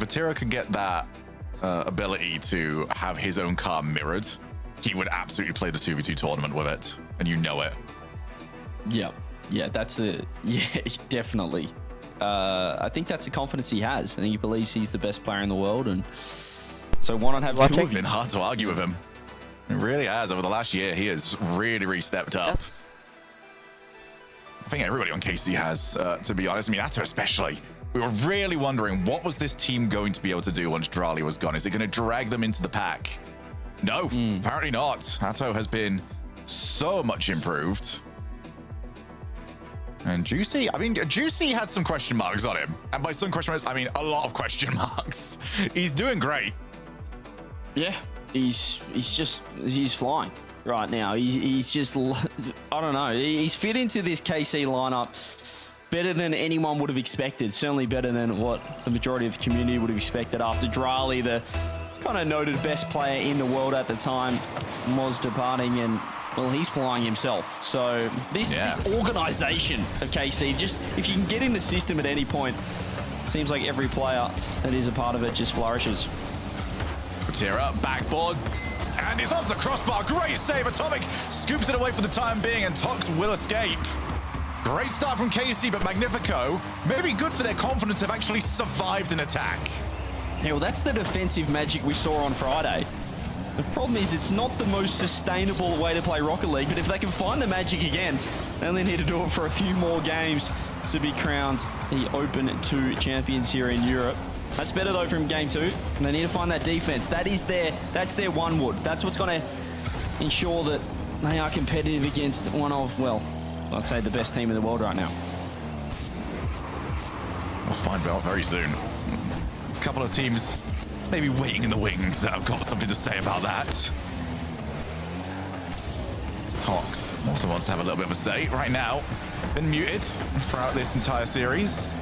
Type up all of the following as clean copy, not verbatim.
Vatira could get that ability to have his own car mirrored, he would absolutely play the 2v2 tournament with it, and you know it. Yeah, that's definitely. I think that's a confidence he has. I think he believes he's the best player in the world, and so why not have two of you? It's been hard to argue with him. It really has. Over the last year, he has really stepped up. I think everybody on KC has, to be honest. I mean, Atto especially. We were really wondering, what was this team going to be able to do once Drali was gone? Is it going to drag them into the pack? No, apparently not. Atto has been so much improved. And Juicy, I mean, Juicy had some question marks on him. And by some question marks, I mean a lot of question marks. He's doing great. Yeah, he's flying right now. He's just, I don't know. He's fit into this KC lineup better than anyone would have expected. Certainly better than what the majority of the community would have expected after Drali, the kind of noted best player in the world at the time, was departing, and well, he's flying himself. So this organization of KC, just if you can get in the system at any point, seems like every player that is a part of it just flourishes. Vatira, backboard, and he's off the crossbar. Great save. Atomic scoops it away for the time being, and Tox will escape. Great start from KC, but Magnifico, maybe good for their confidence, have actually survived an attack. Yeah, well, that's the defensive magic we saw on Friday. The problem is it's not the most sustainable way to play Rocket League, but if they can find the magic again, they only need to do it for a few more games to be crowned the Open 2 champions here in Europe. That's better though from game 2. And they need to find that defense. That's their one wood. That's what's going to ensure that they are competitive against one of, well, I'd say the best team in the world right now. We'll find out very soon. There's a couple of teams maybe waiting in the wings that have got something to say about that. Tox also wants to have a little bit of a say right now. Been muted throughout this entire series.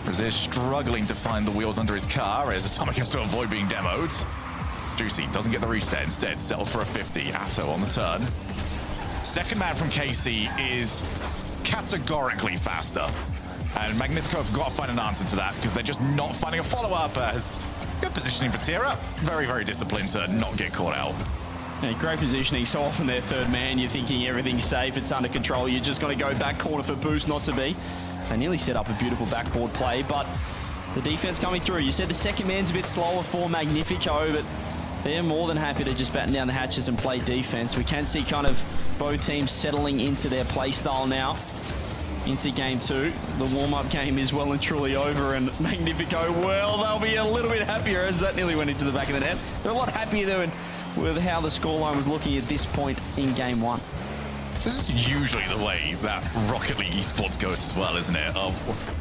Brazil struggling to find the wheels under his car as Atomic has to avoid being demoed. Juicy doesn't get the reset, instead settles for a 50. Atto on the turn. Second man from KC is categorically faster. And Magnifico have got to find an answer to that because they're just not finding a follow-up. As good positioning for Tira. Very disciplined to not get caught out. Yeah, great positioning. So often their third man, you're thinking everything's safe, it's under control. You're just going to go back corner for boost, not to be. So nearly set up a beautiful backboard play, but the defense coming through. You said the second man's a bit slower for Magnifico, but they're more than happy to just batten down the hatches and play defense. We can see kind of both teams settling into their play style now. Into game 2. The warm-up game is well and truly over, and Magnifico, well, they'll be a little bit happier as that nearly went into the back of the net. They're a lot happier though with how the scoreline was looking at this point in game 1. This is usually the way that Rocket League esports goes as well, isn't it? Of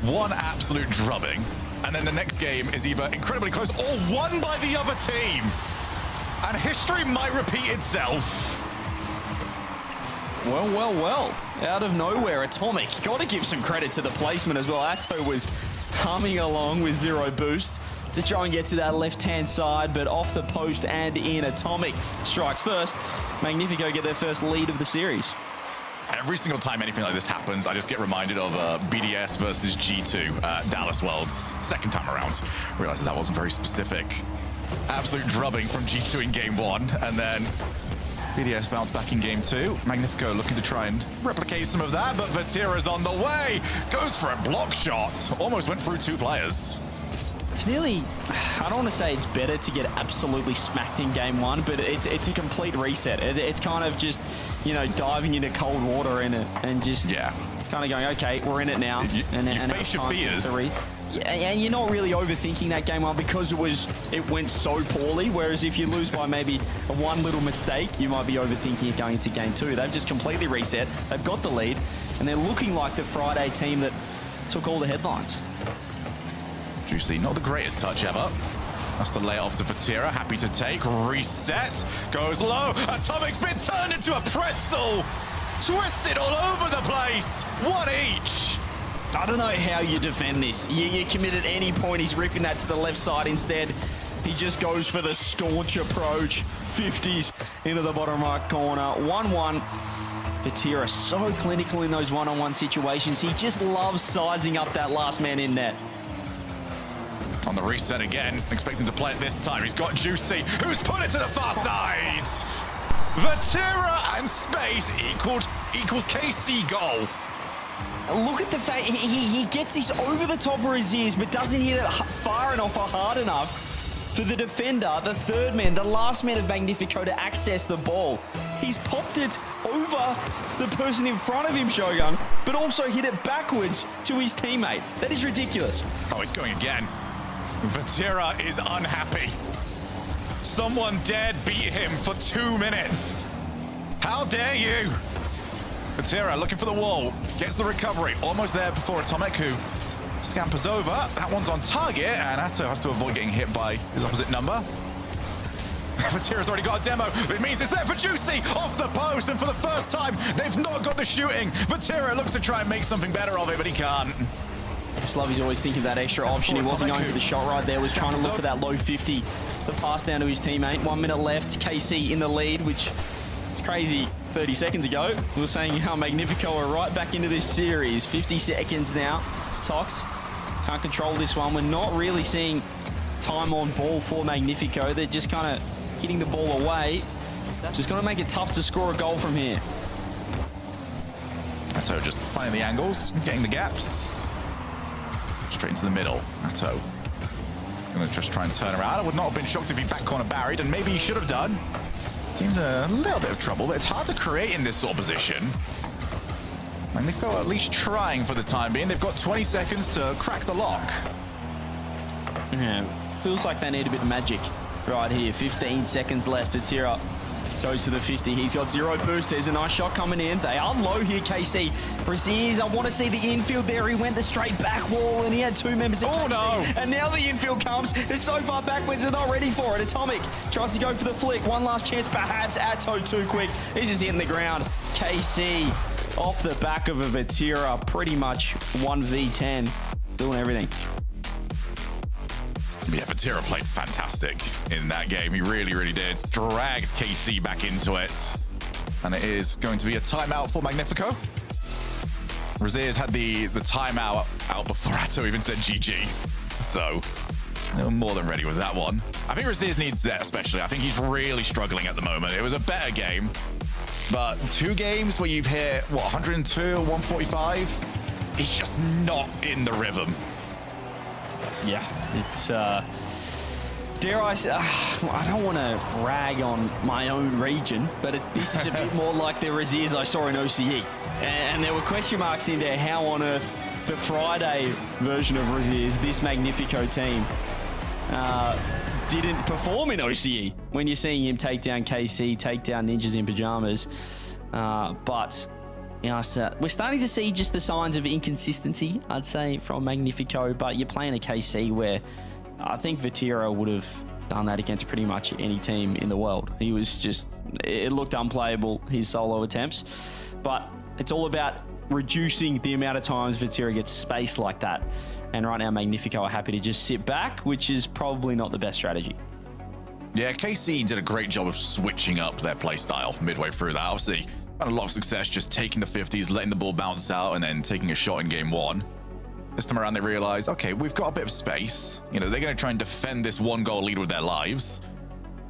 one absolute drubbing, and then the next game is either incredibly close or won by the other team. And history might repeat itself. Well. Out of nowhere, Atomic. Got to give some credit to the placement as well. Atto was humming along with 0 boost to try and get to that left-hand side, but off the post and in. Atomic strikes first. Magnifico get their first lead of the series. Every single time anything like this happens, I just get reminded of BDS versus G2 Dallas Worlds, second time around. Realized that wasn't very specific. Absolute drubbing from G2 in game 1, and then BDS bounced back in game 2. Magnifico looking to try and replicate some of that, but Vatira's on the way. Goes for a block shot. Almost went through 2 players. It's nearly, I don't want to say it's better to get absolutely smacked in game 1, but it's a complete reset. It's kind of just, you know, diving into cold water in it and just kind of going, okay, we're in it now. You face your fears. And you're not really overthinking that game 1 because it went so poorly. Whereas if you lose by maybe one little mistake, you might be overthinking it going into game 2. They've just completely reset. They've got the lead, and they're looking like the Friday team that took all the headlines. Juicy, not the greatest touch ever. Has to lay it off to Vatira, happy to take. Reset, goes low. Atomic's been turned into a pretzel. Twisted all over the place. One each. I don't know how you defend this. You commit at any point. He's ripping that to the left side instead. He just goes for the staunch approach. 50s into the bottom right corner. 1-1. Vatira so clinical in those one-on-one situations. He just loves sizing up that last man in net. On On the reset again, expecting to play it this time. He's got Juicy, who's put it to the far side. Vatira and space equals KC goal. Look at the fact he gets this over the top of his ears, but doesn't hit it far enough or hard enough for the defender, the third man, the last man of Magnifico to access the ball. He's popped it over the person in front of him, Shogun, but also hit it backwards to his teammate. That is ridiculous. Oh, he's going again. Vatira is unhappy. Someone dared beat him for 2 minutes. How dare you? Vatira looking for the wall, gets the recovery, almost there before Atomic, who scampers over. That one's on target, and Atto has to avoid getting hit by his opposite number. Vatira's already got a demo. It means it's there for Juicy off the post, and for the first time, they've not got the shooting. Vatira looks to try and make something better of it, but he can't. Slavy's always thinking of that extra option. He wasn't going for the shot right there, was trying to look for that low 50. The pass down to his teammate. 1 minute left. KC in the lead, which is crazy. 30 seconds ago, we were saying how Magnifico are right back into this series. 50 seconds now. Tox can't control this one. We're not really seeing time on ball for Magnifico. They're just kind of hitting the ball away. Just going to make it tough to score a goal from here. Atto just finding the angles, getting the gaps. Straight into the middle. Atto going to just try and turn around. I would not have been shocked if he back corner buried, and maybe he should have done. Team's a little bit of trouble, but it's hard to create in this sort of position. And they've got at least trying for the time being. They've got 20 seconds to crack the lock. Yeah, feels like they need a bit of magic right here. 15 seconds left. Vatira goes to the 50. He's got 0 boost. There's a nice shot coming in. They are low here, KC. Braziz, I want to see the infield there. He went the straight back wall, and he had 2 members of KC. No. And now the infield comes. It's so far backwards, they're not ready for it. Atomic tries to go for the flick. One last chance, perhaps. Atto too quick. He's just hitting the ground. KC off the back of a Vatira, pretty much 1v10, doing everything. Yeah, Vatira played fantastic in that game. He really, really did. Dragged KC back into it. And it is going to be a timeout for Magnifico. Raziz had the timeout out before Atto even said GG. So, they were more than ready with that one. I think Raziz needs that especially. I think he's really struggling at the moment. It was a better game. But 2 games where you've hit, what, 102, 145? He's just not in the rhythm. Yeah, it's, dare I say, I don't want to rag on my own region, but this is a bit more like the Raziz I saw in OCE. And there were question marks in there, how on earth the Friday version of Raziz, this Magnifico team, didn't perform in OCE when you're seeing him take down KC, take down Ninjas in Pajamas. But you know, so we're starting to see just the signs of inconsistency, I'd say, from Magnifico. But you're playing a KC where I think Vatira would have done that against pretty much any team in the world. He was just, it looked unplayable, his solo attempts. But it's all about reducing the amount of times Vatira gets space like that. And right now, Magnifico are happy to just sit back, which is probably not the best strategy. Yeah, KC did a great job of switching up their play style midway through that. Obviously, had a lot of success just taking the 50s, letting the ball bounce out, and then taking a shot in game 1. This time around, they realized, okay, we've got a bit of space. You know, they're going to try and defend this 1-goal lead with their lives.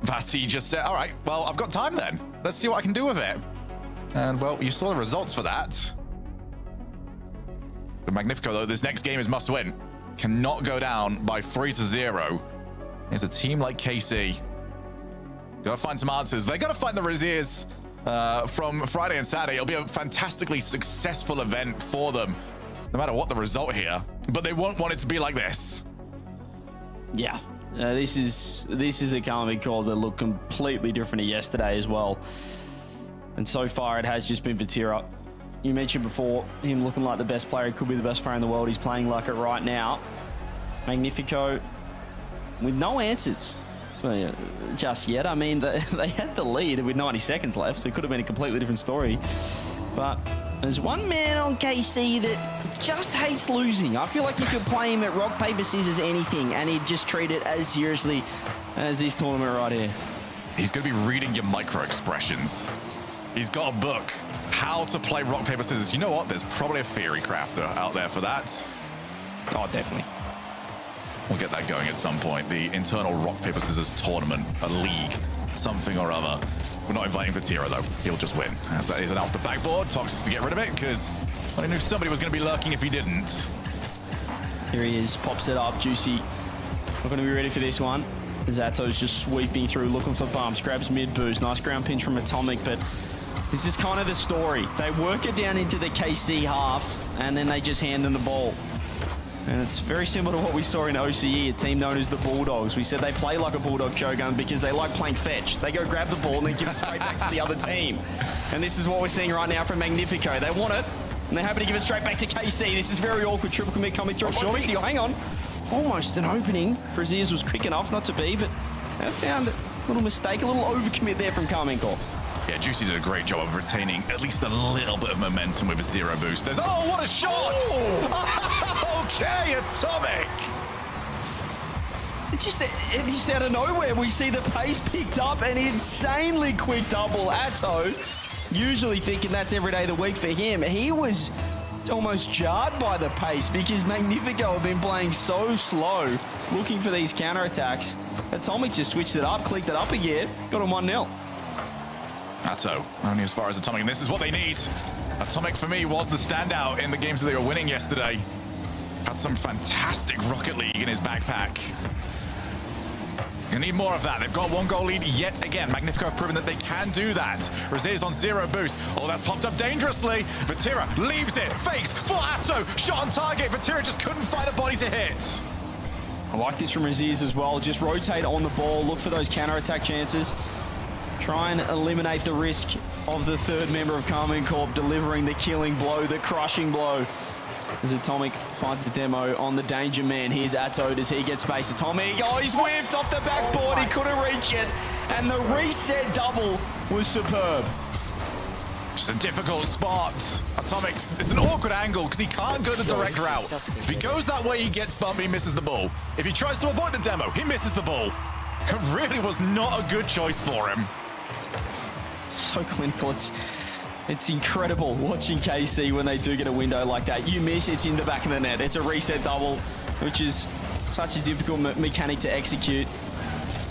Vati just said, all right, well, I've got time then. Let's see what I can do with it. And, well, you saw the results for that. But Magnifico, though, this next game is must win. Cannot go down by 3-0. It's a team like KC. Gotta find some answers. They gotta find the Raziers from Friday and Saturday. It'll be a fantastically successful event for them, no matter what the result here. But they won't want it to be like this. Yeah, this is a Karmic call that looked completely different to yesterday as well. And so far, it has just been Vatira. You mentioned before him looking like the best player. He could be the best player in the world. He's playing like it right now. Magnifico with no answers just yet. I mean, they had the lead with 90 seconds left. It could have been a completely different story. But there's one man on KC that just hates losing. I feel like you could play him at rock, paper, scissors, anything, and he'd just treat it as seriously as this tournament right here. He's going to be reading your micro expressions. He's got a book, How to Play Rock, Paper, Scissors. You know what? There's probably a theory crafter out there for that. Oh, definitely. We'll get that going at some point. The internal rock, paper, scissors tournament, a league, something or other. We're not inviting Vatira, though. He'll just win. As that is an off the backboard. Tox to get rid of it, because I knew somebody was going to be lurking if he didn't. Here he is, pops it up. Juicy not going to be ready for this one. Zato's just sweeping through, looking for bumps, grabs mid boost. Nice ground pinch from Atomic, but this is kind of the story. They work it down into the KC half, and then they just hand them the ball. And it's very similar to what we saw in OCE, a team known as the Bulldogs. We said they play like a Bulldog Shogun because they like playing fetch. They go grab the ball and then give it straight back to the other team. And this is what we're seeing right now from Magnifico. They want it, and they're happy to give it straight back to KC. This is very awkward. Triple commit coming through. Sure, hang on. Almost an opening. Fraziers was quick enough not to be, but they found a little mistake, a little overcommit there from Carmichael. Yeah, Juicy did a great job of retaining at least a little bit of momentum with his zero boosters. Oh, what a shot! Oh. Okay, Atomic! It's just out of nowhere, we see the pace picked up, an insanely quick double. Atto, usually thinking that's every day of the week for him. He was almost jarred by the pace because Magnifico have been playing so slow, looking for these counterattacks. Atomic just switched it up, clicked it up again, got him 1-0. Atto, only as far as Atomic, and this is what they need. Atomic, for me, was the standout in the games that they were winning yesterday. Had some fantastic Rocket League in his backpack. You need more of that. They've got 1-goal lead yet again. Magnifico have proven that they can do that. Raziz on zero boost. Oh, that's popped up dangerously. Vatira leaves it, fakes for Atto. Shot on target. Vatira just couldn't find a body to hit. I like this from Raziz as well. Just rotate on the ball, look for those counter-attack chances. Try and eliminate the risk of the third member of Carmine Corp delivering the killing blow, the crushing blow. As Atomic finds the demo on the danger man. Here's Atto. Does he get space? Atomic. Oh, he's whiffed off the backboard. He couldn't reach it. And the reset double was superb. Just a difficult spot. Atomic, it's an awkward angle because he can't go the direct route. If he goes that way, he gets bumped, he misses the ball. If he tries to avoid the demo, he misses the ball. It really was not a good choice for him. So clinical. It's incredible watching KC when they do get a window like that. You miss, it's in the back of the net. It's a reset double, which is such a difficult mechanic to execute,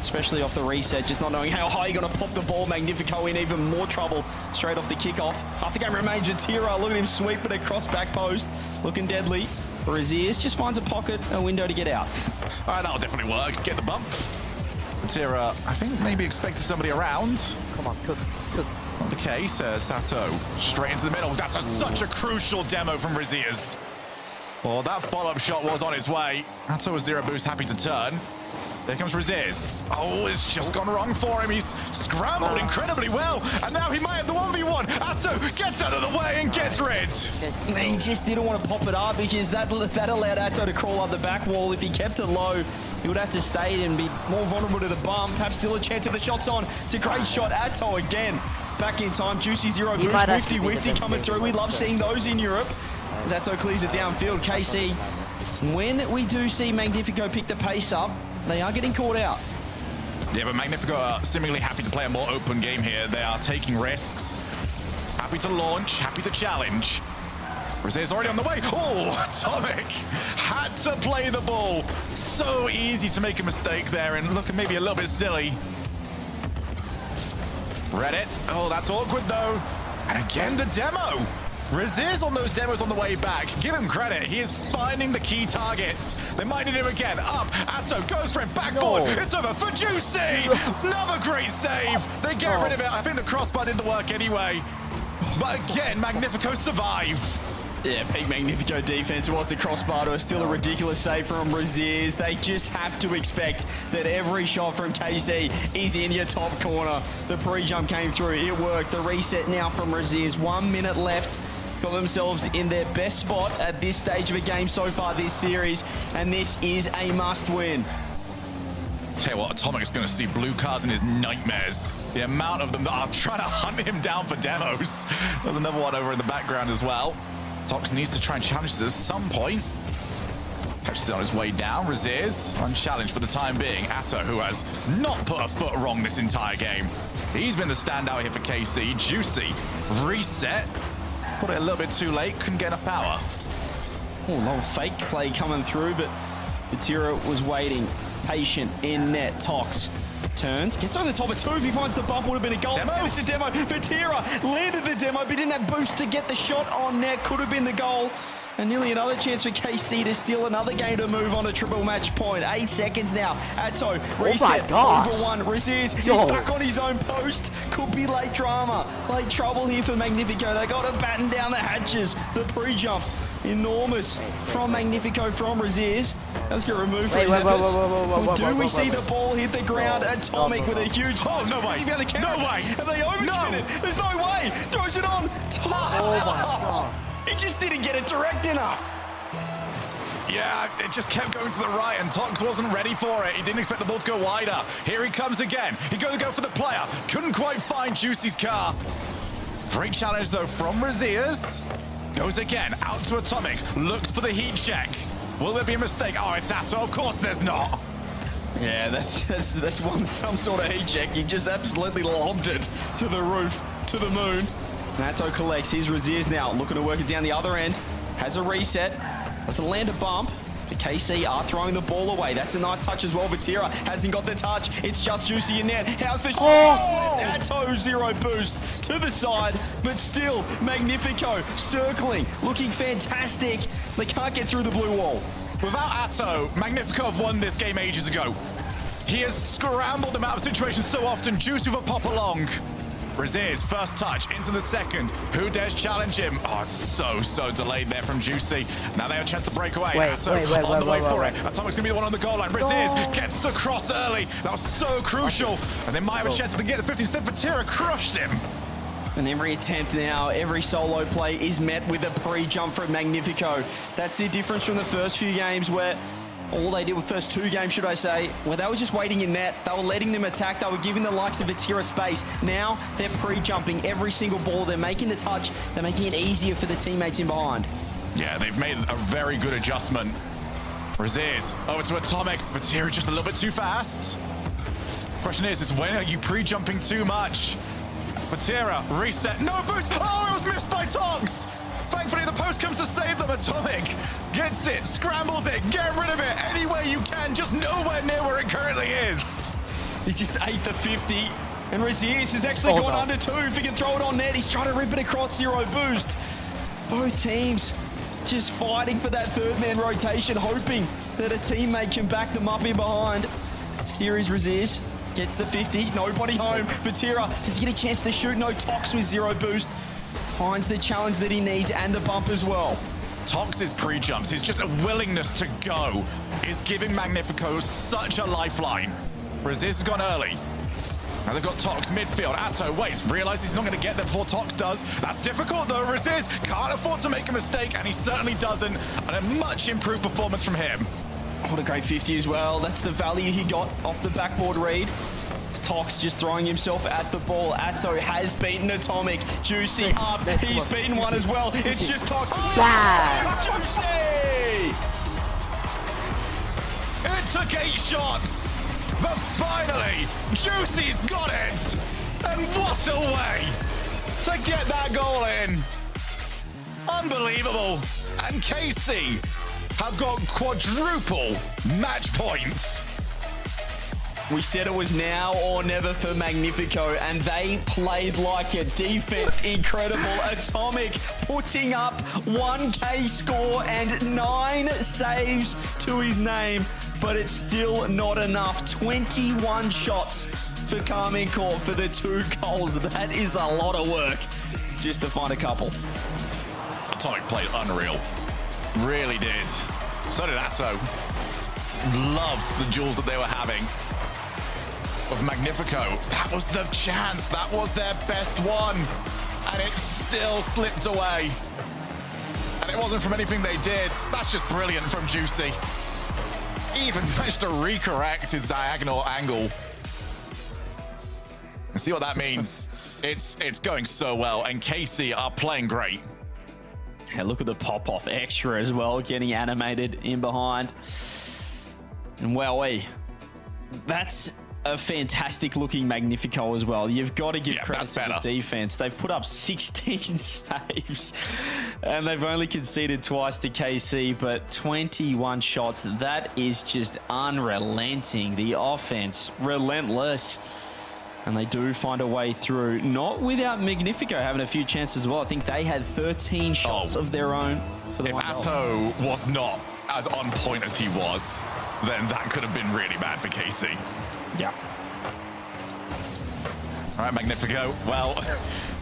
especially off the reset, just not knowing how high you're going to pop the ball. Magnifico in even more trouble straight off the kickoff. Half the game remains Vatira. Look at him sweep it across back post, looking deadly. Raziz just finds a pocket, a window to get out. All right, that'll definitely work. Get the bump. Vatira, I think maybe expected somebody around. Come on, cook. Not the case. Sato straight into the middle. That's such a crucial demo from Raziz. Well, that follow-up shot was on its way. Sato with zero boost, happy to turn. There comes Raziz. Oh, it's just gone wrong for him. He's scrambled incredibly well, and now he might have the 1v1. Atto gets out of the way and gets rid. He just didn't want to pop it up because that allowed Atto to crawl up the back wall. If he kept it low, he would have to stay and be more vulnerable to the bump. Perhaps still a chance of the shots on. It's a great shot. Atto again. Back in time. Juicy zero boost. Wifty coming through. We love seeing those in Europe. As Atto clears it downfield. KC, when we do see Magnifico pick the pace up, they are getting caught out. Yeah, but Magnifico are seemingly happy to play a more open game here. They are taking risks. Happy to launch. Happy to challenge. Raziz already on the way. Oh, Atomic had to play the ball. So easy to make a mistake there and looking maybe a little bit silly. Read it. Oh, that's awkward though. And again, the demo. Raziz on those demos on the way back. Give him credit. He is finding the key targets. They might need him again. Up. Atto goes for it. Backboard. It's over for Juicy. Another great save. They get rid of it. I think the crossbar didn't work anyway. But again, Magnifico survive. Yeah, peak Magnifico defense. It was the crossbar. It was still a ridiculous save from Raziz. They just have to expect that every shot from KC is in your top corner. The pre-jump came through. It worked. The reset now from Raziz. 1 minute left. Got themselves in their best spot at this stage of a game so far this series. And this is a must-win. Tell you what, Atomic is going to see blue cards in his nightmares. The amount of them that are trying to hunt him down for demos. There's another one over in the background as well. Tox needs to try and challenge this at some point. Catches it on his way down. Raziz unchallenged for the time being. Atto, who has not put a foot wrong this entire game. He's been the standout here for KC. Juicy reset. Put it a little bit too late. Couldn't get enough power. Oh, little fake play coming through, but Vatira was waiting, patient, in net. Tox turns, gets over the top of two. If he finds the bump, would have been a goal. It's a demo. Vatira landed the demo, but didn't have boost to get the shot on net. Could have been the goal. And nearly another chance for KC to steal another game to move on a triple match point. 8 seconds now. Atto, reset, over one. Raziz, he's stuck on his own post. Could be late drama. Late trouble here for Magnifico. They got to batten down the hatches. The pre-jump, enormous from Magnifico, from Raziz. That's going to remove for his efforts. Do we see the ball hit the ground? Atomic with a huge... Oh, no way. No way. Have they overshot it? There's no way. Throws it on. Oh, my God. He just didn't get it direct enough. Yeah, it just kept going to the right, and Tox wasn't ready for it. He didn't expect the ball to go wider. Here he comes again. He's going to go for the player. Couldn't quite find Juicy's car. Great challenge, though, from Razias. Goes again, out to Atomic. Looks for the heat check. Will there be a mistake? Oh, it's Atto. Of course there's not. Yeah, that's some sort of heat check. He just absolutely lobbed it to the roof, to the moon. Atto collects. Here's Raziers now, looking to work it down the other end. Has a reset. Doesn't land a bump. The KC are throwing the ball away. That's a nice touch as well. Vatira hasn't got the touch. It's just Juicy in net. How's the shot? It's Atto, 0 boost to the side, but still Magnifico circling, looking fantastic. They can't get through the blue wall. Without Atto, Magnifico have won this game ages ago. He has scrambled them out of situations so often. Juicy with a pop along. Raziz, first touch into the second. Who dares challenge him? Oh, it's so delayed there from Juicy. Now they have a chance to break away. Atto on the way for it. Atomic's gonna be the one on the goal line. Raziz gets the cross early. That was so crucial. And they might have a chance to get the 15. Instead, Vatira crushed him. And every attempt now, every solo play is met with a pre-jump from Magnifico. That's the difference from the first few games where all they did with first 2 games, should I say, where they were just waiting in net. They were letting them attack. They were giving the likes of Vatira space. Now they're pre-jumping every single ball. They're making the touch. They're making it easier for the teammates in behind. Yeah, they've made a very good adjustment. Raziz over to Atomic. Vatira just a little bit too fast. Question is when are you pre-jumping too much? Vatira, reset, no boost. Oh, it was missed by Tox. Thankfully, the post comes to save them. Atomic gets it, scrambles it, get rid of it any way you can, just nowhere near where it currently is. He just ate the 50, and Raziz has actually gone under 2. If he can throw it on net, he's trying to rip it across, 0 boost. Both teams just fighting for that third-man rotation, hoping that a teammate can back them up in behind. Series Raziz gets the 50, nobody home. Vatira, does he get a chance to shoot? No, Tox with 0 boost. Finds the challenge that he needs and the bump as well. Tox's pre-jumps, his just a willingness to go is giving Magnifico such a lifeline. Raziz has gone early. Now they've got Tox midfield. Atto waits, realizes he's not going to get there before Tox does. That's difficult though. Raziz can't afford to make a mistake, and he certainly doesn't. And a much improved performance from him. What a great 50 as well. That's the value he got off the backboard read. Tox just throwing himself at the ball. Atto has beaten Atomic. Juicy up. He's beaten one as well. It's just Tox. Juicy! It took 8 shots, but finally, Juicy's got it. And what a way to get that goal in. Unbelievable. And KC have got quadruple match points. We said it was now or never for Magnifico, and they played like it. Defense incredible. Atomic putting up 1K score and 9 saves to his name, but it's still not enough. 21 shots for Carmine Court for the 2 goals. That is a lot of work just to find a couple. Atomic played unreal. Really did. So did Atto. Loved the duels that they were having. Of Magnifico, that was the chance, that was their best one, and it still slipped away. And it wasn't from anything they did. That's just brilliant from Juicy. Even managed to recorrect his diagonal angle. See what that means? It's going so well, and KC are playing great. Yeah, look at the pop-off extra as well, getting animated in behind. And wowee, that's a fantastic looking Magnifico as well. You've got to give credit to the defense. They've put up 16 saves and they've only conceded twice to KC, but 21 shots. That is just unrelenting. The offense, relentless. And they do find a way through, not without Magnifico having a few chances as well. I think they had 13 shots of their own for the If 1 goal. Atto was not as on point as he was, then that could have been really bad for KC. Yeah. All right, Magnifico. Well,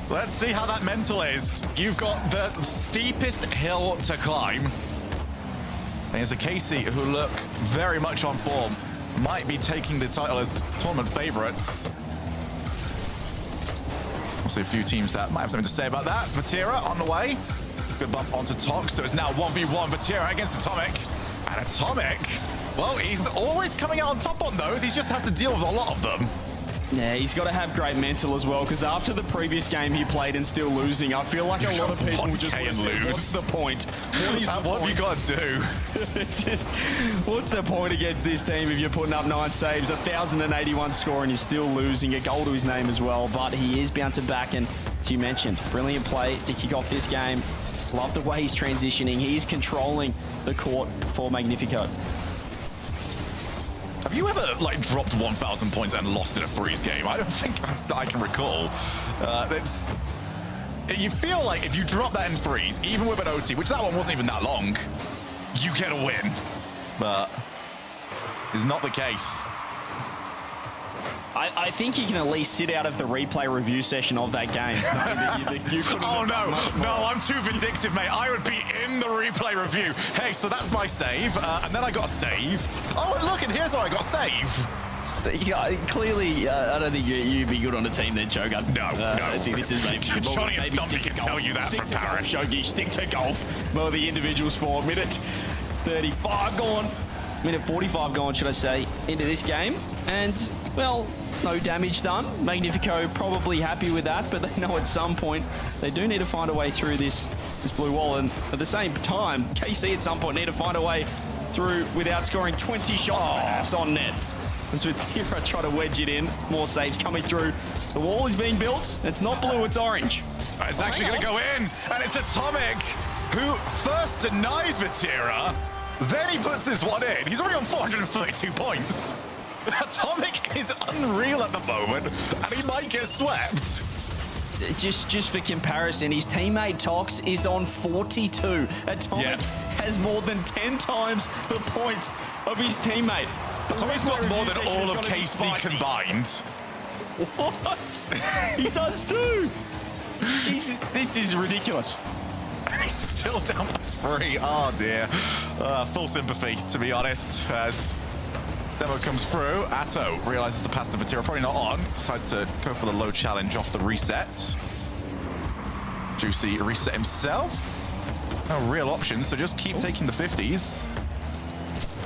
let's see how that mental is. You've got the steepest hill to climb. There's a KC who look very much on form. Might be taking the title as tournament favorites. Also, a few teams that might have something to say about that. Vatira on the way. Good bump onto Tox. So it's now 1v1 Vatira against Atomic. And Atomic, well, he's always coming out on top on those. He just has to deal with a lot of them. Yeah, he's got to have great mental as well, because after the previous game he played and still losing, I feel like a lot of people just want to say, what's the point? What have you got to do? It's just, what's the point against this team if you're putting up 9 saves, 1,081 score, and you're still losing? A goal to his name as well, but he is bouncing back, and as you mentioned, brilliant play to kick off this game. Love the way he's transitioning. He's controlling the court for Magnifico. Have you ever like dropped 1,000 points and lost in a freeze game? I don't think I can recall. You feel like if you drop that in freeze, even with an OT, which that one wasn't even that long, you get a win. But it's not the case. I think he can at least sit out of the replay review session of that game. Oh no, I'm too vindictive, mate. I would be in the replay review. Hey, so that's my save, and then I got a save. Oh, and look, and here's how I got a save. Yeah, clearly, I don't think you'd be good on a team then, Choga. No. I think this is maybe Johnny and Stumpy can tell you that stick from to Paris. Golf, Shogi, stick to golf. Well, the individual sport. Minute 35 gone. Minute 45 gone, should I say, into this game. And, well, no damage done. Magnifico probably happy with that, but they know at some point they do need to find a way through this blue wall. And at the same time, KC at some point need to find a way through without scoring 20 shots perhaps on net. As Vatira try to wedge it in. More saves coming through. The wall is being built. It's not blue, it's orange. It's actually going to go in, and it's Atomic who first denies Vatira, then he puts this one in. He's already on 432 points. Atomic is unreal at the moment, and he might get swept. Just for comparison, his teammate Tox is on 42. Atomic has more than 10 times the points of his teammate. Atomic's got more than all of KC combined. What? He does too. This is ridiculous. He's still down by 3. Oh dear. Full sympathy, to be honest, as demo comes through. Atto realizes the pass to Vatira probably not on. Decides to go for the low challenge off the reset. Juicy reset himself. No real options, so just keep taking the 50s.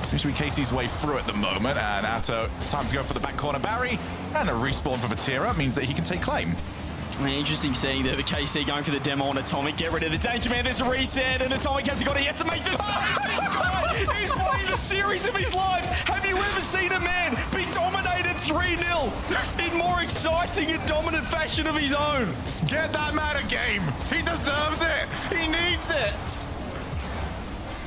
Seems to be KC's way through at the moment, and Atto, time to go for the back corner Barry, and a respawn for Vatira means that he can take claim. Interesting seeing the KC going for the demo on Atomic. Get rid of the danger man. There's a reset, and Atomic hasn't got it. He has to make the He's playing the series of his life. Have you ever seen a man be dominated 3-0 in more exciting and dominant fashion of his own? Get that man a game. He deserves it. He needs it.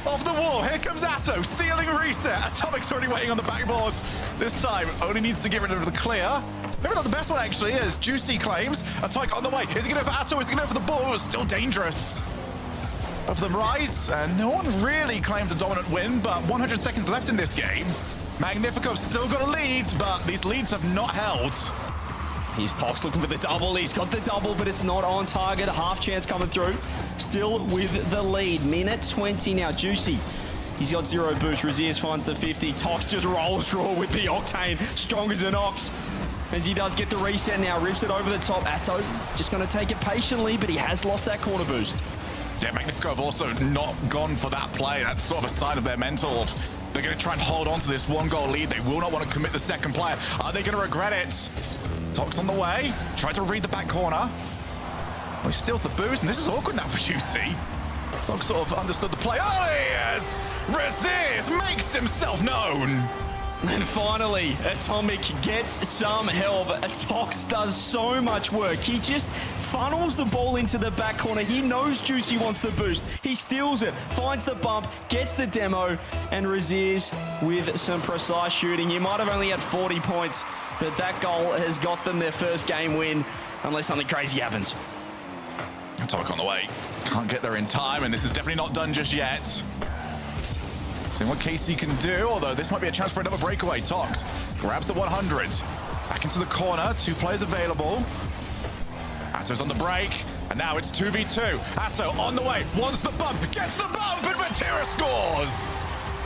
Off the wall, here comes Atto, sealing reset. Atomic's already waiting on the backboard. This time, only needs to get rid of the clear. Maybe not the best one, actually, as Juicy claims. Atomic on the way. Is he going to go for Atto? Is he going to go for the ball? It's still dangerous. Both of them rise, and no one really claims a dominant win, but 100 seconds left in this game. Magnifico's still got a lead, but these leads have not held. Here's Tox looking for the double. He's got the double, but it's not on target. A half chance coming through. Still with the lead. Minute 20 now. Juicy. He's got 0 boost. Raziers finds the 50. Tox just rolls through with the Octane. Strong as an ox. As he does get the reset now. Rips it over the top. Atto just going to take it patiently, but he has lost that corner boost. Yeah, Magnifico have also not gone for that play. That's sort of a sign of their mental. They're going to try and hold on to this 1-goal lead. They will not want to commit the second player. Are they going to regret it? Tox on the way. Try to read the back corner. Well, he steals the boost, and this is awkward now for Juicy. Tox sort of understood the play. Oh, yes! Resist makes himself known. And finally, Atomic gets some help. Tox does so much work. He just funnels the ball into the back corner. He knows Juicy wants the boost. He steals it, finds the bump, gets the demo, and Raziers with some precise shooting. He might have only had 40 points, but that goal has got them their first game win, unless something crazy happens. Atomic on the way. Can't get there in time, and this is definitely not done just yet. Seeing what KC can do, although this might be a chance for another breakaway. Tox grabs the 100. Back into the corner, 2 players available. Atto's on the break, and now it's 2v2. Atto on the way, wants the bump, gets the bump, and Vatira scores!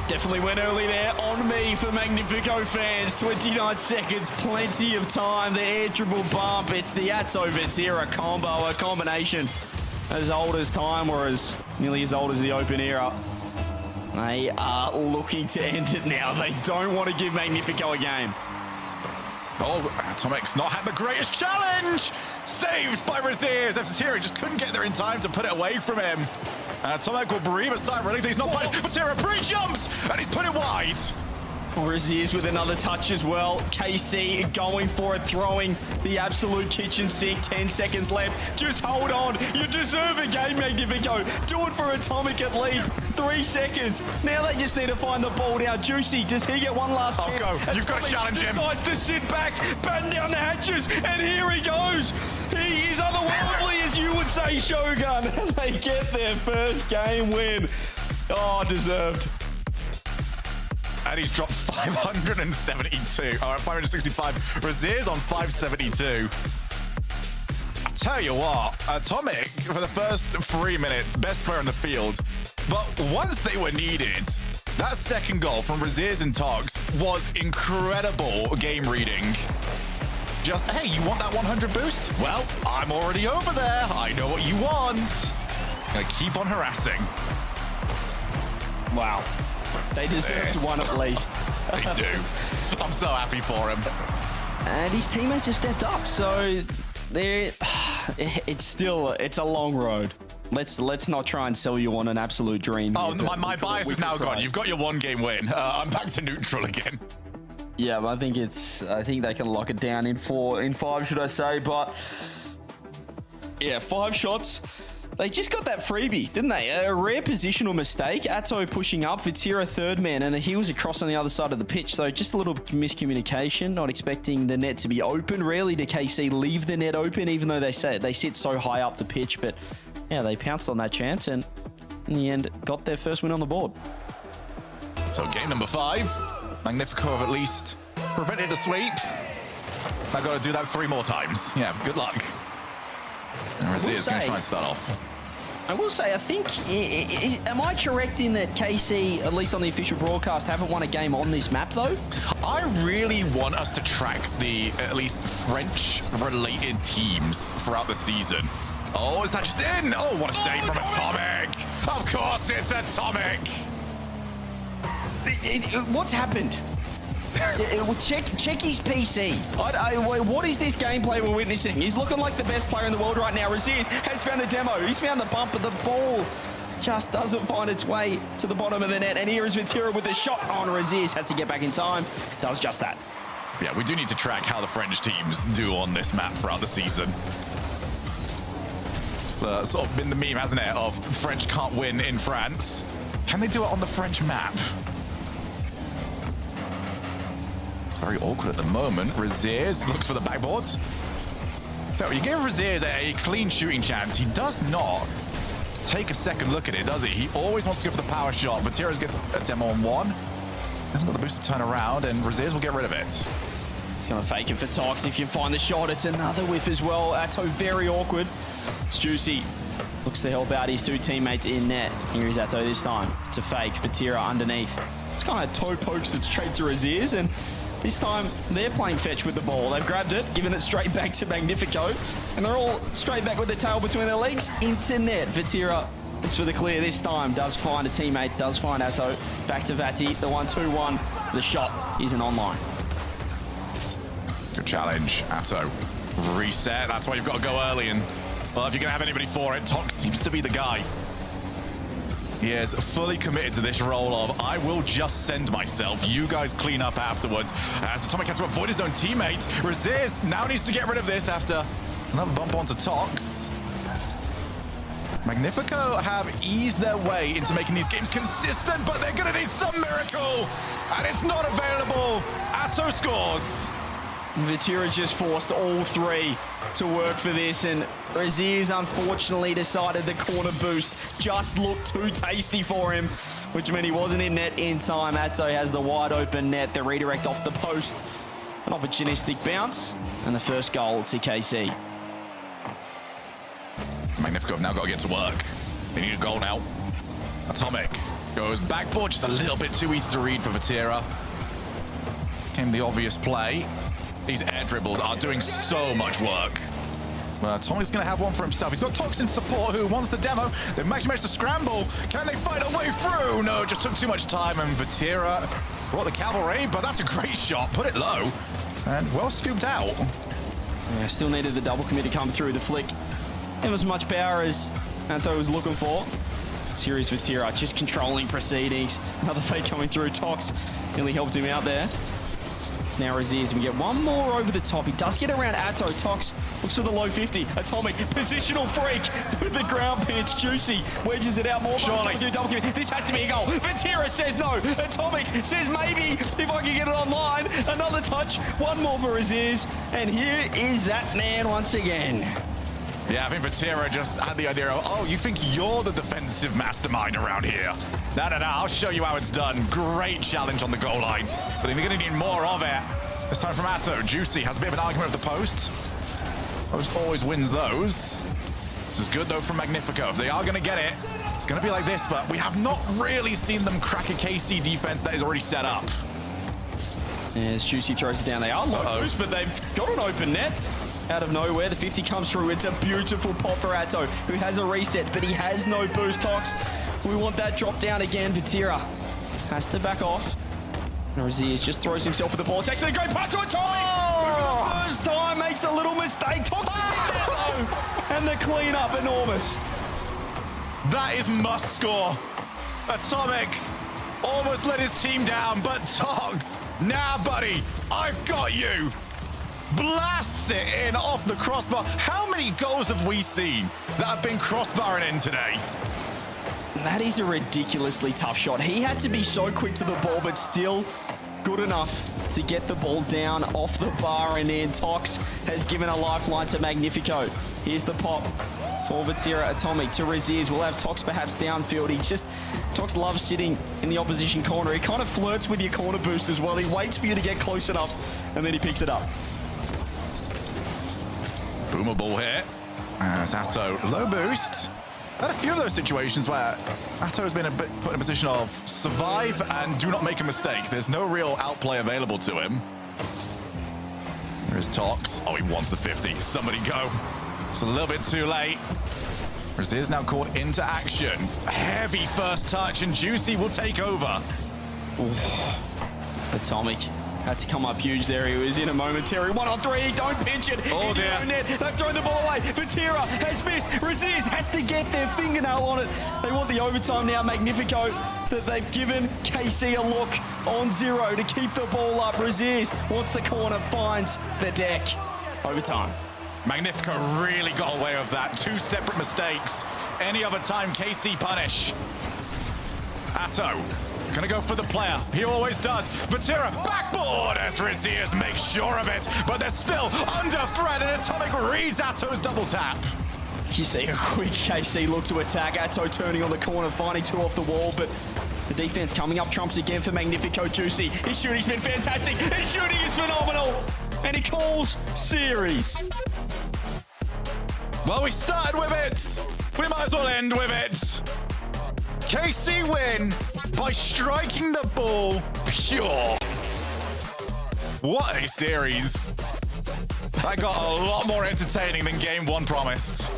Definitely went early there on me for Magnifico fans. 29 seconds, plenty of time. The air triple bump. It's the Atto Vatira combo, a combination as old as time, or as nearly as old as the open era. They are looking to end it now. They don't want to give Magnifico a game. Oh, Atomic's not had the greatest challenge! Saved by Raziers. Vatira just couldn't get there in time to put it away from him. Atomic will breathe a sigh of relief. He's not punished. Vatira pre-jumps, and he's put it wide. Raziers with another touch as well. KC going for it, throwing the absolute kitchen sink. 10 seconds left. Just hold on. You deserve a game, Magnifico. Do it for Atomic at least. 3 seconds. Now they just need to find the ball now. Juicy, does he get one last chance? Go. You've got to challenge him. Decides to sit back, batten down the hatches, and here he goes. He is otherworldly, as you would say, Shogun. And they get their first game win. Oh, deserved. And he's dropped 572, or 565. Raziers on 572. I tell you what, Atomic, for the first 3 minutes, best player on the field. But once they were needed, that second goal from Raziers and Tox was incredible game reading. Just, hey, you want that 100 boost? Well, I'm already over there. I know what you want. Gonna keep on harassing. Wow. They deserved one at least. They do. I'm so happy for him. And his teammates have stepped up, so it's a long road. Let's not try and sell you on an absolute dream. Oh, my bias is now gone. You've got your 1 game win. I'm back to neutral again. Yeah, I think they can lock it down in 5, should I say? But yeah, 5 shots. They just got that freebie, didn't they? A rare positional mistake. Atto pushing up, Vatira third man, and he was across on the other side of the pitch. So just a little miscommunication, not expecting the net to be open. Rarely do KC leave the net open, even though they sit so high up the pitch. But yeah, they pounced on that chance and in the end got their first win on the board. So game number 5. Magnifico have at least prevented a sweep. I've got to do that 3 more times. Yeah, good luck. And Raziers going to try and start off. I will say, I think, am I correct in that KC, at least on the official broadcast, haven't won a game on this map, though? I really want us to track the, at least, French-related teams throughout the season. Oh, is that just in? Oh, what a save from Atomic. Of course, it's Atomic. What's happened? Check his PC. What is this gameplay we're witnessing? He's looking like the best player in the world right now. Raziers has found the demo. He's found the bump, but the ball just doesn't find its way to the bottom of the net. And here is Vatira with a shot on. Raziers has to get back in time. Does just that. Yeah, we do need to track how the French teams do on this map throughout the season. It's sort of been the meme, hasn't it, of French can't win in France. Can they do it on the French map? Very awkward at the moment. Raziers looks for the backboard. No, you give Raziers a clean shooting chance. He does not take a second look at it, does he? He always wants to go for the power shot. Vatira gets a demo on 1. Hasn't got the boost to turn around, and Raziers will get rid of it. He's going to fake it for Tox. If you can find the shot, it's another whiff as well. Atto very awkward. It's Juicy. Looks to help out his 2 teammates in net. Here is Atto this time to fake. Vatira underneath. It's kind of toe pokes it straight to Raziers, and this time, they're playing fetch with the ball. They've grabbed it, given it straight back to Magnifico, and they're all straight back with their tail between their legs into net. Vatira looks for the clear this time, does find a teammate, does find Atto. Back to Vati, the 1-2-1. The shot isn't online. Good challenge, Atto. Reset, that's why you've got to go early, and well, if you're going to have anybody for it, Tox seems to be the guy. He is fully committed to this role of, I will just send myself. You guys clean up afterwards. As Atomic has to avoid his own teammate. Resist now needs to get rid of this after another bump onto Tox. Magnifico have eased their way into making these games consistent, but they're gonna need some miracle. And it's not available. Atto scores. Vatira just forced all three to work for this, and Raziz unfortunately decided the corner boost just looked too tasty for him, which meant he wasn't in net in time. Atto has the wide open net, the redirect off the post, an opportunistic bounce, and the first goal to KC. Magnifico have now got to get to work. They need a goal now. Atomic goes backboard, just a little bit too easy to read for Vatira. Came the obvious play. These air dribbles are doing so much work. Well, Atomic's going to have one for himself. He's got Tox in support who wants the demo. They've managed to scramble. Can they fight a way through? No, just took too much time, and Vatira brought the cavalry, but that's a great shot. Put it low and well scooped out. Yeah, still needed the double commit to come through. The flick it was much power as Atto was looking for. Series Vatira just controlling proceedings. Another fake coming through. Tox nearly helped him out there. It's now Raziz. We get one more over the top. He does get around Atto. Tox looks for the low 50. Atomic, positional freak with the ground pinch. Juicy wedges it out more. Surely. Do double commit. This has to be a goal. Vatira says no. Atomic says maybe if I can get it online. Another touch. One more for Raziz. And here is that man once again. Yeah, I think Vatira just had the idea of, oh, you think you're the defensive mastermind around here? No, I'll show you how it's done. Great challenge on the goal line. But they're going to need more of it. This time from Atto. Juicy has a bit of an argument with the post. Post always wins those. This is good, though, from Magnifico. If they are going to get it, it's going to be like this, but we have not really seen them crack a KC defense that is already set up. As Juicy throws it down. They are low, but they've got an open net. Out of nowhere, the 50 comes through. It's a beautiful pop for Atto, who has a reset, but he has no boost. Tox, we want that drop down again. Vatira has to back off. And Raziz just throws himself with the ball. It's actually a great pass to Atomic. Oh! First time makes a little mistake. Tox and the cleanup enormous. That is must score. Atomic almost let his team down, but Tox, nah, buddy, I've got you. Blasts it in off the crossbar. How many goals have we seen that have been crossbarring in today? That is a ridiculously tough shot. He had to be so quick to the ball, but still good enough to get the ball down off the bar and in. Tox has given a lifeline to Magnifico. Here's the pop for Vatira. Atomic to Raziz. We'll have Tox perhaps downfield. Tox loves sitting in the opposition corner. He kind of flirts with your corner boost as well. He waits for you to get close enough, and then he picks it up. Boomer ball here. As Atto low boost. Had a few of those situations where Atto has been put in a position of survive and do not make a mistake. There's no real outplay available to him. There's Tox. Oh, he wants the 50. Somebody go. It's a little bit too late. Raziz now called into action. Heavy first touch, and Juicy will take over. Ooh. Atomic had to come up huge there. He was in a momentary 1-on-3. Don't pinch it. Oh, dear. They've thrown the ball away. Vatira has missed. Raziz has to get their fingernail on it. They want the overtime now. Magnifico, that they've given KC a look on 0 to keep the ball up. Raziz wants the corner, finds the deck. Overtime. Magnifico really got away with that. 2 separate mistakes. Any other time, KC punish. Atto gonna go for the player. He always does. Vatira backboard as Raziz makes sure of it, but they're still under threat, and Atomic reads Atto's double tap. You see a quick KC look to attack. Atto turning on the corner, finding 2 off the wall, but the defense coming up trumps again for Magnifico. Juicy. His shooting's been fantastic. His shooting is phenomenal. And he calls series. Well, we started with it. We might as well end with it. KC win by striking the ball pure. What a series. That got a lot more entertaining than game 1 promised.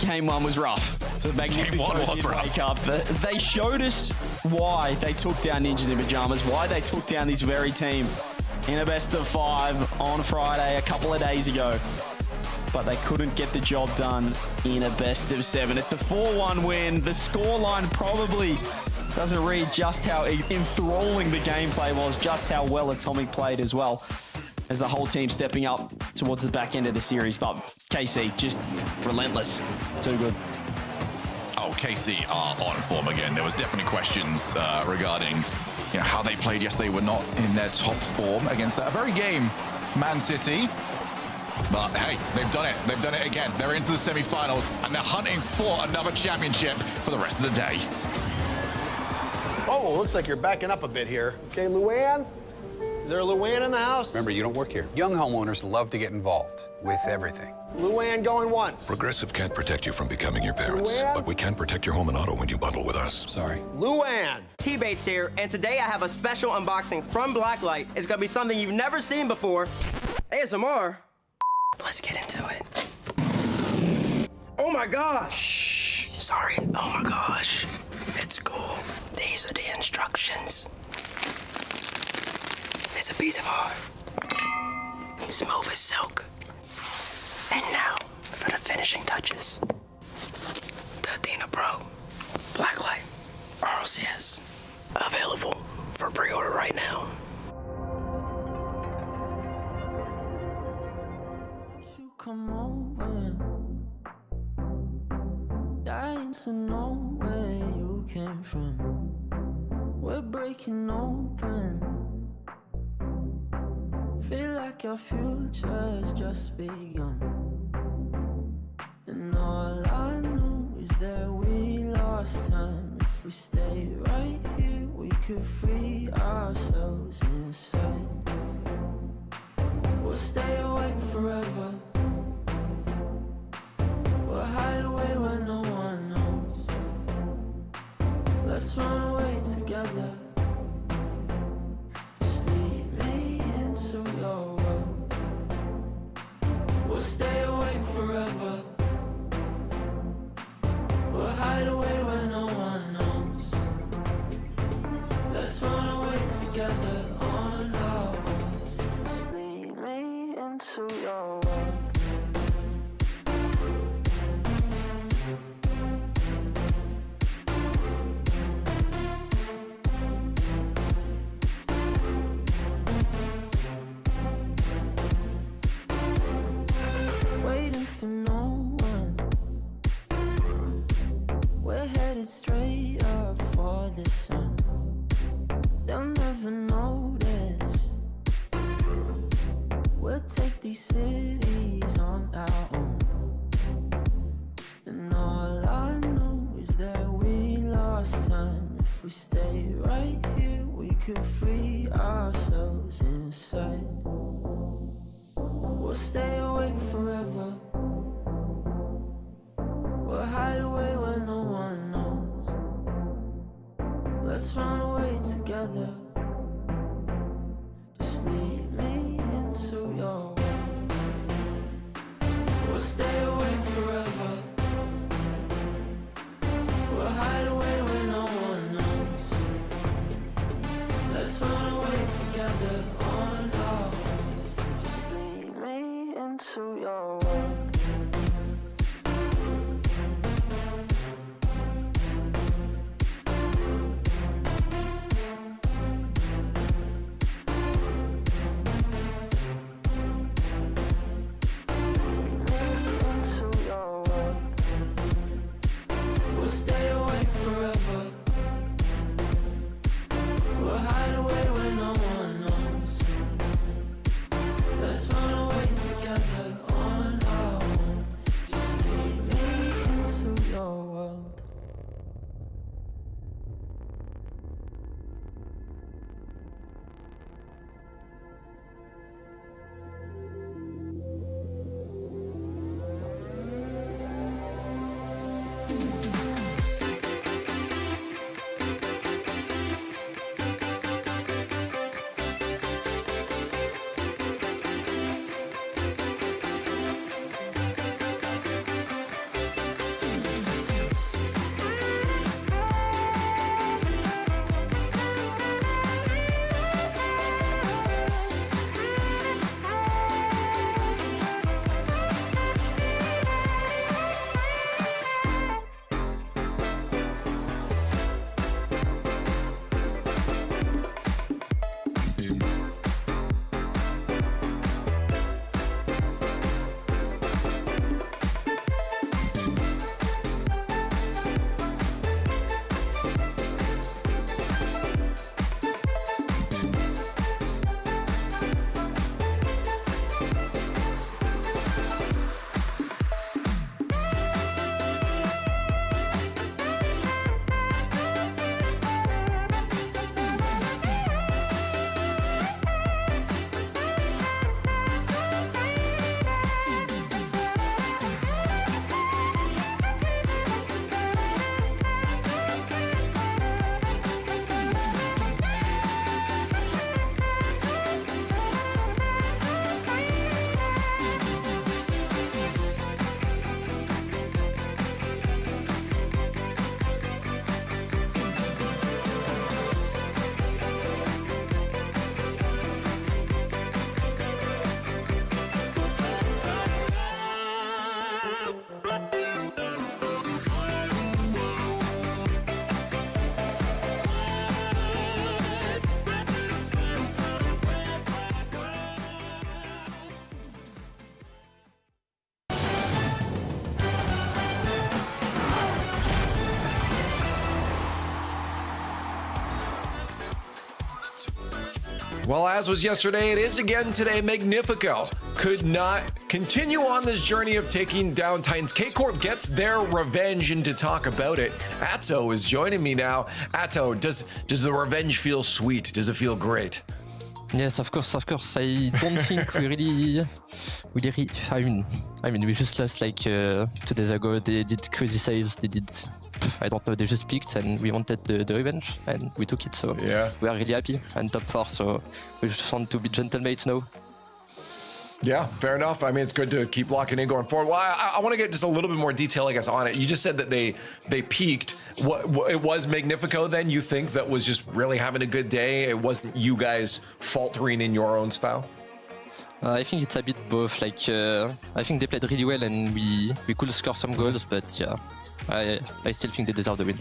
Game 1 was rough. The Magnifico Game 1 was did rough. wake up. They showed us why they took down Ninjas in Pajamas, why they took down this very team in a best of 5 on Friday a couple of days ago. but they couldn't get the job done in a best of 7. At the 4-1 win, the scoreline probably doesn't read just how enthralling the gameplay was, just how well Atomic played as well, as the whole team stepping up towards the back end of the series. But KC, just relentless. Too good. Oh, KC are on form again. There was definitely questions regarding how they played yesterday. Were not in their top form against a very game Man City. But hey, they've done it. They've done it again. They're into the semi-finals, and they're hunting for another championship for the rest of the day. Oh, looks like you're backing up a bit here. Okay, Luann? Is there a Luann in the house? Remember, you don't work here. Young homeowners love to get involved with everything. Luann going once. Progressive can't protect you from becoming your parents, Luann? but we can protect your home and auto when you bundle with us. Sorry. Luann! T-Bates here, and today I have a special unboxing from Blacklight. It's gonna be something you've never seen before. ASMR. Let's get into it. Oh my gosh! Sorry, oh my gosh. It's cool. These are the instructions. It's a piece of art. Smooth as silk. And now, for the finishing touches. The Athena Pro Blacklight RLCS. Available for pre-order right now. You come over, dying to know where you came from. We're breaking open. Feel like our future's just begun. And all I know is that we lost time. If we stay right here, we could free ourselves inside. We'll stay awake forever. We'll hide away where no one knows. Let's run away together. Just lead me into your world. We'll stay awake forever. We'll hide away where no one knows. Let's run away together on our own. Just lead me into your world. Waiting for no one. We're headed straight up for the sun. They'll never notice. We'll take these cities on our own. And all I know is that we lost time. If we stay right here, we could free ourselves inside. We'll stay awake forever. We'll hide away where no one knows. Let's run away together. Just lead me into your world. We'll stay awake forever. We'll hide away where no one knows. Let's run away together. Well, as was yesterday, it is again today. Magnifico could not continue on this journey of taking down Titans. K-Corp gets their revenge, and to talk about it, Atto is joining me now. Atto, does the revenge feel sweet? Does it feel great? Yes, of course. I don't think we we just lost like 2 days ago. They did crazy saves. They did, I don't know, they just peaked and we wanted the revenge and we took it. So yeah, we are really happy and top 4. So we just want to be gentlemates now. Yeah, fair enough. I mean, it's good to keep locking in going forward. Well, I want to get just a little bit more detail, I guess, on it. You just said that they peaked. What it was Magnifico then, you think, that was just really having a good day? It wasn't you guys faltering in your own style? I think it's a bit both. Like, I think they played really well and we could score some goals, but yeah, I still think they deserve the win.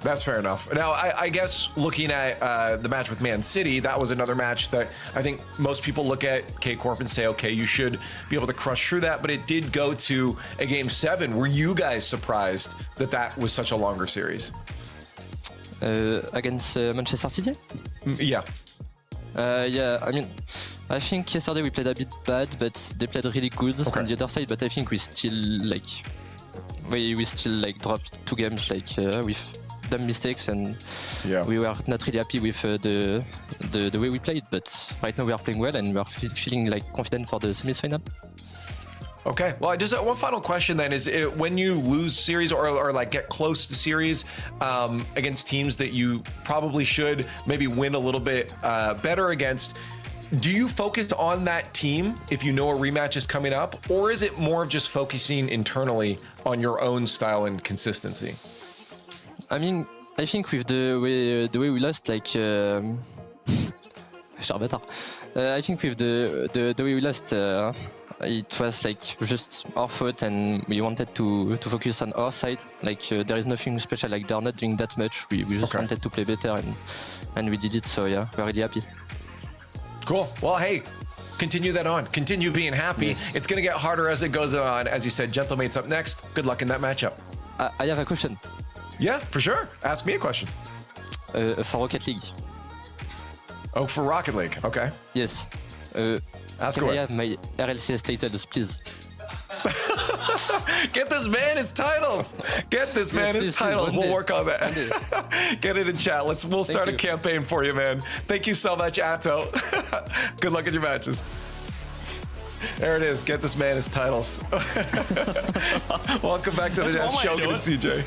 That's fair enough. Now, I guess looking at the match with Man City, that was another match that I think most people look at K-Corp and say, okay, you should be able to crush through that, but it did go to a Game 7. Were you guys surprised that that was such a longer series? Against Manchester City? Yeah. Yeah, I mean, I think yesterday we played a bit bad, but they played really good on the other side, but I think we still, like, we still, like, dropped 2 games, like, with dumb mistakes, and we were not really happy with the way we played, but right now we are playing well and we are feeling like confident for the semi-final. Okay, well, just one final question then is when you lose series or like get close to series against teams that you probably should maybe win a little bit better against, do you focus on that team if you know a rematch is coming up, or is it more of just focusing internally on your own style and consistency? I mean, I think with the way we lost, like, I think with the way we lost, it was like just our fault, and we wanted to focus on our side. Like, there is nothing special. Like, they're not doing that much. We just wanted to play better, and we did it. So yeah, we're really happy. Cool. Well, hey, continue that on. Continue being happy. Yes. It's gonna get harder as it goes on. As you said, Gentlemates up next. Good luck in that matchup. I have a question. Yeah, for sure. Ask me a question. For Rocket League. Oh, for Rocket League. Okay. Yes. Ask can away. I have my RLCS titles, please? Get this man his titles. Get this man his titles. We'll work on that. Get it in chat. We'll start a campaign for you, man. Thank you so much, Atto. Good luck in your matches. There it is. Get this man his titles. Welcome back to the Nest, Shogun and CJ.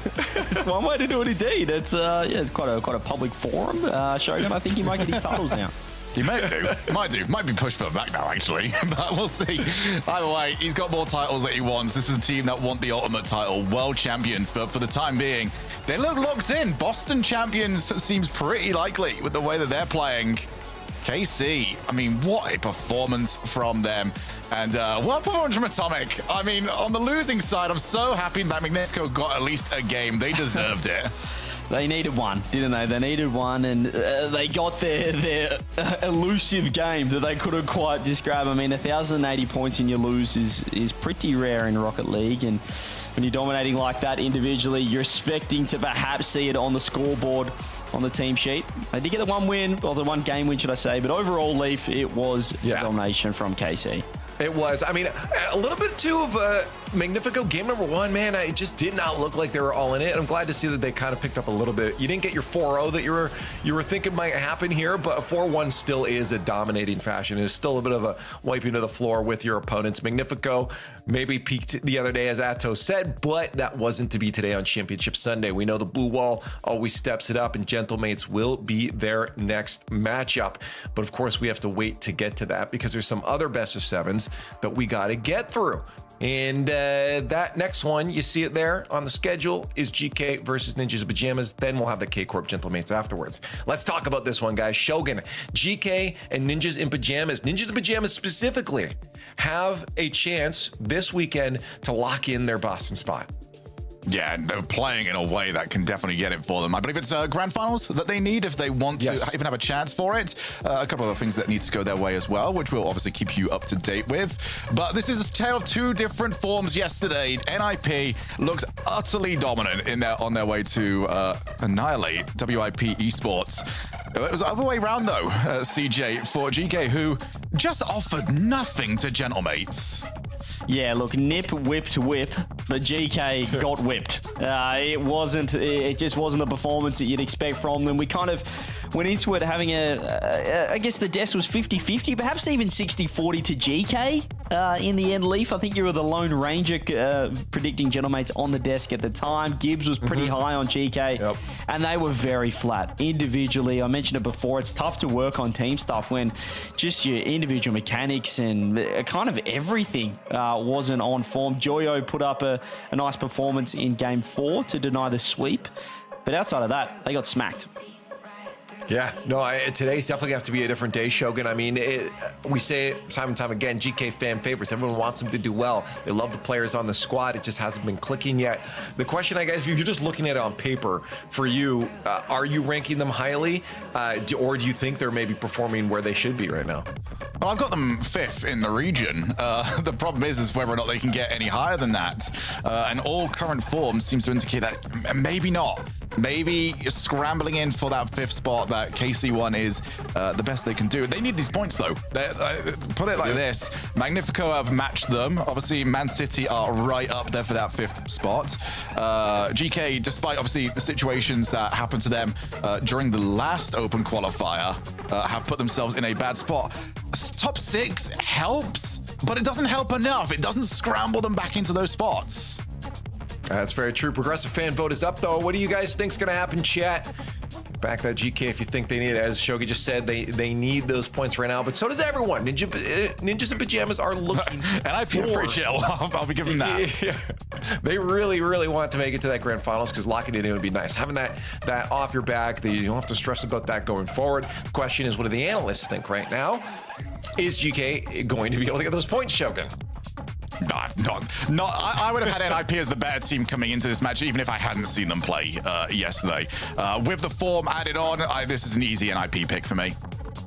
It's one way to do it indeed. It's it's quite a public forum. Shogun, I think he might get his titles now. He might do. Might be pushed further back now, actually. But we'll see. Either way, he's got more titles that he wants. This is a team that want the ultimate title, world champions. But for the time being, they look locked in. Boston champions seems pretty likely with the way that they're playing. KC, I mean, what a performance from them. And what a performance from Atomic. I mean, on the losing side, I'm so happy that Magnifico got at least a game. They deserved it. They needed one, didn't they? They needed one, and they got their elusive game that they couldn't quite describe. I mean, 1,080 points in your lose is pretty rare in Rocket League, and when you're dominating like that individually, you're expecting to perhaps see it on the scoreboard, on the team sheet. They did get the one win, or the one game win, should I say, but overall, Leaf, it was domination from KC. It was. I mean, a little bit too of a Magnifico game number 1, man. It just did not look like they were all in it. I'm glad to see that they kind of picked up a little bit. You didn't get your 4-0 that you were thinking might happen here, but a 4-1 still is a dominating fashion. It's still a bit of a wiping to the floor with your opponents. Magnifico maybe peaked the other day, as Atto said, but that wasn't to be today on Championship Sunday. We know the blue wall always steps it up, and Gentlemates will be their next matchup. But of course, we have to wait to get to that because there's some other best of 7s that we got to get through. And that next one, you see it there on the schedule, is GK versus Ninjas in Pajamas. Then we'll have the K-Corp Gentlemates afterwards. Let's talk about this one, guys. Shogun, GK, and Ninjas in Pajamas. Ninjas in Pajamas specifically have a chance this weekend to lock in their Boston spot. Yeah, they're playing in a way that can definitely get it for them. I believe it's grand finals that they need if they want to even have a chance for it. A couple of other things that need to go their way as well, which we'll obviously keep you up to date with. But this is a tale of two different forms yesterday. NIP looked utterly dominant on their way to annihilate WIP Esports. It was the other way around, though, CJ, for GK, who just offered nothing to Gentlemates. Yeah, look, Nip whipped whip, but GK got whipped. It just wasn't the performance that you'd expect from them. We kind of went into it having I guess the desk was 50-50, perhaps even 60-40 to GK. In the end, Leaf, I think you were the lone ranger predicting Gentlemates on the desk at the time. Gibbs was pretty high on GK, and they were very flat. Individually, I mentioned it before, it's tough to work on team stuff when just your individual mechanics and kind of everything wasn't on form. Joyo put up a nice performance in Game 4 to deny the sweep, but outside of that, they got smacked. Yeah, no, today's definitely going to have to be a different day, Shogun. I mean, we say it time and time again, GK fan favorites. Everyone wants them to do well. They love the players on the squad. It just hasn't been clicking yet. The question, I guess, if you're just looking at it on paper, for you, are you ranking them highly? Or do you think they're maybe performing where they should be right now? Well, I've got them 5th in the region. The problem is whether or not they can get any higher than that. And all current form seems to indicate that maybe not. Maybe scrambling in for that 5th spot that KC1 is the best they can do. They need these points, though. Put it like this. Magnifico have matched them. Obviously, Man City are right up there for that 5th spot. GK, despite obviously the situations that happened to them during the last open qualifier, have put themselves in a bad spot. Top 6 helps, but it doesn't help enough. It doesn't scramble them back into those spots. That's very true. Progressive fan vote is up, though. What do you guys think's going to happen, chat? Back that GK if you think they need it. As Shogi just said, they need those points right now, but so does everyone. Ninjas in Pajamas are looking and I feel pretty chill. I'll be giving that. Yeah. They really, really want to make it to that grand finals because locking it in would be nice. Having that off your back, you don't have to stress about that going forward. The question is, what do the analysts think right now? Is GK going to be able to get those points, Shogun? No, I would have had NIP as the better team coming into this match, even if I hadn't seen them play yesterday. With the form added on, this is an easy NIP pick for me.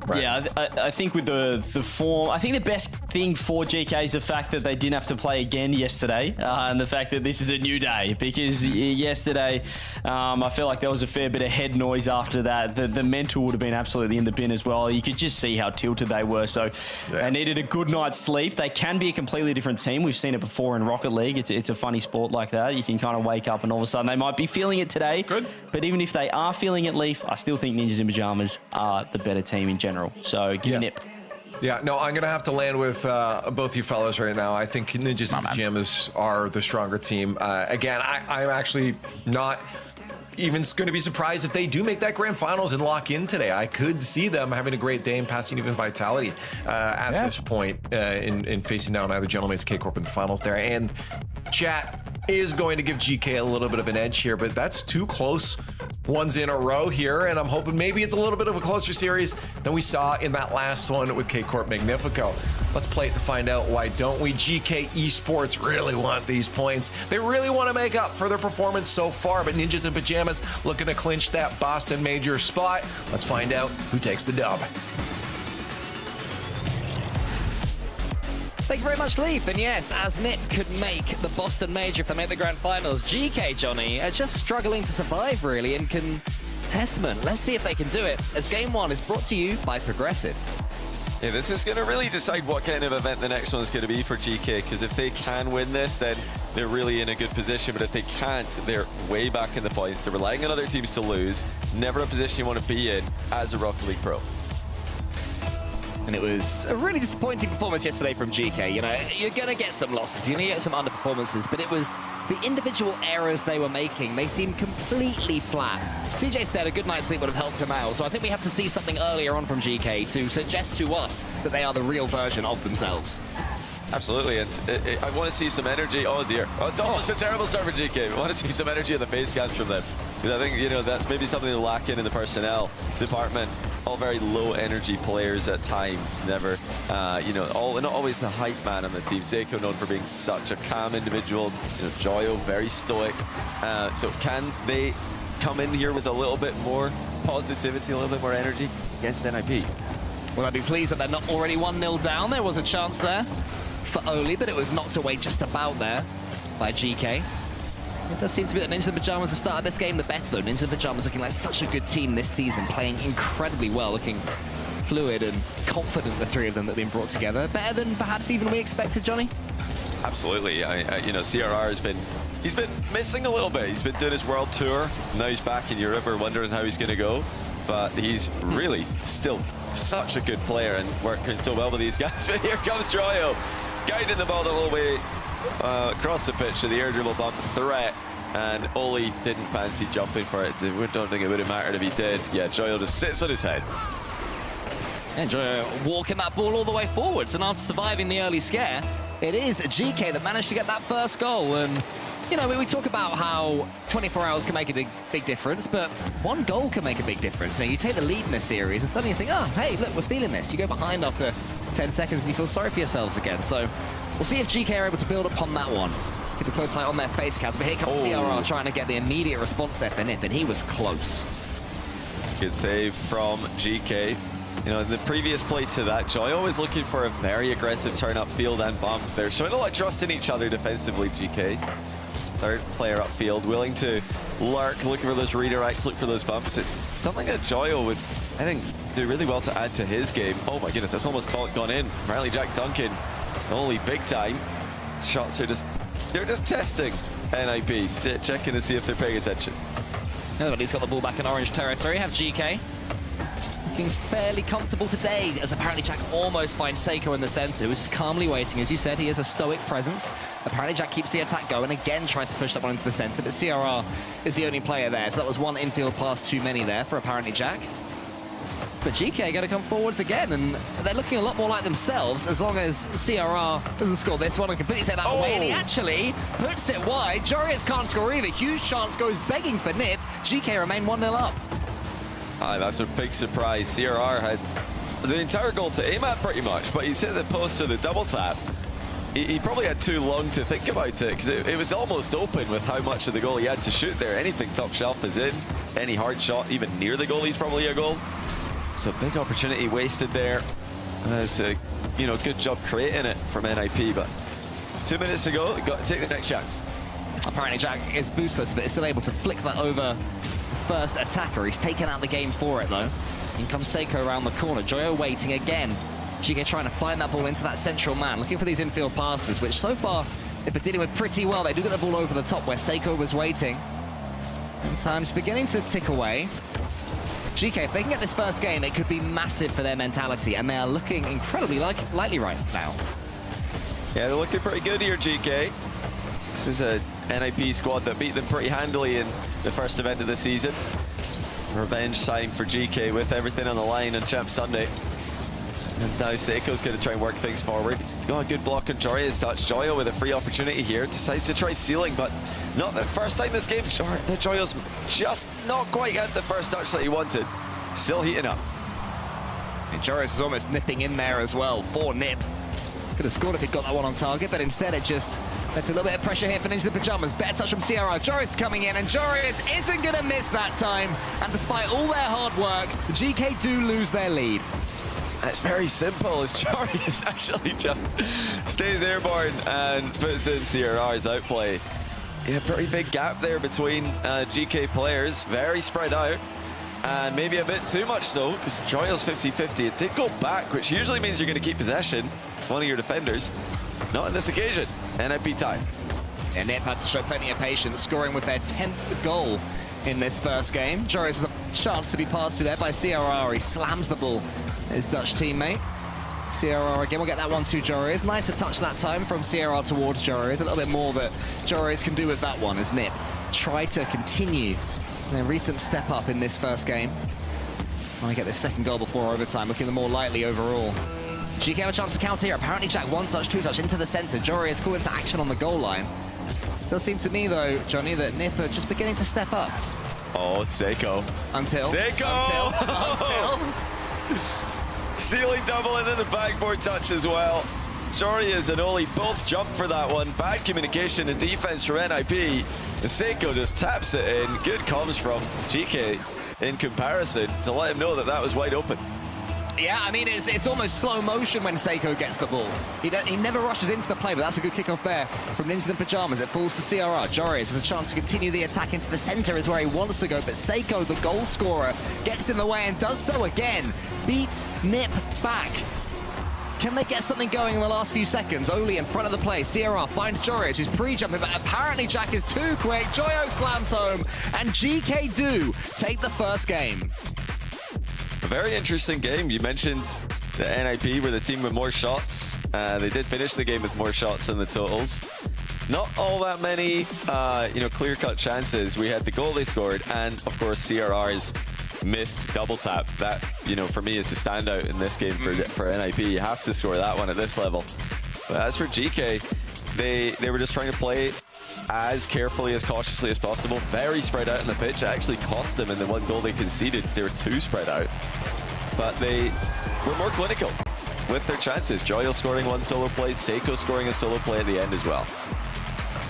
Right. Yeah, I think with the form, I think the best thing for GK is the fact that they didn't have to play again yesterday, and the fact that this is a new day, because yesterday I feel like there was a fair bit of head noise after that. The mental would have been absolutely in the bin as well. You could just see how tilted they were, so they needed a good night's sleep. They can be a completely different team. We've seen it before in Rocket League. It's a funny sport like that. You can kind of wake up and all of a sudden they might be feeling it today. Good. But even if they are feeling it, Leaf, I still think Ninjas in Pajamas are the better team in general. So give me Nip. Yeah, no, I'm going to have to land with both you fellas right now. I think Ninjas in Pajamas are the stronger team. Again, I'm actually not even going to be surprised if they do make that grand finals and lock in today. I could see them having a great day and passing even Vitality at this point in facing down either Gentlemates, K-Corp in the finals there. And chat is going to give GK a little bit of an edge here, but that's 2 close ones in a row here, and I'm hoping maybe it's a little bit of a closer series than we saw in that last one with K-Corp Magnifico. Let's play it to find out why don't we. GK Esports really want these points. They really want to make up for their performance so far, but Ninjas in Pajamas looking to clinch that Boston Major spot. Let's find out who takes the dub. Thank you very much, Leaf. And yes, as Nip could make the Boston Major if they make the grand finals, GK, Johnny, are just struggling to survive, really, and can testament. Let's see if they can do it, as Game 1 is brought to you by Progressive. Yeah, this is going to really decide what kind of event the next one is going to be for GK, because if they can win this, then they're really in a good position, but if they can't, they're way back in the points. They're relying on other teams to lose. Never a position you want to be in as a Rocket League pro. And it was a really disappointing performance yesterday from GK. You know, you're going to get some losses, you're going to get some underperformances, but it was the individual errors they were making. They seemed completely flat. CJ said a good night's sleep would have helped him out, so I think we have to see something earlier on from GK to suggest to us that they are the real version of themselves. Absolutely, and I want to see some energy. Oh dear, it's almost a terrible start for GK. I want to see some energy in the face cams from them, because I think, you know, that's maybe something to lack in the personnel department. all very low energy players at times. Never, you know, not always the hype man on the team. Seiko known for being such a calm individual. You know, Joyo very stoic. So can they come in here with a little bit more positivity, a little bit more energy against NIP? Well, I'd be pleased that they're not already 1-0 down. There was a chance there for Oli, but it was knocked away just about there by GK. It does seem to be that Ninja the Pyjamas have started this game the better, though. Ninja the Pyjamas looking like such a good team this season, playing incredibly well, looking fluid and confident, the three of them that have been brought together. Better than perhaps even we expected, Johnny? Absolutely. You know, CRR has been, he's been missing a little bit. He's been doing his world tour. Now he's back in Europe. We're wondering how he's going to go. But he's really still such a good player and working so well with these guys. But here comes Joyo, guiding the ball the whole way across the pitch to the air dribble bump threat. And Oli didn't fancy jumping for it. I don't think it would have mattered if he did. Yeah, Joyo just sits on his head. And Joyo walking that ball all the way forwards. And after surviving the early scare, it is GK that managed to get that first goal. And, you know, we talk about how 24 hours can make a big difference, but one goal can make a big difference. You know, you take the lead in a series and suddenly you think, oh, hey, look, we're feeling this. You go behind after 10 seconds and you feel sorry for yourselves again. So we'll see if GK are able to build upon that one. Keep a close eye on their face cams, but here comes CRR trying to get the immediate response there for Nip, and he was close. Good save from GK. You know, in the previous play to that, Joyo was looking for a very aggressive turn upfield and bump. They're showing a lot of trust in each other defensively, GK. Third player upfield, willing to lurk, looking for those redirects, look for those bumps. It's something that Joyo would, I think, do really well to add to his game. Oh my goodness, that's almost gone in. Apparently Jack Duncan, only big time. Shots are just, they're just testing NIP, checking to see if they're paying attention. Everybody's got the ball back in orange territory. Have GK looking fairly comfortable today, as apparently Jack almost finds Seiko in the center, who's just calmly waiting. As you said, he is a stoic presence. Apparently Jack keeps the attack going, again tries to push that one into the center, but CRR is the only player there, so that was one infield pass too many there for apparently Jack. But GK going to come forwards again, and they're looking a lot more like themselves as long as CRR doesn't score this one and completely take that away, and he actually puts it wide. Jorius can't score either. Huge chance goes begging for Nip. GK remain 1-0 up. That's a big surprise. CRR had the entire goal to aim at pretty much, but he's hit the post with a double tap. He probably had too long to think about it, because it was almost open with how much of the goal he had to shoot there. Anything top shelf is in. Any hard shot, even near the goalie's probably a goal. So big opportunity wasted there. It's a good job creating it from NIP, but 2 minutes to go, got to take the next chance. Apparently Jack is boostless, but is still able to flick that over the first attacker. He's taken out the game for it though. In comes Seiko around the corner. Joyo waiting again. GK trying to find that ball into that central man, looking for these infield passes, which so far they've been dealing with pretty well. They do get the ball over the top where Seiko was waiting. And time's beginning to tick away. GK, if they can get this first game, it could be massive for their mentality, and they are looking incredibly lightly right now. Yeah, they're looking pretty good here, GK. This is a NIP squad that beat them pretty handily in the first event of the season. Revenge time for GK with everything on the line on Champ Sunday. And now Seiko's going to try and work things forward. He's got a good block on Jori's touch. Joyo with a free opportunity here. Decides to try sealing, but not the first time this game. Joyo's just not quite had the first touch that he wanted. Still heating up. And Joris is almost nipping in there as well for Nip. Could have scored if he'd got that one on target, but instead it just led to a little bit of pressure here for Ninja the Pyjamas. Better touch from CRR. Joris coming in, and Joris isn't going to miss that time. And despite all their hard work, the GK do lose their lead. It's very simple, as Joris actually just stays airborne and puts in CRR's outplay. Yeah, pretty big gap there between GK players, very spread out, and maybe a bit too much so, because Joyo's 50-50. It did go back, which usually means you're going to keep possession with one of your defenders. Not on this occasion. NIP time. And Nip had to show plenty of patience, scoring with their 10th goal in this first game. Joris has a chance to be passed to there by CRR. He slams the ball. His Dutch teammate. CRR again will get that one to Joris. Nice to touch that time from CRR towards Joris. A little bit more that Joris can do with that one as Nip try to continue their recent step up in this first game. Want to get this second goal before overtime, looking the more likely overall. GK have a chance to counter here. Apparently Jack one touch, two touch into the center. Joris called into action on the goal line. It does seem to me though, Johnny, that Nip are just beginning to step up. Oh, Seiko. Until. Seiko! Until. Ceiling double and then the backboard touch as well. Jorius and Oli both jump for that one. Bad communication and defense from NIP. Seiko just taps it in. Good comms from GK in comparison to let him know that that was wide open. Yeah, I mean, it's almost slow motion when Seiko gets the ball. He never rushes into the play, but that's a good kickoff there from Ninja in Pajamas. It falls to CRR. Jorius has a chance to continue the attack into the center is where he wants to go, but Seiko, the goal scorer, gets in the way and does so again. Beats Nip back. Can they get something going in the last few seconds? Oli in front of the play. CRR finds Jorius, who's pre-jumping, but apparently Jack is too quick. Joyo slams home, and GK do take the first game. A very interesting game. You mentioned the NIP were the team with more shots. They did finish the game with more shots than the totals. Not all that many, clear-cut chances. We had the goal they scored, and of course CRR's missed double tap. That, for me is a standout in this game for NIP. You have to score that one at this level. But as for GK, they were just trying to play as carefully, as cautiously as possible. Very spread out in the pitch. It actually cost them in the one goal they conceded. They were too spread out. But they were more clinical with their chances. Joyo scoring one solo play, Seiko scoring a solo play at the end as well.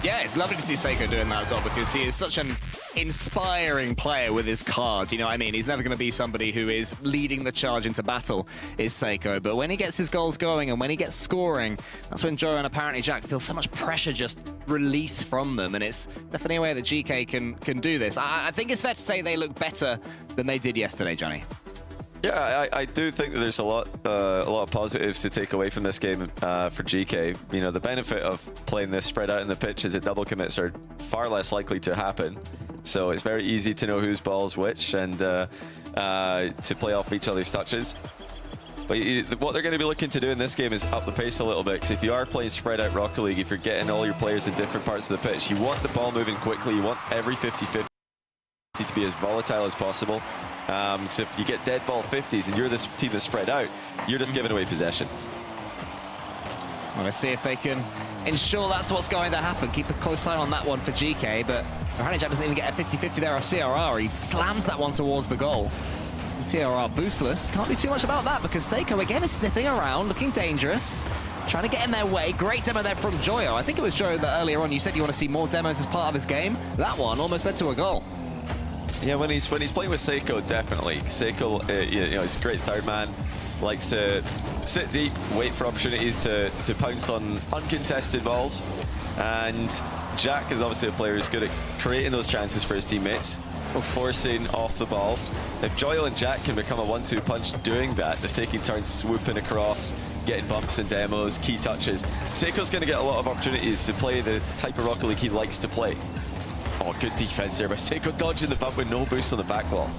Yeah, it's lovely to see Seiko doing that as well, because he is such an inspiring player with his cards. You know what I mean? He's never going to be somebody who is leading the charge into battle, is Seiko. But when he gets his goals going and when he gets scoring, that's when Joe and apparently Jack feel so much pressure just release from them. And it's definitely a way that GK can do this. I think it's fair to say they look better than they did yesterday, Johnny. Yeah, I do think that there's a lot of positives to take away from this game for GK. The benefit of playing this spread out in the pitch is that double commits are far less likely to happen. So it's very easy to know whose ball's which and to play off each other's touches. But what they're going to be looking to do in this game is up the pace a little bit, because if you are playing spread out Rocket League, if you're getting all your players in different parts of the pitch, you want the ball moving quickly, you want every 50-50 to be as volatile as possible. Because if you get dead ball 50s and you're this team that's spread out, you're just giving away possession. Well, let's see if they can ensure that's what's going to happen. Keep a close eye on that one for GK, but apparently Jack doesn't even get a 50-50 there off CRR. He slams that one towards the goal. And CRR boostless. Can't do too much about that because Seiko again is sniffing around, looking dangerous, trying to get in their way. Great demo there from Joyo. I think it was Joyo that earlier on you said you want to see more demos as part of his game. That one almost led to a goal. Yeah, when he's playing with Seiko, definitely. Seiko, he's a great third man. Likes to sit deep, wait for opportunities to pounce on uncontested balls. And Jack is obviously a player who's good at creating those chances for his teammates, forcing off the ball. If Joyo and Jack can become a 1-2 punch doing that, just taking turns swooping across, getting bumps and demos, key touches, Seiko's going to get a lot of opportunities to play the type of Rocket League he likes to play. Oh, good defense there by Seiko, dodging the bump with no boost on the back wall.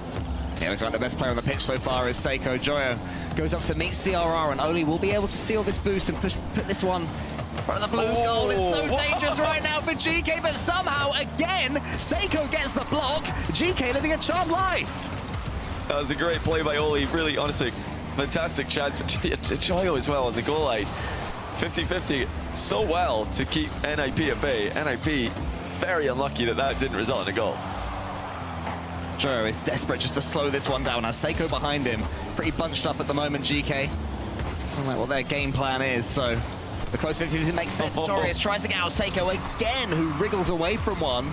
Yeah, looks like the best player on the pitch so far is Seiko. Joyo goes up to meet CRR, and Oli will be able to steal this boost and put this one in front of the blue goal. It's so dangerous right now for GK, but somehow, again, Seiko gets the block. GK living a charmed life. That was a great play by Oli. Really, honestly, fantastic chance for Joyo as well on the goal line. 50-50 so well to keep NIP at bay. NIP very unlucky that didn't result in a goal. Joyo is desperate just to slow this one down. Now Seiko behind him, pretty bunched up at the moment, GK. I don't know what their game plan is, so the close 50s, it makes sense. Jorius tries to get out Seiko again, who wriggles away from one.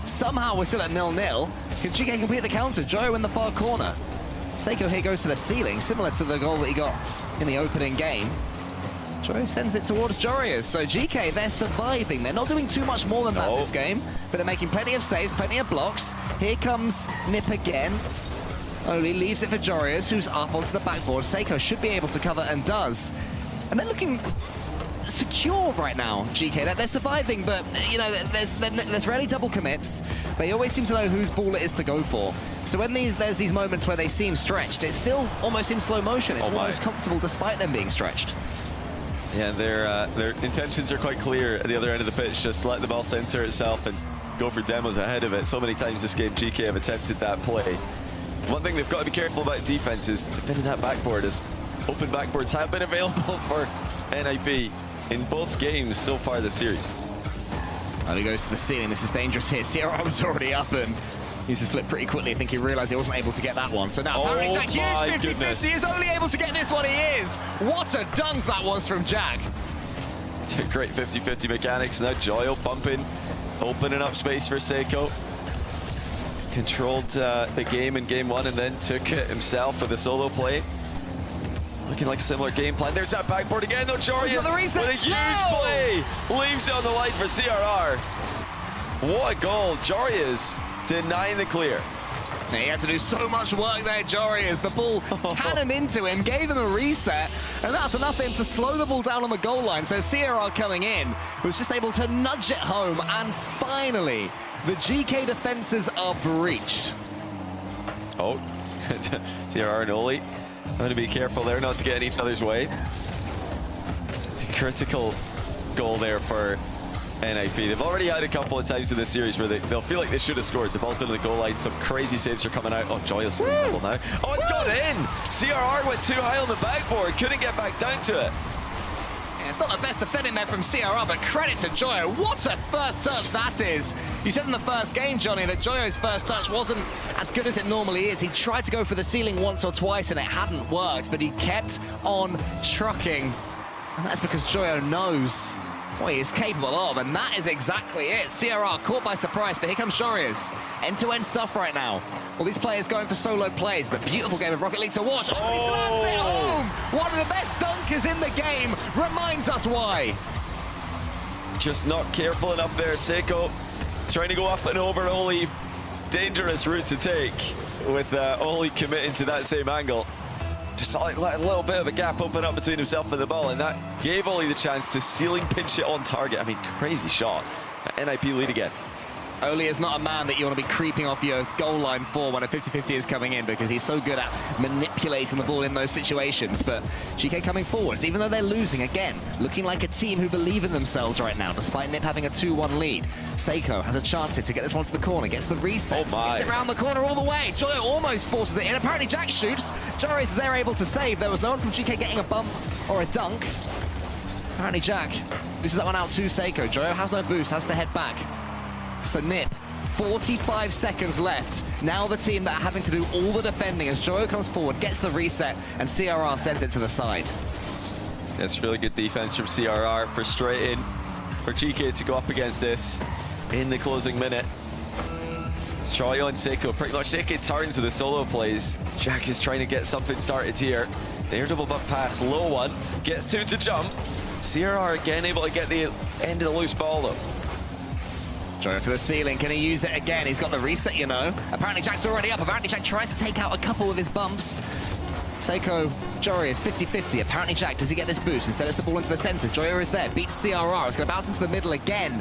Somehow we're still at 0-0. Can GK complete the counter? Joyo in the far corner. Seiko here goes to the ceiling, similar to the goal that he got in the opening game. Joyo sends it towards Jorius. So GK, they're surviving. They're not doing too much more than that this game, but they're making plenty of saves, plenty of blocks. Here comes Nip again. Oli leaves it for Jorius, who's up onto the backboard. Seiko should be able to cover and does. And they're looking secure right now, GK. They're surviving, but there's rarely double commits. They always seem to know whose ball it is to go for. So when there's these moments where they seem stretched, it's still almost in slow motion. It's almost comfortable despite them being stretched. Yeah, their intentions are quite clear at the other end of the pitch. Just let the ball center itself and go for demos ahead of it. So many times this game, GK have attempted that play. One thing they've got to be careful about defense is defending that backboard, as open backboards have been available for NIP in both games so far this series. And he goes to the ceiling. This is dangerous here. CRR was already up, and Uses flip pretty quickly. I think he realized he wasn't able to get that one. So now apparently Jack, huge 50-50. He is only able to get this one. He is. What a dunk that was from Jack. Great 50-50 mechanics. Now Joyo bumping, opening up space for Seiko. Controlled the game in game one and then took it himself with a solo play. Looking like a similar game plan. There's that backboard again, though. Jorius with a huge play. Leaves it on the line for CRR. What a goal. Jorius denying the clear. He had to do so much work there, Jorius. The ball cannoned into him, gave him a reset, and that's enough for him to slow the ball down on the goal line. So CRR coming in was just able to nudge it home, and finally, the GK defenses are breached. Oh, CRR and Oli. I'm going to be careful there not to get in each other's way. It's a critical goal there for NIP. They've already had a couple of times in this series where they'll feel like they should have scored. The ball's been on the goal line. Some crazy saves are coming out. Oh, Joyous in the middle now. Oh, it's gone in. CRR went too high on the backboard. Couldn't get back down to it. Yeah, it's not the best defending there from CRR, but credit to Joyo. What a first touch that is. You said in the first game, Johnny, that Joyo's first touch wasn't as good as it normally is. He tried to go for the ceiling once or twice and it hadn't worked, but he kept on trucking. And that's because Joyo knows what he is capable of, and that is exactly it. CRR caught by surprise, but here comes Jorius. End-to-end stuff right now. All these players going for solo plays. The beautiful game of Rocket League to watch. Oh, he slams it home! One of the best dunkers in the game. Reminds us why. Just not careful enough there. Seiko trying to go up and over Oli. Dangerous route to take with Oli committing to that same angle. Just let a little bit of a gap open up between himself and the ball, and that gave Oli the chance to ceiling pinch it on target. I mean, crazy shot. NIP lead again. Oli is not a man that you want to be creeping off your goal line for when a 50-50 is coming in, because he's so good at manipulating the ball in those situations. But GK coming forwards, even though they're losing, again, looking like a team who believe in themselves right now, despite NIP having a 2-1 lead. Seiko has a chance here to get this one to the corner, gets the reset, gets it around the corner all the way. Joyo almost forces it in. Apparently Jack shoots. Joris is there able to save. There was no one from GK getting a bump or a dunk. Apparently Jack loses that one out to Seiko. Joyo has no boost, has to head back. So NIP, 45 seconds left. Now the team that are having to do all the defending as Joyo comes forward, gets the reset, and CRR sends it to the side. That's really good defense from CRR. Frustrating for GK to go up against this in the closing minute. Joyo and Seiko, pretty much taking turns with the solo plays. Jack is trying to get something started here. Air double bump pass, low one, gets two to jump. CRR again able to get the end of the loose ball though. Joyo to the ceiling, can he use it again? He's got the reset, you know. Apparently Jack's already up. Apparently Jack tries to take out a couple of his bumps. Seiko, Joyo is 50-50. Apparently Jack, does he get this boost? Instead it's the ball into the center. Joyo is there, beats CRR. It's going to bounce into the middle again.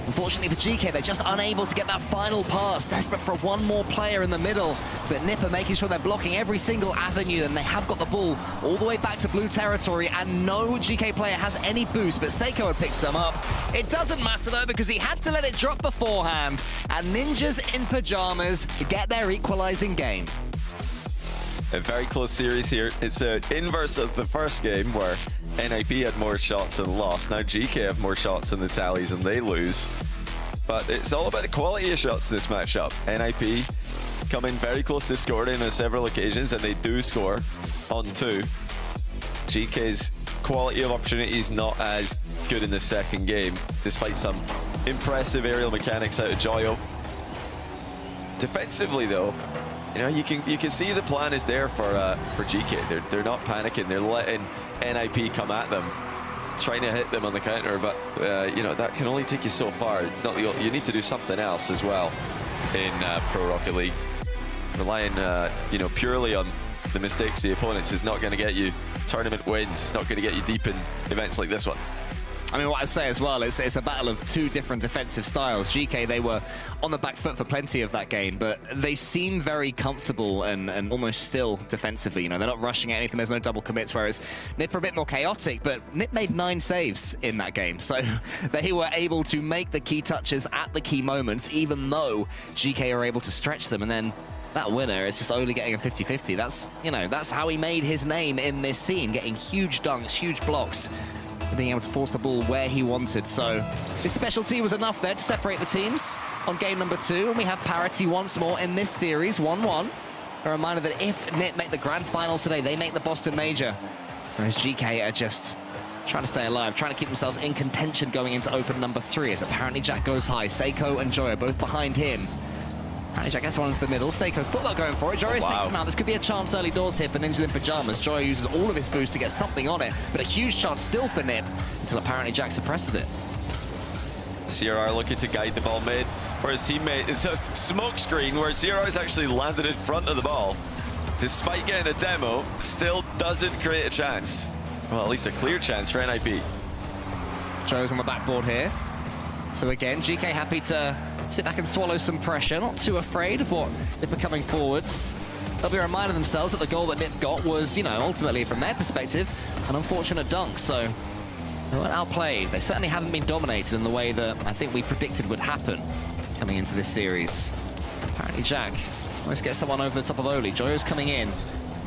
Unfortunately for GK, they're just unable to get that final pass. Desperate for one more player in the middle. But NIP are making sure they're blocking every single avenue, and they have got the ball all the way back to blue territory, and no GK player has any boost, but Seiko had picked some up. It doesn't matter though, because he had to let it drop beforehand, and Ninjas in pajamas get their equalizing game. A very close series here. It's an inverse of the first game where NIP had more shots and lost. Now GK have more shots in the tallies and they lose. But it's all about the quality of shots in this matchup. NIP come in very close to scoring on several occasions, and they do score on two. GK's quality of opportunities not as good in the second game, despite some impressive aerial mechanics out of Joyo. Defensively though, you know, you can see the plan is there for GK. They're not panicking. They're letting NIP come at them, trying to hit them on the counter. But you know, that can only take you so far. It's not you need to do something else as well in Pro Rocket League. Relying you know, purely on the mistakes of the opponents is not going to get you tournament wins. It's not going to get you deep in events like this one. I mean, what I'd say as well, it's a battle of two different defensive styles. GK, they were on the back foot for plenty of that game, but they seem very comfortable and almost still defensively. You know, they're not rushing at anything. There's no double commits, whereas NIP are a bit more chaotic, but NIP made 9 saves in that game. So they were able to make the key touches at the key moments, even though GK are able to stretch them. And then that winner is just only getting a 50-50. That's, you know, that's how he made his name in this scene, getting huge dunks, huge blocks, being able to force the ball where he wanted. So his specialty was enough there to separate the teams. on game number 2, and we have parity once more in this series, 1-1. A reminder that if NIP make the grand finals today, they make the Boston Major. Whereas GK are just trying to stay alive, trying to keep themselves in contention going into open number 3, as apparently Jack goes high. Seiko and Joy are both behind him. Apparently Jack gets one into the middle. Seiko thought about going for it. Joy takes him out. This could be a chance early doors here for Ninja in Pyjamas. Joy uses all of his boost to get something on it, but a huge chance still for NIP until apparently Jack suppresses it. CRR looking to guide the ball mid for his teammate. It's a smoke screen where CRR's actually landed in front of the ball. Despite getting a demo, still doesn't create a chance. Well, at least a clear chance for NIP. Joe's on the backboard here. So again, GK happy to sit back and swallow some pressure, not too afraid of what NIP are coming forwards. They'll be reminding themselves that the goal that NIP got was, you know, ultimately from their perspective, an unfortunate dunk. So they weren't outplayed. They certainly haven't been dominated in the way that I think we predicted would happen coming into this series. Apparently Jack almost gets someone over the top of Oli. Joyo's coming in,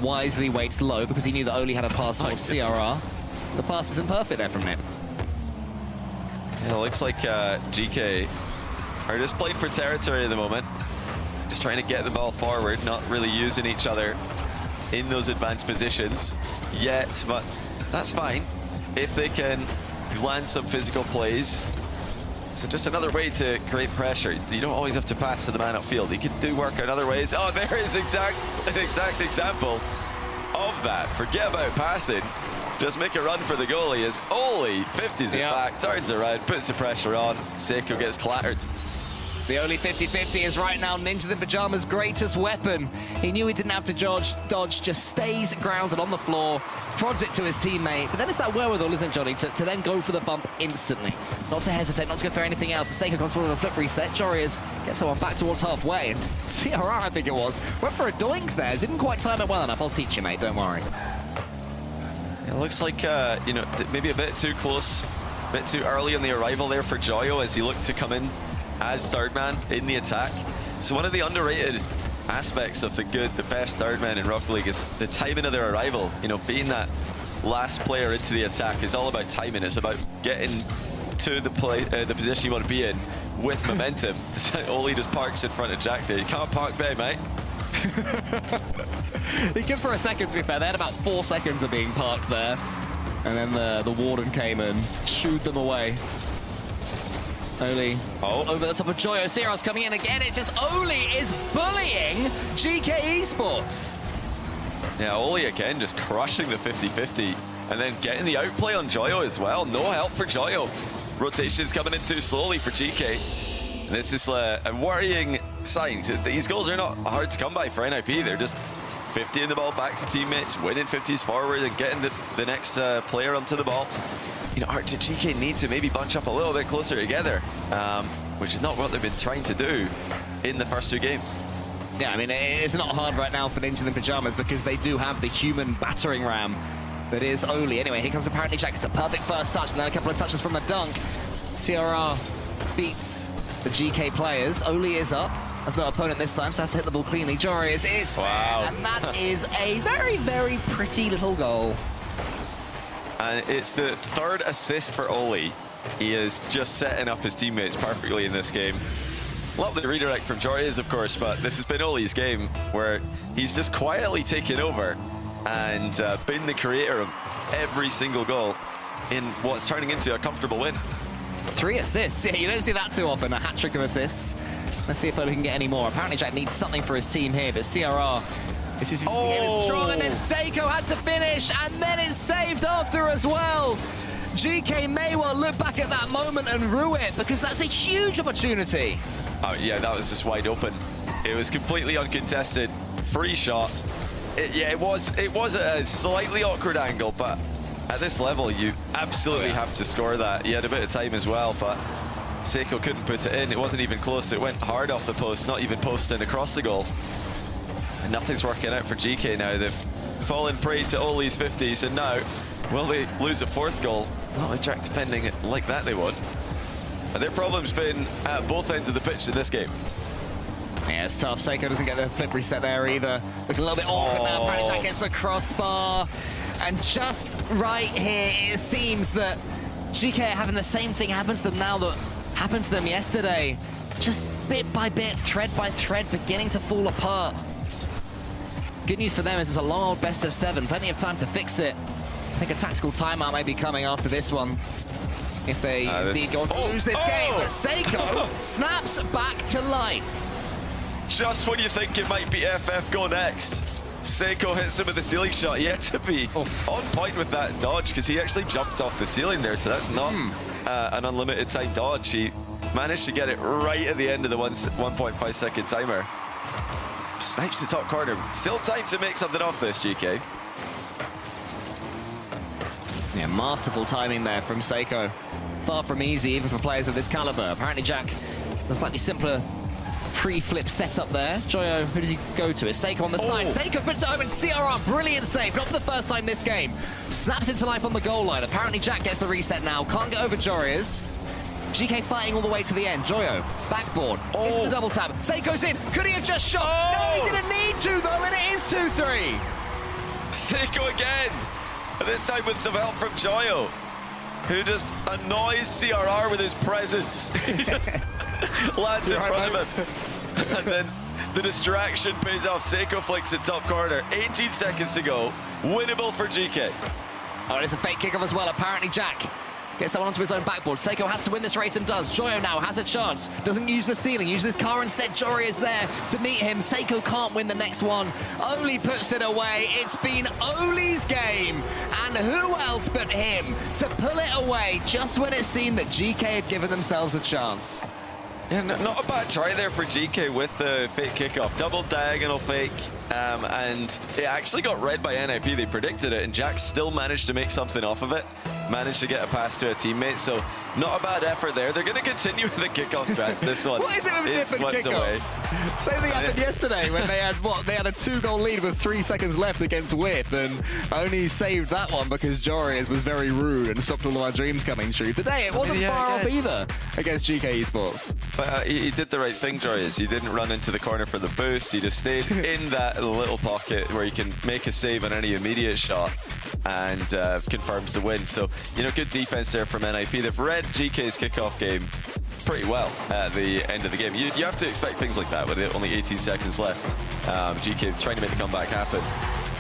wisely waits low because he knew that Oli had a pass towards CRR. The pass isn't perfect there from NIP. Yeah, it looks like GK are just playing for territory at the moment. Just trying to get the ball forward, not really using each other in those advanced positions yet, but that's fine if they can land some physical plays. So just another way to create pressure. You don't always have to pass to the man upfield. You can do work in other ways. Oh, there is an exact example of that. Forget about passing. Just make a run for the goalie as Oli 50s it back, turns around, puts the pressure on. Seiko gets clattered. The only 50-50 is right now Ninja in Pyjamas' greatest weapon. He knew he didn't have to dodge, just stays grounded on the floor, prods it to his teammate. But then it's that wherewithal, isn't it, Johnny, to then go for the bump instantly. Not to hesitate, not to go for anything else. Seiko comes forward with a flip reset. Jorias gets someone back towards halfway. And CRR, I think it was, went for a doink there. Didn't quite time it well enough. I'll teach you, mate, don't worry. It looks like, you know, maybe a bit too close, a bit too early on the arrival there for Joyo as he looked to come in as third man in the attack. So one of the underrated aspects of the best third man in Rocket League is the timing of their arrival. You know, being that last player into the attack is all about timing. It's about getting to the position you want to be in with momentum. Oli just parks in front of Jack there. You can't park there, mate. He came for a second, to be fair. They had about 4 seconds of being parked there. And then the warden came and shooed them away. Oli over the top of Joyo. Ciro's coming in again. It's just Oli is bullying GK Esports. Yeah, Oli again just crushing the 50-50 and then getting the outplay on Joyo as well. No help for Joyo. Rotation's coming in too slowly for GK. And this is a worrying sign. These goals are not hard to come by for NIP. They're just 50 in the ball back to teammates, winning 50s forward and getting the next player onto the ball. You know, GK need to maybe bunch up a little bit closer together, which is not what they've been trying to do in the first 2 games. Yeah, I mean, it's not hard right now for Ninja in Pyjamas because they do have the human battering ram that is Oli. Anyway, here comes apparently Jack. It's a perfect first touch and then a couple of touches from the dunk. CRR beats the GK players. Oli is up. Has no opponent this time, so has to hit the ball cleanly. Jorius is wow. And that is a very, very pretty little goal. And it's the 3rd assist for Oli. He is just setting up his teammates perfectly in this game. Love the redirect from Jorius, of course, but this has been Oli's game where he's just quietly taken over and been the creator of every single goal in what's turning into a comfortable win. 3 assists. Yeah, you don't see that too often, a hat-trick of assists. Let's see if Oli can get any more. Apparently Jack needs something for his team here, but CRR, this is the game is strong, and then Seiko had to finish, and then it's saved after as well. GK may well look back at that moment and rue it, because that's a huge opportunity. Oh yeah, that was just wide open. It was completely uncontested, free shot. It was a slightly awkward angle, but at this level, you absolutely have to score that. He had a bit of time as well, but Seiko couldn't put it in. It wasn't even close. It went hard off the post, not even posting across the goal. And nothing's working out for GK now. They've fallen prey to Oli's 50s, and now, will they lose a 4th goal? Not with Jack defending it like that, they won't. And their problem's been at both ends of the pitch in this game. Yeah, it's tough. Seiko doesn't get the flip reset there either. Looking a little bit awkward now. Apparently Jack gets the crossbar. And just right here, it seems that GK are having the same thing happen to them now that happened to them yesterday. Just bit by bit, thread by thread, beginning to fall apart. Good news for them is it's a long old best of 7, plenty of time to fix it. I think a tactical timeout may be coming after this one, if they indeed go on to lose this game. But Seiko snaps back to life. Just when you think it might be FF go next, Seiko hits him with the ceiling shot. He had to be on point with that dodge because he actually jumped off the ceiling there, so that's not an unlimited time dodge. He managed to get it right at the end of the 1.5 second timer. Snipes the top corner. Still time to make something of this, GK. Yeah, masterful timing there from Seiko. Far from easy, even for players of this caliber. Apparently Jack, the slightly simpler pre-flip setup there. Joyo, who does he go to? It's Seiko on the side. Seiko puts it home and CRR, brilliant save. Not for the first time this game. Snaps into life on the goal line. Apparently Jack gets the reset now. Can't get over Jorias. GK fighting all the way to the end. Joyo, backboard. This is the double tap. Seiko's in. Could he have just shot? No, he didn't need to though, and it is 2-3. Seiko again. And this time with some help from Joyo, who just annoys CRR with his presence. He just lands in front of him. And then the distraction pays off. Seiko flicks it top corner. 18 seconds to go. Winnable for GK. Oh, and it's a fake kickoff as well. Apparently Jack gets that one onto his own backboard. Seiko has to win this race and does. Joyo now has a chance. Doesn't use the ceiling, uses his car instead. Jory is there to meet him. Seiko can't win the next one. Oli puts it away. It's been Oli's game. And who else but him to pull it away just when it seemed that GK had given themselves a chance. Yeah, not a bad try there for GK with the fake kickoff. Double diagonal fake. And it actually got read by NIP. They predicted it, and Jack still managed to make something off of it. Managed to get a pass to a teammate, so not a bad effort there. They're going to continue with the kickoff strats. This one What is it with different kickoffs? Same thing happened yesterday when they had, they had a 2-goal lead with 3 seconds left against Whip, and only saved that one because Jorias was very rude and stopped all of our dreams coming true. Today, it wasn't far off either against GK Esports. But he did the right thing, Jorias. He didn't run into the corner for the boost. He just stayed in that little pocket where he can make a save on any immediate shot and confirms the win. So, you know, good defense there from NIP. They've read GK's kickoff game pretty well at the end of the game. You have to expect things like that with only 18 seconds left. GK trying to make the comeback happen.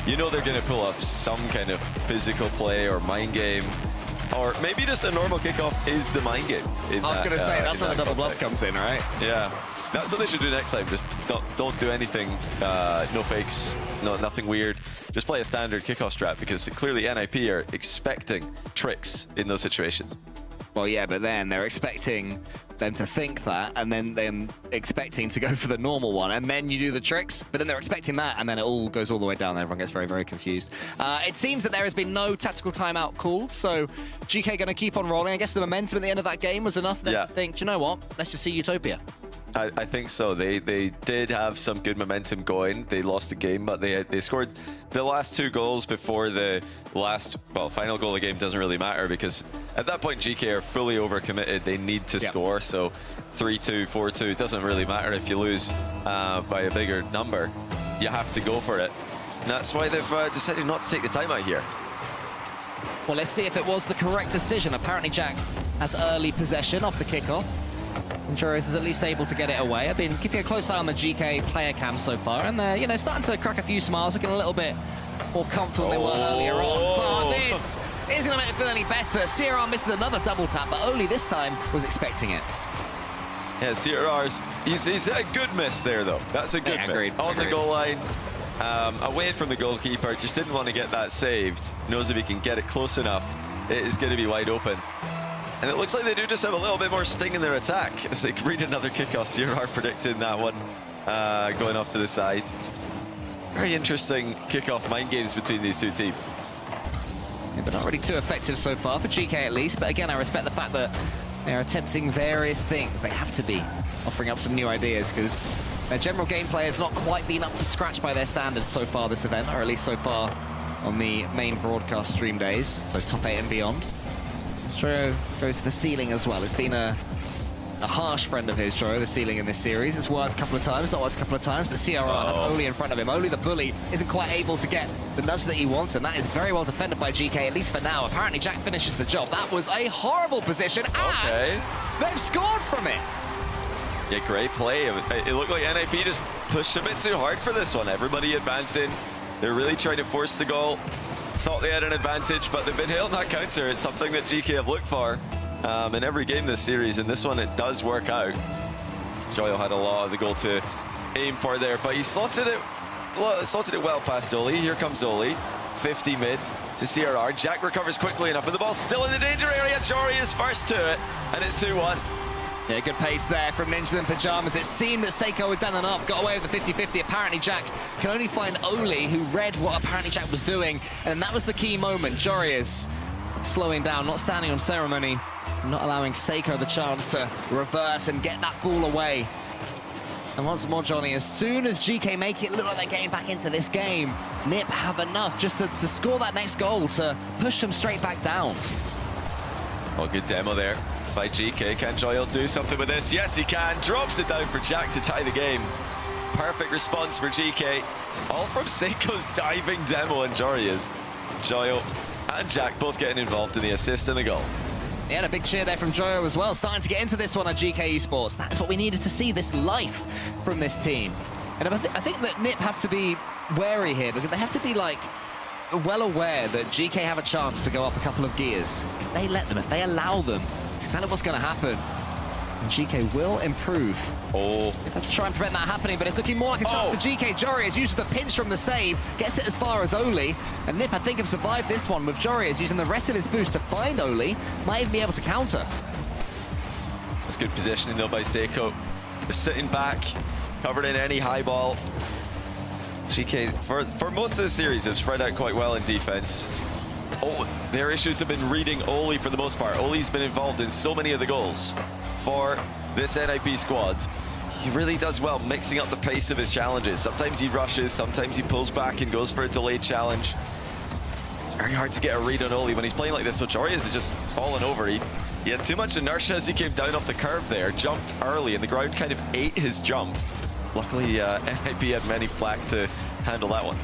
You know they're going to pull off some kind of physical play or mind game. Or maybe just a normal kickoff is the mind game. I was going to say, that's when the double bluff comes in, right? Yeah. That's what they should do next time. Just don't do anything, no fakes, nothing weird. Just play a standard kickoff strat because clearly NIP are expecting tricks in those situations. Well, yeah, but then they're expecting them to think that, and then expecting to go for the normal one, and then you do the tricks, but then they're expecting that, and then it all goes all the way down. Everyone gets very, very confused. It seems that there has been no tactical timeout called, so GK going to keep on rolling. I guess the momentum at the end of that game was enough for them to think, do you know what? Let's just see Utopia. I think so. They did have some good momentum going. They lost the game, but they scored the last 2 goals before the final goal of the game. Doesn't really matter because at that point GK are fully overcommitted. They need to score. So 3-2, 4-2, doesn't really matter if you lose by a bigger number. You have to go for it. And that's why they've decided not to take the timeout here. Well, let's see if it was the correct decision. Apparently Jack has early possession off the kickoff. And Jorias is at least able to get it away. I've been keeping a close eye on the GK player cam so far, and they're, you know, starting to crack a few smiles, looking a little bit more comfortable than they were earlier on. But this isn't going to make it feel any better. CRR misses another double tap, but Oli this time was expecting it. Yeah, CRR's, he's a good miss there, though. That's a good miss. On the goal line, away from the goalkeeper, just didn't want to get that saved. Knows if he can get it close enough, it is going to be wide open. And it looks like they do just have a little bit more sting in their attack as they read another kickoff. CRR predicting that one going off to the side. Very interesting kickoff mind games between these two teams. Yeah, but not really too effective so far for GK at least. But again, I respect the fact that they're attempting various things. They have to be offering up some new ideas because their general gameplay has not quite been up to scratch by their standards so far this event, or at least so far on the main broadcast stream days, so top 8 and beyond. Joyo goes to the ceiling as well. It's been a harsh friend of his, Joyo, the ceiling in this series. It's worked a couple of times, not worked a couple of times, but CRR has Oli in front of him. Oli, the bully, isn't quite able to get the nudge that he wants, and that is very well defended by GK, at least for now. Apparently, Jack finishes the job. That was a horrible position, and they've scored from it. Yeah, great play. It looked like NIP just pushed a bit too hard for this one. Everybody advancing. They're really trying to force the goal. Thought they had an advantage, but they've been hit on that counter. It's something that GK have looked for in every game this series, and this one it does work out. Joyo had a lot of the goal to aim for there, but he slotted it well past Oli. Here comes Oli, 50 mid to CRR. Jack recovers quickly enough, but the ball's still in the danger area. Jory is first to it, and it's 2-1. Yeah, good pace there from Ninja and Pajamas. It seemed that Seiko had done enough, got away with the 50-50. Apparently Jack can only find Oli, who read what apparently Jack was doing, and that was the key moment. Jory is slowing down, not standing on ceremony, not allowing Seiko the chance to reverse and get that ball away. And once more, Johnny, as soon as GK make it look like they're getting back into this game, Nip have enough just to score that next goal to push them straight back down. Well, good demo there by GK. Can Joyo do something with this? Yes, he can. Drops it down for Jack to tie the game. Perfect response for GK. All from Seiko's diving demo and Joria's. Joyo and Jack both getting involved in the assist and the goal. He had a big cheer there from Joyo as well, starting to get into this one at GK Esports. That's what we needed to see, this life from this team. And I think that Nip have to be wary here, because they have to be like well aware that GK have a chance to go up a couple of gears. If they let them, if they allow them, it's exactly what's going to happen. And GK will improve. Oh. They have to try and prevent that happening, but it's looking more like a chance for GK. Jory has used the pinch from the save, gets it as far as Oli, and Nip, I think, have survived this one with Jory is using the rest of his boost to find Oli, might even be able to counter. That's good positioning though by Seiko. Just sitting back, covered in any high ball. GK, for most of the series, have spread out quite well in defense. Oh, their issues have been reading Oli for the most part. Oli's been involved in so many of the goals for this NIP squad. He really does well mixing up the pace of his challenges. Sometimes he rushes, sometimes he pulls back and goes for a delayed challenge. It's very hard to get a read on Oli when he's playing like this, so Jorius is just falling over. He had too much inertia as he came down off the curve there, jumped early, and the ground kind of ate his jump. Luckily, NIP had many black to handle that one.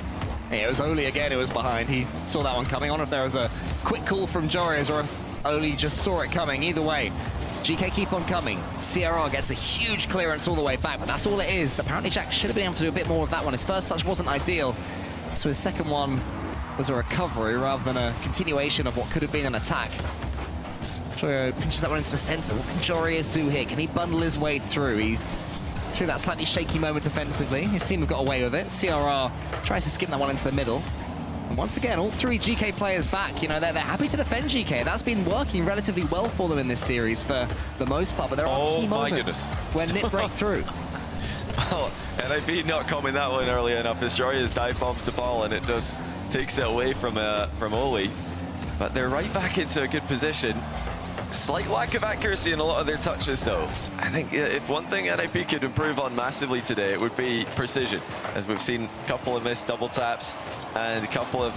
Yeah, it was Oli again who was behind. He saw that one coming. I wonder if there was a quick call from Jorius or if Oli just saw it coming. Either way, GK keep on coming. CRR gets a huge clearance all the way back, but that's all it is. Apparently Jack should have been able to do a bit more of that one. His first touch wasn't ideal, so his second one was a recovery rather than a continuation of what could have been an attack. Jorio pinches that one into the center. What can Jorius do here? Can he bundle his way through? He's through that slightly shaky moment defensively. His team have got away with it. CRR tries to skim that one into the middle. And once again, all three GK players back. You know, they're happy to defend GK. That's been working relatively well for them in this series for the most part, but there are key moments when Nip break through. Well, NIP not coming that one early enough as Jorius dive bombs the ball and it just takes it away from Oli. But they're right back into a good position. Slight lack of accuracy in a lot of their touches, though. I think if one thing NIP could improve on massively today, it would be precision. As we've seen a couple of missed double taps and a couple of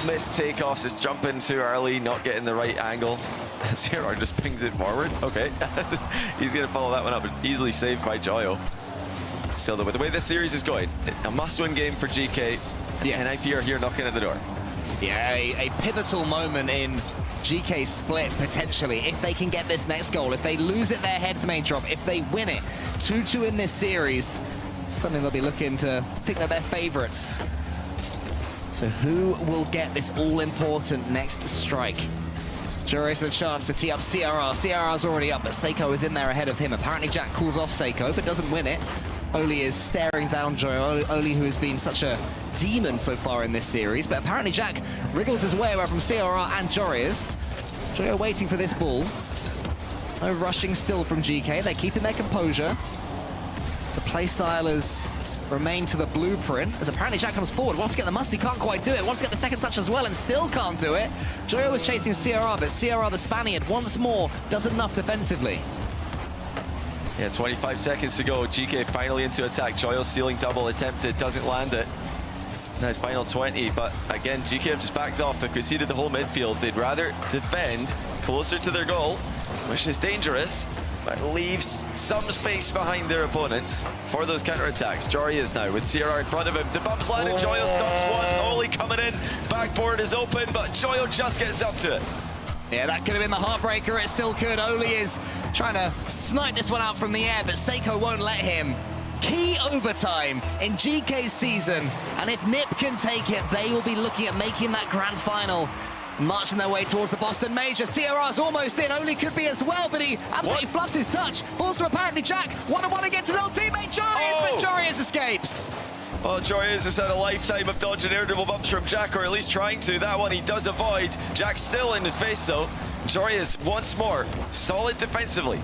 missed takeoffs, just jumping too early, not getting the right angle. CRR just pings it forward. Okay. He's going to follow that one up, easily saved by Joyo. Still, though, with the way this series is going, a must-win game for GK. Yes. NIP are here knocking at the door. Yeah, a pivotal moment in GK's split, potentially, if they can get this next goal. If they lose it, their heads may drop. If they win it, 2-2 in this series, suddenly they'll be looking to think that they're favorites. So who will get this all-important next strike? Jorius has a chance to tee up CRR. CRR's already up, but Seiko is in there ahead of him. Apparently Jack calls off Seiko, but doesn't win it. Oli is staring down Joe. Oli, who has been such a demon so far in this series, but apparently Jack wriggles his way away from CRR and Jorius. Joyo waiting for this ball. No rushing still from GK. They're keeping their composure. The playstyle has remained to the blueprint, as apparently Jack comes forward, wants to get the must, he can't quite do it, wants to get the second touch as well and still can't do it. Joyo was chasing CRR, but CRR, the Spaniard, once more does enough defensively. Yeah, 25 seconds to go. GK finally into attack. Joyo ceiling double attempted, doesn't land it. Now it's final 20, but again, GK have just backed off. They've conceded the whole midfield. They'd rather defend closer to their goal, which is dangerous, but leaves some space behind their opponents for those counterattacks. Jory is now with CRR in front of him. The bumps landed, Joyo stops one. Oli coming in, backboard is open, but Joyo just gets up to it. Yeah, that could have been the heartbreaker. It still could. Oli is trying to snipe this one out from the air, but Seiko won't let him. Key overtime in GK's season, and if Nip can take it, they will be looking at making that grand final. Marching their way towards the Boston Major. CRR's almost in, only could be as well, but he absolutely fluffs his touch. Falls to apparently Jack. 1-on-1 against his old teammate, Jorius, but Jorius escapes. Well, Jorius has had a lifetime of dodging air dribble bumps from Jack, or at least trying to. That one he does avoid. Jack's still in his face, though. Jorius, once more, solid defensively.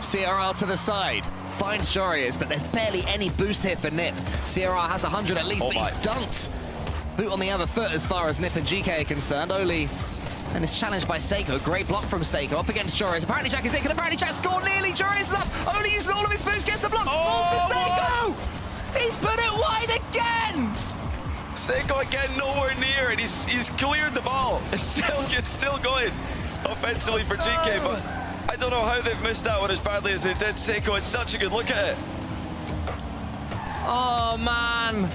CRR to the side. Finds Jorius, but there's barely any boost here for Nip. CRR has 100 at least, but he's dunked. Boot on the other foot as far as Nip and GK are concerned. Oli and is challenged by Seiko. Great block from Seiko up against Jorius. Apparently Jack is in, and apparently Jack scored nearly. Jorius is up. Oli uses all of his boost, gets the block. Falls to Seiko. He's put it wide again. Seiko again nowhere near, and he's cleared the ball. It's still going offensively for GK, but I don't know how they've missed that one as badly as they did. Seiko had such a good look at it. Oh man.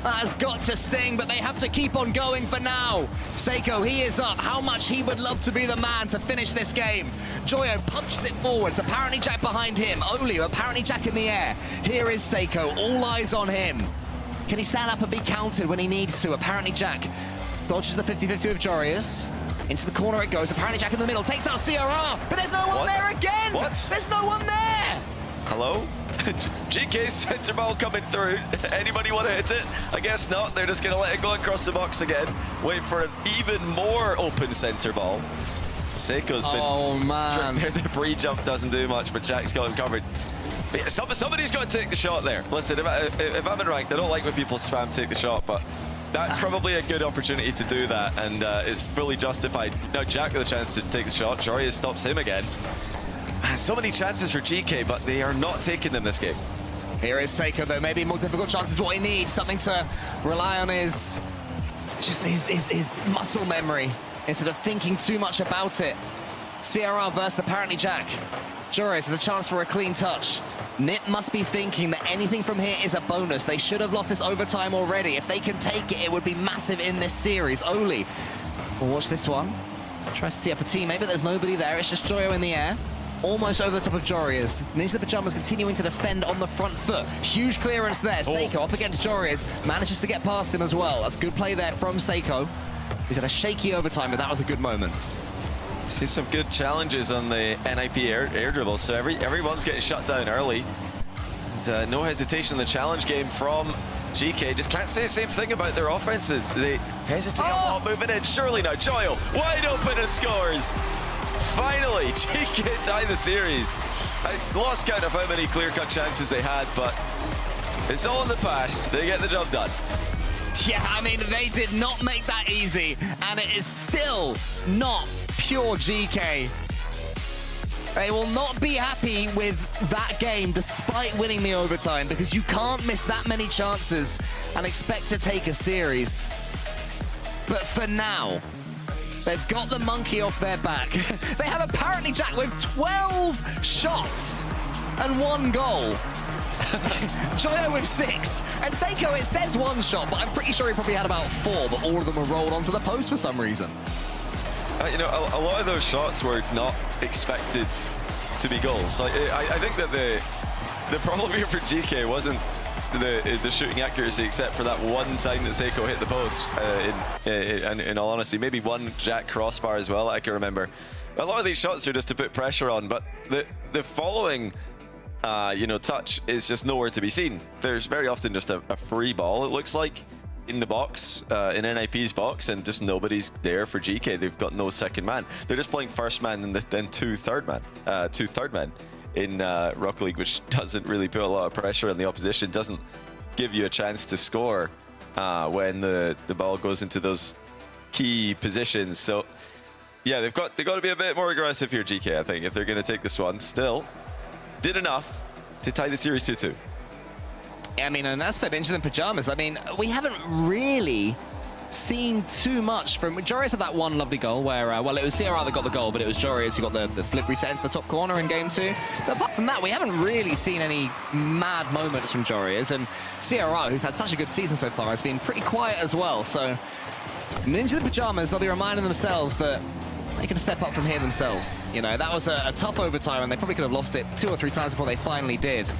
That has got to sting, but they have to keep on going for now. Seiko, he is up. How much he would love to be the man to finish this game. Joyo punches it forwards. Apparently Jack behind him. Oli, apparently Jack in the air. Here is Seiko. All eyes on him. Can he stand up and be countered when he needs to? Apparently Jack dodges the 50-50 with Jorius. Into the corner it goes. Apparently Jack in the middle takes out CRR, but there's no one there again. There's no one there. Hello? GK's center ball coming through. Anybody want to hit it? I guess not. They're just going to let it go across the box again. Wait for an even more open center ball. Seiko's been... Oh, man. The free jump doesn't do much, but Jack's got him covered. Somebody's got to take the shot there. Listen, if I'm in ranked, I don't like when people spam take the shot, but that's probably a good opportunity to do that, and it's fully justified. Now Jack with a chance to take the shot. Jorius stops him again. Man, so many chances for GK, but they are not taking them this game. Here is Seiko, though. Maybe more difficult chances what he needs. Something to rely on is just his muscle memory instead of thinking too much about it. CRR versus apparently Jack. Jorius has a chance for a clean touch. Nip must be thinking that anything from here is a bonus. They should have lost this overtime already. If they can take it, it would be massive in this series. Oli will watch this one. Tries to tee up a teammate, but there's nobody there. It's just Joyo in the air. Almost over the top of Jorius. Ninja Pajamas continuing to defend on the front foot. Huge clearance there. Seiko up against Jorius. Manages to get past him as well. That's good play there from Seiko. He's had a shaky overtime, but that was a good moment. See some good challenges on the NIP air dribble, so everyone's getting shut down early. And, no hesitation in the challenge game from GK. Just can't say the same thing about their offenses. They hesitate a lot moving in. Surely now, Joyo wide open and scores. Finally, GK tie the series. I lost count of how many clear-cut chances they had, but it's all in the past. They get the job done. Yeah, I mean, they did not make that easy, and it is still not pure GK. They will not be happy with that game despite winning the overtime, because you can't miss that many chances and expect to take a series. But for now, they've got the monkey off their back. They have apparently Jack with 12 shots and 1 goal. Joyo with 6. And Seiko, it says 1 shot, but I'm pretty sure he probably had about 4, but all of them were rolled onto the post for some reason. You know, a lot of those shots were not expected to be goals. Like, I think that the problem here for GK wasn't the shooting accuracy, except for that one time that Seiko hit the post. In all honesty, maybe one Jack crossbar as well, I can remember. A lot of these shots are just to put pressure on, but the following touch is just nowhere to be seen. There's very often just a free ball, it looks like, in the box, in NIP's box, and just nobody's there for GK. They've got no second man. They're just playing first man and then two third men in Rocket League, which doesn't really put a lot of pressure on the opposition, doesn't give you a chance to score when the ball goes into those key positions. So yeah, they've got to be a bit more aggressive here, GK, I think, if they're going to take this one. Still did enough to tie the series 2-2. I mean, and as for Ninja in Pajamas, I mean, we haven't really seen too much from... Jorius had that one lovely goal where, well, it was CRR that got the goal, but it was Jorius who got the flip reset into the top corner in game 2. But apart from that, we haven't really seen any mad moments from Jorius, and CRR, who's had such a good season so far, has been pretty quiet as well. So Ninja in Pajamas, they'll be reminding themselves that they can step up from here themselves. You know, that was a tough overtime, and they probably could have lost it 2 or 3 times before they finally did.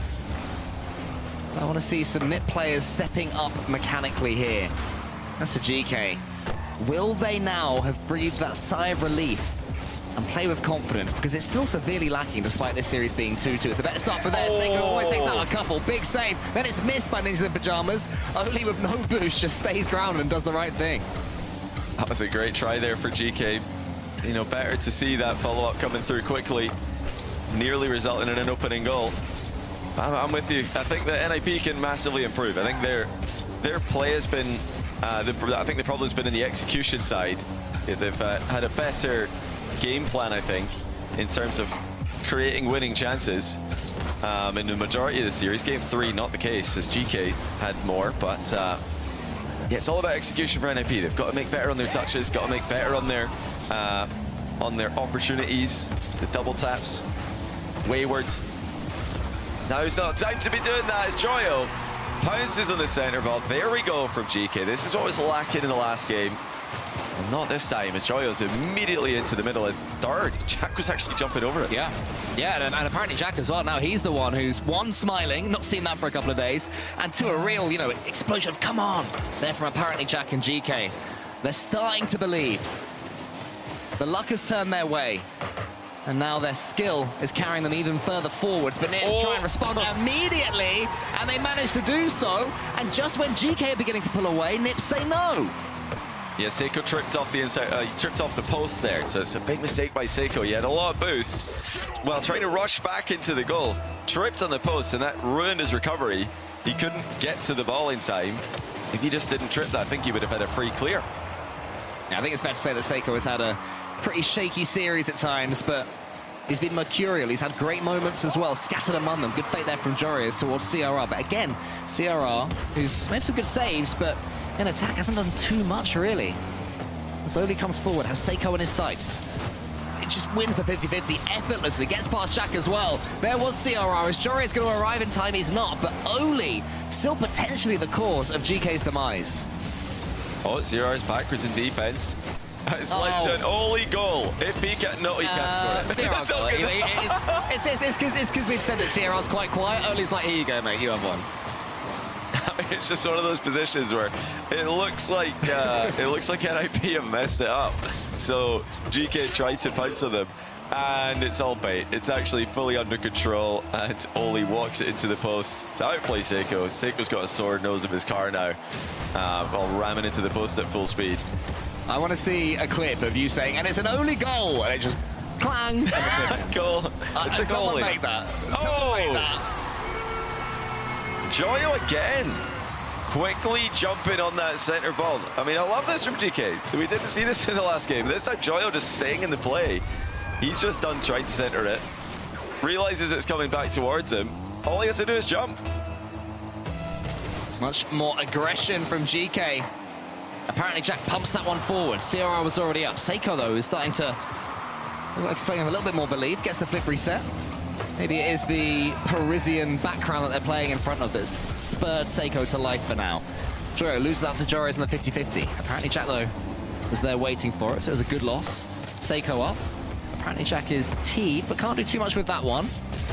I want to see some NiP players stepping up mechanically here. That's for GK. Will they now have breathed that sigh of relief and play with confidence? Because it's still severely lacking despite this series being 2-2. It's a better start for there. Seiko always takes out a couple. Big save. Then it's missed by Ninjas in Pajamas. Only with no boost, just stays grounded and does the right thing. That was a great try there for GK. You know, better to see that follow-up coming through quickly, nearly resulting in an opening goal. I'm with you. I think that NIP can massively improve. I think their play has been, I think the problem's been in the execution side. They've had a better game plan, I think, in terms of creating winning chances in the majority of the series. Game 3, not the case, as GK had more, but yeah, it's all about execution for NIP. They've got to make better on their touches, got to make better on their opportunities, the double taps, wayward. Now it's not time to be doing that as Joyo pounces on the center ball. There we go from GK. This is what was lacking in the last game. And not this time, as Joyo's immediately into the middle as third. Jack was actually jumping over it. Yeah, and apparently Jack as well. Now he's the one who's, 1, smiling, not seen that for a couple of days, and 2, a real, you know, explosion of come on there from apparently Jack and GK. They're starting to believe. The luck has turned their way. And now their skill is carrying them even further forwards. But NiP try and respond immediately, and they manage to do so. And just when GK are beginning to pull away, NiP say no. Yeah, Seiko tripped off the inside. He tripped off the post there, so it's a big mistake by Seiko. He had a lot of boost while trying to rush back into the goal. Tripped on the post, and that ruined his recovery. He couldn't get to the ball in time. If he just didn't trip that, I think he would have had a free clear. Yeah, I think it's fair to say that Seiko has had a pretty shaky series at times, but he's been mercurial. He's had great moments as well, scattered among them. Good fate there from Jorius towards CRR. But again, CRR, who's made some good saves, but in attack hasn't done too much, really. As Oli comes forward, has Seiko in his sights. It just wins the 50-50 effortlessly, gets past Jack as well. There was CRR. Is Jorius going to arrive in time? He's not, but Oli still potentially the cause of GK's demise. Oh, CRR's backwards in defense. It's led to an Oli goal. If he can't, no, he can't score it. It's because we've said that CRR's quite quiet. Oli's like, here you go, mate, you have one. It's just one of those positions where it looks like NIP have messed it up. So GK tried to pounce on them, and it's all bait. It's actually fully under control, and Oli walks it into the post to outplay Seiko. Seiko's got a sore nose of his car now, while ramming into the post at full speed. I want to see a clip of you saying, and it's an Oli goal, and it just clang. Goal. It's a someone goalie. make that. Oh! Make that. Joyo again, quickly jumping on that center ball. I mean, I love this from GK. We didn't see this in the last game. This time, Joyo just staying in the play. He's just done trying to center it. Realizes it's coming back towards him. All he has to do is jump. Much more aggression from GK. Apparently Jack pumps that one forward. CRR was already up. Seiko, though, is starting to explain with a little bit more belief. Gets the flip reset. Maybe it is the Parisian background that they're playing in front of that's spurred Seiko to life for now. Joyo loses out to Jorius in the 50-50. Apparently Jack, though, was there waiting for it, so it was a good loss. Seiko up. Apparently Jack is teed, but can't do too much with that one.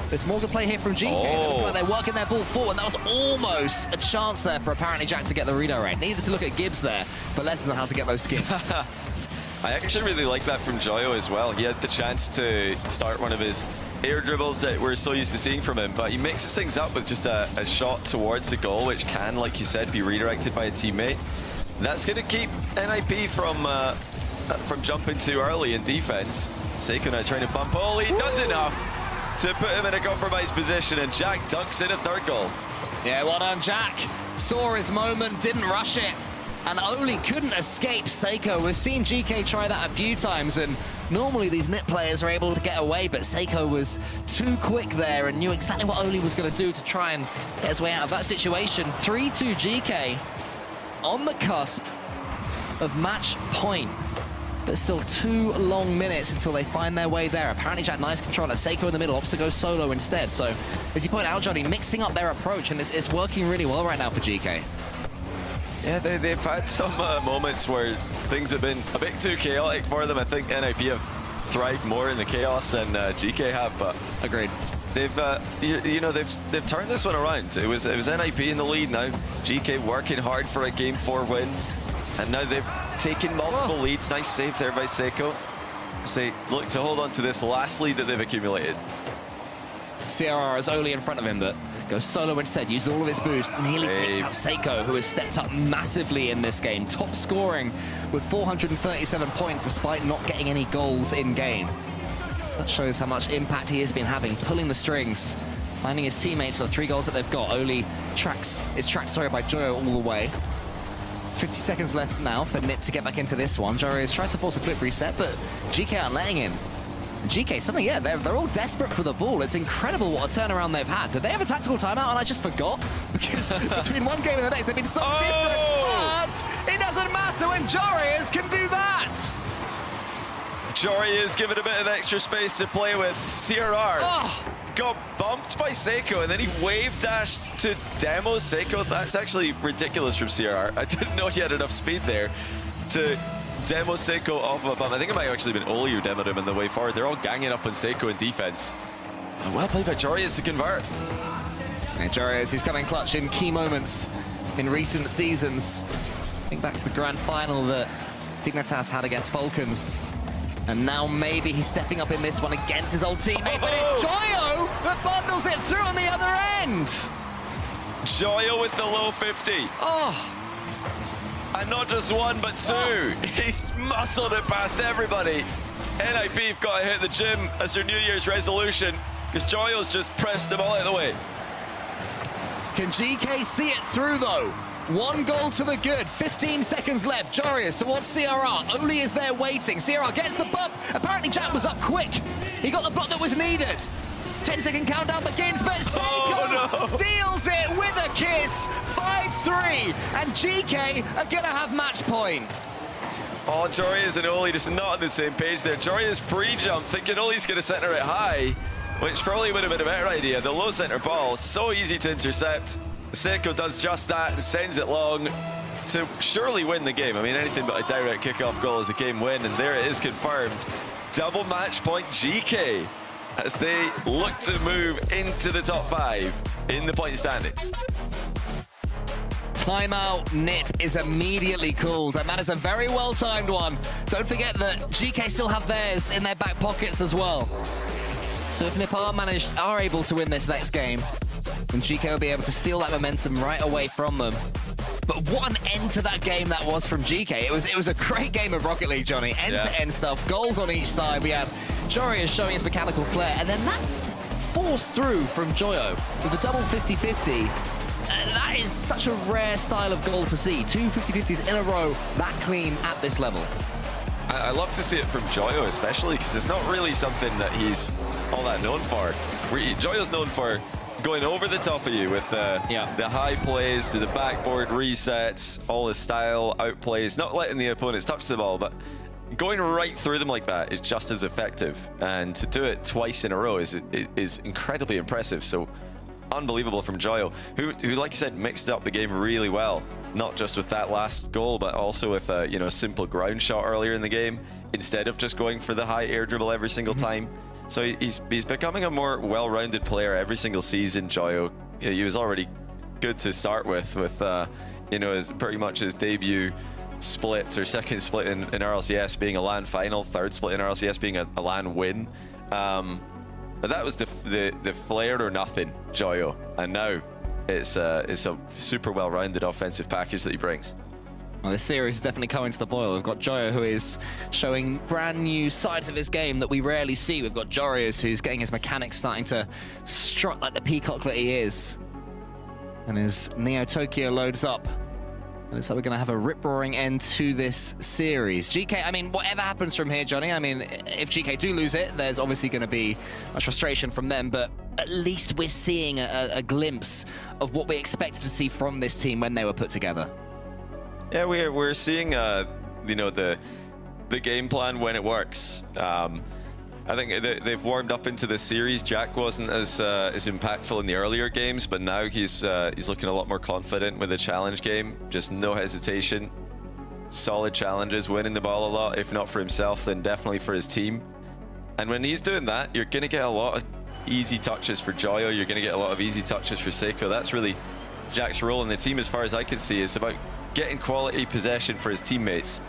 There's more good play here from GK. They look like they're working their ball forward. That was almost a chance there for apparently Jack to get the redirect. Needed to look at Gibbs there for lessons on how to get those to Gibbs. I actually really like that from Joyo as well. He had the chance to start one of his air dribbles that we're so used to seeing from him, but he mixes things up with just a shot towards the goal, which can, like you said, be redirected by a teammate. That's going to keep NIP from jumping too early in defense. Seiko now trying to bump Oli, does enough to put him in a compromised position, and Jack dunks in a third goal. Yeah, well done, Jack. Saw his moment, didn't rush it, and Oli couldn't escape Seiko. We've seen GK try that a few times, and normally these NiP players are able to get away, but Seiko was too quick there and knew exactly what Oli was going to do to try and get his way out of that situation. 3-2 GK on the cusp of match point. But still 2 long minutes until they find their way there. Apparently Jack, nice control. Seiko in the middle, opts to go solo instead. So, as you point out, Johnny, mixing up their approach, and it's working really well right now for GK. Yeah, they've had some moments where things have been a bit too chaotic for them. I think NIP have thrive more in the chaos than GK have, but agreed. They've they've turned this one around. It was NIP in the lead. Now GK working hard for a Game 4 win, and now they've taken multiple leads. Nice save there by Seiko. As they look to hold on to this last lead that they've accumulated. CRR is only in front of him, but goes solo instead, uses all of his boost, nearly takes out Seiko, who has stepped up massively in this game. Top scoring with 437 points despite not getting any goals in game. So that shows how much impact he has been having, pulling the strings, finding his teammates for the 3 goals that they've got. Oli is tracked by Joyo all the way. 50 seconds left now for Nip to get back into this one. Joyo tries to force a flip reset, but GK aren't letting him. GK, suddenly, yeah, they're all desperate for the ball. It's incredible what a turnaround they've had. Did they have a tactical timeout and I just forgot? Because between one game and the next, they've been so different. But it doesn't matter when Jorius can do that. Jorius given a bit of extra space to play with. CRR got bumped by Seiko, and then he wave dashed to demo Seiko. That's actually ridiculous from CRR. I didn't know he had enough speed there to demo Seiko off of a bump. I think it might have actually been Oli who demoed him on the way forward. They're all ganging up on Seiko in defense. And well played by Jorius to convert. And Jorius, he's coming clutch in key moments in recent seasons. Think back to the grand final that Dignitas had against Falcons. And now maybe he's stepping up in this one against his old teammate, but it's Joyo that bundles it through on the other end. Joyo with the low 50. And not just one, but two. He's muscled it past everybody. NIP have got to hit the gym as their New Year's resolution, because Joyo's just pressed them all out of the way. Can GK see it through, though? 1 goal to the good, 15 seconds left. Jorius towards CRR. Oli is there waiting. CRR gets the buff. Apparently Jack was up quick. He got the block that was needed. 10-second countdown begins, but Seiko seals it with a kiss. 5-3, and GK are gonna have match point. Oh, Jorius and Oli just not on the same page there. Jorius pre-jump, thinking Oli's gonna center it high, which probably would have been a better idea. The low center ball, so easy to intercept. Seiko does just that and sends it long to surely win the game. I mean, anything but a direct kickoff goal is a game win, and there it is confirmed. Double match point GK as they look to move into the top 5 in the point standings. Timeout Nip is immediately called, and that is a very well-timed one. Don't forget that GK still have theirs in their back pockets as well. So if Nip are able to win this next game, then GK will be able to steal that momentum right away from them. But what an end to that game that was from GK. It was a great game of Rocket League, Johnny. End-to-end stuff, goals on each side. We had Jorius showing his mechanical flair, and then that forced through from Joyo with the double 50-50. That is such a rare style of goal to see. 2 50-50s in a row, that clean at this level. I love to see it from Joyo, especially because it's not really something that he's all that known for. Joyo's known for going over the top of you with the high plays to the backboard resets, all the style outplays, not letting the opponents touch the ball, but going right through them like that is just as effective. And to do it twice in a row is incredibly impressive. So unbelievable from Joyo, who like you said, mixed up the game really well. Not just with that last goal, but also with a simple ground shot earlier in the game, instead of just going for the high air dribble every single time. So he's becoming a more well-rounded player every single season, Joyo. He was already good to start with his pretty much his debut split or second split in RLCS being a LAN final, third split in RLCS being a LAN win. But that was the flair or nothing Joyo, and now it's a super well-rounded offensive package that he brings. Well, this series is definitely coming to the boil. We've got Joyo, who is showing brand new sides of his game that we rarely see. We've got Jorius, who's getting his mechanics starting to strut like the peacock that he is. And as Neo Tokyo loads up, it looks like we're going to have a rip-roaring end to this series. GK, I mean, whatever happens from here, Johnny, I mean, if GK do lose it, there's obviously going to be much frustration from them, but at least we're seeing a glimpse of what we expected to see from this team when they were put together. Yeah, we're seeing the game plan when it works. I think they've warmed up into the series. Jack wasn't as impactful in the earlier games, but now he's looking a lot more confident with the challenge game. Just no hesitation, solid challenges, winning the ball a lot, if not for himself, then definitely for his team. And when he's doing that, you're going to get a lot of easy touches for Joyo. You're going to get a lot of easy touches for Seiko. That's really Jack's role in the team, as far as I can see, is about getting quality possession for his teammates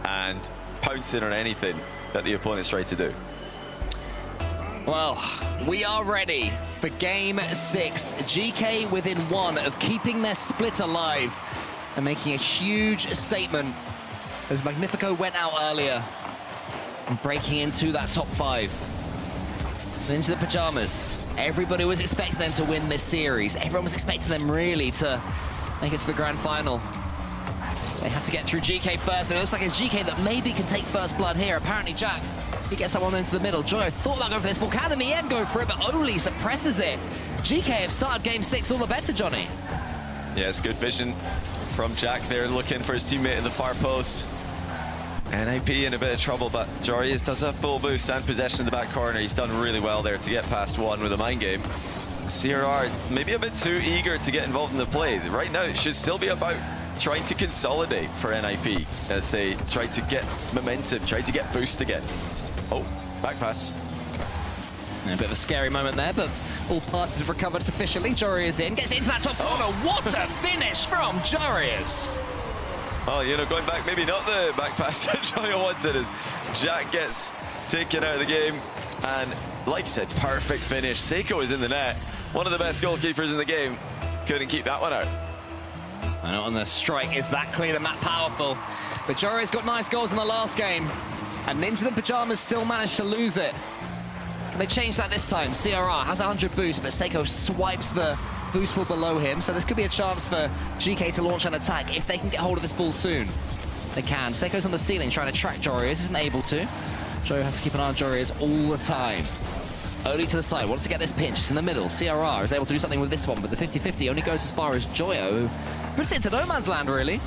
and pouncing on anything that the opponents try to do. Well, we are ready for Game 6. GK within 1 of keeping their split alive and making a huge statement as Magnifico went out earlier and breaking into that top 5. And into the pajamas. Everybody was expecting them to win this series. Everyone was expecting them really to make it to the grand final. They had to get through GK first, and it looks like it's GK that maybe can take first blood here. Apparently Jack, he gets that one into the middle. Joyo thought about going for this ball, can in the end go for it, but Oli suppresses it. GK have started Game 6 all the better, Johnny. Yeah, it's good vision from Jack there, looking for his teammate in the far post. NIP in a bit of trouble, but Jorius does have full boost and possession in the back corner. He's done really well there to get past one with a mind game. CRR maybe a bit too eager to get involved in the play. Right now, it should still be about trying to consolidate for NIP as they try to get momentum, try to get boost again. Oh, back pass. A bit of a scary moment there, but all parties have recovered sufficiently. Jorius in, gets into that top corner. What a finish from Jorius! Oh, you know, going back, maybe not the back pass that Joyo wanted, as Jack gets taken out of the game. And like you said, perfect finish. Seiko is in the net. One of the best goalkeepers in the game. Couldn't keep that one out. I know, and the strike is that clean and that powerful. But Jorius got nice goals in the last game. And Ninja the Pajamas still managed to lose it. Can they change that this time? CRR has 100 boost, but Seiko swipes the boost ball below him. So this could be a chance for GK to launch an attack if they can get hold of this ball soon. They can. Seiko's on the ceiling trying to track Jorius, isn't able to. Joyo has to keep an eye on Jorius all the time. Only to the side, wants to get this pinch. It's in the middle. CRR is able to do something with this one, but the 50-50 only goes as far as Joyo, who puts it into no man's land, really.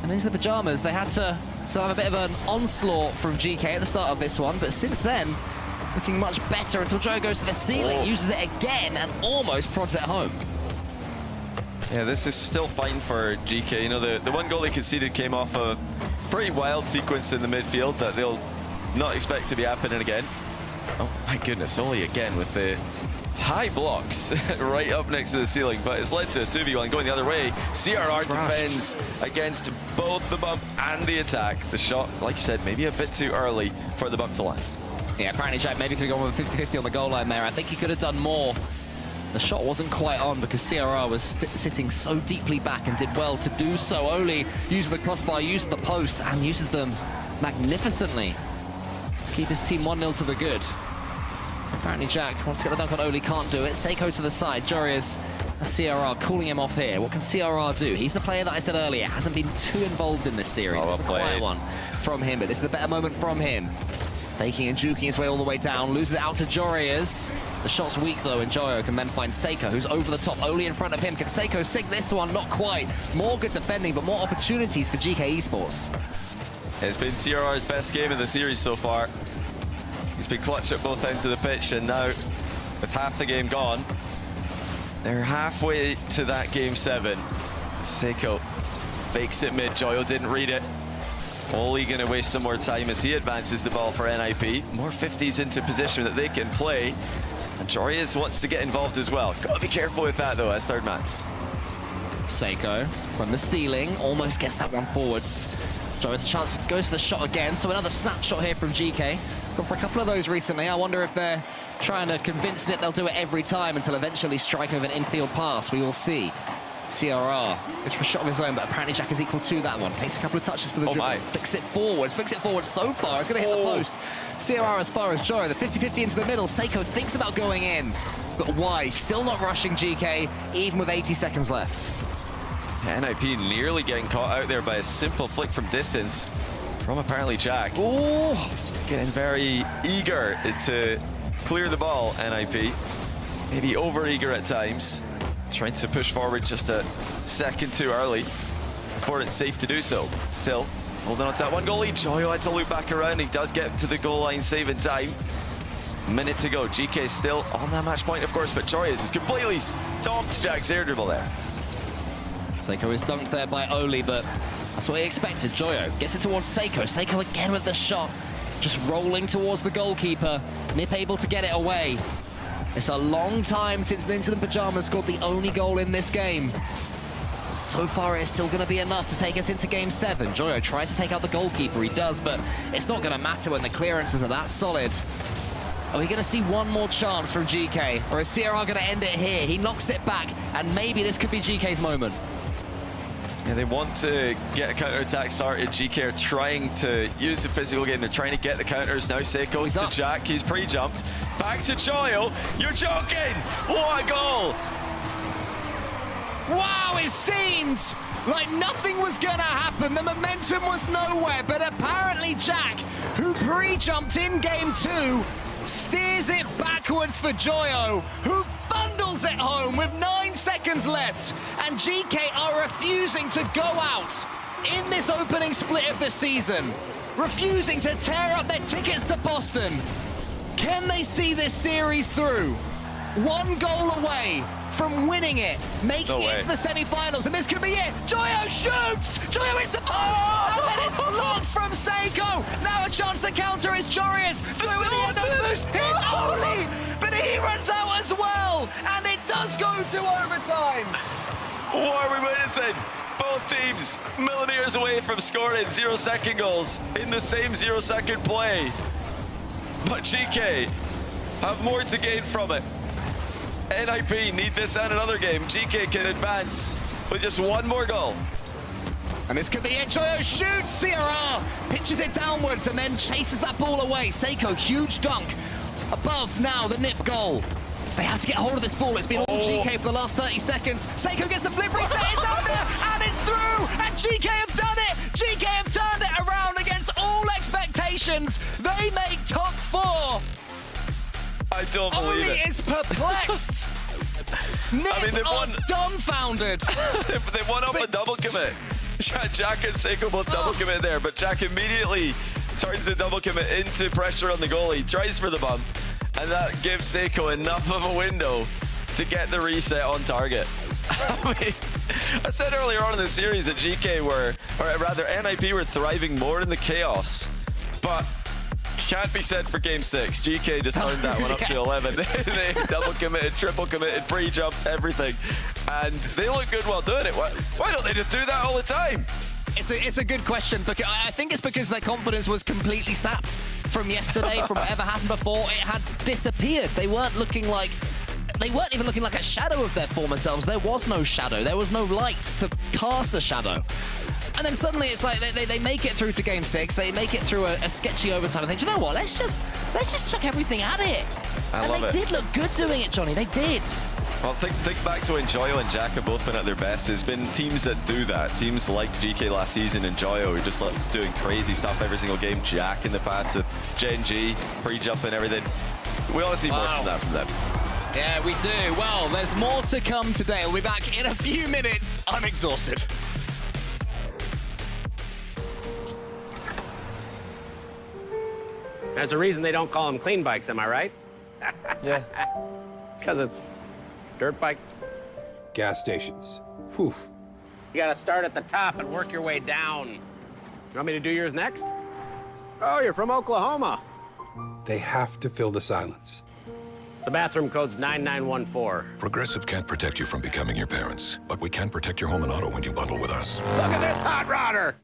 And into the Pajamas, they had to have a bit of an onslaught from GK at the start of this one, but since then, looking much better until Joyo goes to the ceiling, uses it again, and almost prods it home. Yeah, this is still fine for GK. You know, the one goal they conceded came off a pretty wild sequence in the midfield that they'll not expect to be happening again. Oh my goodness, Oli again with the high blocks right up next to the ceiling, but it's led to a 2v1 going the other way. CRR defends against both the bump and the attack. The shot, like you said, maybe a bit too early for the bump to land. Yeah, apparently Jack maybe could have gone with a 50-50 on the goal line there. I think he could have done more. The shot wasn't quite on because CRR was sitting so deeply back and did well to do so. Oli uses the crossbar, uses the post, and uses them magnificently to keep his team 1-0 to the good. Apparently Jack wants to get the dunk on Oli, can't do it. Seiko to the side, Jorius and CRR calling him off here. What can CRR do? He's the player that I said earlier, hasn't been too involved in this series. Oh, a quiet one from him, but this is the better moment from him. Faking and juking his way all the way down, loses it out to Jorius. The shot's weak though, and Joyo can then find Seiko, who's over the top. Oli in front of him. Can Seiko sink this one? Not quite. More good defending, but more opportunities for GK Esports. It's been CRR's best game in the series so far. He's been clutch at both ends of the pitch, and now, with half the game gone, they're halfway to that Game 7. Seiko fakes it mid. Joyo didn't read it. Oli going to waste some more time as he advances the ball for NIP. More 50s into position that they can play. And Jorius wants to get involved as well. Got to be careful with that, though, as third man. Seiko from the ceiling almost gets that one forwards. Jorius a chance to go to the shot again. So another snapshot here from GK. Gone for a couple of those recently. I wonder if they're trying to convince it they'll do it every time until eventually strike with an infield pass. We will see. CRR goes for a shot of his own, but apparently Jack is equal to that one. Takes a couple of touches for the dribble. Flicks it forward so far. It's going to hit the post. CRR as far as Joyo. The 50-50 into the middle. Seiko thinks about going in, but why? Still not rushing GK, even with 80 seconds left. NIP nearly getting caught out there by a simple flick from distance from apparently Jack. Getting very eager to clear the ball, NIP. Maybe over-eager at times. Trying to push forward just a second too early before it's safe to do so. Still, holding on to that one goal lead. Joyo had to loop back around. He does get to the goal line, saving time. Minute to go. GK still on that match point, of course, but Jorius has completely stomped Jack's air dribble there. Seiko is dunked there by Oli, but that's what he expected. Joyo gets it towards Seiko. Seiko again with the shot. just rolling towards the goalkeeper. Nip able to get it away. It's a long time since Ninja the Pajamas scored the only goal in this game. So far, it's still going to be enough to take us into Game 7. Joyo tries to take out the goalkeeper. He does, but it's not going to matter when the clearances are that solid. Are we going to see one more chance from GK? Or is CRR going to end it here? He knocks it back, and maybe this could be GK's moment. Yeah, they want to get a counter-attack started. GK are trying to use the physical game. They're trying to get the counters. Now Seiko to Jack. He's pre-jumped. Back to Joyo. You're joking! What a goal! Wow, it seemed like nothing was gonna happen. The momentum was nowhere, but apparently Jack, who pre-jumped in Game 2, steers it backwards for Joyo, who bundles it home with 9 seconds left, and GK are refusing to go out in this opening split of the season, refusing to tear up their tickets to Boston. Can they see this series through? One goal away from winning it, making it to the semi-finals, and this could be it. Joyo shoots! Joyo hits the post! And then it's blocked from Seiko! Now a chance to counter is Jorius! Through with the end of the boost! Hit only! But he runs out as well! And it does go to overtime! What are we witnessing? Both teams millimeters away from scoring 0-second goals in the same 0-second play. But GK have more to gain from it. NIP need this and another game. GK can advance with just one more goal. And this could be it. Joyo shoots. CRR pitches it downwards and then chases that ball away. Seiko, huge dunk. Above now, the Nip goal. They have to get hold of this ball. It's been all GK for the last 30 seconds. Seiko gets the flip reset. It's under and it's through. And GK have done it. GK have turned it around against all expectations. They make top 4. I don't believe Only it. is perplexed. Nip are dumbfounded. They won up a double commit. Jack and Seiko both double commit there, but Jack immediately turns the double commit into pressure on the goalie, tries for the bump, and that gives Seiko enough of a window to get the reset on target. I mean, I said earlier on in the series that GK were, or rather NIP were thriving more in the chaos, but can't be said for Game 6. GK just turned that one up to 11. They double committed, triple committed, pre-jumped, everything. And they look good while doing it. Why don't they just do that all the time? It's a good question, because I think it's because their confidence was completely sapped from yesterday, from whatever happened before. It had disappeared. They weren't even looking like a shadow of their former selves. There was no shadow. There was no light to cast a shadow. And then suddenly it's like they make it through to Game 6. They make it through a sketchy overtime. And think, you know what? Let's just chuck everything at it. And they did look good doing it, Johnny. They did. Well, think back to when Joyo and Jack have both been at their best. There's been teams that do that. Teams like GK last season and Joyo who just like doing crazy stuff every single game. Jack in the past with Gen G, pre-jump and everything. We want to see more from that from them. Yeah, we do. Well, there's more to come today. We'll be back in a few minutes, unexhausted. There's a reason they don't call them clean bikes, am I right? Yeah. Because it's dirt bike. Gas stations. Whew. You gotta start at the top and work your way down. You want me to do yours next? Oh, you're from Oklahoma. They have to fill the silence. The bathroom code's 9914. Progressive can't protect you from becoming your parents, but we can protect your home and auto when you bundle with us. Look at this hot rodder!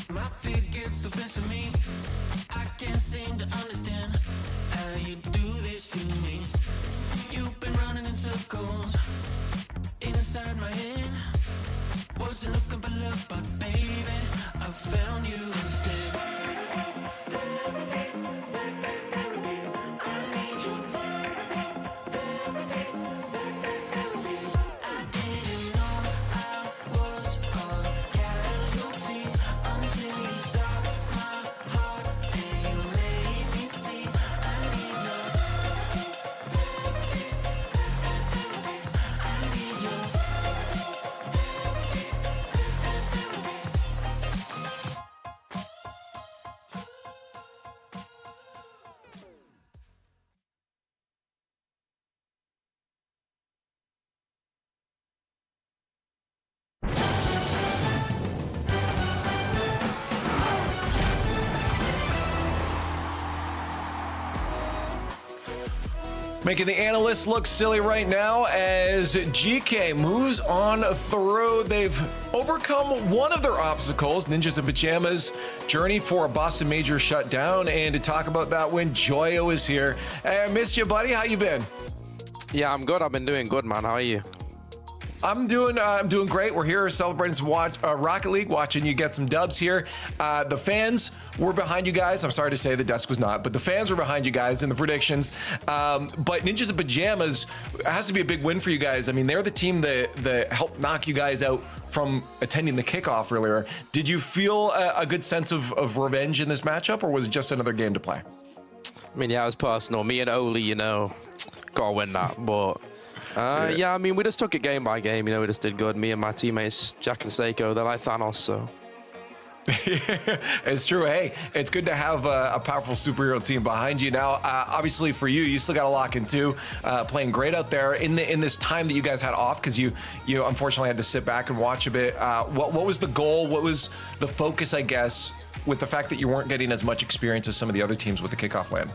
My fear gets the best of me. I can't seem to understand how you do this to me. You've been running in circles inside my head. Wasn't looking for love, but baby, I found you instead. Making the analysts look silly right now as GK moves on through. They've overcome one of their obstacles, Ninjas in Pajamas' journey for a Boston Major shutdown. And to talk about that when Joyo is here. Hey, I missed you, buddy. How you been? Yeah, I'm good. I've been doing good, man. How are you? I'm doing great. We're here celebrating some Rocket League, watching you get some dubs here. The fans were behind you guys. I'm sorry to say the desk was not, but the fans were behind you guys in the predictions. But Ninjas in Pajamas has to be a big win for you guys. I mean, they're the team that helped knock you guys out from attending the kickoff earlier. Did you feel a good sense of revenge in this matchup, or was it just another game to play? I mean, yeah, it was personal. Me and Oli, gotta win that, but... yeah, I mean, we just took it game by game. We just did good. Me and my teammates, Jack and Seiko, they're like Thanos, so. It's true. Hey, it's good to have a powerful superhero team behind you now. Obviously, for you still got to lock in too. Playing great out there in this time that you guys had off, because you unfortunately had to sit back and watch a bit. What was the goal? What was the focus, I guess, with the fact that you weren't getting as much experience as some of the other teams with the kickoff win?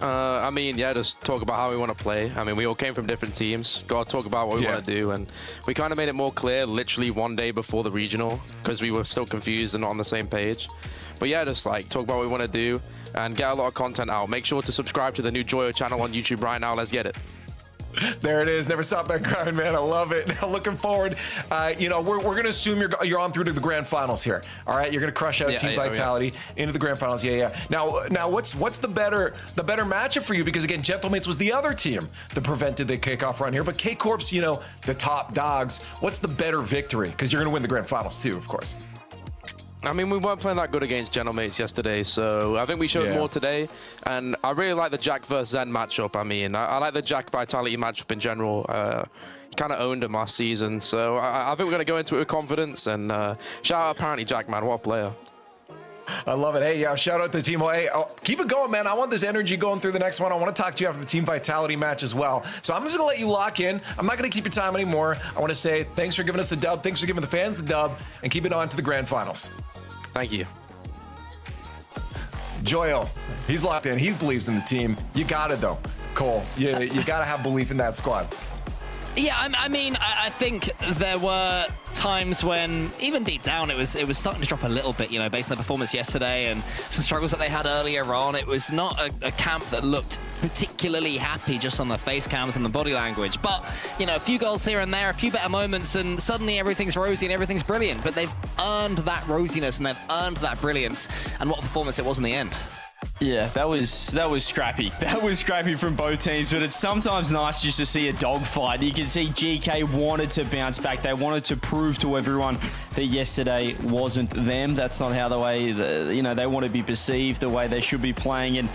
I mean, yeah, just talk about how we want to play. I mean, we all came from different teams. Got to talk about what we want to do. And we kind of made it more clear literally one day before the regional, because we were still confused and not on the same page. But yeah, just like talk about what we want to do and get a lot of content out. Make sure to subscribe to the new Joyo channel on YouTube right now. Let's get it. There it is. Never stop that grind, man. I love it. Looking forward. We're going to assume you're on through to the grand finals here. All right, you're going to crush out Team Vitality into the grand finals. Yeah. Now, what's the better matchup for you? Because again, Gentlemates was the other team that prevented the kickoff run here, but K Corp's the top dogs. What's the better victory? Because you're going to win the grand finals too, of course. I mean, we weren't playing that good against Gentlemates yesterday, so I think we showed more today. And I really like the Jack versus Zen matchup. I mean, I like the Jack Vitality matchup in general. kind of owned them last season. So I think we're going to go into it with confidence. And shout out apparently Jack, man, what a player. I love it. Hey, shout out to the team. Hey, keep it going, man. I want this energy going through the next one. I want to talk to you after the Team Vitality match as well. So I'm just going to let you lock in. I'm not going to keep your time anymore. I want to say thanks for giving us the dub. Thanks for giving the fans the dub. And keep it on to the grand finals. Thank you. Joyo, he's locked in. He believes in the team. You got it, though, Cole. You got to have belief in that squad. Yeah, I mean, I think there were times when, even deep down, it was starting to drop a little bit, based on the performance yesterday and some struggles that they had earlier on. It was not a camp that looked particularly happy just on the face cams and the body language. But, a few goals here and there, a few better moments, and suddenly everything's rosy and everything's brilliant. But they've earned that rosiness and they've earned that brilliance. And what a performance it was in the end. Yeah, that was scrappy. That was scrappy from both teams, but it's sometimes nice just to see a dogfight. You can see GK wanted to bounce back. They wanted to prove to everyone that yesterday wasn't them. That's not how the way they want to be perceived, the way they should be playing. And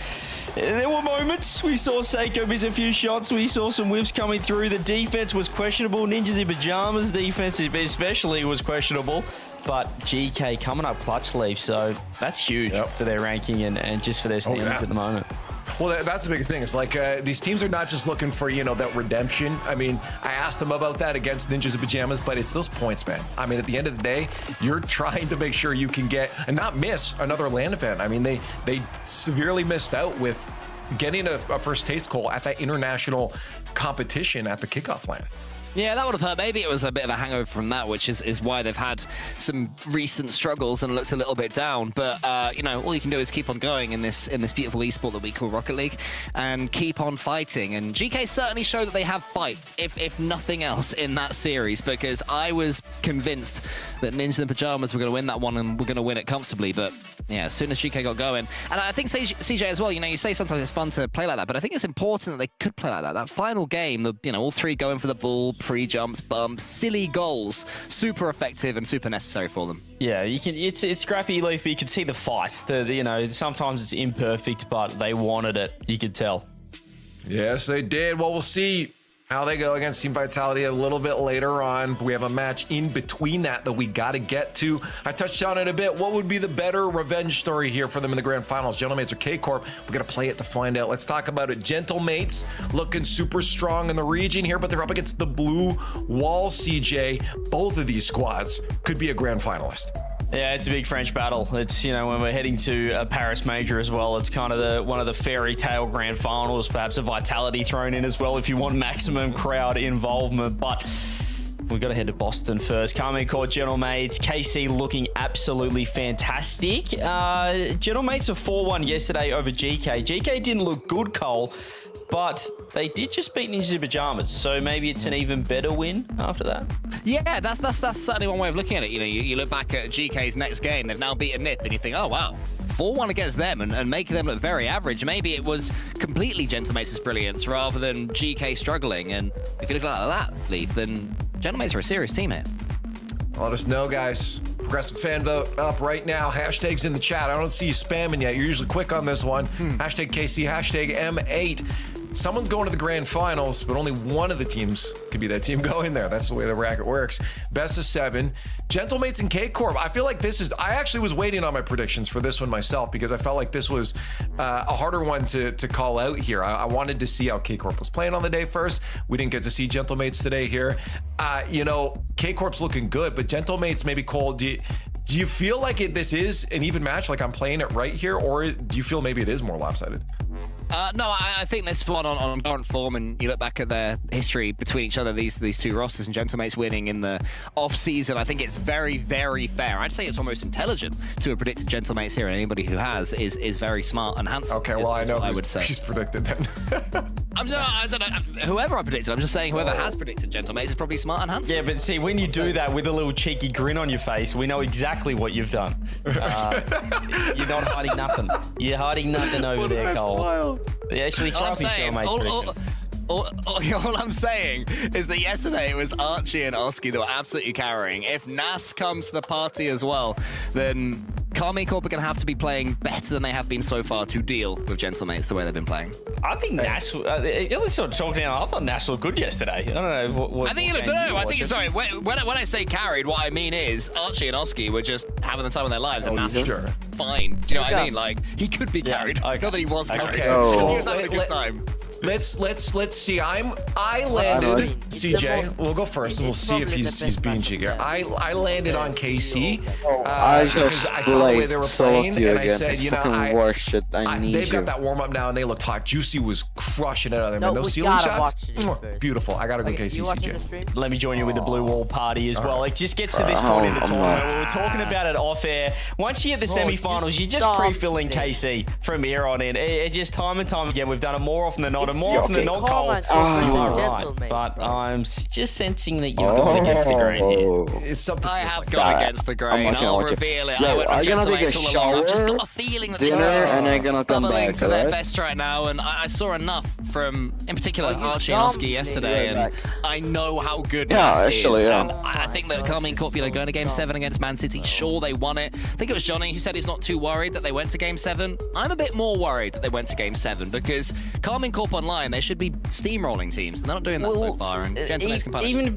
there were moments. We saw Seiko miss a few shots. We saw some whiffs coming through. The defense was questionable. Ninjas in Pajamas defense especially was questionable. But GK coming up clutch leaf, so that's huge for their ranking and just for their standings at the moment. Well, that's the biggest thing. It's like these teams are not just looking for, that redemption. I mean, I asked them about that against Ninjas in Pajamas, but it's those points, man. I mean, at the end of the day, you're trying to make sure you can get and not miss another LAN event. I mean, they severely missed out with getting a first taste, Cole, at that international competition at the kickoff LAN. Yeah, that would have hurt. Maybe it was a bit of a hangover from that, which is why they've had some recent struggles and looked a little bit down. But, all you can do is keep on going in this beautiful esport that we call Rocket League and keep on fighting. And GK certainly showed that they have fight, if nothing else, in that series, because I was convinced that Ninjas in Pajamas were going to win that one and we're going to win it comfortably. But, yeah, as soon as GK got going. And I think CJ as well, you say sometimes it's fun to play like that, but I think it's important that they could play like that. That final game, all three going for the ball, pre-jumps, bumps, silly goals, super effective and super necessary for them. Yeah, it's scrappy, Leaf, but you can see the fight. Sometimes it's imperfect, but they wanted it. You could tell. Yes, they did. Well, we'll see how they go against Team Vitality a little bit later on. We have a match in between that we got to get to. I touched on it a bit. What would be the better revenge story here for them in the grand finals? Gentlemates or K-Corp? We're going to play it to find out. Let's talk about it. Gentlemates looking super strong in the region here, but they're up against the Blue Wall, CJ. Both of these squads could be a grand finalist. Yeah, it's a big French battle. It's, when we're heading to a Paris major as well, it's kind of one of the fairy tale grand finals, perhaps a Vitality thrown in as well if you want maximum crowd involvement. But we've got to head to Boston first. Carmen Court, Gentlemates, KC looking absolutely fantastic. Gentlemates are 4-1 yesterday over GK. GK didn't look good, Cole, but they did just beat Ninjas in Pajamas, so maybe it's an even better win after that. Yeah, that's certainly one way of looking at it. You look back at GK's next game, they've now beaten NIP, and you think, oh, wow, 4-1 against them and making them look very average. Maybe it was completely Gentlemates' brilliance rather than GK struggling, and if you look at that, Leaf, then Gentlemates are a serious team here. Let us know, guys. Progressive fan vote up right now. Hashtags in the chat. I don't see you spamming yet. You're usually quick on this one. Hashtag KC, hashtag M8. Someone's going to the grand finals, but only one of the teams could be that team going there. That's the way the bracket works. Best of 7. Gentlemates and K-Corp. I feel like I actually was waiting on my predictions for this one myself because I felt like this was a harder one to call out here. I wanted to see how K-Corp was playing on the day first. We didn't get to see Gentlemates today here. K-Corp's looking good, but Gentlemates maybe Cole, do you feel like this is an even match? Like I'm playing it right here, or do you feel maybe it is more lopsided? No, I think this one on current form, and you look back at their history between each other, these two rosters, and Gentlemates winning in the off-season, I think it's very, very fair. I'd say it's almost intelligent to have predicted Gentlemates here, and anybody who has is very smart and handsome. Okay, well, I know I would say she's predicted then. I don't know. Whoever I predicted, I'm just saying whoever has predicted Gentlemates is probably smart and handsome. Yeah, but see, when you do that with a little cheeky grin on your face, we know exactly what you've done. You're not hiding nothing. You're hiding nothing over there, Cole. Smile. They actually copied Gentlemates prediction. All I'm saying is that yesterday it was Archie and Oski that were absolutely carrying. If Nas comes to the party as well, then Karmine Corp are going to have to be playing better than they have been so far to deal with Gentlemates the way they've been playing. I think Nash, let's sort of talk now. I thought Nash looked good yesterday. I don't know what I think he looked good. I think, sorry, when I say carried, what I mean is Archie and Oski were just having the time of their lives, and Nash was fine. Do you know what I mean? Like, he could be carried. Not that he was carried. He was having a good time. Let's see. I landed CJ. We'll go first, and we'll see if he's being cheeky. I landed on KC. I just I saw the way they were playing, and I said, it's you know, they've got that warm up now, and they looked hot. Juicy was crushing it other man. Those ceiling shots, beautiful. I gotta go KC, CJ. Let me join you with the blue wall party as well. It just gets to this point in the tournament. We were talking about it off air. Once you hit the semi-finals, you just pre-filling KC from here on in. It just time and time again. We've done it more often than not. More often than not, Cole, you are right. But I'm just sensing that you've gone against the grain here. It's something I have gone against the grain. I'll reveal it. I went with Gentlemates all along. I've just got a feeling that this team is bubbling to their best right now. And I saw enough from, in particular, Archie and Oski yesterday. And I know how good this is. And I think that Karmine Corp, going to Game 7 against Man City, sure, they won it. I think it was Johnny who said he's not too worried that they went to Game 7. I'm a bit more worried that they went to Game 7 because Karmine Corp online, they should be steamrolling teams, and they're not doing that so far. And Gentlemates can punish.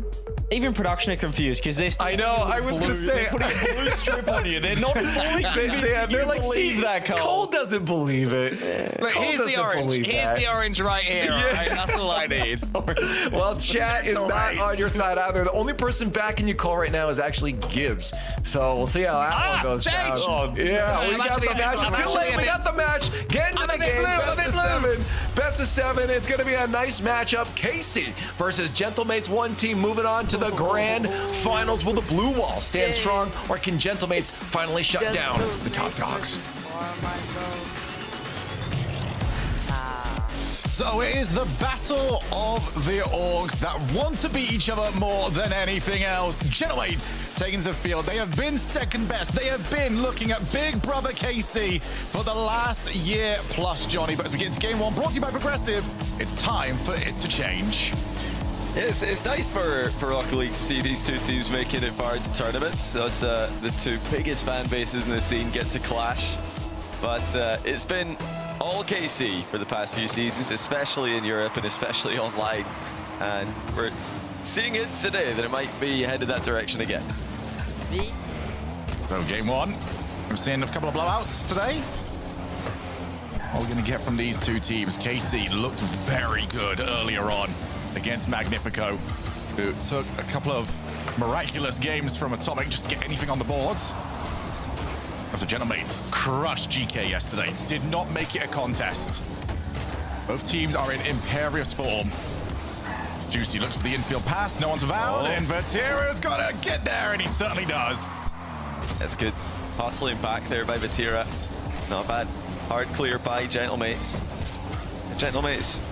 Even production are confused because they're still. I know. I was gonna say they're putting a blue strip on you. They're not fully convinced. They're like, believe that, Cole doesn't believe it. Look, here's the orange. Here's the orange right here. All right? That's all I need. Well, chat is not on your side either. The only person backing you, Cole, right now is actually Gibbs. So we'll see how that one goes down. Yeah, we got the match. Too late. We got the match. Get into the game. Best of 7. Best of 7. It's gonna be a nice matchup. Casey versus Gentlemates. One team moving on to the grand finals. Will the blue wall stand strong, or can Gentlemates finally shut down the top dogs? So it is the battle of the orgs that want to beat each other more than anything else. Gentlemates taking to the field. They have been second best. They have been looking at Big Brother KC for the last year plus, Johnny. But as we get into game 1, brought to you by Progressive, it's time for it to change. It's nice for Rocket League to see these two teams making it far into tournaments. So it's the two biggest fan bases in the scene get to clash. But it's been all KC for the past few seasons, especially in Europe and especially online. And we're seeing it today that it might be headed that direction again. So game 1, we're seeing a couple of blowouts today. What we're going to get from these two teams. KC looked very good earlier on against Magnifico, who took a couple of miraculous games from Atomic just to get anything on the board. After Gentlemates crushed GK yesterday, did not make it a contest. Both teams are in imperious form. Juicy looks for the infield pass, no one's around, and Vatira's got to get there, and he certainly does. That's good. Hustling back there by Vatira. Not bad. Hard clear by Gentlemates. Gentlemates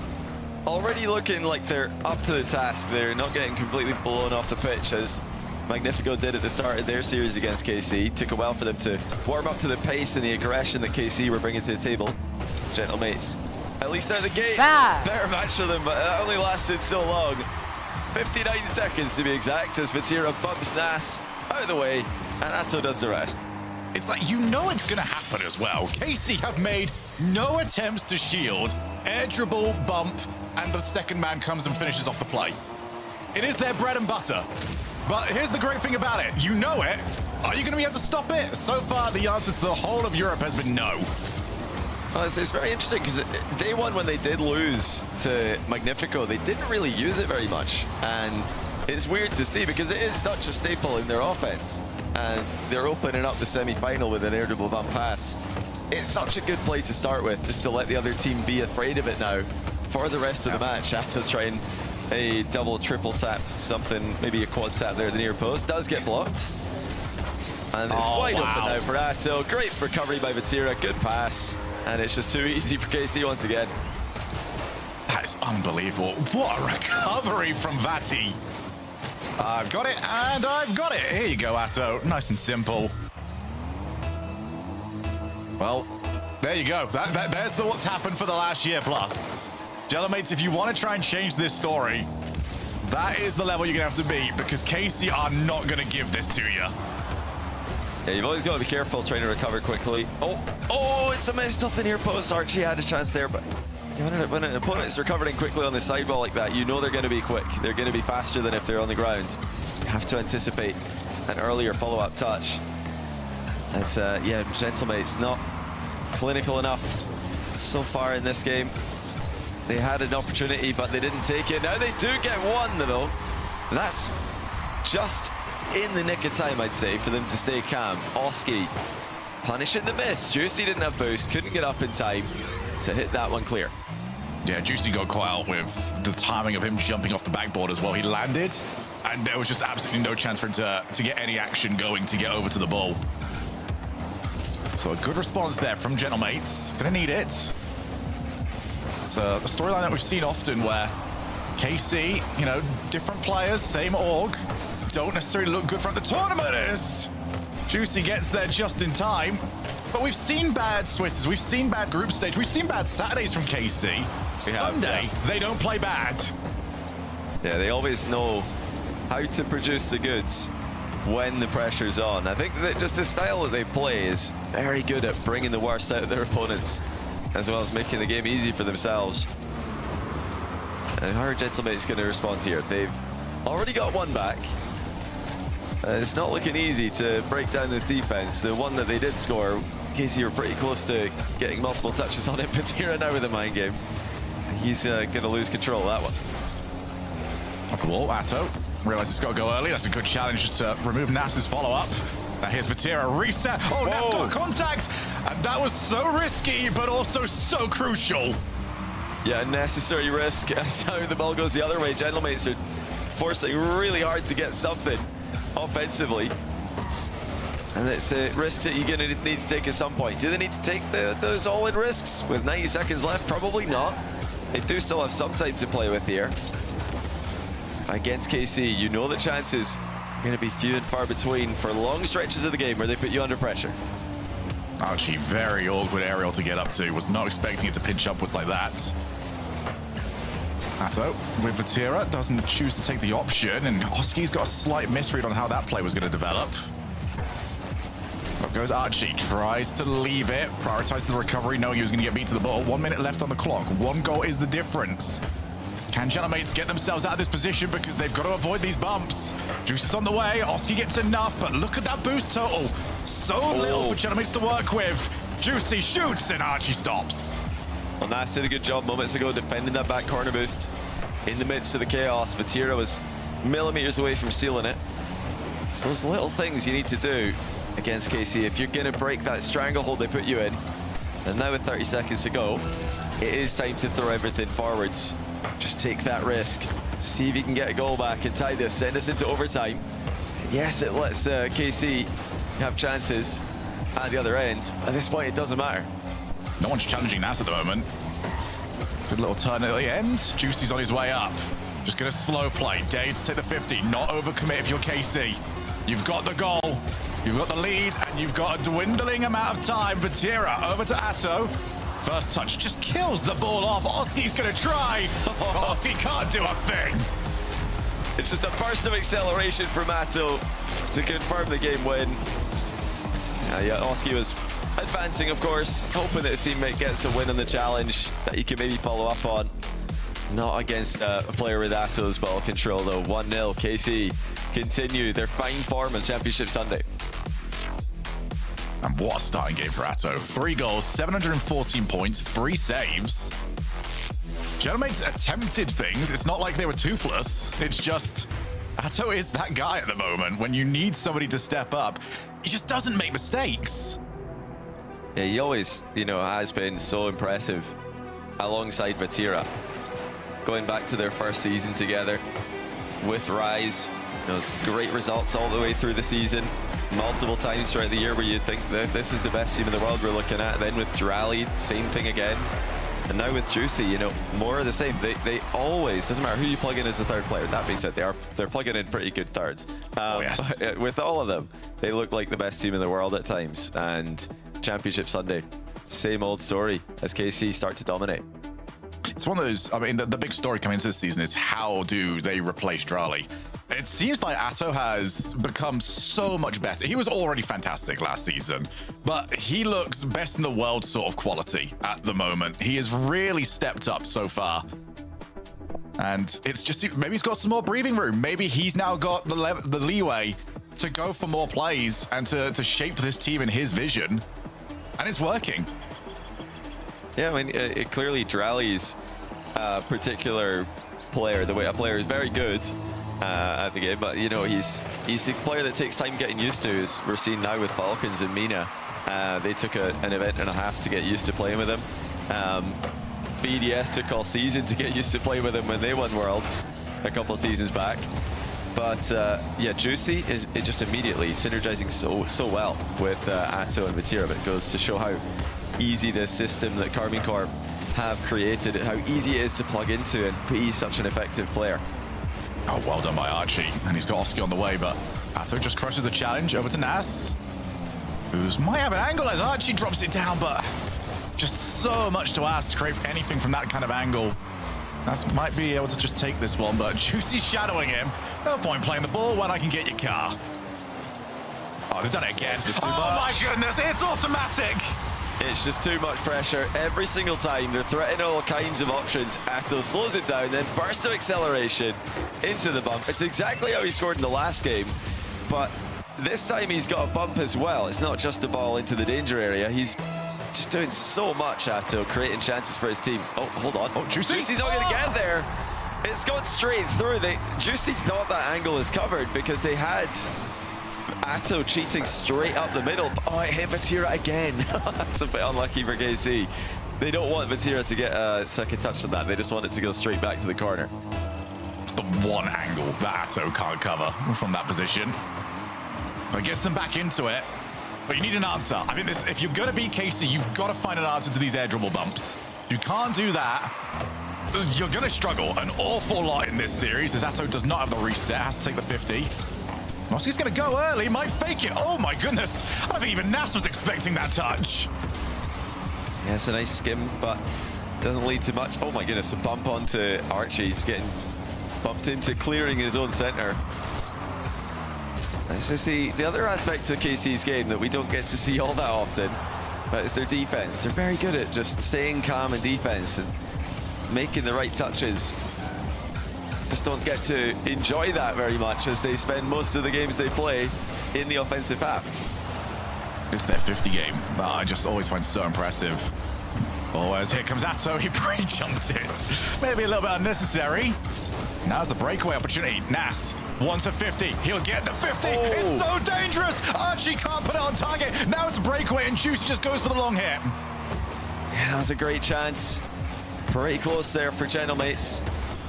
already looking like they're up to the task. They're not getting completely blown off the pitch as Magnifico did at the start of their series against KC. Took a while for them to warm up to the pace and the aggression that KC were bringing to the table. Gentlemates, at least out of the gate, better match for them, but it only lasted so long. 59 seconds to be exact as Vatira bumps Nas out of the way and Atto does the rest. It's like, you know it's going to happen as well. KC have made no attempts to shield, air dribble, bump, and the second man comes and finishes off the play. It is their bread and butter. But here's the great thing about it. You know it. Are you going to be able to stop it? So far, the answer to the whole of Europe has been no. Well, it's very interesting because day 1 when they did lose to Magnifico, they didn't really use it very much. And it's weird to see because it is such a staple in their offense. And they're opening up the semi-final with an air dribble bump pass. It's such a good play to start with, just to let the other team be afraid of it now. For the rest of the match, Atto trying a double, triple tap, something, maybe a quad tap there at the near post. Does get blocked. And it's wide open now for Atto. Great recovery by Vatira, good pass. And it's just too easy for KC once again. That is unbelievable. What a recovery from Vati. I've got it, and I've got it. Here you go, Atto. Nice and simple. Well, there you go. There's what's happened for the last year plus. Gentlemates, if you want to try and change this story, that is the level you're going to have to beat because KC are not going to give this to you. Yeah, you've always got to be careful trying to recover quickly. Oh, it's a messed up in near post. Archie had a chance there, but when an opponent's recovering quickly on the sidewall like that, you know they're going to be quick. They're going to be faster than if they're on the ground. You have to anticipate an earlier follow-up touch. It's, yeah, Gentlemate's not clinical enough so far in this game. They had an opportunity, but they didn't take it. Now they do get one, though. That's just in the nick of time, I'd say, for them to stay calm. Oski punishing the miss. Juicy didn't have boost, couldn't get up in time to hit that one clear. Yeah, Juicy got caught out with the timing of him jumping off the backboard as well. He landed, and there was just absolutely no chance for him to get any action going to get over to the ball. So a good response there from Gentlemates. Gonna need it. It's a storyline that we've seen often where KC, you know, different players, same org, don't necessarily look good for the tournament. Juicy gets there just in time. But we've seen bad Swisses, we've seen bad group stage, we've seen bad Saturdays from KC. Sunday, they don't play bad. Yeah, they always know how to produce the goods when the pressure's on. I think that just the style that they play is very good at bringing the worst out of their opponents, as well as making the game easy for themselves. And how are Gentlemates going to respond here? They've already got one back. It's not looking easy to break down this defense. The one that they did score, KC were pretty close to getting multiple touches on it. Patira now with a mind game. He's going to lose control of that one. Off the wall, Atto. Realize it's got to go early. That's a good challenge just to remove Nas's follow-up. Now here's Patira, reset. Oh, Nas got contact. And that was so risky, but also so crucial. Yeah, necessary risk. That's how the ball goes the other way. Gentlemates are forcing really hard to get something offensively. And it's risks that you're going to need to take at some point. Do they need to take those all-in risks with 90 seconds left? Probably not. They do still have some time to play with here. Against KC, you know the chances are going to be few and far between for long stretches of the game where they put you under pressure. Archie, very awkward aerial to get up to. Was not expecting it to pinch upwards like that. Atto with Vatira doesn't choose to take the option, and Oski's got a slight misread on how that play was going to develop. Up goes Archie, tries to leave it, prioritizing the recovery, knowing he was going to get beat to the ball. 1 minute left on the clock. One goal is the difference. Can Gentlemates get themselves out of this position because they've got to avoid these bumps? Juice is on the way. Oski gets enough, but look at that boost total. So little for Gentlemates to work with. Juicy shoots and Archie stops. Well, Nas did a good job moments ago defending that back corner boost in the midst of the chaos. Vatira was millimeters away from stealing it. It's those little things you need to do against KC if you're going to break that stranglehold they put you in. And now with 30 seconds to go, it is time to throw everything forwards. Just take that risk. See if you can get a goal back and tie this. Send us into overtime. Yes, it lets KC have chances at the other end. At this point, it doesn't matter. No one's challenging Nas at the moment. Good little turn at the end. Juicy's on his way up. Just going to slow play. Dade to take the 50. Not overcommit if you're KC. You've got the goal. You've got the lead, and you've got a dwindling amount of time. Vatira over to Atto. First touch just kills the ball off. Oski's going to try. Oski can't do a thing. It's just a burst of acceleration from Atto to confirm the game win. Yeah, Oski was advancing, of course, hoping that his teammate gets a win on the challenge that he can maybe follow up on. Not against a player with Atto's ball control, though. 1-0, KC continue their fine form on Championship Sunday. And what a starting game for Atto. 3 goals, 714 points, 3 saves. Gentlemates attempted things. It's not like they were toothless. It's just Atto is that guy at the moment. When you need somebody to step up, he just doesn't make mistakes. Yeah, he always, has been so impressive alongside Vatira. Going back to their first season together with Rise, great results all the way through the season. Multiple times throughout the year where you'd think that this is the best team in the world we're looking at. Then with Drally, same thing again. And now with Juicy, more of the same. They always, doesn't matter who you plug in as a third player. That being said, they're plugging in pretty good thirds. Yes. With all of them, they look like the best team in the world at times. And Championship Sunday, same old story as KC start to dominate. It's one of those, the big story coming into this season is how do they replace Drally? It seems like Atto has become so much better. He was already fantastic last season, but he looks best in the world sort of quality at the moment. He has really stepped up so far. And it's just, maybe he's got some more breathing room. Maybe he's now got the leeway to go for more plays and to shape this team in his vision. And it's working. Yeah, I mean, it clearly Drali's particular player, the way a player is very good at the game, but you know, he's a player that takes time getting used to, as we're seeing now with Falcons and Mina. They took an event and a half to get used to playing with him. BDS took all season to get used to playing with him when they won Worlds a couple of seasons back. But yeah, Juicy is just immediately synergizing so well with Atto and Vatira. But it goes to show how easy this system that Karmine Corp have created, how easy it is to plug into and be such an effective player. Oh, well done by Archie. And he's got Oski on the way, but Atto just crushes the challenge over to Nas, who might have an angle as Archie drops it down, but just so much to ask to create anything from that kind of angle. Nas might be able to just take this one, but Juicy's shadowing him. No point playing the ball when I can get your car. Oh, they've done it again. Oh my goodness, it's automatic. It's just too much pressure every single time. They're threatening all kinds of options. Atto slows it down, then burst of acceleration into the bump. It's exactly how he scored in the last game, but this time he's got a bump as well. It's not just the ball into the danger area. He's just doing so much, Atto, creating chances for his team. Oh, hold on. Oh, Juicy's not going to get there. It's gone straight through. Juicy thought that angle was covered because they had Atto cheating straight up the middle. Oh, it hit Vatira again. That's a bit unlucky for KC. They don't want Vatira to get a second touch on that. They just want it to go straight back to the corner. It's the one angle that Atto can't cover from that position. But gets them back into it. But you need an answer. I think if you're going to beat KC, you've got to find an answer to these air dribble bumps. If you can't do that, you're going to struggle an awful lot in this series, as Atto does not have the reset, has to take the 50. Oski's going to go early, might fake it. Oh my goodness. I don't think even Nas was expecting that touch. Yeah, it's a nice skim, but doesn't lead to much. Oh my goodness, a bump onto Archie. He's getting bumped into clearing his own center. This is the other aspect of KC's game that we don't get to see all that often, but it's their defense. They're very good at just staying calm in defense and making the right touches. Just don't get to enjoy that very much, as they spend most of the games they play in the offensive half. It's their 50 game that I just always find so impressive. Oh, as here comes Atto, he pre-jumped it. Maybe a little bit unnecessary. Now's the breakaway opportunity. Nas wants a 50. He'll get the 50. Oh. It's so dangerous. Archie can't put it on target. Now it's a breakaway and Juicy just goes for the long hit. Yeah, that was a great chance. Pretty close there for Gentlemates.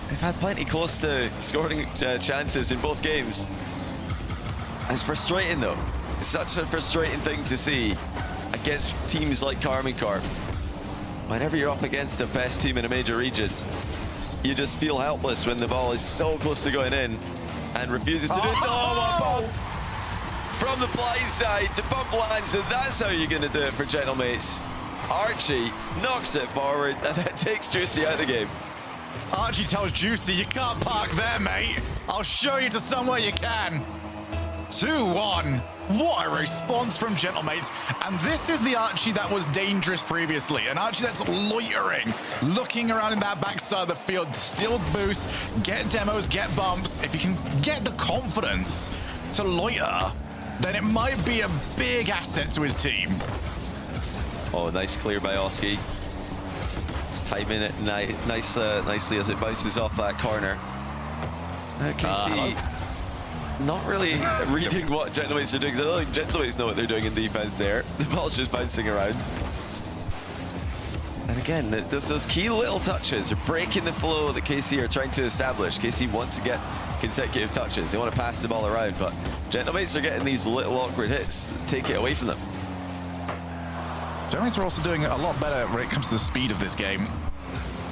They've had plenty close to scoring chances in both games. It's frustrating though. It's such a frustrating thing to see against teams like Karmine Corp. Whenever you're up against the best team in a major region, you just feel helpless when the ball is so close to going in and refuses to do so. Oh, from the blind side, the bump lands, and that's how you're going to do it for Gentlemates. Archie knocks it forward and then takes Juicy out of the game. Archie tells Juicy, you can't park there, mate. I'll show you to somewhere you can. 2-1. What a response from Gentlemates. And this is the Archie that was dangerous previously. An Archie that's loitering, looking around in that backside of the field, still boost, get demos, get bumps. If you can get the confidence to loiter, then it might be a big asset to his team. Oh, nice clear by Oski. Timing it nicely as it bounces off that corner. KC not really reading what Gentlemates are doing, because I don't think Gentlemates know what they're doing in defense there. The ball's just bouncing around. And again, those key little touches are breaking the flow that KC are trying to establish. KC want to get consecutive touches. They want to pass the ball around, but Gentlemates are getting these little awkward hits that take it away from them. Gentlemates are also doing a lot better when it comes to the speed of this game.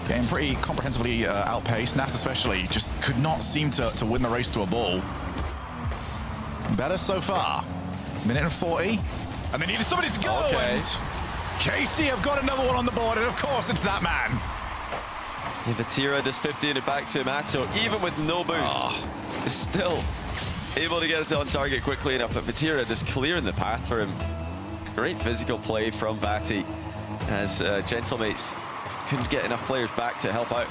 Getting pretty comprehensively outpaced. Nas especially just could not seem to win the race to a ball. Better so far. Minute and 40. And they needed somebody to go. Okay. And KC have got another one on the board, and of course it's that man. Yeah, Vatira just 15 it back to him. Atto, even with no boost, is still able to get it on target quickly enough. But Vatira just clearing the path for him. Great physical play from Vati as Gentlemates couldn't get enough players back to help out.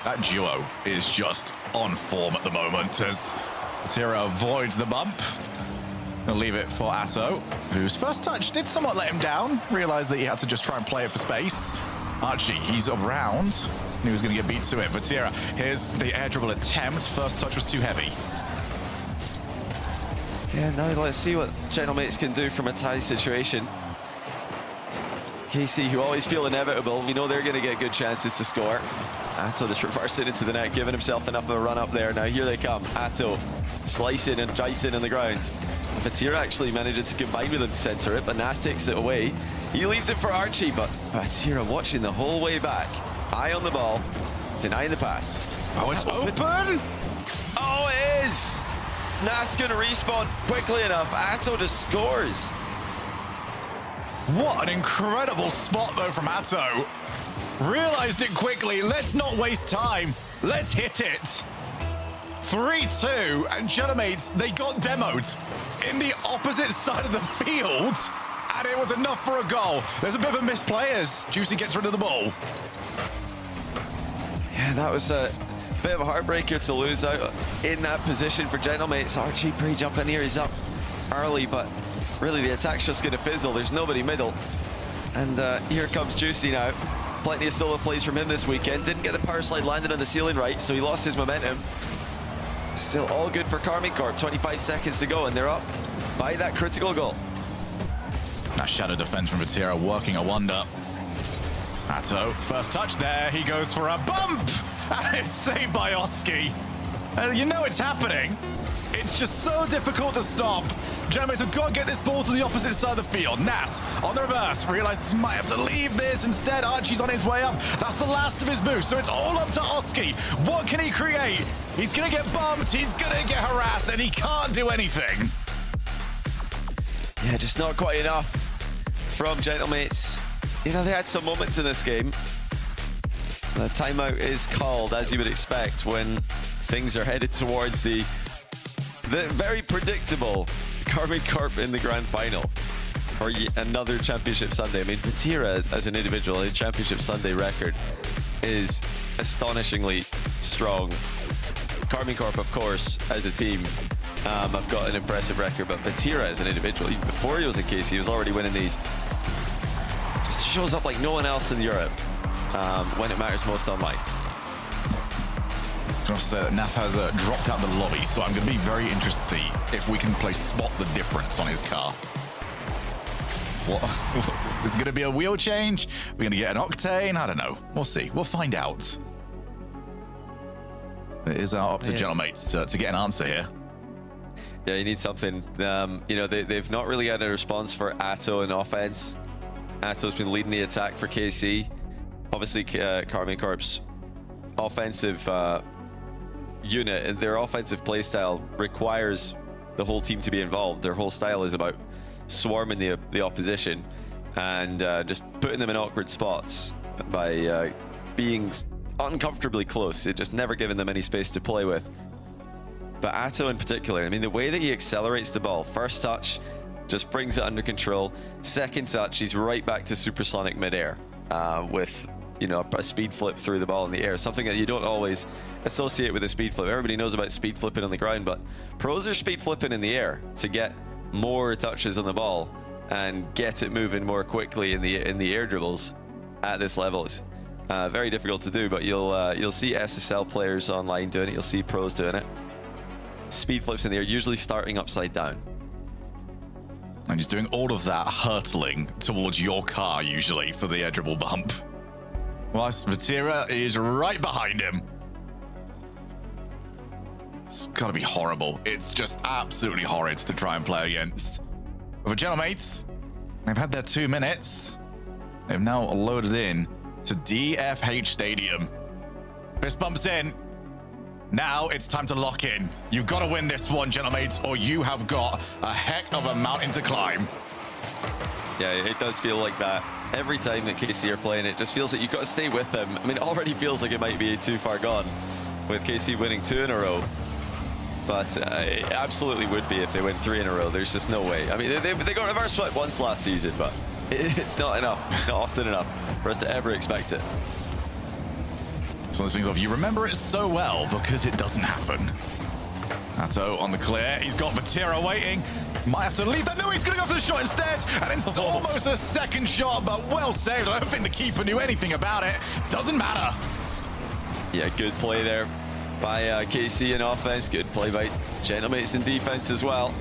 That duo is just on form at the moment as Vatira avoids the bump. He'll leave it for Atto, whose first touch did somewhat let him down. Realized that he had to just try and play it for space. Archie, he's around. He was going to get beat to it. Vatira, here's the air dribble attempt. First touch was too heavy. Yeah, now let's see what Gentlemates can do from a tie situation. KC, who always feel inevitable, we know they're going to get good chances to score. Atto just reversed it into the net, giving himself enough of a run up there. Now here they come. Atto slicing and dicing on the ground. Vatira actually manages to combine with it to center it, but Nas takes it away. He leaves it for Archie, but Vatira watching the whole way back. Eye on the ball, denying the pass. Oh, it's open! Oh, it is! Nas gonna respawn quickly enough. Atto just scores. What an incredible spot, though, from Atto. Realized it quickly. Let's not waste time. Let's hit it. 3-2, and Gentlemates, they got demoed in the opposite side of the field, and it was enough for a goal. There's a bit of a misplay as Juicy gets rid of the ball. Yeah, that was a bit of a heartbreaker to lose out in that position for Gentlemates. Archie pre-jump in here, he's up early, but really the attack's just gonna fizzle. There's nobody middle. And here comes Juicy now. Plenty of solo plays from him this weekend. Didn't get the power slide landed on the ceiling right, so he lost his momentum. Still all good for Karmine Corp. 25 seconds to go, and they're up by that critical goal. That shadow defense from Vatira working a wonder. Atto, first touch there. He goes for a bump, and it's saved by Oski. You know it's happening. It's just so difficult to stop. Gentlemates have got to get this ball to the opposite side of the field. Nas on the reverse, realizes he might have to leave this. Instead, Archie's on his way up. That's the last of his boost, so it's all up to Oski. What can he create? He's going to get bumped, he's going to get harassed, and he can't do anything. Yeah, just not quite enough from Gentlemates. You know, they had some moments in this game. The timeout is called, as you would expect, when things are headed towards the very predictable Karmine Corp in the grand final for another Championship Sunday. I mean, Vatira as an individual, his Championship Sunday record is astonishingly strong. Karmine Corp, of course, as a team, have got an impressive record, but Vatira as an individual, even before he was at KC, he was already winning these. Just shows up like no one else in Europe when it matters most online. I can also say that Nas has dropped out the lobby, so I'm going to be very interested to see if we can play spot the difference on his car. What? Is it going to be a wheel change? We're going to get an octane? I don't know. We'll see. We'll find out. It is up to Gentlemates to get an answer here. Yeah, you need something. You know, they've not really had a response for Atto in offense. Atto's been leading the attack for KC. Obviously, Karmine Corp's offensive unit and their offensive playstyle requires the whole team to be involved. Their whole style is about swarming the opposition and just putting them in awkward spots by being uncomfortably close. It just never giving them any space to play with. But Atto in particular, I mean, the way that he accelerates the ball, first touch, just brings it under control. Second touch, he's right back to supersonic midair with, you know, a speed flip through the ball in the air, something that you don't always associate with a speed flip. Everybody knows about speed flipping on the ground, but pros are speed flipping in the air to get more touches on the ball and get it moving more quickly in the air dribbles at this level. It's very difficult to do, but you'll see SSL players online doing it. You'll see pros doing it. Speed flips in the air, usually starting upside down. And he's doing all of that hurtling towards your car, usually, for the air dribble bump. Whilst Vatira is right behind him. It's got to be horrible. It's just absolutely horrid to try and play against. But for Gentlemates, they've had their 2 minutes. They've now loaded in to DFH Stadium. Fist bumps in. Now it's time to lock in. You've got to win this one, Gentlemates, or you have got a heck of a mountain to climb. Yeah, it does feel like that. every time that KC are playing, it just feels like you've got to stay with them. I mean, it already feels like it might be too far gone with KC winning 2 in a row. But it absolutely would be if they win 3 in a row. There's just no way. I mean, they got reverse swept once last season, but it's not enough, not often enough for us to ever expect it. It's one of those things of you remember it so well because it doesn't happen. Atto on the clear. He's got Vatira waiting. Might have to leave that. No, he's going to go for the shot instead. And it's almost a second shot, but well saved. I don't think the keeper knew anything about it. Doesn't matter. Yeah, good play there by KC in offense. Good play by Gentlemates in defense as well.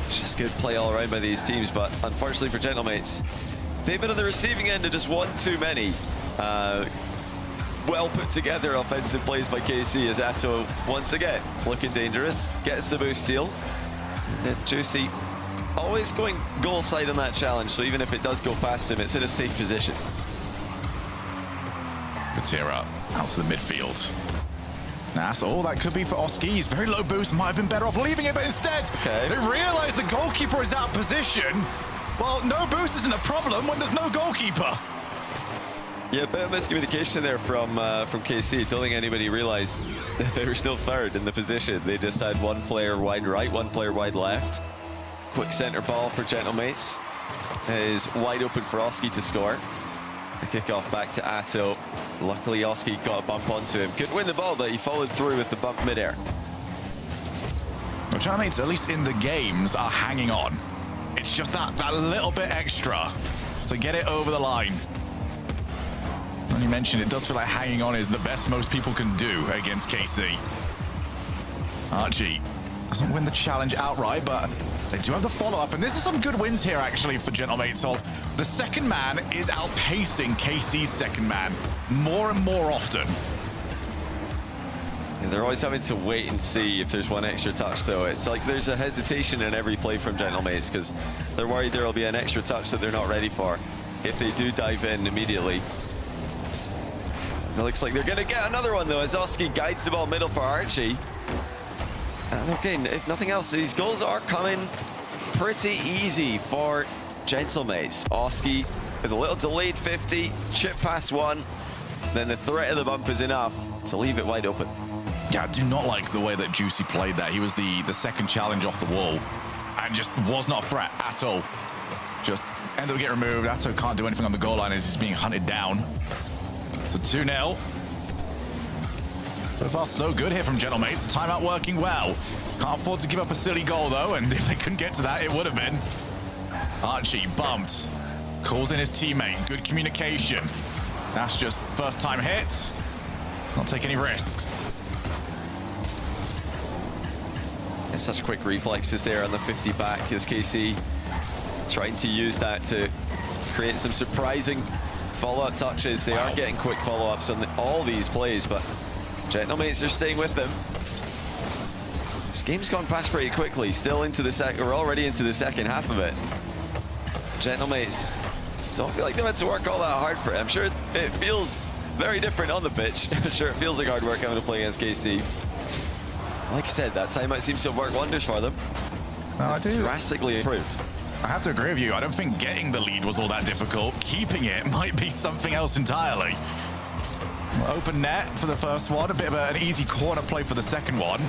It's just good play all around by these teams, but unfortunately for Gentlemates, they've been on the receiving end of just one too many. Well put together offensive plays by KC as Atto once again looking dangerous, gets the boost steal. Juicy always going goal side on that challenge, so even if it does go past him, it's in a safe position. Vatira out to the midfield. That's all that could be for Oski. He's very low boost, might have been better off leaving it, but instead they realize the goalkeeper is out of position. Well, no boost isn't a problem when there's no goalkeeper. Yeah, a bit of miscommunication there from KC. Don't think anybody realized they were still third in the position. They just had one player wide right, one player wide left. Quick center ball for Gentlemates. Is wide open for Oski to score. The kickoff back to Atto. Luckily, Oski got a bump onto him. Couldn't win the ball, but he followed through with the bump midair. Well, Gentlemates, at least in the games, are hanging on. It's just that little bit extra to get it over the line. When you mentioned it does feel like hanging on is the best most people can do against KC. Archie doesn't win the challenge outright, but they do have the follow-up, and this is some good wins here actually for Gentlemates. The second man is outpacing KC's second man more and more often. Yeah, they're always having to wait and see if there's one extra touch though. It's like there's a hesitation in every play from Gentlemates because they're worried there'll be an extra touch that they're not ready for if they do dive in immediately. It looks like they're going to get another one, though, as Oski guides the ball middle for Archie. And again, if nothing else, these goals are coming pretty easy for Gentlemates. Oski with a little delayed 50, chip past one, then the threat of the bump is enough to leave it wide open. Yeah, I do not like the way that Juicy played that. He was the second challenge off the wall and just was not a threat at all. Just ended up getting removed. Atto can't do anything on the goal line as he's being hunted down. So 2-0. So far, so good here from Gentlemates. The timeout working well. Can't afford to give up a silly goal, though, and if they couldn't get to that, it would have been. Archie bumped. Calls in his teammate. Good communication. That's just first-time hit. Not take any risks. And such quick reflexes there on the 50 back as KC trying to use that to create some surprising follow-up touches. They are getting quick follow-ups on all these plays, but Gentlemates are staying with them. This game's gone past pretty quickly. Still into the second. We're already into the second half of it. Gentlemates don't feel like they've had to work all that hard for it. I'm sure it feels very different on the pitch. I'm sure it feels like hard work having to play against KC. Like I said, that timeout seems to have worked wonders for them. No, I do. Drastically improved. I have to agree with you. I don't think getting the lead was all that difficult. Keeping it might be something else entirely. Open net for the first one. A bit of an easy corner play for the second one.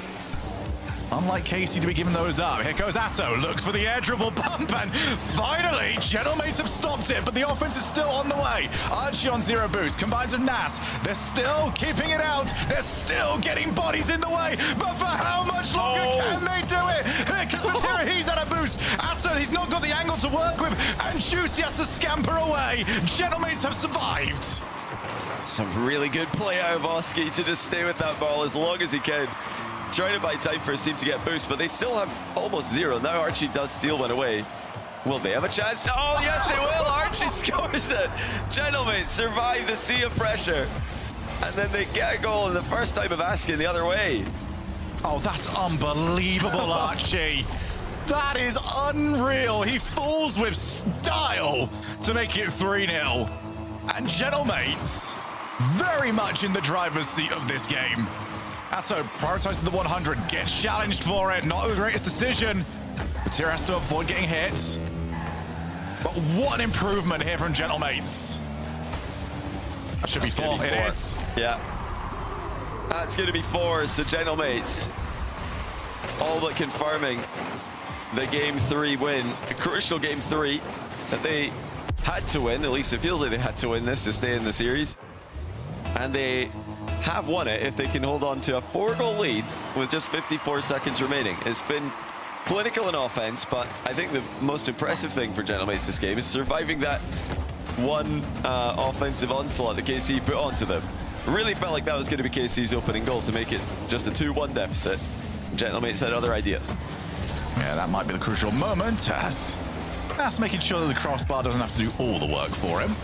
Unlike KC to be giving those up. Here goes Atto. Looks for the air dribble bump. And finally, Gentlemates have stopped it. But the offense is still on the way. Archie on 0 boost. Combines with Nas. They're still keeping it out. They're still getting bodies in the way. But for how much longer can they do it? Here comes Vatira. He's out of boost. Atto, he's not got the angle to work with. And Juicy has to scamper away. Gentlemates have survived. Some really good play out of Oski to just stay with that ball as long as he can. Trying to buy time for his team to get boost, but they still have almost 0. Now Archie does steal one away. Will they have a chance? Oh, yes, they will. Archie scores it. Gentlemates survive the sea of pressure. And then they get a goal in the first time of asking the other way. Oh, that's unbelievable, Archie. That is unreal. He falls with style to make it 3-0. And Gentlemates very much in the driver's seat of this game. Atto prioritizes the 100, gets challenged for it. Not the greatest decision. Vatira has to avoid getting hit. But what an improvement here from Gentlemates. That should be 4. It is. Yeah. That's going to be 4, so Gentlemates all but confirming the Game 3 win. A crucial Game 3 that they had to win. At least it feels like they had to win this to stay in the series. And they have won it if they can hold on to a 4-goal lead with just 54 seconds remaining. It's been clinical in offense, but I think the most impressive thing for Gentlemates this game is surviving that one offensive onslaught that KC put onto them. Really felt like that was going to be KC's opening goal to make it just a 2-1 deficit. Gentlemates had other ideas. Yeah, that might be the crucial moment. That's making sure that the crossbar doesn't have to do all the work for him.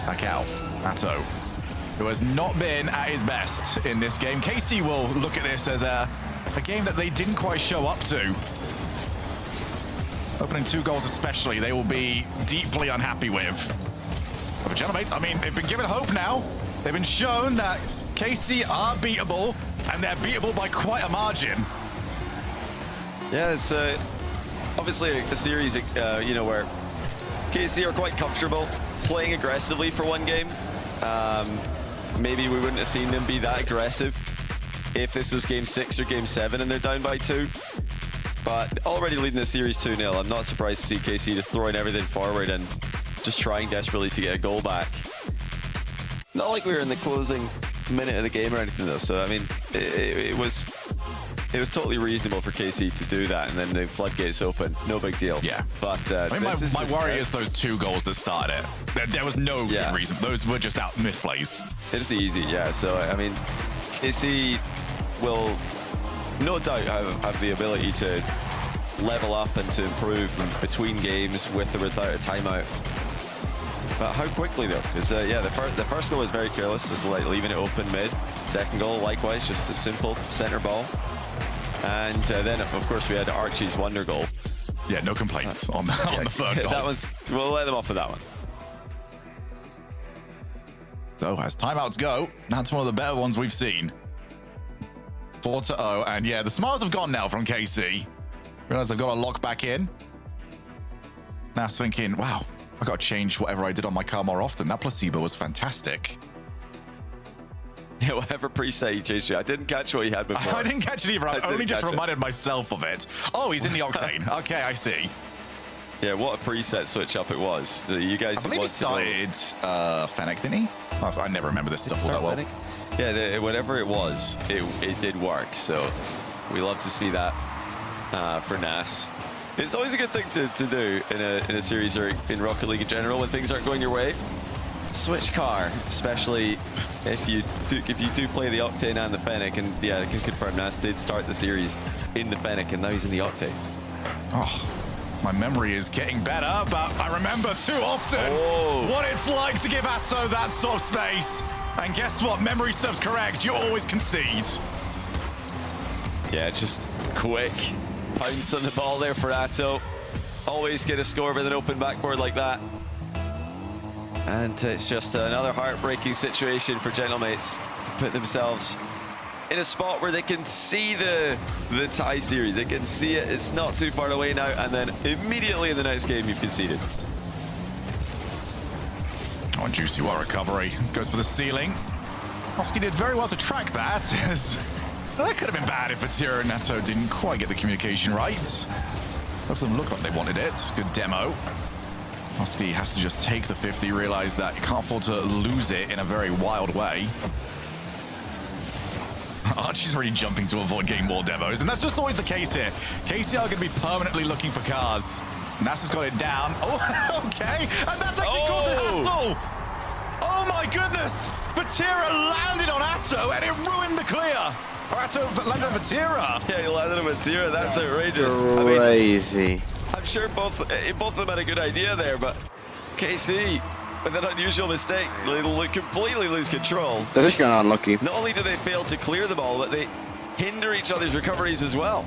Back out, Atto, who has not been at his best in this game. KC will look at this as a game that they didn't quite show up to. Opening 2 goals especially, they will be deeply unhappy with. But for Gentlemates, I mean, they've been given hope now. They've been shown that KC are beatable, and they're beatable by quite a margin. Yeah, it's obviously a series, you know, where KC are quite comfortable playing aggressively for one game. Maybe we wouldn't have seen them be that aggressive if this was Game 6 or Game 7 and they're down by 2. But already leading the series 2-0, I'm not surprised to see KC just throwing everything forward and just trying desperately to get a goal back. Not like we were in the closing minute of the game or anything though, so I mean, it was totally reasonable for KC to do that, and then the floodgates open, no big deal. Yeah. But I mean, my worry is those 2 goals that started it. There was no good reason. Those were just out misplays. It's easy, yeah. So, I mean, KC will no doubt have the ability to level up and to improve between games with or without a timeout. But how quickly though? Because yeah, the first goal was very careless, just like leaving it open mid. Second goal, likewise, just a simple center ball. And then, of course, we had Archie's wonder goal. Yeah, no complaints on the third goal. That was, we'll let them off with that one. So as timeouts go, that's one of the better ones we've seen. 4-0, and yeah, the smiles have gone now from KC. Realize they've got to lock back in. Now I was thinking, wow, I got to change whatever I did on my car more often. That placebo was fantastic. Yeah, whatever preset you changed to. I didn't catch what you had before. I didn't catch it either. I only just reminded myself of it. Oh, he's in the Octane. Okay, I see. Yeah, what a preset switch up it was. So you guys, I believe he started Fennec, didn't he? I never remember this stuff all that well. Yeah, whatever it was, it did work. So we love to see that for NAS. It's always a good thing to do in a series or in Rocket League in general when things aren't going your way. Switch car, especially if you do play the Octane and the Fennec, and yeah, I can confirm NAS did start the series in the Fennec, and now he's in the Octane. Oh, my memory is getting better, but I remember too often what it's like to give Atto that sort of space. And guess what? Memory serves correct. You always concede. Yeah, just quick pounce on the ball there for Atto. Always get a score with an open backboard like that. And it's just another heartbreaking situation for Gentlemates. Put themselves in a spot where they can see the tie series. They can see it. It's not too far away now. And then immediately in the next game, you've conceded. Oh, juicy what recovery. Goes for the ceiling. Oski did very well to track that. That could have been bad if Vatira and Nato didn't quite get the communication right. Both of them looked like they wanted it. Good demo. Oski has to just take the 50, realize that you can't afford to lose it in a very wild way. Archie's already jumping to avoid getting more demos, and that's just always the case here. KC are going to be permanently looking for cars. NASA's got it down. Oh, okay. And that's actually caused a hassle. Oh my goodness. Vatira landed on Atto, and it ruined the clear. Or Atto landed on Vatira. Yeah, he landed on Vatira. That's outrageous. Crazy. I mean, I'm sure both of them had a good idea there, but KC, with an unusual mistake, they completely lose control. They're just going unlucky. Not only do they fail to clear the ball, but they hinder each other's recoveries as well.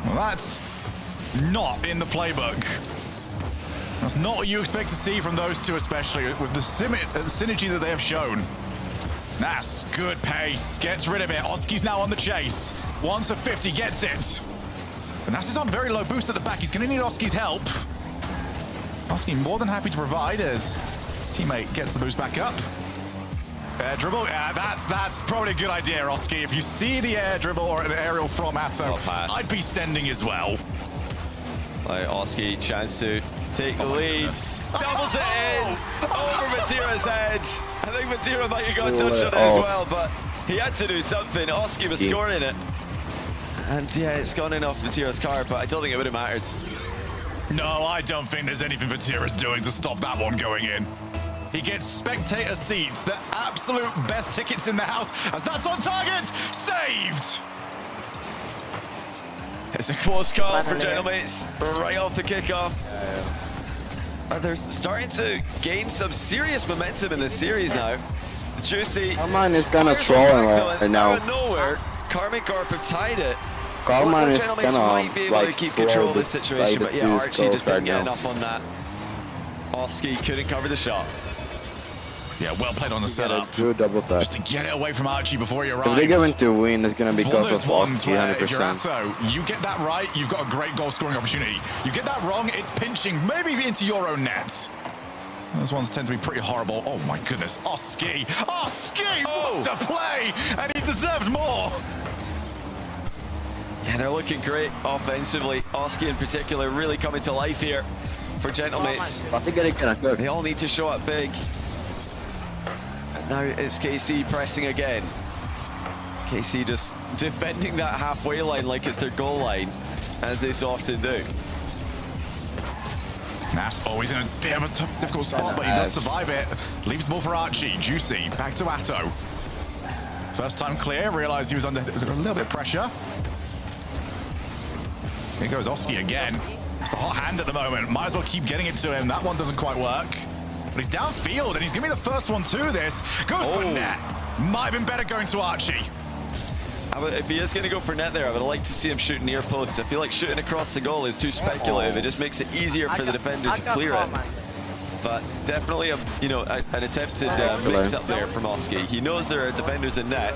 Well, that's not in the playbook. That's not what you expect to see from those two, especially with the synergy that they have shown. Nas, good pace, gets rid of it. Oski's now on the chase. Wants a 50, gets it. And that's his on very low boost at the back. He's going to need Oski's help. Oski more than happy to provide as his teammate gets the boost back up. Air dribble, yeah, that's probably a good idea, Oski. If you see the air dribble or an aerial from Atto, I'd be sending as well. Like Oski, chance to take the lead. Doubles it in over Vatira's head. I think Vatira might have got a touch on it as well, but he had to do something. Oski was scoring it. And yeah, it's gone in off Vatira's car, but I don't think it would have mattered. No, I don't think there's anything Vatira's doing to stop that one going in. He gets spectator seats, the absolute best tickets in the house, as that's on target, saved! It's a close call for Gentlemates, right off the kickoff. They're starting to gain some serious momentum in this series now. Juicy. Carmine is gonna troll him right now. Out of nowhere, Karmic Corp have tied it. Carmine is Gentlemates gonna might be able to keep control of this situation, but yeah, Archie just didn't get enough on that. Oski couldn't cover the shot. Yeah, well played on the setup. Do a double tap. Just to get it away from Archie before he arrives. If they're going to win, it's gonna be because of Oski, if you're 100%. Atto, you get that right, you've got a great goal scoring opportunity. You get that wrong, it's pinching, maybe into your own net. Those ones tend to be pretty horrible. Oh my goodness, Oski! Oski! What a play! And he deserves more! Yeah, they're looking great offensively. Oski in particular really coming to life here for Gentlemates. They all need to show up big. And now it's KC pressing again. KC just defending that halfway line like it's their goal line, as they so often do. Nas always in a bit of a tough, difficult spot, but he does survive it. Leaves the ball for Archie. Juicy, back to Atto. First time clear, realized he was under a little bit of pressure. Here goes Oski again. It's the hot hand at the moment. Might as well keep getting it to him. That one doesn't quite work. But he's downfield, and he's going to be the first one to this. Goes for net. Might have been better going to Archie. If he is going to go for net there, I would like to see him shoot near post. I feel like shooting across the goal is too speculative. It just makes it easier for the defender to clear it. But definitely an attempted mix-up there from Oski. He knows there are defenders in net.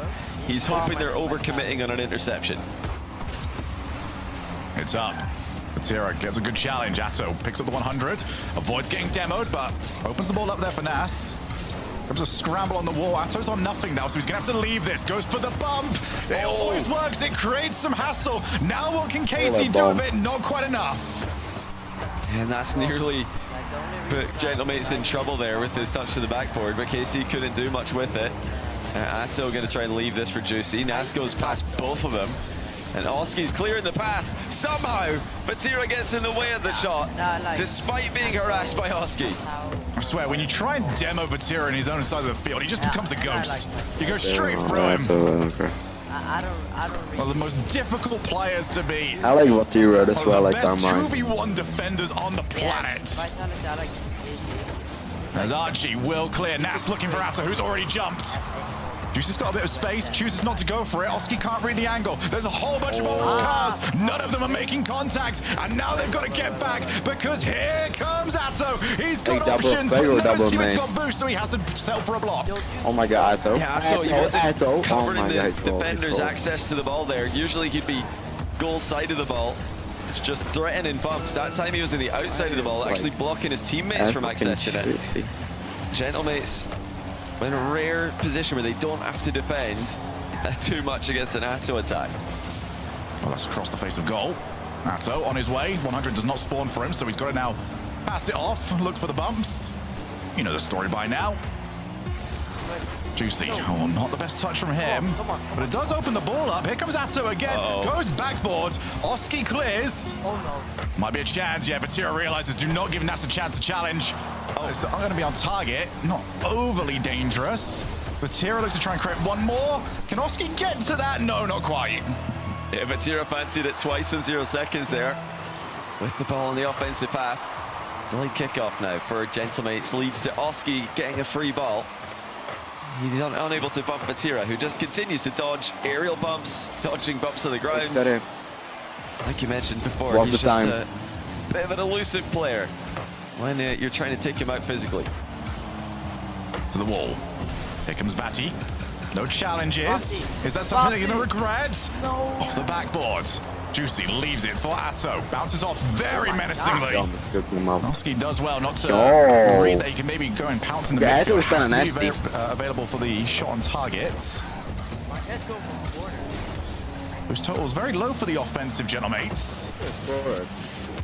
He's hoping they're overcommitting on an interception. It's up. Vatira gets a good challenge. Atto picks up the 100, avoids getting demoed, but opens the ball up there for Nas. Comes a scramble on the wall. Atto's on nothing now, so he's going to have to leave this. Goes for the bump. It always works. It creates some hassle. Now what can KC do with it? Not quite enough. And that's nearly put Gentlemates in trouble there with his touch to the backboard, but KC couldn't do much with it. Atto going to try and leave this for Juicy. Nas goes past both of them. And Oski's clearing the path. Somehow, Vatira gets in the way of the shot, despite being harassed by Oski. I swear, when you try and demo Vatira in his own side of the field, he just becomes a ghost. You go straight through him. One of the most difficult players to beat. I like Vatira as well, like Carmine. Carmine. One of the best 2v1 defenders on the planet. As Archie will clear. Nas looking for Atto, who's already jumped. Juicy's got a bit of space, chooses not to go for it. Oski can't read the angle. There's a whole bunch of orange cars. None of them are making contact. And now they've got to get back because here comes Atto. He's got options, but none of his teammates got boost, so he has to sell for a block. Oh my god, Atto. Yeah, Atto, he wasn't covering oh the defender's access to the ball there. Usually he'd be goal side of the ball, just threatening bumps. That time he was in the outside of the ball, actually blocking his teammates from accessing it. Gentlemates in a rare position where they don't have to defend too much against an Atto attack. Well, that's across the face of goal. Atto on his way. 100 does not spawn for him, so he's got to now pass it off, look for the bumps. You know the story by now. Juicy. Oh, not the best touch from him. But it does open the ball up. Here comes Atto again. Goes backboard. Oski clears. Might be a chance. Yeah, Vatira realizes do not give Nas a chance to challenge. It's going to be on target. Not overly dangerous. Vatira looks to try and create one more. Can Oski get to that? No, not quite. Yeah, Vatira fancied it twice in 0 seconds there. With the ball on the offensive half. It's a late kickoff now for Gentlemates. Leads to Oski getting a free ball. He's unable to bump Vatira, who just continues to dodge aerial bumps, dodging bumps on the ground. Like you mentioned before, he's just a bit of an elusive player when you're trying to take him out physically. To the wall. Here comes Vati. No challenges. Is that something they're going to regret? No. Off the backboard. Juicy leaves it for Atto. Bounces off very menacingly. Oski does well not to read that he can maybe go and pounce in the midfield. Atto was kind of nasty. Available for the shot on target. Whose total is very low for the offensive, gentlemates.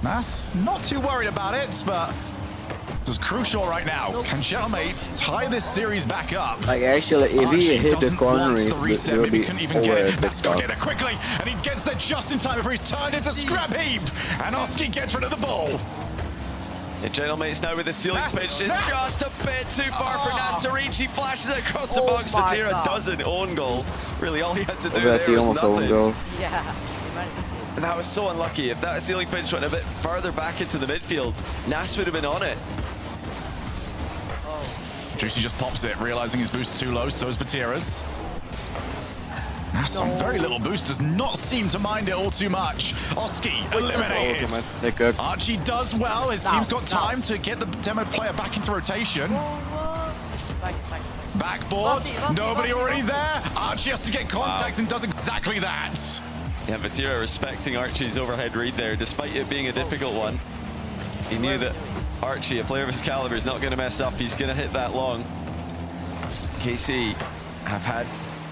That's not too worried about it, but this is crucial right now. Can gentlemates tie this series back up? Like actually, if he hit the corner, the reset, maybe he couldn't even get it. That's got to over. get there quickly, and he gets there just in time before he's turned into scrap heap. And Oski gets rid of the ball. The gentlemates now with the ceiling pitch is just a bit too far for Nas to reach. He flashes it across the box. Vatira does an own goal. Really, all he had to do there was nothing. Yeah. And that was so unlucky. If that ceiling pinch went a bit further back into the midfield, Nas would have been on it. Juicy just pops it, realizing his boost is too low, so is Vatira's. Nas on very little boost, does not seem to mind it all too much. Oski eliminated. Archie does well. His team's got time to get the demo player back into rotation. Backboard, nobody already there. Archie has to get contact and does exactly that. Yeah, Vatira respecting Archie's overhead read there, despite it being a difficult one. He knew that Archie, a player of his caliber, is not going to mess up. He's going to hit that long. KC have had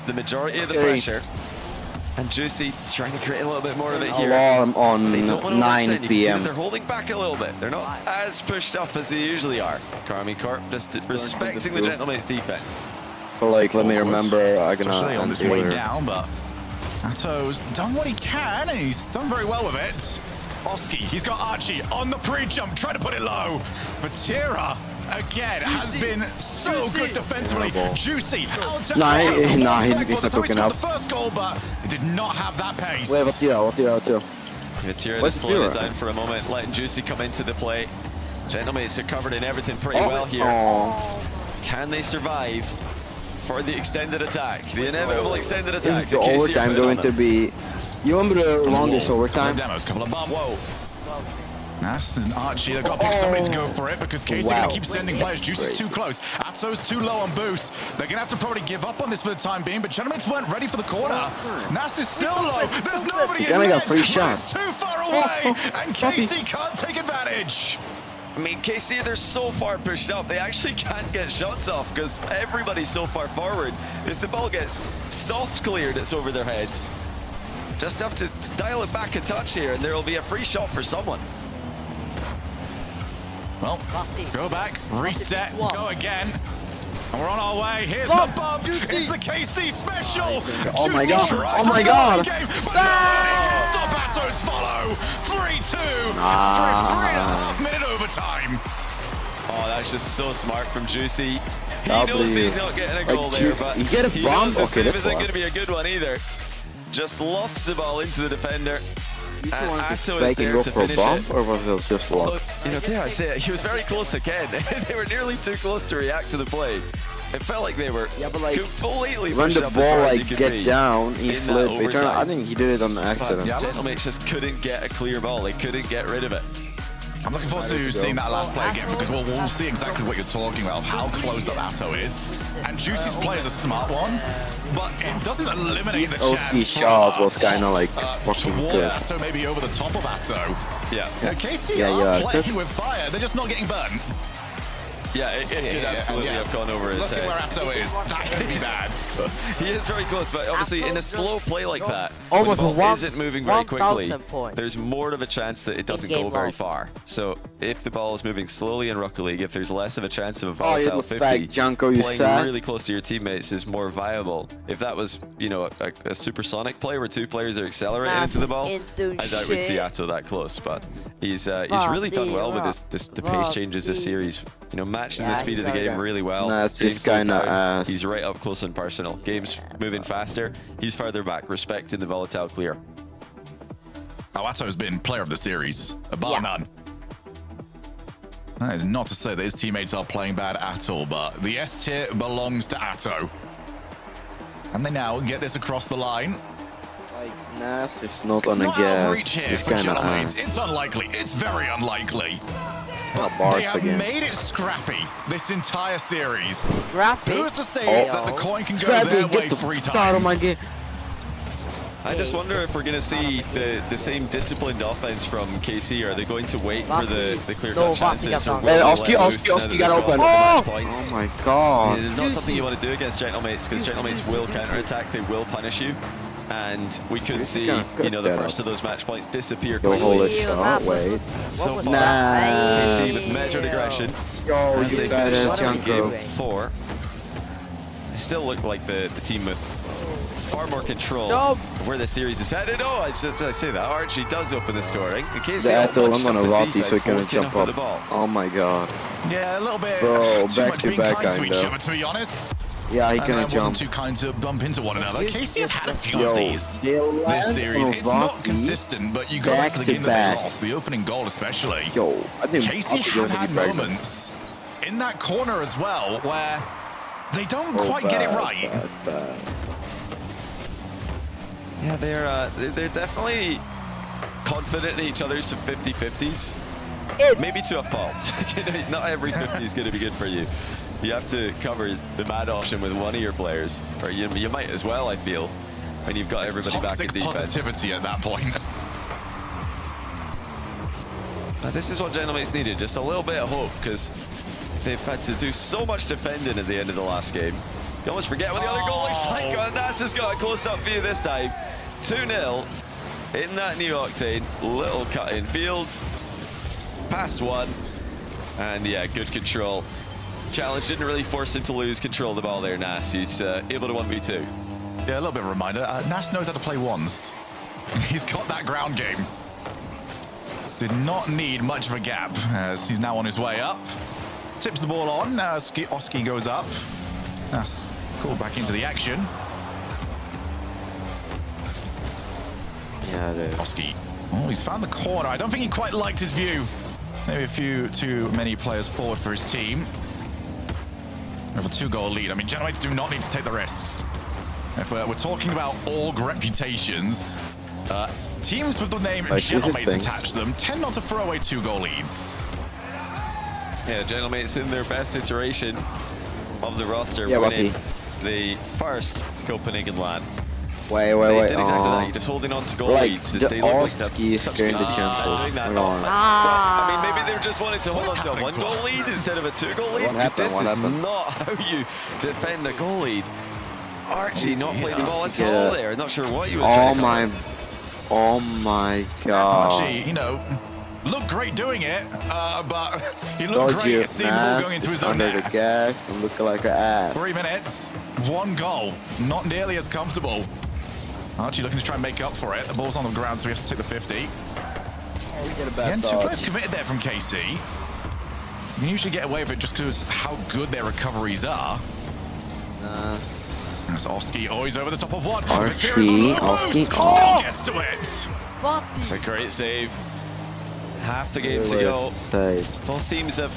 the majority of the pressure. And Juicy trying to create a little bit more of it here. Alarm on They don't want to 9 overextend. You can see that PM. they're holding back a little bit. They're not as pushed up as they usually are. Karmi Corp just respecting the gentleman's defense. So like, let me remember, I'm Especially on gonna this way down, but Atto's done what he can, and he's done very well with it. Oski, he's got Archie on the pre-jump, trying to put it low. Vatira, again, has been so good defensively. Juicy, out to he's not cooking up. the first goal, but it did not have that pace. Wait, Vatira too. Vatira just slowed it down for a moment, letting Juicy come into the play. Gentlemates are covered in everything pretty well here. Can they survive for the extended attack? The inevitable extended attack. Is the overtime going to be... You remember the longest overtime? Demos, couple of bumps. Whoa. Nas and Archie, they've got to pick somebody to go for it because Casey going to keep sending players. Juicy's too close. Atto's too low on boost. They're going to have to probably give up on this for the time being, but Gentlemates weren't ready for the corner. Nas is still low. There's nobody in got free shot. It's too far away, and Casey can't take advantage. I mean, KC, they're so far pushed up, they actually can't get shots off because everybody's so far forward. If the ball gets soft cleared, it's over their heads. Just have to dial it back a touch here, and there will be a free shot for someone. Well, go back, reset, go again. And we're on our way. Here's the bump. It's the KC special. Oh my god. Oh my god. Stop Atto's follow. 3-2 after a 3.5-minute overtime. Oh, that's just so smart from Juicy. He That'll knows be- he's not getting a goal there, but you get a he bomb? knows the Okay, save that's isn't fine. going to be a good one either. Just lofts the ball into the defender. Did you And want to Atto is fake and there go to for a finish bomb, it. or was it just Although, luck? you know, dare I say it, he was very close again. They were nearly too close to react to the play. It felt like they were completely When pushed the up ball as far as like he could get be down, he in that flipped. overtime. I think he did it on accident. But Gentlemates just couldn't get a clear ball. They couldn't get rid of it. I'm looking forward to seeing that last play again because we'll see exactly what you're talking about, how close up Atto is. And Juicy's play is a smart one, but it doesn't eliminate the Oski's chance shot was kind of like fucking toward good. Atto, maybe over the top of Atto. Yeah. KC are playing with fire, they're just not getting burnt. Yeah, it could absolutely have gone over his Look head. at where Atto is. That could be bad. He is very close, but obviously in a slow play like that, Almost when the ball one- isn't moving very quickly, 1,000 points. there's more of a chance that it doesn't go In-game very low. far. So if the ball is moving slowly in Rocket League, if there's less of a chance of a Oh, you volatile look 50, like Junko, you playing sad. really close to your teammates is more viable. If that was, you know, a supersonic play where two players are accelerating into the ball, I doubt we'd see Atto that close. But he's really done well with the pace changes this series. You know, matching the speed of the game really well. Nah, it's Game just slows kinda down, ass. He's right up close and personal. Game's moving faster. He's further back, respecting the volatile clear. Oh, Atto's been player of the series, bar none. That is not to say that his teammates are playing bad at all, but the S tier belongs to Atto. And they now get this across the line. Like, Nas is not It's on a not out of reach gas. here It's for kind of Gentlemates. ass. It's unlikely. It's very unlikely. Bars They have again. made it scrappy this entire series. Scrappy? Who's to say that the coin can go their way Get the 3 fuck out of my times? game. I just wonder if we're going to see the same disciplined offense from KC. Are they going to wait for the clear-cut chances? Or will they Oski got open. Oh my god. It's not something you want to do against Gentlemates, because Gentlemates will counter-attack, they will punish you. And we could see, you know, the first of those match points disappear quickly. Hold it shot, wait. So far, Nice. KC with measured aggression. Yo, as you they better finish off Junko. game 4. They still look like the team with far more control of where the series is headed. Oh, I say that. Archie does open the scoring. In case I'm gonna Rotty so he can jump up. Oh my god. Yeah, a little bit Bro, too back much to being back kind to each kinda. other, to be honest. Yeah, he And can wasn't jump. too kind to bump into one another. KC have had a few Yo, of these they this land series. on It's not Rotty consistent, but you go back to the back game to that back. they lost, the opening goal especially. Yo, I think KC Rotty's have gonna had be pregnant. moments in that corner as well where they don't Oh, quite get it bad, right. bad. Yeah, they're definitely confident in each other's 50-50s. Maybe to a fault. You know, not every 50 is going to be good for you. You have to cover the mad option with one of your players, or you might as well, I feel, when you've got everybody back in Toxic defense. positivity at that point. But this is what Gentlemates needed, just a little bit of hope, because they've had to do so much defending at the end of the last game. You almost forget what the other goal looks like. Oh, NASA's got a close-up view this time. 2-0 in that new Octane. Little cut in field. Past one. And yeah, good control. Challenge didn't really force him to lose control of the ball there, Nas. He's able to 1v2. Yeah, a little bit of a reminder. Nas knows how to play ones. He's got that ground game. Did not need much of a gap as he's now on his way up. Tips the ball on. Oski goes up. Nas called back into the action. Yeah, dude. Oski. Oh, he's found the corner. I don't think he quite liked his view. Maybe a few too many players forward for his team. We have a 2-goal lead. I mean, Gentlemates do not need to take the risks. If we're talking about org reputations, teams with the name Gentlemates attached to them tend not to throw away 2-goal leads. Yeah, Gentlemates in their best iteration of the roster, Yeah, winning the first Copenhagen LAN. Wait. They did exactly that. You're just holding on to goal leads. The They look like Oski is such scaring good the chances. doing that. Hold on. Well, I mean, maybe they're just wanting to hold on to a 1-goal lead instead of a 2-goal lead. What Because happened? this What is happened? not how you defend a goal lead. Archie not playing the ball at Yeah. all there. Not sure what he was trying to cover. Oh my god. Archie, you know, looked great doing it, but he looked Told great you, at seeing the ball going into his own under net. the gas and looking like an ass. 3 minutes, 1 goal. Not nearly as comfortable. Archie looking to try and make up for it. The ball's on the ground, so he has to take the 50. Again, 2 players committed there from KC. You usually get away with it just because how good their recoveries are. That's Oski. Oh, he's over the top of one. Oski. Still gets to it. It's a great save. Half the game to Really go. save. Both teams have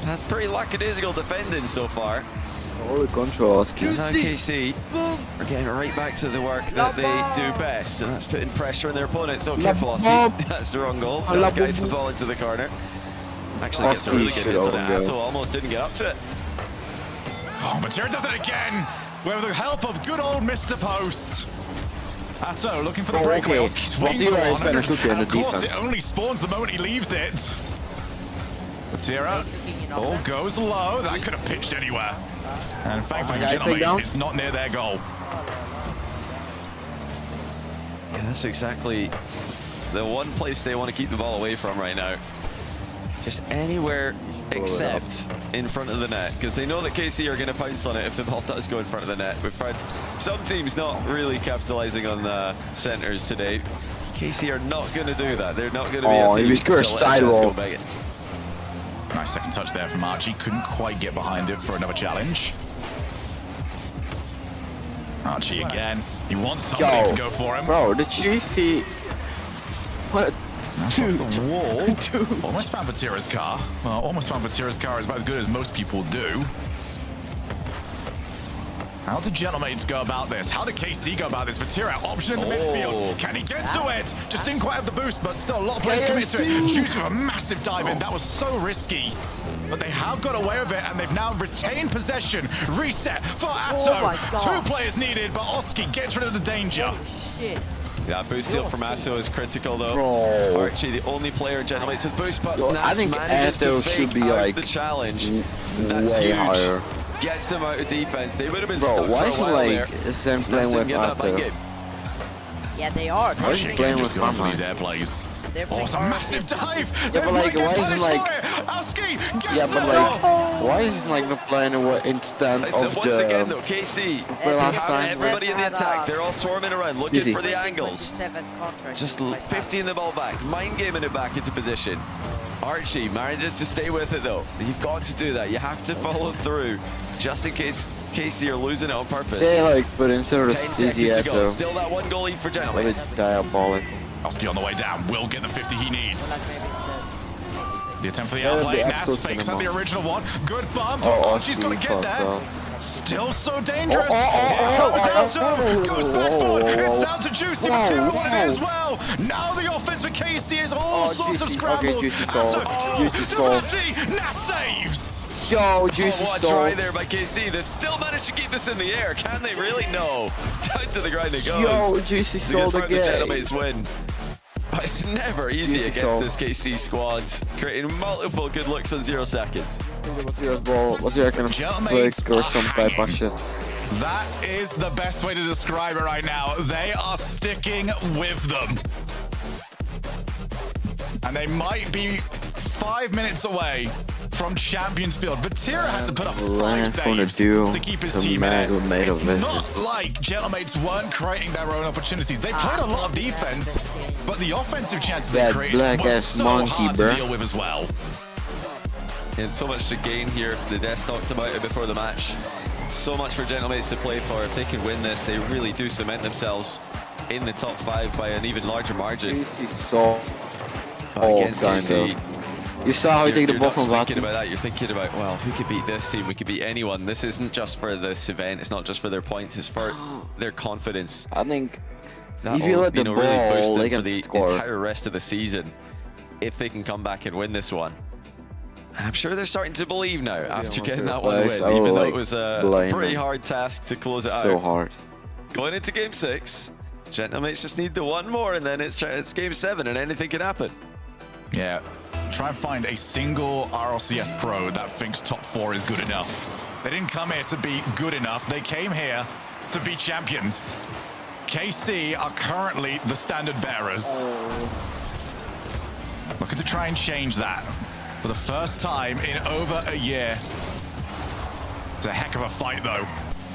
had pretty lackadaisical defending so far. Holy control, Oski. And now KC are getting right back to the work that they do best, and that's putting pressure on their opponents. Oh, careful, Oski. That's the wrong goal. Does guide the ball into the corner. Actually gets a really good hit on it. Atto almost didn't get up to it. Oh, Matera does it again with the help of good old Mr. Post. Atto looking for the breakaway. Oski's waiting for one. And of course, it only spawns the moment he leaves it. Matera, ball goes low. That could have pitched anywhere. And thankfully, Gentlemates, it's not near their goal. Yeah, that's exactly the one place they want to keep the ball away from right now. Just anywhere except in front of the net, because they know that KC are going to pounce on it if the ball does go in front of the net. We've had some teams not really capitalizing on the centers today. KC are not going to do that. They're not going to be able to he was good sidewall. Nice second touch there from Archie. Couldn't quite get behind it for another challenge. Archie again. He wants somebody to go for him. Bro, did you see? What? Dude. The wall. Almost found Vatira's car. Well, almost found Vatira's car is about as good as most people do. How did Gentlemates go about this? How did KC go about this? Vatira option in the midfield. Can he get to it? Just didn't quite have the boost, but still a lot of players committed to it. Juice with a massive dive in. That was so risky. But they have got away with it, and they've now retained possession. Reset for Atto. 2 players needed, but Oski gets rid of the danger. shit. Yeah, boost steal from Atto is critical though. Bro. Archie, the only player Gentlemates with boost, but Yo, I Nas think manages Atto to should fake be out like the challenge. That's way huge. higher. Gets them out of defense. They would have been Bro, stuck why for a is he while like there. Zen Nas playing didn't with get that mind Atto? game. Yeah, they are. Why is he playing with going for Mama? these air plays. They're Oh, it's a massive dive. Yeah, but like, why isn't like? Yeah, but like, why is he like not playing instead Listen, of once the? again though, KC, last time. everybody in the attack, they're all swarming around, looking Easy. for the angles. Just 15 the ball back, mind gaming it back into position. Archie manages to stay with it though. You've got to do that. You have to follow through, just in case KC are losing it on purpose. They like, but instead of 10 easy seconds to go. Atto, Still that one goal lead for that Gentlemates. is diabolical. Oski on the way down will get the 50 he needs. The attempt for the Yeah, outplay. the Nas Axel fakes out the cinema. original one. Good bump. Oh, Oh, she's going to get fucked there. up. Still so dangerous. Here comes Alto. Goes backboard. It's out to Juicy. Material on it as well. Now the offense for KC is all sorts of Juicy. scrambled. Okay, Juicy solved. Juicy to solved. Fatty. Nas saves. Yo, Juicy What a solved. try there by KC. They've still managed to keep this in the air. Can they really? No. Down to the ground it goes. Yo, Juicy sold The again. Gentlemates win. But it's never easy Juicy against sold. this KC squad, creating multiple good looks in 0 seconds. What's your ball? What's your kind of flick or some type of shit? That is the best way to describe it right now. They are sticking with them. And they might be 5 minutes away from Champions Field. Vatira had to put up 5 saves to keep his team in it. It's not like Gentlemates weren't creating their own opportunities. They played a lot of defense, but the offensive chances they That created black were ass so monkey, hard bro. to deal with as well. And so much to gain here. The Death talked about it before the match. So much for Gentlemates to play for. If they can win this, they really do cement themselves in the top 5 by an even larger margin. Juicy solved. Against Kind KC. of. You saw how he took the You're ball not from just thinking Vati. about that. You're thinking about, well, if we could beat this team, we could beat anyone. This isn't just for this event. It's not just for their points. It's for their confidence. I think That if you will, let the really ball, boost them they for can the score. entire rest of the season if they can come back and win this one. And I'm sure they're starting to believe now after getting that one win, even though it was a pretty hard task to close it out. So hard. Going into Game 6, Gentlemates just need the one more, and then it's Game 7, and anything can happen. Yeah, try and find a single RLCS pro that thinks top 4 is good enough. They didn't come here to be good enough. They came here to be champions. KC are currently the standard bearers. Looking to try and change that for the first time in over a year. It's a heck of a fight, though.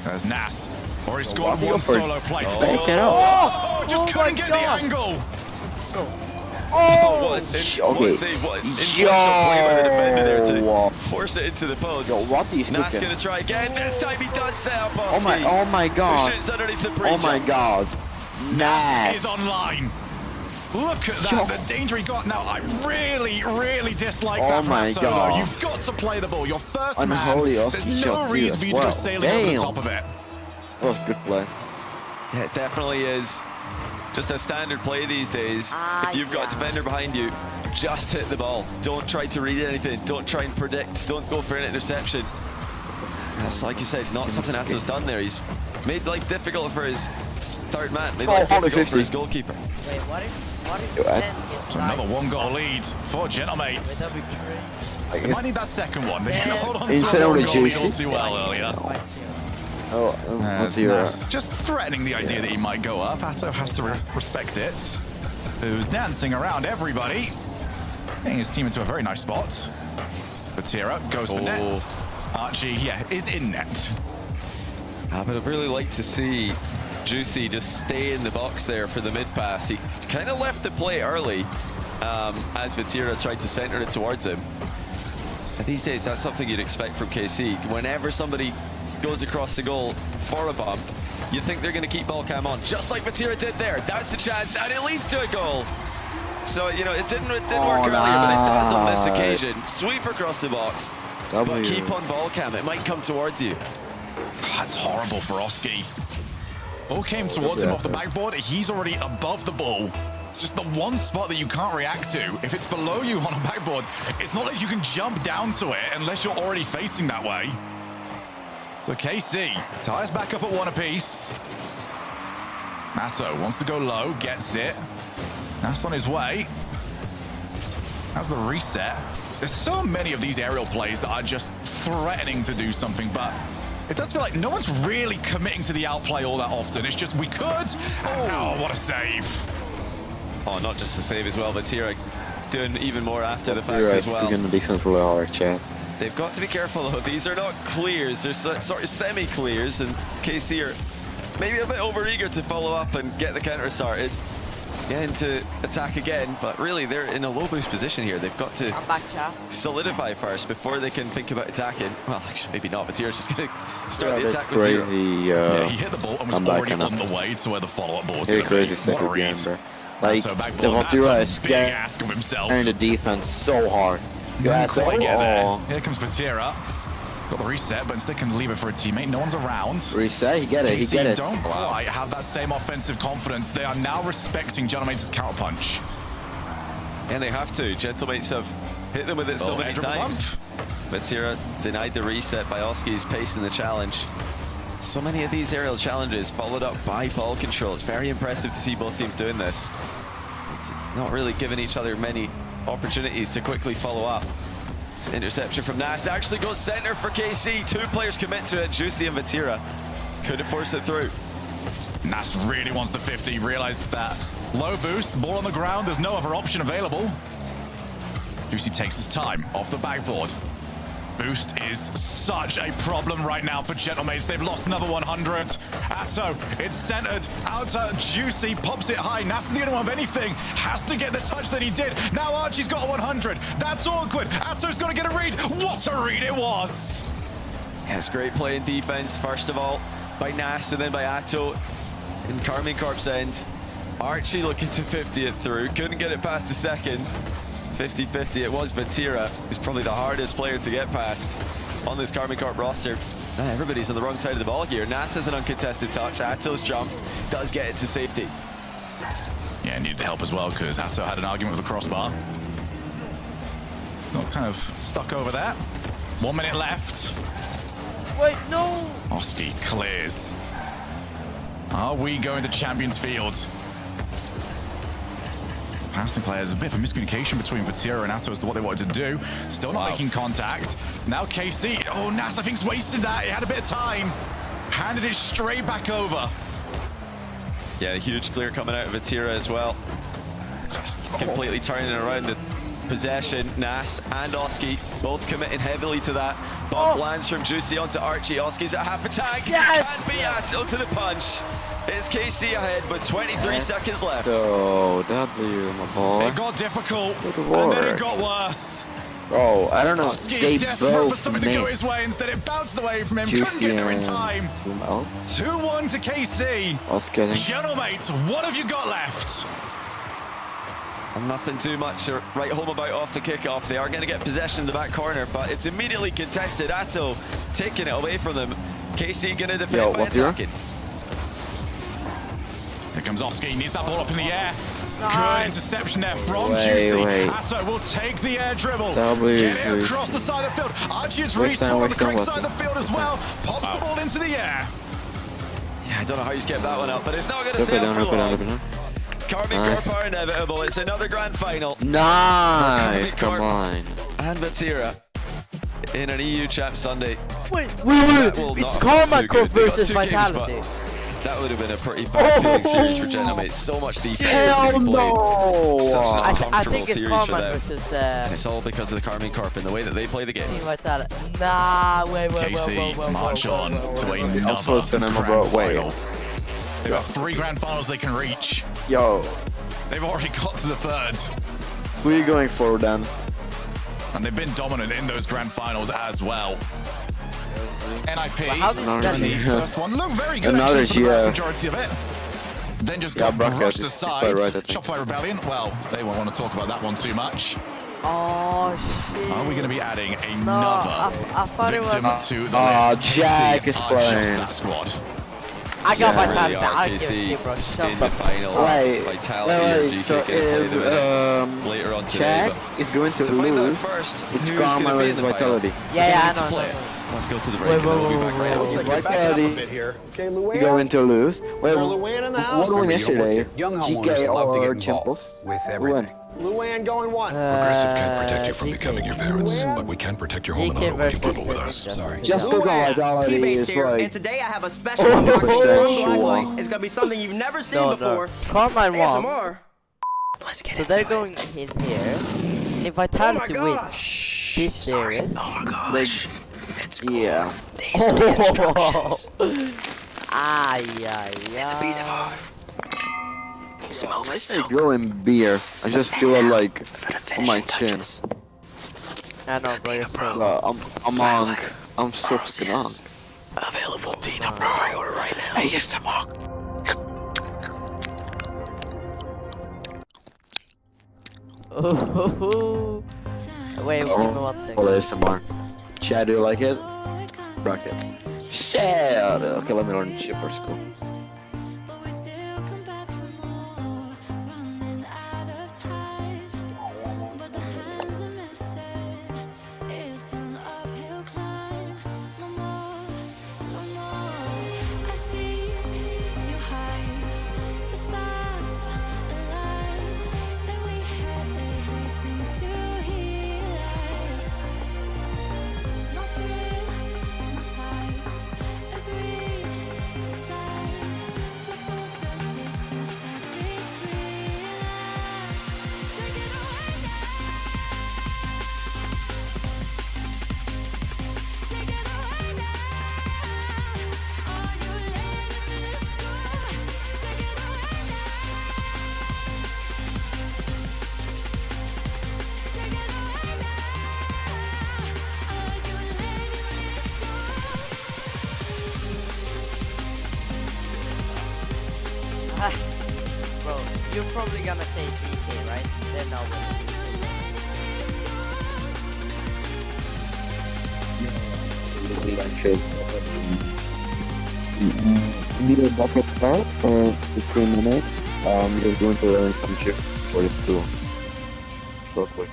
There's Nas. Already scored one solo play. Back it up. Just couldn't get the angle. Oh, what okay. save, what influential play by the defender there to force it into the post. Yo, what is Nas cooking? gonna try again. This time he does set up Oski. Oh my god. Who shoots underneath the Oh pre-jump. my god. Nas is Nice. online. Look at that, Yo. the danger he got. Now, I really dislike Oh that my from Solo. god. You've got to play the ball. Your first Unholy man. Oski There's no shot too reason as for you to go well. sailing over the Damn. top of it. That was good play. Yeah, it definitely is. Just a standard play these days. If you've got a defender behind you, just hit the ball. Don't try to read anything. Don't try and predict. Don't go for an interception. That's, like you said, not something Atto's done there. He's made life difficult for his third man. Made life difficult for his goalkeeper. Wait, what if Yo, So another 1-goal lead for Gentlemates. They might need that second one. They didn't hold on to Instead a of the 1-goal lead all Juicy. too well earlier. Oh, what's your... Nas just threatening the idea that he might go up. Atto has to respect it. Who's dancing around everybody. Getting his team into a very nice spot. Vatira goes for net. Archie, yeah, is in net. But I'd really like to see Juicy just stay in the box there for the mid pass. He kind of left the play early as Vatira tried to center it towards him. And these days, that's something you'd expect from KC. Whenever somebody goes across the goal for a bump, you think they're going to keep ball cam on, just like Vatira did there. That's the chance, and it leads to a goal. So, you know, it didn't work earlier, but it does on this occasion. Sweep across the box, but keep on ball cam. It might come towards you. That's horrible for Oski. Ball came towards him off the backboard. He's already above the ball. It's just the one spot that you can't react to. If it's below you on a backboard, it's not like you can jump down to it unless you're already facing that way. So KC ties back up at 1 apiece. Matto wants to go low, gets it. That's on his way. That's the reset. There's so many of these aerial plays that are just threatening to do something, but it does feel like no one's really committing to the outplay all that often. It's just, we could, and oh, what a save. Oh, not just the save as well, but Tira doing even more after the fact You're as well. speaking the defense really hard, chat. They've got to be careful though. These are not clears, they're sort of semi-clears, and KC are maybe a bit overeager to follow up and get the counter started. Again to attack again, but really they're in a low boost position here. They've got to solidify first before they can think about attacking. Well, actually maybe not, but Tira's just going to start the attack with zero. Yeah, he hit the ball and was already on the way to where the follow-up ball was going to be. Crazy second game, bro. Like, the Vatira is scaring the defense so hard. Didn't quite get there. Here comes Vatira. Got the reset, but instead can leave it for a teammate. No one's around. Reset, he get it, he get it. Don't quite have that same offensive confidence. They are now respecting Gentlemates' counterpunch. And they have to. Gentlemates have hit them with it so many times. Vatira denied the reset by Oski's pace in the challenge. So many of these aerial challenges followed up by ball control. It's very impressive to see both teams doing this. Not really giving each other many opportunities to quickly follow up. This interception from Nas actually goes center for KC. Two players commit to it, Juicy and Vatira. Couldn't force it through. Nas really wants the 50, realized that. Low boost, ball on the ground, there's no other option available. Juicy takes his time off the backboard. Boost is such a problem right now for Gentlemates. They've lost another 100. Atto, it's centered. Out to Juicy, pops it high. Nas is the only one of anything. Has to get the touch that he did. Now Archie's got a 100. That's awkward. Atto's got to get a read. What a read it was. Yeah, it's great play in defense, first of all, by Nas and then by Atto. In Carmine Corp's end, Archie looking to 50 it through. Couldn't get it past the second. 50-50 it was, but Tira is probably the hardest player to get past on this Carmine Corp roster. Everybody's on the wrong side of the ball here. Nas has an uncontested touch. Atto's jumped, does get it to safety. Yeah, needed help as well because Atto had an argument with the crossbar. Got kind of stuck over there. 1 minute left. Wait, no! Oski clears. Are we going to Champions Field? Passing players, a bit of a miscommunication between Vatira and Atto as to what they wanted to do. Still not making contact. Now KC, oh, Nas I think's wasted that. He had a bit of time. Handed it straight back over. Yeah, a huge clear coming out of Vatira as well. Just completely turning around the possession. Nas and Oski both committing heavily to that. Bump lands from Juicy onto Archie. Oski's at half a tank. Can't be Atto to the punch. It's KC ahead with 23 seconds left. Oh, W, my boy. It got difficult, and then it got worse. Bro, I don't know. Oski They desperate both for something to go his way. Instead, it bounced away from him. Couldn't get there in time. 2-1 to KC. Gentlemates, what have you got left? Nothing too much to write home about off the kickoff. They are going to get possession in the back corner, but it's immediately contested. Atto taking it away from them. KC going to defend by attacking. Here comes Oski, needs that ball up in the air. Good interception there from Juicy. Atto will take the air dribble. Get it across the side of the field. Archie has reached on the correct side of the field as well. Pops the ball into the air. Yeah, I don't know how he's kept that one up, but it's not going to stay up for long. Carmine Corp are inevitable. It's another grand final. Nice, come on. And Vatira in an EU Champ Sunday. Wait. It's Carmine Corp versus Vitality. That would have been a pretty bad feeling series for Gentlemates. So much defense being played. Such an uncomfortable series for them. And it's all because of the Carmine Corp and the way that they play the game. Nah, wait. KC march on to another grand final. They've got 3 grand finals they can reach. Yo. They've already got to the 3rd. Who are you going for then? And they've been dominant in those grand finals as well. NIP, the first one, looked very good actually for the vast majority of it. Then just got brushed aside. Shopify Rebellion, well, they won't want to talk about that one too much. Oh, shit. Are we going to be adding another victim to the list? Jack is playing. That squad. I got my time back. I give a shit, bro. Shut the final. Vitality so if later on today, Jack is going to lose, it's Karma versus Vitality. Yeah, I know. Let's go to the break and then we'll be back right Looks after. like you're backing up a bit here. Okay, Luann. Going to lose. Wait, Luann in the house. what won yesterday? Young homeowners GK love to get or involved Chimples? with Who everything. won? Luann going once. Progressive can't protect you from becoming your parents, Luann? but we can protect your home and GK auto when you versus bundle with us. Sorry. Just look at already Teammates is here, and like today I have a special unboxing from sure. Blacklight. It's gonna be something you've never seen No, before. no. Carmine won. ASMR. Let's get So into they're it. going in here. And if Vitality wins this series, Oh my gosh. It's cool. yeah. These are the instructions. It's a piece of yeah. art. Smooth as silk. Growing beer. I just feel it like For the on my finishing chin. touches. I know, bro. You're so I'm on. I'm so fucking on. Available. Tina Pro. Pre-order right now. Hey, yes, I'm on. Ooh. Wait, give me one thing. All ASMR. Chad, do you like it? Bracket. Shit. Okay, let me learn chip or school. Bro, you're probably gonna say DK, right? Then I'll win. I should need a bucket start for 15 minutes. You're going to learn some shit for it too. Real quick.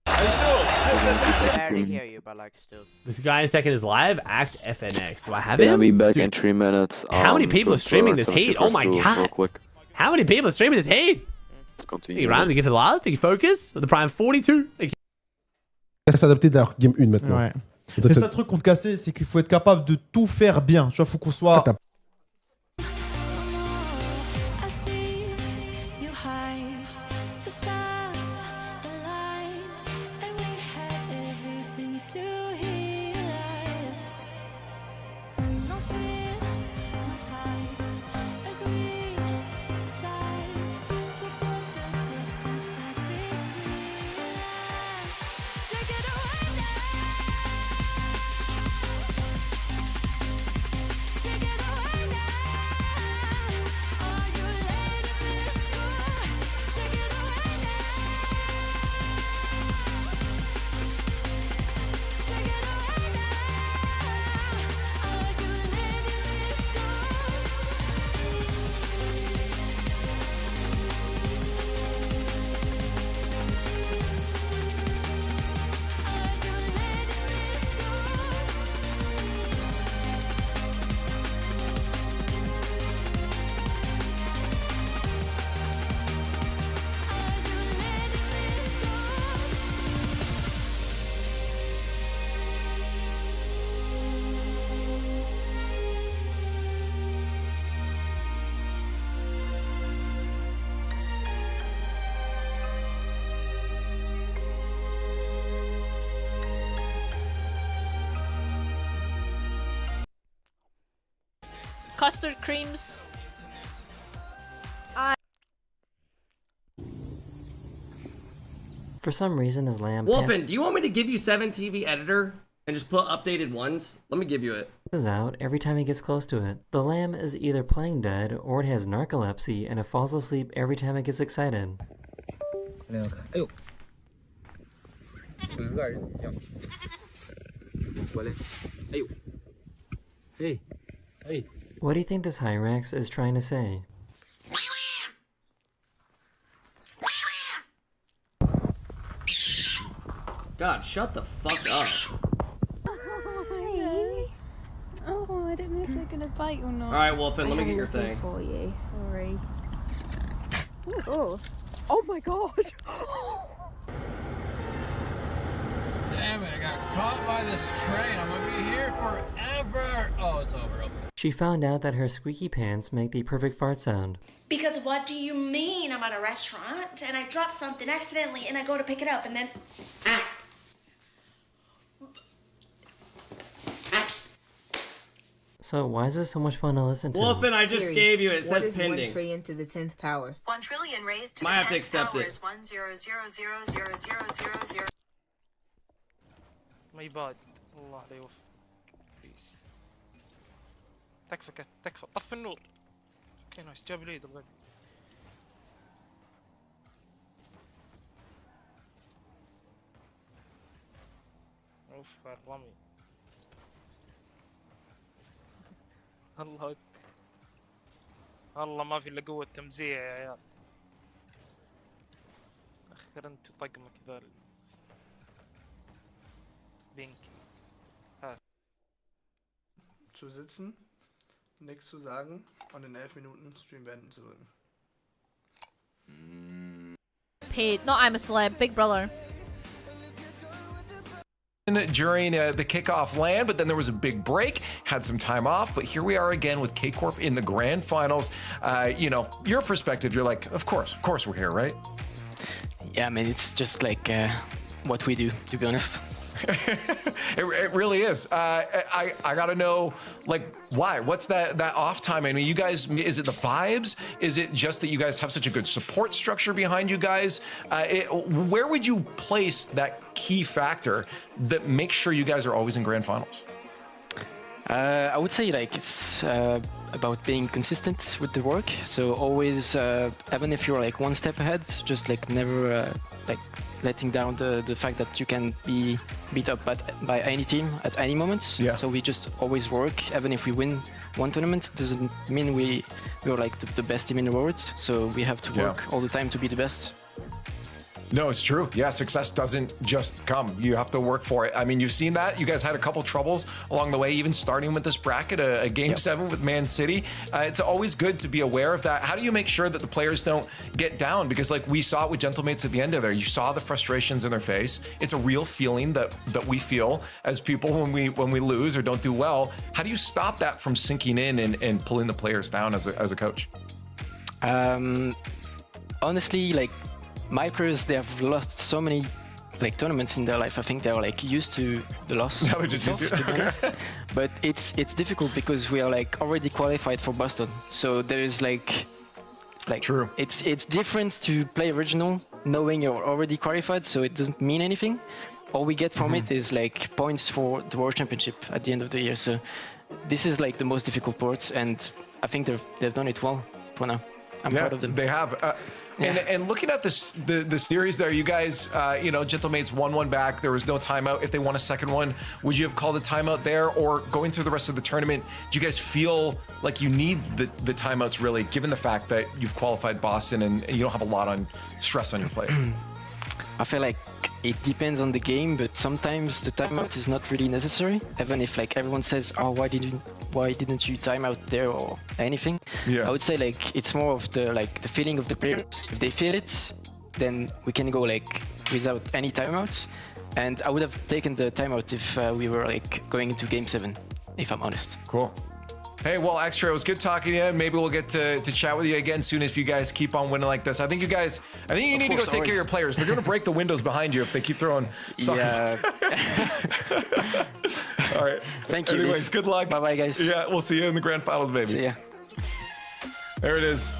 I barely hear you, but like still. This guy in second is live. Act FNX. Do I have Gonna him? be back Dude, in 3 minutes. how many people are going to streaming learn this some heat? shit Oh for my two, real god. quick. How many people are streaming this heat? Let's Think continue. Ryan, think you for the last? Think you focus? With the prime 42? S'adapter à leur game 1 maintenant. Ouais. Peut-être C'est ça- ça le truc contre cassé, c'est qu'il faut être capable de tout faire bien. Tu vois, faut qu'on soit. Custard creams. For some reason, his lamb Wolfen, do you want me to give you 7TV editor and just put updated ones? Let me give you it. passes out every time he gets close to it. The lamb is either playing dead or it has narcolepsy and it falls asleep every time it gets excited. What do you think this Hyrax is trying to say? God, shut the fuck up. Is it gonna bite or not? All right, Wolfen, let me I get your have a thing. for you. Sorry. Oh. Oh my god. Damn it, I got caught by this train. I'm gonna be here forever. Oh, it's over. She found out that her squeaky pants make the perfect fart sound. Because what do you mean? I'm at a restaurant and I drop something accidentally and I go to pick it up and then... So why is this so much fun to listen to? Wolfen, I just gave you it. It What says is pending. 1 trillion to the 10th power? 1 trillion raised to Might the have to 10th accept power it. is 100000000. ما يباد الله لا يوفق بيس تكفى تكفى طفي النور اوكي نايس جاب لي الغبي اوف الرمي الله الله ما في الا قوة تمزيع يا عيال اخر انت طقمك ذا بينك zu sitzen, nichts zu sagen und in 11 Minuten Stream beenden zu drücken. Paid. Not I'm a celeb. Big brother. During the kickoff land, but then there was a big break, had some time off, but here we are again with K-Corp in the grand finals. You know, your perspective, you're like, of course we're here, right? Yeah, I mean, it's just like what we do, to be honest. It really is. I gotta know, like, why? What's that off time? I mean, you guys, is it the vibes? Is it just that you guys have such a good support structure behind you guys? Where would you place that key factor that makes sure you guys are always in grand finals? I would say like it's about being consistent with the work. So always, even if you're like one step ahead, just like never like letting down the fact that you can be beat up by any team at any moment. Yeah. So we just always work. Even if we win one tournament, doesn't mean we're like the best team in the world. So we have to work all the time to be the best. No, it's true. Yeah, success doesn't just come. You have to work for it. I mean, you've seen that. You guys had a couple troubles along the way, even starting with this bracket, a Game 7 with Man City. It's always good to be aware of that. How do you make sure that the players don't get down? Because like we saw it with Gentlemates at the end of there, you saw the frustrations in their face. It's a real feeling that we feel as people when we lose or don't do well. How do you stop that from sinking in and pulling the players down as a coach? Honestly, like, my players, they have lost so many like tournaments in their life. I think they're like used to the loss. Yeah, they're just used to it. To be honest. But it's difficult because we are like already qualified for Boston. So there is like true. It's different to play regional knowing you're already qualified, so it doesn't mean anything. All we get from it is like points for the World Championship at the end of the year. So this is like the most difficult part, and I think they've done it well for now. I'm proud of them. They have. And looking at this, the series there, you guys, Gentlemates won one back. There was no timeout. If they won a second one, would you have called a timeout there? Or going through the rest of the tournament, do you guys feel like you need the timeouts really, given the fact that you've qualified Boston and you don't have a lot on stress on your plate? I feel like it depends on the game, but sometimes the timeout is not really necessary. Even if like everyone says, "Oh, why didn't you time out there or anything?" Yeah. I would say like it's more of the feeling of the players. If they feel it, then we can go like without any timeouts. And I would have taken the timeout if we were like going into Game 7, if I'm honest. Cool. Hey, well, Extra, it was good talking to you. Maybe we'll get to chat with you again soon if you guys keep on winning like this. I think you need to go take care of your players. They're going to break the windows behind you if they keep throwing something. Yeah. All right. Thank you. Anyways, good luck. Bye-bye, guys. Yeah, we'll see you in the grand finals, baby. See ya. There it is.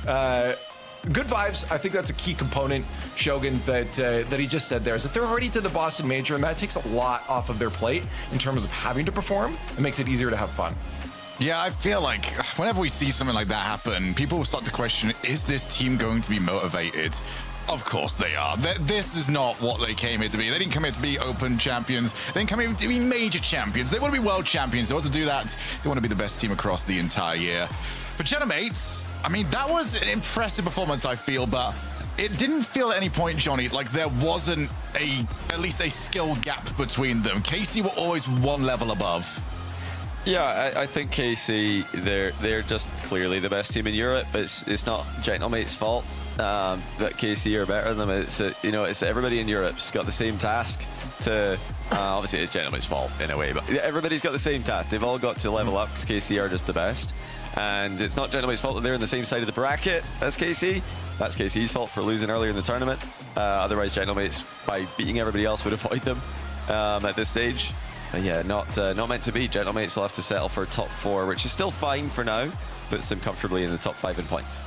Good vibes. I think that's a key component, Shogun, that he just said there, is that they're already to the Boston Major, and that takes a lot off of their plate in terms of having to perform. It makes it easier to have fun. Yeah, I feel like whenever we see something like that happen, people will start to question, is this team going to be motivated? Of course they are. This is not what they came here to be. They didn't come here to be open champions. They didn't come here to be major champions. They want to be world champions. They want to do that. They want to be the best team across the entire year. For Gentlemates, I mean, that was an impressive performance, I feel, but it didn't feel at any point, Johnny, like there wasn't at least a skill gap between them. Casey were always one level above. Yeah, I think KC, they're just clearly the best team in Europe. It's not Gentlemate's fault that KC are better than them. It's everybody in Europe's got the same task to. Obviously, it's Gentlemate's fault in a way, but everybody's got the same task. They've all got to level up because KC are just the best. And it's not Gentlemate's fault that they're in the same side of the bracket as KC. That's KC's fault for losing earlier in the tournament. Otherwise, Gentlemates, by beating everybody else, would avoid them at this stage. But yeah, not meant to be. Gentlemates will have to settle for top 4, which is still fine for now. Puts them comfortably in the top 5 in points.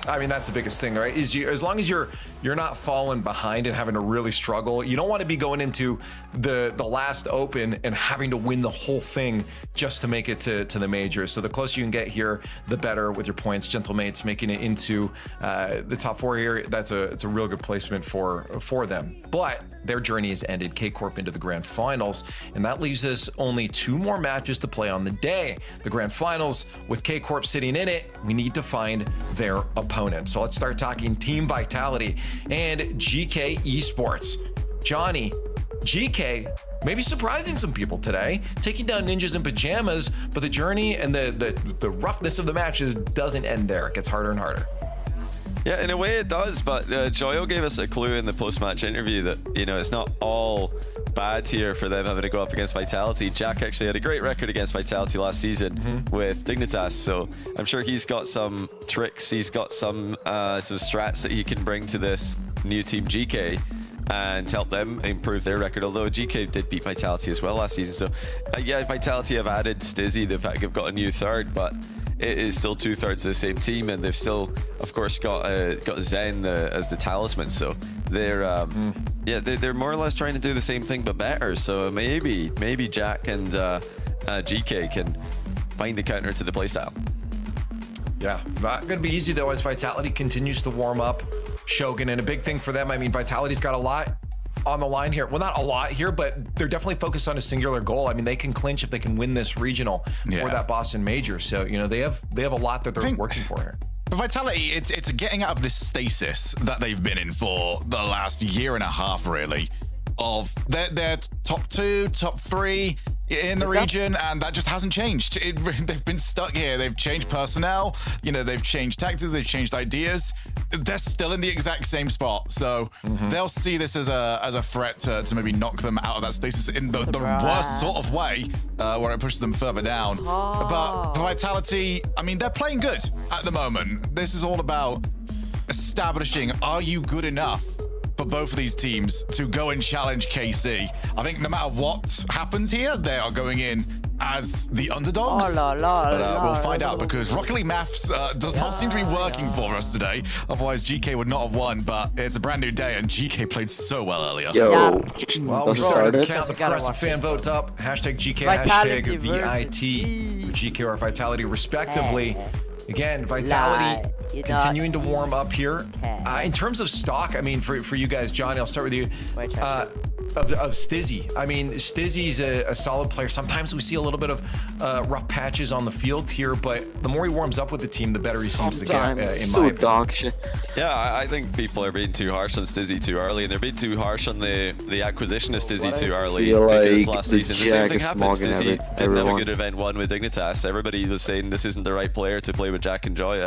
I mean, that's the biggest thing, right? As long as you're not falling behind and having to really struggle, you don't want to be going into the last open and having to win the whole thing just to make it to the majors. So the closer you can get here, the better with your points. Gentlemates making it into the top 4 here. It's a real good placement for them. But their journey has ended. K-Corp into the grand finals, and that leaves us only 2 more matches to play on the day. The grand finals with K-Corp sitting in it. We need to find their opponent. So let's start talking Team Vitality and GK Esports. Johnny, GK maybe surprising some people today, taking down ninjas in pajamas, but the journey and the roughness of the matches doesn't end there. It gets harder and harder. Yeah, in a way it does, but Joyo gave us a clue in the post-match interview that, it's not all bad here for them having to go up against Vitality. Jack actually had a great record against Vitality last season with Dignitas, so I'm sure he's got some tricks, he's got some strats that he can bring to this new team GK and help them improve their record, although GK did beat Vitality as well last season. So yeah, Vitality have added Stizzy, the fact they've got a new third, but it is still 2/3 of the same team, and they've still, of course, got Zen as the talisman. So they're they're more or less trying to do the same thing but better. So maybe Jack and GK can find the counter to the playstyle. Yeah, not gonna be easy though as Vitality continues to warm up. Shogun, and a big thing for them. I mean, Vitality's got a lot on the line here. Well, not a lot here, but they're definitely focused on a singular goal. I mean, they can clinch if they can win this regional for that Boston major. So, they have a lot that they're working for here. For Vitality, it's getting out of this stasis that they've been in for the last year and a half, really, of their top 2, top 3 in the region, and that just hasn't changed. They've been stuck here. They've changed personnel, they've changed tactics, they've changed ideas. They're still in the exact same spot, so they'll see this as a threat to maybe knock them out of that stasis in the worst sort of way, where it pushes them further down. But for Vitality, I mean, they're playing good at the moment. This is all about establishing, are you good enough for both of these teams to go and challenge KC? I think no matter what happens here, they are going in as the underdogs. But we'll find out, because Rocket League Maths does not seem to be working for us today. Otherwise, GK would not have won, but it's a brand new day, and GK played so well earlier. Well, we started to count the progressive fan votes up. Hashtag GK, hashtag VIT, GK or Vitality, respectively. Again, Vitality continuing to warm up here. In terms of stock, I mean, for you guys, Johnny, I'll start with you. Of Stizzy. I mean, Stizzy's a solid player. Sometimes we see a little bit of rough patches on the field here, but the more he warms up with the team, the better he seems to get, in my opinion. Yeah, I think people are being too harsh on Stizzy too early, and they're being too harsh on the acquisition of Stizzy too early. Because last season, the same thing happened. Stizzy didn't have a good event 1 with Dignitas. Everybody was saying this isn't the right player to play with Jack and Joy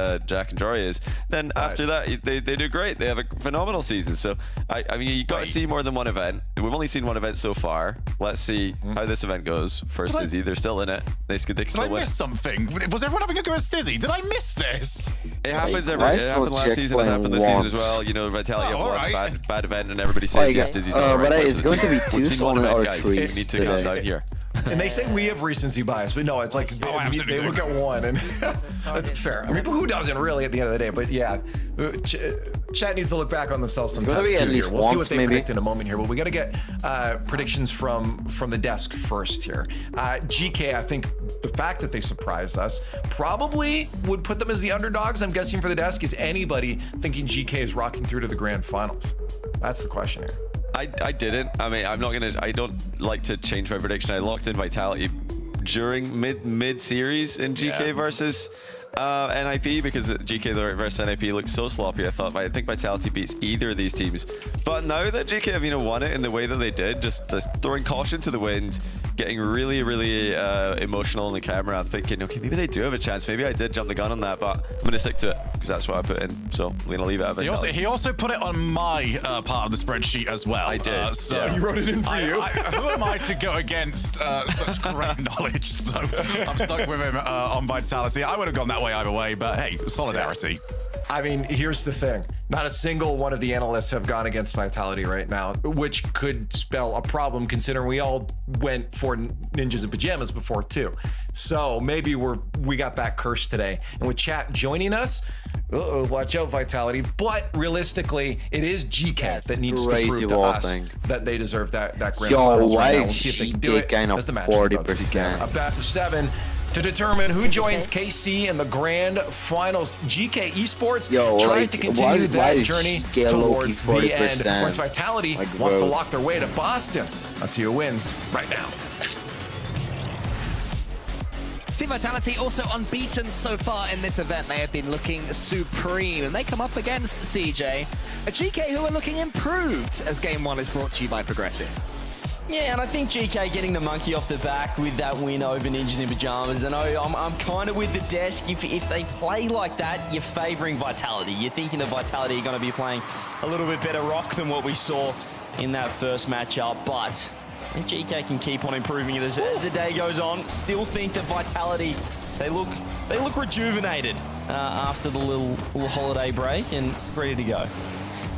is. Then after that, they do great. They have a phenomenal season. So, I mean, you got to see more than one event. We've only seen one event so far. Let's see how this event goes for Stizzy. They're still in it. They can still win. Did I miss something? Was everyone having a go at Stizzy? Did I miss this? It happens it happened last season. It's happened this season as well. Vitality have one bad event, and everybody says Stizzy's not the right player. It's going to be 2 solid or 3 We need to calm down here. And they say we have recency bias, but no, it's like they look at one, and that's fair. I mean, but who doesn't really at the end of the day? But yeah, chat needs to look back on themselves sometimes too here. We'll see what they predict in a moment here, but we got to get predictions from the desk first here. GK, I think the fact that they surprised us probably would put them as the underdogs. I'm guessing for the desk. Is anybody thinking GK is rocking through to the grand finals? That's the question here. I didn't. I mean, I don't like to change my prediction. I locked in Vitality during mid series in GK versus NIP, because GK versus NIP looks so sloppy. I think Vitality beats either of these teams. But now that GK have won it in the way that they did, just throwing caution to the wind, getting really, really emotional on the camera, I'm thinking, okay, maybe they do have a chance. Maybe I did jump the gun on that, but I'm going to stick to it because that's what I put in. So I'm going to leave it at Vitality. He also put it on my part of the spreadsheet as well. I did. So He wrote it in for you. who am I to go against such great knowledge? So I'm stuck with him on Vitality. I would have gone that way either way, but hey, solidarity. I mean, here's the thing. Not a single one of the analysts have gone against Vitality right now, which could spell a problem considering we all went for Ninjas in Pajamas before too. So maybe we got that curse today. And with chat joining us, watch out, Vitality. But realistically, it is GK that needs to prove to us that they deserve that grand finals right now. We'll see if they can do it. Kind of That's the match is about to begin. 40%. A best of 7 to determine who joins KC in the grand finals. GK Esports trying to continue that journey towards the end. Whereas Vitality wants to lock their way to Boston. Let's see who wins right now. Team Vitality also unbeaten so far in this event. They have been looking supreme, and they come up against CJ, a GK who are looking improved as Game 1 is brought to you by Progressive. Yeah, and I think GK getting the monkey off the back with that win over Ninjas in Pajamas. And I'm kind of with the desk. If they play like that, you're favouring Vitality. You're thinking that Vitality are going to be playing a little bit better rock than what we saw in that first matchup. But if GK can keep on improving it as the day goes on, still think that Vitality, they look rejuvenated after the little holiday break and ready to go.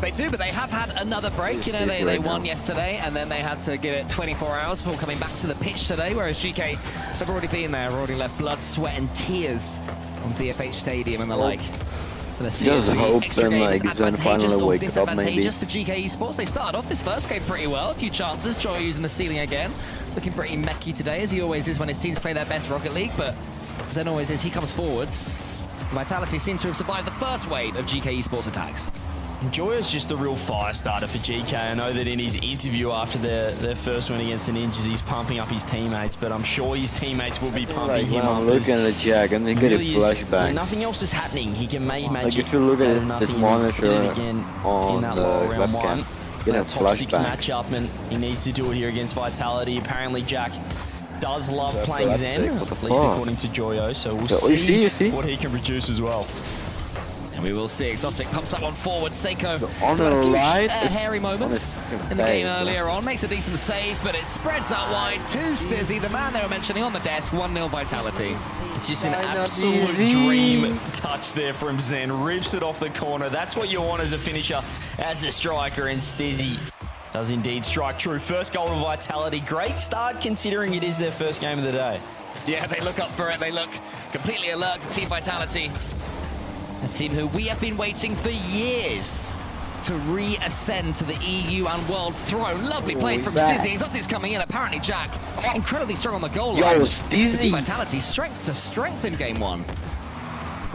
They do, but they have had another break. You know, they won yesterday, and then they had to give it 24 hours before coming back to the pitch today, whereas GK have already been there, already left blood, sweat, and tears on DFH Stadium and the like. So let's see Just if the hope extra then, game like, is Zen advantageous finally or wakes up, maybe. disadvantageous for GK Esports. They started off this first game pretty well, a few chances. Joy using the ceiling again, looking pretty mechy today, as he always is when his teams play their best Rocket League, but Zen always is, he comes forwards. Vitality seem to have survived the first wave of GK Esports attacks. Joya's just a real fire starter for GK. I know that in his interview after their first win against the Ninjas, he's pumping up his teamimates, but I'm sure his teammates will be pumping him up. I'm looking at the Jack, I'm getting flashbacks. Nothing else is happening. He can make magic. Like if you look at this monitor again on in that the lower round webcam, one. getting Top 6 flashbacks. matchup, and he needs to do it here against Vitality. Apparently, Jack does love playing Zen, at least according to Joyo. So we'll see what he can produce as well. And we will see. Exotic pumps that one forward. Seiko on got a the few right, hairy moments in the game earlier on. Makes a decent save, but it spreads out wide to Stizzy, the man they were mentioning on the desk. 1-0 Vitality. It's just an absolute dream touch there from Zen. Rips it off the corner. That's what you want as a finisher, as a striker. And Stizzy does indeed strike true. First goal of Vitality. Great start considering it is their first game of the day. Yeah, they look up for it. They look completely alert to Team Vitality. A team who we have been waiting for years to reascend to the EU and World Throne. Lovely play from Stizzy. Exotic's coming in. Apparently, Jack incredibly strong on the goal line. Yo, Stizzy! Team Vitality strength to strength in game 1.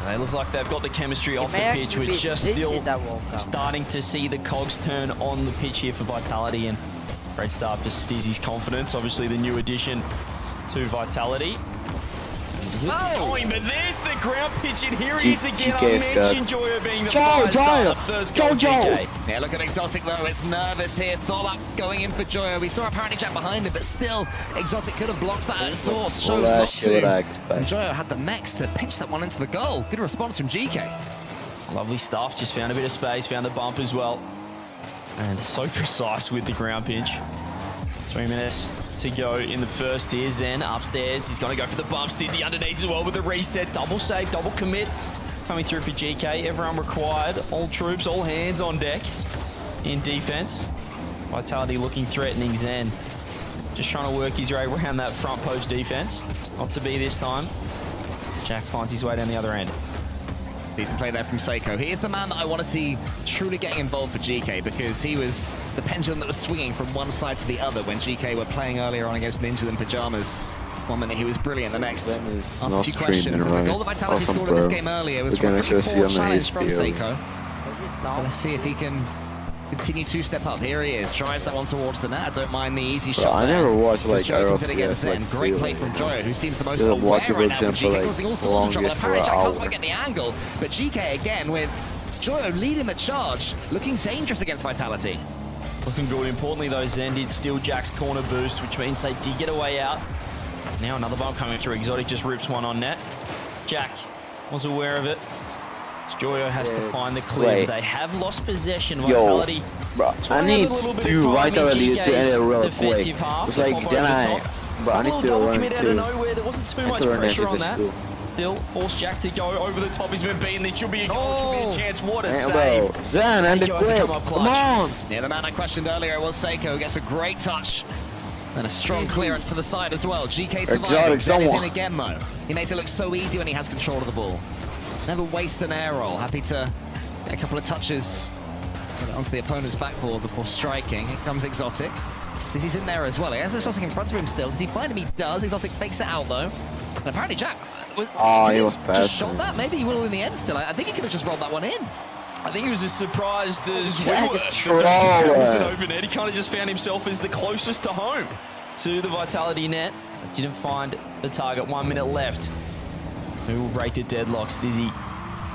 They look like they've got the chemistry off the pitch. We're just still starting to see the cogs turn on the pitch here for Vitality, and great start for Stizzy's confidence. Obviously, the new addition to Vitality. Oh, but there's the ground pitch, and here he is again. I mentioned Joyo being the fire starter. First goal, GK. Yeah, look at Exotic though. It's nervous here. Thought up going in for Joyo. We saw apparently Jack behind him, but still, Exotic could have blocked that at source. Chose not to. And Joyo had the mechs to pinch that one into the goal. Good response from GK. Lovely stuff. Just found a bit of space, found the bump as well. And so precise with the ground pinch. 3 minutes to go in the first here. Zen upstairs. He's going to go for the bump. Stizzy underneath as well with the reset. Double save, double commit. Coming through for GK. Everyone required. All troops, all hands on deck in defense. Vitality looking threatening. Zen just trying to work his way around that front post defense. Not to be this time. Jack finds his way down the other end. Decent play there from Seiko. He is the man that I want to see truly getting involved for GK, because he was the pendulum that was swinging from one side to the other when GK were playing earlier on against Ninjas in Pajamas. 1 minute he was brilliant, the next asked a few questions. And the goal that Vitality scored in this game earlier was from a poor challenge from Seiko. So let's see if he can continue to step up. Here he is, drives that one towards the net. I don't mind the easy Bro, shot. I never watched like Joyo comes in RLCS against Zen. like Great play from Joyo, who seems the most aware right now. GK causing all sorts of trouble. Apparently Jack can't quite get the angle, but GK again with Joyo leading the charge, looking dangerous against Vitality. Looking good. Importantly, though, Zen did steal Jack's corner boost, which means they did get a way out. Now another bump coming through. Exotic just rips one on net. Jack was aware of it. Joyo has to find the clear. They have lost possession. Vitality. Bro, I need to do Vitality to end it real quick. It's like, then I need to run too. There wasn't too much pressure on that. Still, force Jack to go over the top. He's been beaten. There should be a goal, should be a chance. What a save. Zen, and the quick. Come on. Yeah, the man I questioned earlier was Seiko. Gets a great touch. And a strong clearance to the side as well. GK surviving. Zen is in again, though. He makes it look so easy when he has control of the ball. Never waste an air roll. Happy to get a couple of touches onto the opponent's backboard before striking. Here comes Exotic. He's in there as well. He has Exotic in front of him still. Does he find him? He does. Exotic fakes it out, though. And apparently Jack was, he was just shot that. Maybe he will in the end still. I think he could have just rolled that one in. I think he was as surprised as we Jack were. is trolling. He kind of just found himself as the closest to home to the Vitality net. Didn't find the target. 1 minute left. Who will break the deadlock? Stizzy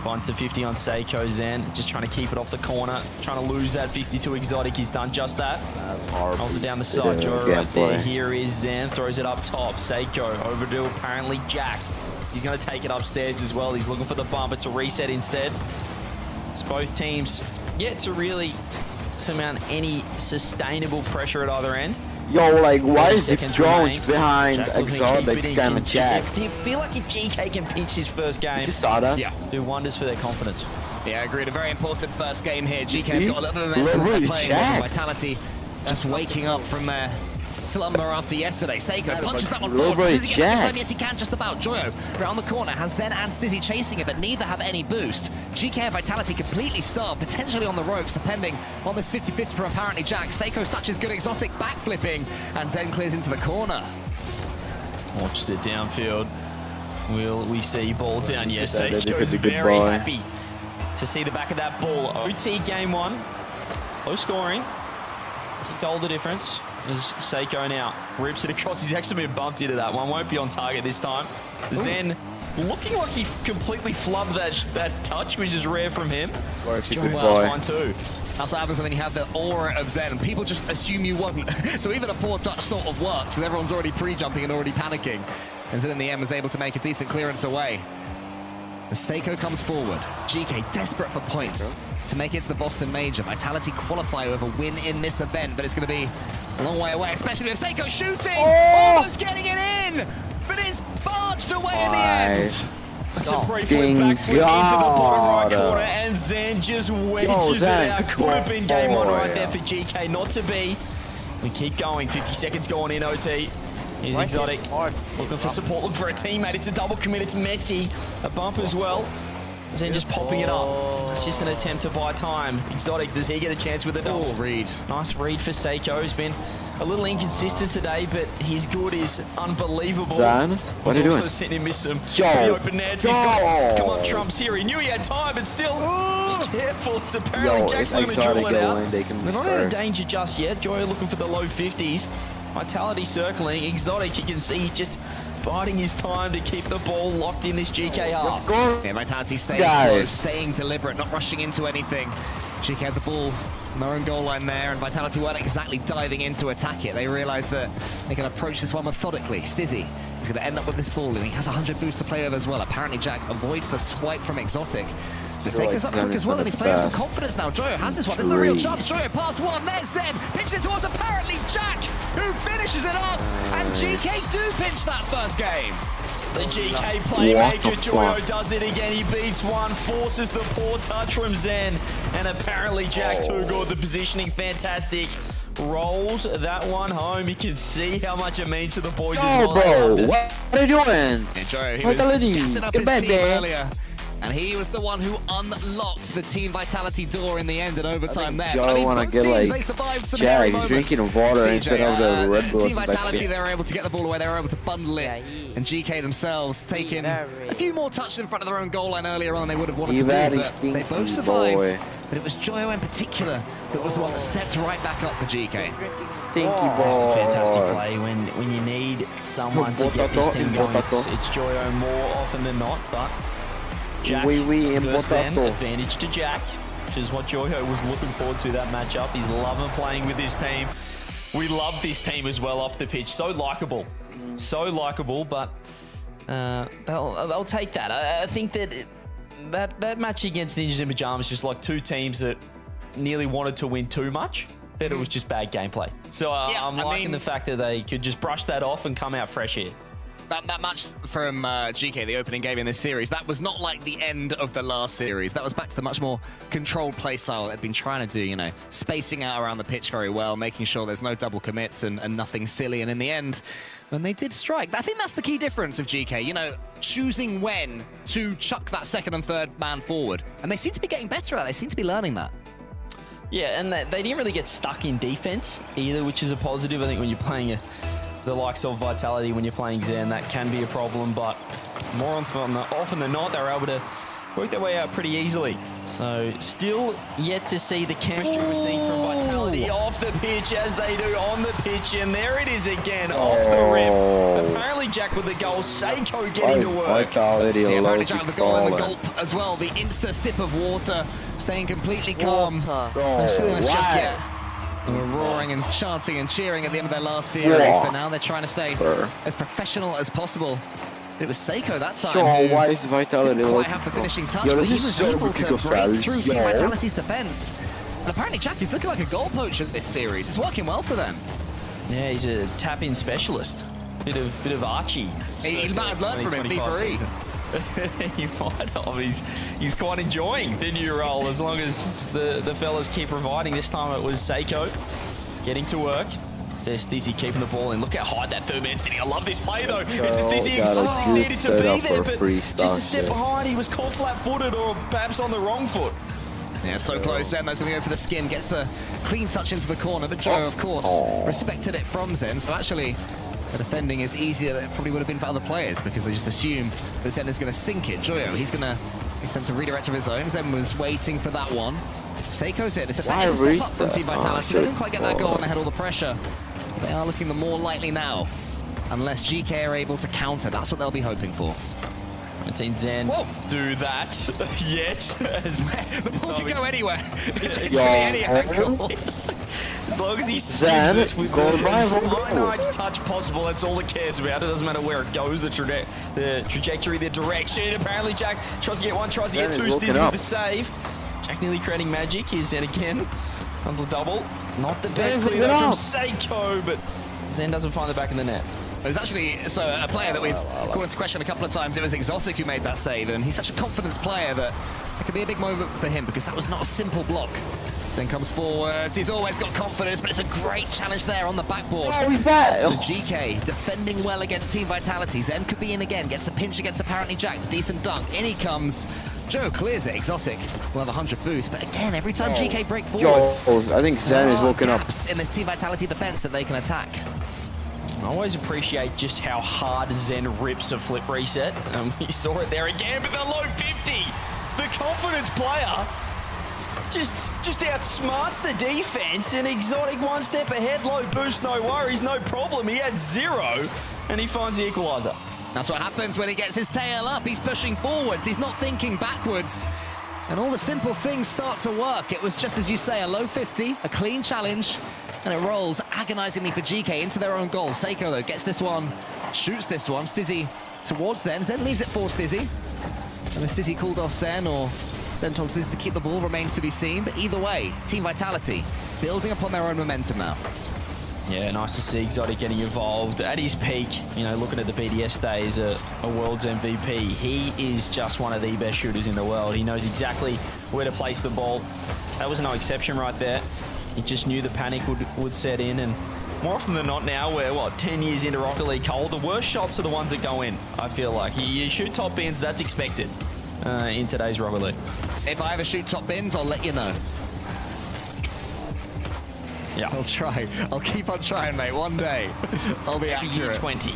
finds the 50 on Seiko. Zen just trying to keep it off the corner. Trying to lose that 50 to Exotic. He's done just that. Holds it down the side. Joyo right there. Here is Zen. Throws it up top. Seiko over to apparently Jack. He's going to take it upstairs as well. He's looking for the bumper to reset instead. It's both teams yet to really surmount any sustainable pressure at either end. Yo, like, why is the drone behind Exotic and Jack? Do you feel like if GK can pinch his first game, You just saw that? yeah, do wonders for their confidence? Yeah, I agreed. A very important first game here. GK have got a little bit of momentum. They're playing Vitality just waking up from their slumber after yesterday. Seiko punches that one forward. Does he get the time? Yes, he can just about. Joyo around the corner has Zen and Stizzy chasing it, but neither have any boost. GK and Vitality completely starved, potentially on the ropes, depending on this 50-50 from apparently Jack. Seiko's touch is good. Exotic backflipping, and Zen clears into the corner. Watches it downfield. Will we see ball down? Yes, Seiko's a good very boy. happy to see the back of that ball. OT game one. Low scoring. Goal the difference. Is Seiko now. Rips it across. He's actually been bumped into that one. Won't be on target this time. Zen looking like he completely flubbed that touch, which is rare from him. Well, fine too. That's what happens when you have the aura of Zen. People just assume you won't. So even a poor touch sort of works, and everyone's already pre-jumping and already panicking. And Zen in the end was able to make a decent clearance away. As Seiko comes forward, GK desperate for points to make it to the Boston Major. Vitality qualify with a win in this event, but it's going to be a long way away, especially with Seiko shooting! Almost getting it in! But it's barged away in the end! That's a brief flip back flip into the bottom right corner, and Zen just wedges it out. Could have been game on right there for GK, not to be. We keep going, 50 seconds going in OT. Here's Exotic, looking for support, looking for a teammate. It's a double commit, it's messy. A bump as well. Zen just popping it up. It's just an attempt to buy time. Exotic, does he get a chance with a double? Read. Nice read for Seiko. He's been a little inconsistent today, but his good is unbelievable. Zan, what are you doing? Seen him miss some pretty open nets. He's got come on Trumps here. He knew he had time, but still be careful. It's apparently Jack's looking to drill it out. They're not out of danger just yet. Joyo looking for the low 50s. Vitality circling. Exotic, you can see he's just biding his time to keep the ball locked in this GK half. Yeah, Vitality staying slow, staying deliberate, not rushing into anything. GK had the ball on their own goal line there, and Vitality weren't exactly diving in to attack it. They realised that they can approach this one methodically. Stizzy is going to end up with this ball, and he has 100 boosts to play over as well. Apparently Jack avoids the swipe from Exotic. Seiko's up quick as well, and he's playing with some confidence now. Joyo has this one. This is the real chance. Joyo pass one. There's Zen. Pinches it towards apparently Jack, who finishes it off. And GK do pinch that first game. The GK playmaker, Joyo does it again. He beats one, forces the poor touch from Zen. And apparently Jack too good. The positioning fantastic. Rolls that one home. You can see how much it means to the boys as well. Bro, what are you doing? Yeah, Joyo, he was gassing up his team earlier. And he was the one who unlocked the Team Vitality door in the end in overtime there. But I mean, want to get like Jack, he's drinking water instead of the Red Bull. Team Vitality, they were able to get the ball away, they were able to bundle it. And GK themselves taking a few more touches in front of their own goal line earlier on they would have wanted to do, but they both survived. but it was Joyo in particular that was the one that stepped right back up for GK. Stinky ball. Just a fantastic play when you need someone to get this thing going. It's Joyo more often than not, but Jack versus Zen, advantage to Jack, which is what Joyo was looking forward to, that matchup. He's loving playing with this team. We love this team as well off the pitch. So likable, but they'll take that. I think that match against Ninjas in Pajamas, just like two teams that nearly wanted to win too much, but it was just bad gameplay. So I'm liking the fact that they could just brush that off and come out fresh here. That match from GK, the opening game in this series, that was not like the end of the last series. That was back to the much more controlled play style they've been trying to do, you know, spacing out around the pitch very well, making sure there's no double commits and nothing silly. And in the end, when they did strike, I think that's the key difference of GK, you know, choosing when to chuck that second and third man forward. And they seem to be getting better at it. They seem to be learning that. Yeah, and they didn't really get stuck in defense either, which is a positive. I think when you're playing the likes of Vitality, when you're playing Zen, that can be a problem, but more often than not, they're able to work their way out pretty easily. So still yet to see the chemistry we're seeing from Vitality off the pitch as they do on the pitch, and there it is again, off the rim. Apparently Jack with the goal, Seiko getting to work. Vitality apparently Jack with the goal and the gulp as well, the insta sip of water, staying completely calm. No silliness just yet. They were roaring and chanting and cheering at the end of their last series, but now they're trying to stay as professional as possible. It was Seiko that time who why is Vitality didn't quite have the finishing touch, but he was able to break through Team Vitality's defense. And apparently Jack is looking like a goal poacher this series. It's working well for them. Yeah, he's a tap-in specialist. Bit of Archie. He might have learned from him, B4E. He might have. He's quite enjoying the new role as long as the fellas keep providing. This time it was Seiko getting to work. There's Stizzy keeping the ball in. Look how high that third man's sitting. I love this play though. It's Stizzy exactly needed to be there, but just a step behind. He was caught flat-footed or perhaps on the wrong foot. Yeah, so close. Zen's going to go for the skin. Gets a clean touch into the corner, but Joe, of course, respected it from Zen. So actually, the defending is easier than it probably would have been for other players because they just assume that Zen is going to sink it. Joyo, he's going to attempt to redirect of his own. Zen was waiting for that one. Seiko's it. It's a step up from Team Vitality. They didn't quite get that goal and they had all the pressure. They are looking the more likely now, unless GK are able to counter. That's what they'll be hoping for. I haven't seen Zen do that yet. The ball can go anywhere. Any angle. As long as he swings it with the finite touch possible, that's all it cares about. It doesn't matter where it goes, the trajectory, the direction. Apparently Jack tries to get one, tries to get two, Stizzy with the save. Jack nearly creating magic. Here's Zen again. Double. Not the best clear from Seiko, but Zen doesn't find the back of the net. There's actually a player that we've called into question a couple of times. It was Exotic who made that save, and he's such a confidence player that it could be a big moment for him because that was not a simple block. Zen comes forwards. He's always got confidence, but it's a great challenge there on the backboard. Oh, he's back. So GK defending well against Team Vitality. Zen could be in again. Gets a pinch against apparently Jack. Decent dunk. In he comes. Joe clears it. Exotic will have 100 boost, but again, every time GK break forwards, I think Zen is woken up in this Team Vitality defense that they can attack. I always appreciate just how hard Zen rips a flip reset. We saw it there again, but the low 50, the confidence player just outsmarts the defense, and Exotic one step ahead, low boost, no worries, no problem. He had 0, and he finds the equalizer. That's what happens when he gets his tail up. He's pushing forwards. He's not thinking backwards. And all the simple things start to work. It was just as you say, a low 50, a clean challenge, and it rolls agonizingly for GK into their own goal. Seiko, though, gets this one, shoots this one. Stizzy towards Zen. Zen leaves it for Stizzy. And the Stizzy called off Zen, or Zen told Stizzy to keep the ball, remains to be seen. But either way, Team Vitality building up on their own momentum now. Yeah, nice to see Exotic getting involved at his peak. You know, looking at the BDS days, a world's MVP. He is just one of the best shooters in the world. He knows exactly where to place the ball. That was no exception right there. He just knew the panic would set in, and more often than not now, we're, 10 years into Rocket League Cole, the worst shots are the ones that go in, I feel like. You shoot top bins, that's expected in today's Rocket League. If I ever shoot top bins, I'll let you know. Yeah. I'll try. I'll keep on trying, mate. One day, I'll be accurate. Year 20.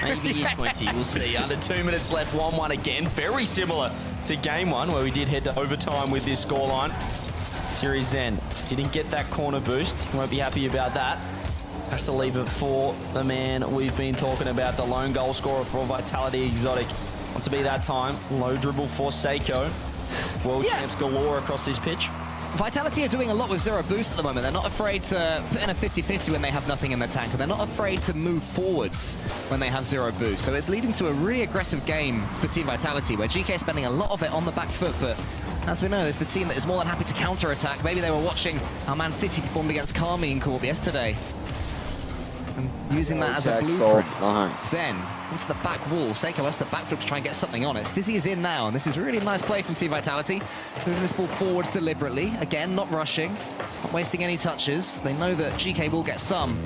Maybe year 20. We'll see. Under 2 minutes left, 1-1 again. Very similar to game 1, where we did head to overtime with this scoreline. Series Zen didn't get that corner boost. Won't be happy about that. Has to leave it for the man we've been talking about, the lone goal scorer for Vitality Exotic. Want to be that time. Low dribble for Seiko. World champs galore across this pitch. Vitality are doing a lot with zero boost at the moment. They're not afraid to put in a 50-50 when they have nothing in their tank, and they're not afraid to move forwards when they have zero boost. So it's leading to a really aggressive game for Team Vitality, where GK is spending a lot of it on the back foot, but as we know, it's the team that is more than happy to counter-attack. Maybe they were watching how Man City performed against Kami in Corp yesterday, and using that as a blueprint. Nice. Zen into the back wall. Seiko has to backflip to try and get something on it. Stizzy is in now, and this is really a nice play from Team Vitality. Moving this ball forwards deliberately. Again, not rushing, not wasting any touches. They know that GK will get some.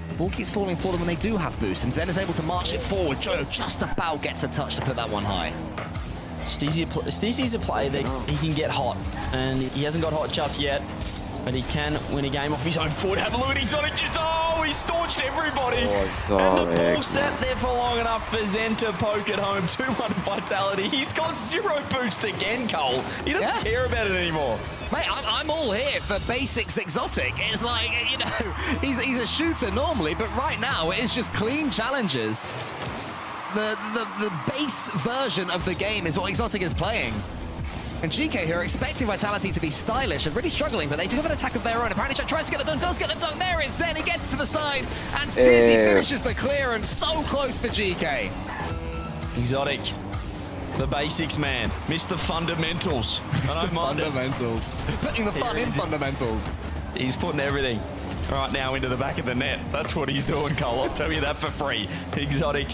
The ball keeps falling for them when they do have boost, and Zen is able to march it forward. Joe just about gets a touch to put that one high. Stizzy's a player that he can get hot, and he hasn't got hot just yet, but he can win a game off his own foot. Have a look at Exotic, just, he staunched everybody. And the ball sat there for long enough for Zen to poke it home. 2-1 Vitality. He's got zero boost again, Cole. He doesn't care about it anymore. Mate, I'm all here for basics Exotic. It's like, you know, he's a shooter normally, but right now it is just clean challenges. The base version of the game is what Exotic is playing. And GK, who are expecting Vitality to be stylish and really struggling, but they do have an attack of their own. Apparently Jack tries to get the dunk, does get the dunk. There is Zen, he gets to the side, and Stizzy finishes the clearance. So close for GK. Exotic, the basics man, Mr. Fundamentals. Mr. Fundamentals. Putting the fun in fundamentals. He's putting everything right now into the back of the net. That's what he's doing, Cole. I'll tell you that for free. Exotic.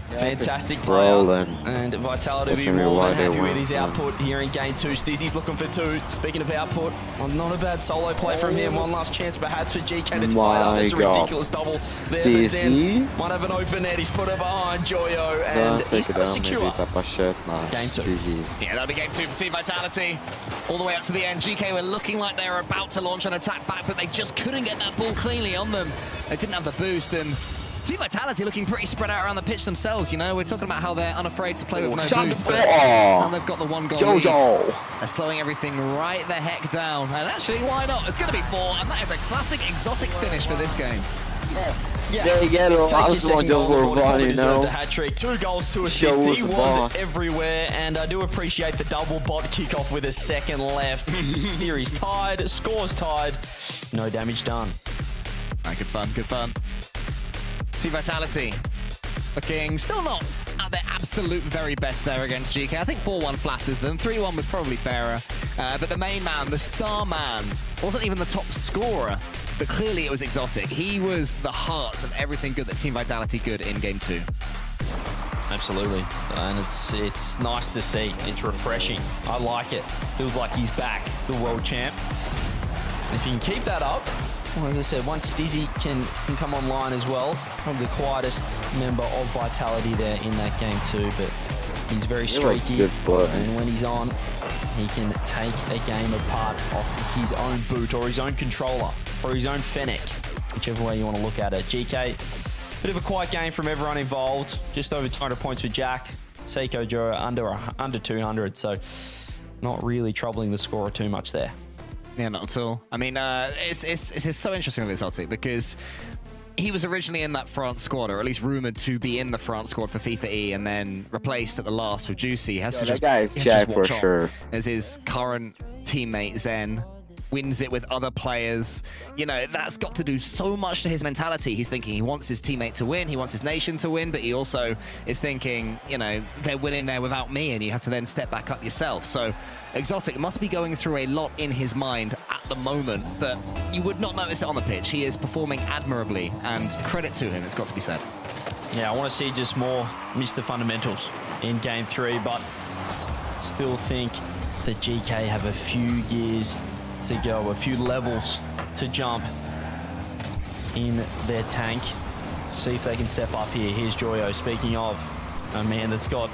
Fantastic player, and Vitality will be more than happy with his output here in Game 2. Stizzy's looking for 2. Speaking of output, not a bad solo play from him. One last chance perhaps for GK to tie it up. It's a ridiculous double there for Zen. Might have an open net. He's put it behind Joyo, and he's got to secure Game 2. Yeah, that'll be Game 2 for Team Vitality. All the way up to the end. GK were looking like they were about to launch an attack back, but they just couldn't get that ball cleanly on them. They didn't have the boost, and Team Vitality looking pretty spread out around the pitch themselves, you know. We're talking about how they're unafraid to play with no boost, but now they've got the 1 goal lead. They're slowing everything right the heck down. And actually, why not? It's going to be 4, and that is a classic Exotic finish for this game. Yeah, they get a lot of just you know. The hat trick, 2 goals, 2 assists. He was everywhere, and I do appreciate the double bot kickoff with a second left. Series tied, scores tied, no damage done. Right, good fun, good fun. Team Vitality looking still not at their absolute very best there against GK. I think 4-1 flatters them. 3-1 was probably fairer. But the main man, the star man, wasn't even the top scorer, but clearly it was Exotic. He was the heart of everything good that Team Vitality could in Game 2. Absolutely, and it's nice to see. It's refreshing. I like it. Feels like he's back, the world champ. And if you can keep that up, well, as I said, once Stizzy can come online as well, probably the quietest member of Vitality there in that game too, but he's very streaky, and when he's on, he can take a game apart off his own boot or his own controller or his own Fennec, whichever way you want to look at it. GK, bit of a quiet game from everyone involved, just over 200 points for Jack, Seiko Joe under 200, so not really troubling the scorer too much there. Yeah, not at all. I mean, it's so interesting with Exotic because he was originally in that France squad, or at least rumored to be in the France squad for FIFA E, and then replaced at the last with Juicy. He has to just, that guy is Jack for sure. As his current teammate Zen wins it with other players. You know, that's got to do so much to his mentality. He's thinking he wants his teammate to win, he wants his nation to win, but he also is thinking, you know, they're winning there without me, and you have to then step back up yourself. So Exotic must be going through a lot in his mind at the moment, but you would not notice it on the pitch. He is performing admirably, and credit to him, it's got to be said. Yeah, I want to see just more Mr. Fundamentals in Game 3, but still think that GK have a few years to go, a few levels to jump in their tank. See if they can step up here. Here's Joyo, speaking of a man that's got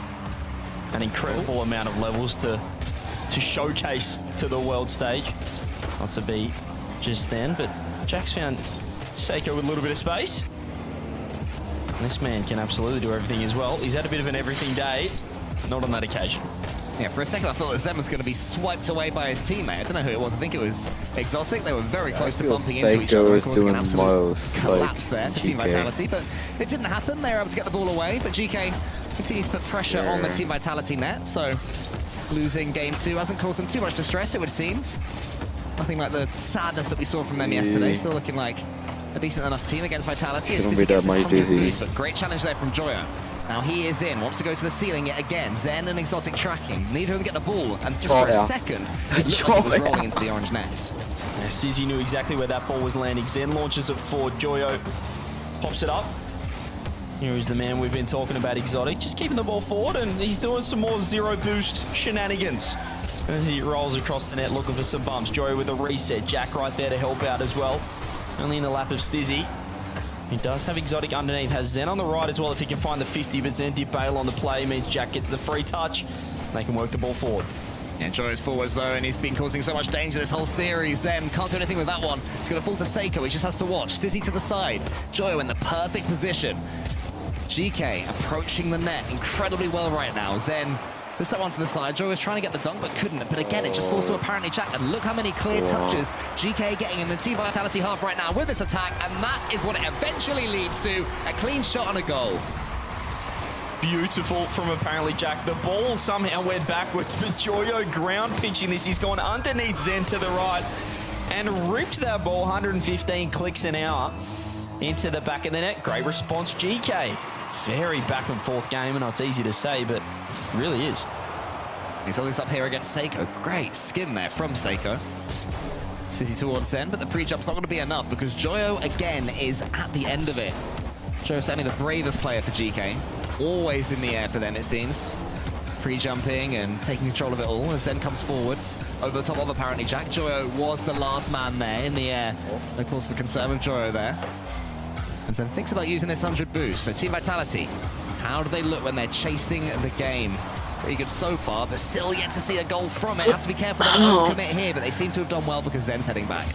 an incredible amount of levels to showcase to the world stage. Not to be just then, but Jack's found Seiko with a little bit of space. And this man can absolutely do everything as well. He's had a bit of an everything day, not on that occasion. Yeah, for a second I thought that Zen was going to be swiped away by his teammate. I don't know who it was. I think it was Exotic. They were very close to bumping into each other, causing an absolute collapse there for Team Vitality. But it didn't happen. They were able to get the ball away. But GK continues to put pressure on the Team Vitality net. So losing game 2 hasn't caused them too much distress, it would seem. Nothing like the sadness that we saw from them yesterday. Still looking like a decent enough team against Vitality. It's just gets 100 boost, but great challenge there from Joyo. Now he is in, wants to go to the ceiling yet again. Zen and Exotic tracking. Neither of them get the ball, and just for a second, it looked like he was rolling into the orange net. Yeah, Sizzy knew exactly where that ball was landing. Zen launches it forward. Joyo pops it up. Here is the man we've been talking about, Exotic. Just keeping the ball forward, and he's doing some more zero boost shenanigans as he rolls across the net looking for some bumps. Joyo with a reset. Jack right there to help out as well. Only in the lap of Stizzy. He does have Exotic underneath, has Zen on the right as well if he can find the 50, but Zen did bail on the play, means Jack gets the free touch. They can work the ball forward. Yeah, Joyo's forwards though, and he's been causing so much danger this whole series. Zen can't do anything with that one. It's going to fall to Seiko, he just has to watch. Stizzy to the side, Joyo in the perfect position. GK approaching the net incredibly well right now. Zen puts that one to the side. Joyo was trying to get the dunk, but couldn't. But again, it just falls to apparently Jack. And look how many clear touches GK getting in the Team Vitality half right now with this attack. And that is what it eventually leads to. A clean shot and a goal. Beautiful from apparently Jack. The ball somehow went backwards, but Joyo ground pitching this. He's gone underneath Zen to the right and ripped that ball 115 clicks an hour into the back of the net. Great response, GK. Very back and forth game, and it's easy to say, but it really is. He's always up here against Seiko. Great skin there from Seiko. City towards Zen, but the pre-jump's not going to be enough because Joyo again is at the end of it. Joyo's certainly the bravest player for GK. Always in the air for them, it seems. Pre-jumping and taking control of it all as Zen comes forwards. Over the top of apparently Jack. Joyo was the last man there in the air. No cause for concern with Joyo there. And Zen thinks about using this 100 boost. So Team Vitality, how do they look when they're chasing the game? Pretty good so far, but still yet to see a goal from it. Have to be careful they don't commit here, but they seem to have done well because Zen's heading back.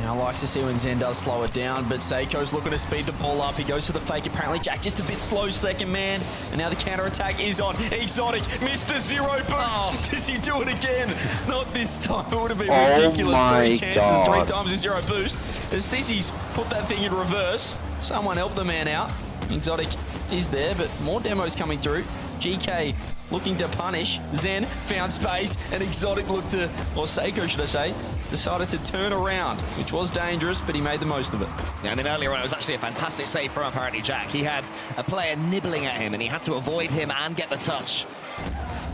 Yeah, I like to see when Zen does slow it down, but Seiko's looking to speed the ball up. He goes for the fake. Apparently Jack just a bit slow second man, and now the counter-attack is on. Exotic, Mr. Zero Boost. Oh. Does he do it again? Not this time. It would have been ridiculous. 3 chances, 3 times a zero boost. As Dizzy's put that thing in reverse. Someone help the man out. Exotic is there, but more demos coming through. GK looking to punish. Zen found space, and Exotic looked to, or Seiko should I say, decided to turn around, which was dangerous, but he made the most of it. Yeah, and then earlier on it was actually a fantastic save from apparently Jack. He had a player nibbling at him, and he had to avoid him and get the touch.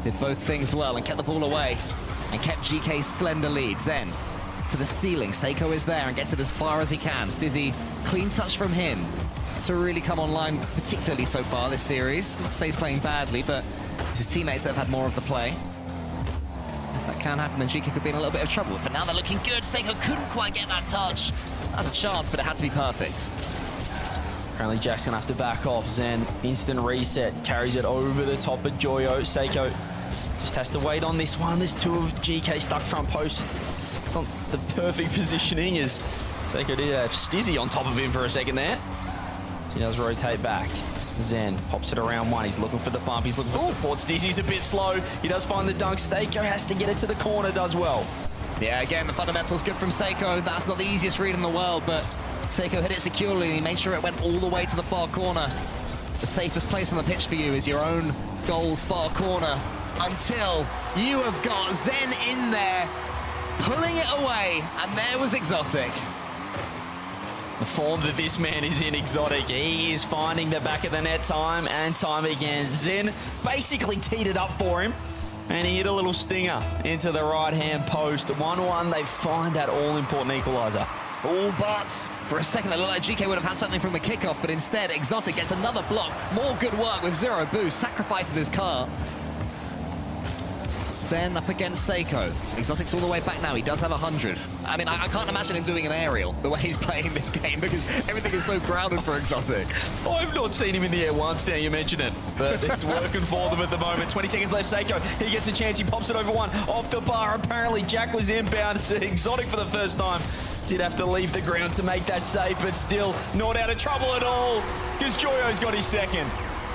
Did both things well and kept the ball away, and kept GK's slender lead. Zen to the ceiling. Seiko is there and gets it as far as he can. Stizzy, clean touch from him to really come online, particularly so far this series. Not to say he's playing badly, but it's his teammates that have had more of the play. If that can happen, then GK could be in a little bit of trouble. But now they're looking good. Seiko couldn't quite get that touch. That was a chance, but it had to be perfect. Apparently Jack's gonna have to back off. Zen, instant reset, carries it over the top of Joyo. Seiko just has to wait on this one. There's 2 of GK stuck front post. It's not the perfect positioning as Seiko did have Stizzy on top of him for a second there. He does rotate back. Zen pops it around 1. He's looking for the bump. He's looking for support. Stizzy's a bit slow. He does find the dunk. Seiko has to get it to the corner, does well. Yeah, again, the fundamentals good from Seiko. That's not the easiest read in the world, but Seiko hit it securely and he made sure it went all the way to the far corner. The safest place on the pitch for you is your own goal's far corner until you have got Zen in there, pulling it away, and there was Exotic. The form that this man is in, Exotic, he is finding the back of the net time and time again. Zen basically teed it up for him, and he hit a little stinger into the right-hand post. 1-1, they find that all-important equaliser. Oh, but for a second it looked like GK would have had something from the kickoff, but instead Exotic gets another block. More good work with zero boost, sacrifices his car. Zen up against Seiko. Exotic's all the way back now. He does have 100. I mean, I can't imagine him doing an aerial the way he's playing this game because everything is so crowded for Exotic. I've not seen him in the air once now you mention it, but it's working for them at the moment. 20 seconds left, Seiko. He gets a chance. He pops it over 1 off the bar. Apparently Jack was inbound. Exotic for the first time did have to leave the ground to make that save, but still not out of trouble at all because Joyo's got his second.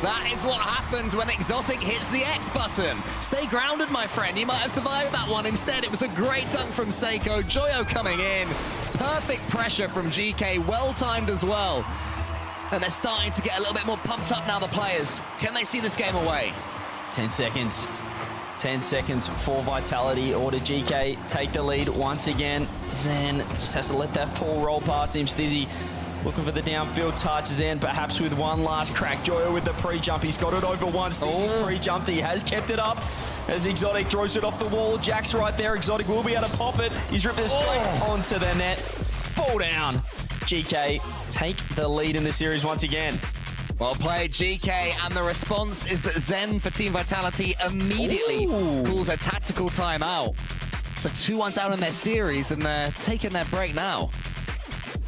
That is what happens when Exotic hits the X button. Stay grounded, my friend. You might have survived that one. Instead, it was a great dunk from Seiko. Joyo coming in. Perfect pressure from GK. Well-timed as well. And they're starting to get a little bit more pumped up now, the players. Can they see this game away? 10 seconds. 10 seconds for Vitality, or to GK take the lead once again. Zen just has to let that ball roll past him. Stizzy looking for the downfield touch. Zen perhaps with one last crack. Joyo with the pre-jump. He's got it over once. Stizzy's pre-jumped. He has kept it up as Exotic throws it off the wall. Jack's right there. Exotic will be able to pop it. He's ripped it straight onto the net. Fall down. GK take the lead in the series once again. Well played, GK, and the response is that Zen for Team Vitality immediately calls a tactical timeout. So 2-1 down in their series, and they're taking their break now.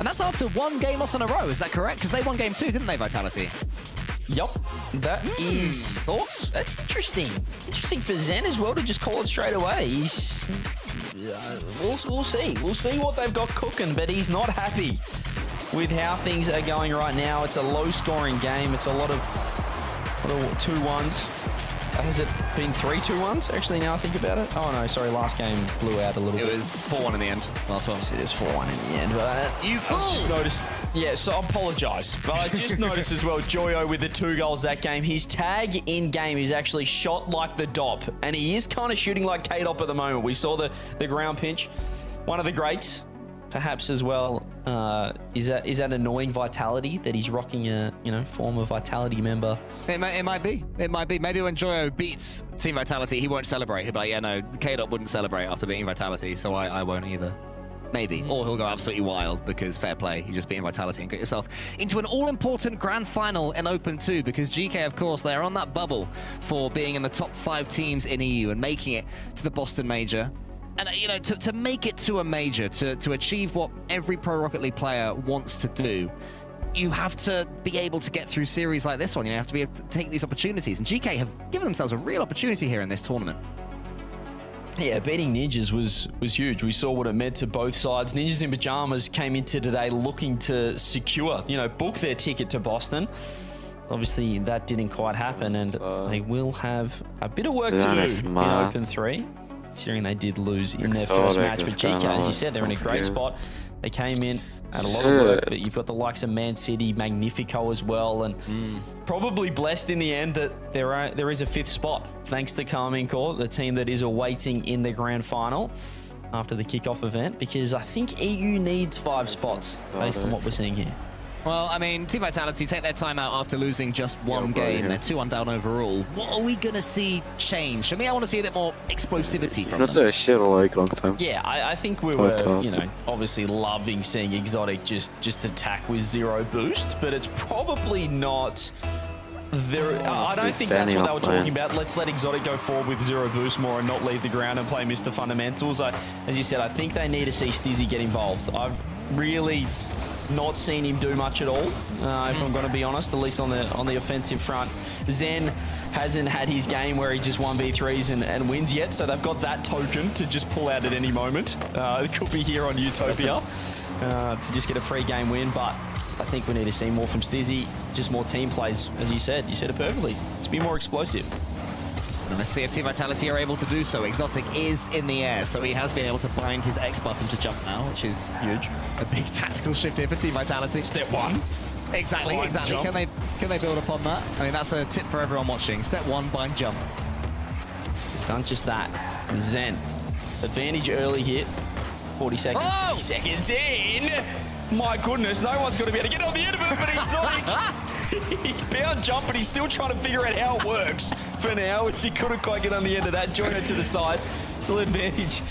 And that's after one game loss in a row, is that correct? Because they won game 2, didn't they, Vitality? Yup, that is... Thoughts? That's interesting. Interesting for Zen as well to just call it straight away. He's... We'll see. We'll see what they've got cooking, but he's not happy with how things are going right now. It's a low-scoring game. It's a lot of 2-1s. Has it been 3 2-1s? Actually, now I think about it. Oh, no, sorry. Last game blew out a little bit. It was 4-1 in the end. Last one. Yes, it is 4-1 in the end. But you fool! I just noticed... Yeah, so I apologise. But I just noticed as well, Joyo with the 2 goals that game. His tag in-game is actually shot like the DOP. And he is kind of shooting like K-Dop at the moment. We saw the ground pinch. One of the greats, perhaps as well. Is that annoying Vitality that he's rocking a former Vitality member? It might be. It might be. Maybe when Joyo beats Team Vitality, he won't celebrate. He'll be like, yeah, no, K-Dot wouldn't celebrate after beating Vitality, so I won't either. Maybe. Or he'll go absolutely wild because fair play. You just beat Vitality and get yourself into an all-important grand final in Open 2 because GK, of course, they're on that bubble for being in the top 5 teams in EU and making it to the Boston Major. And, to make it to a major, to achieve what every Pro Rocket League player wants to do, you have to be able to get through series like this one. You have to be able to take these opportunities. And GK have given themselves a real opportunity here in this tournament. Yeah, beating Ninjas was huge. We saw what it meant to both sides. Ninjas in Pajamas came into today looking to secure, book their ticket to Boston. Obviously, that didn't quite happen, and they will have a bit of work to do in Open 3. Considering they did lose in their first match with GK. As you said, they're in a great spot. They came in, had a lot of work, but you've got the likes of Man City, Magnifico as well, and probably blessed in the end that there is a 5th spot, thanks to Carmine Corp, the team that is awaiting in the grand final after the kickoff event, because I think EU needs 5 spots based on what we're seeing here. Well, I mean, Team Vitality take their time out after losing just one game. They're 2-1 down overall. What are we going to see change? For me, I want to see a bit more explosivity from them. That's a shit like long time. Yeah, I think we were, obviously loving seeing Exotic just attack with 0 boost, but it's probably not... I don't think that's what they were talking about. Let's let Exotic go forward with 0 boost more and not leave the ground and play Mr. Fundamentals. As you said, I think they need to see Stizzy get involved. I've really... not seen him do much at all, if I'm going to be honest, at least on the offensive front. Zen hasn't had his game where he just 1v3s and wins yet, so they've got that token to just pull out at any moment. It could be here on Utopia to just get a free game win, but I think we need to see more from Stizzy, just more team plays, as you said. You said it perfectly. To be more explosive. And let's see if Team Vitality are able to do so. Exotic is in the air, so he has been able to bind his X button to jump now, which is huge. A big tactical shift here for Team Vitality. Step 1. Exactly. Can they build upon that? I mean, that's a tip for everyone watching. Step 1, bind jump. It's done just that. Zen. Advantage early here. 40 seconds. Oh! 50 seconds in! My goodness, no one's going to be able to get on the end of it, but Exotic... He bound jump, but he's still trying to figure out how it works for now, which he couldn't quite get on the end of that. Join it to the side. Still advantage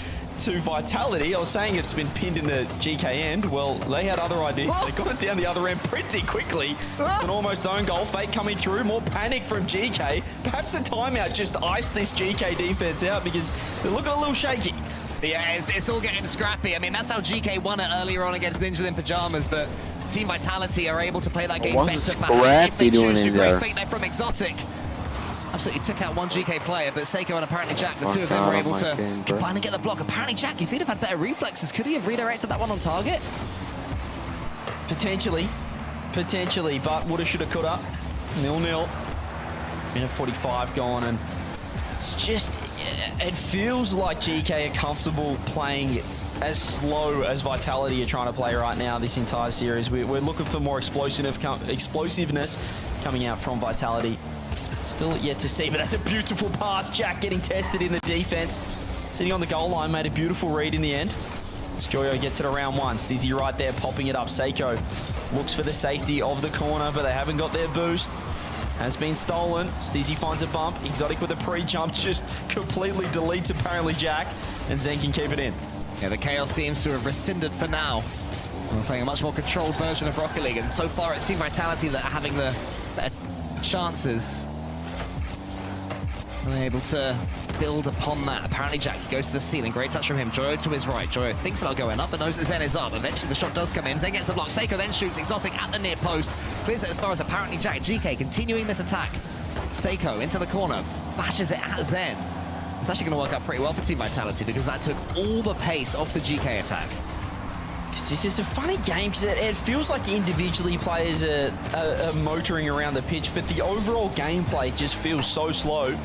to Vitality. I was saying it's been pinned in the GK end. Well, they had other ideas. They got it down the other end pretty quickly. It's an almost own goal. Fake coming through. More panic from GK. Perhaps the timeout just iced this GK defense out because they're looking a little shaky. Yeah, it's all getting scrappy. I mean, that's how GK won it earlier on against Ninjas in Pajamas, but Team Vitality are able to play that game better. Perhaps if they choose to great fake there from Exotic. Absolutely took out one GK player, but Seiko and apparently Jack, the two of them were able to combine and get the block. Apparently Jack, if he'd have had better reflexes, could he have redirected that one on target? Potentially, but woulda, shoulda, coulda. 0-0. Minute 45 gone, and it's just, it feels like GK are comfortable playing as slow as Vitality are trying to play right now this entire series. We're looking for more explosiveness coming out from Vitality. Still yet to see, but that's a beautiful pass. Jack getting tested in the defense. Sitting on the goal line, made a beautiful read in the end. Joyo gets it around one. Stizzy right there, popping it up. Seiko looks for the safety of the corner, but they haven't got their boost. Has been stolen. Stizzy finds a bump. Exotic with a pre-jump just completely deletes apparently Jack, and Zen can keep it in. Yeah, the Chaos seems to have rescinded for now. We're playing a much more controlled version of Rocket League, and so far it seems Vitality that are having the better chances. And they're able to build upon that. Apparently Jack goes to the ceiling. Great touch from him. Joyo to his right. Joyo thinks about going up, but knows that Zen is up. Eventually the shot does come in. Zen gets the block. Seiko then shoots Exotic at the near post. Clears it as far as apparently Jack. GK continuing this attack. Seiko into the corner. Bashes it at Zen. It's actually going to work out pretty well for Team Vitality because that took all the pace off the GK attack. This is a funny game because it feels like individually players are motoring around the pitch, but the overall gameplay just feels so slow.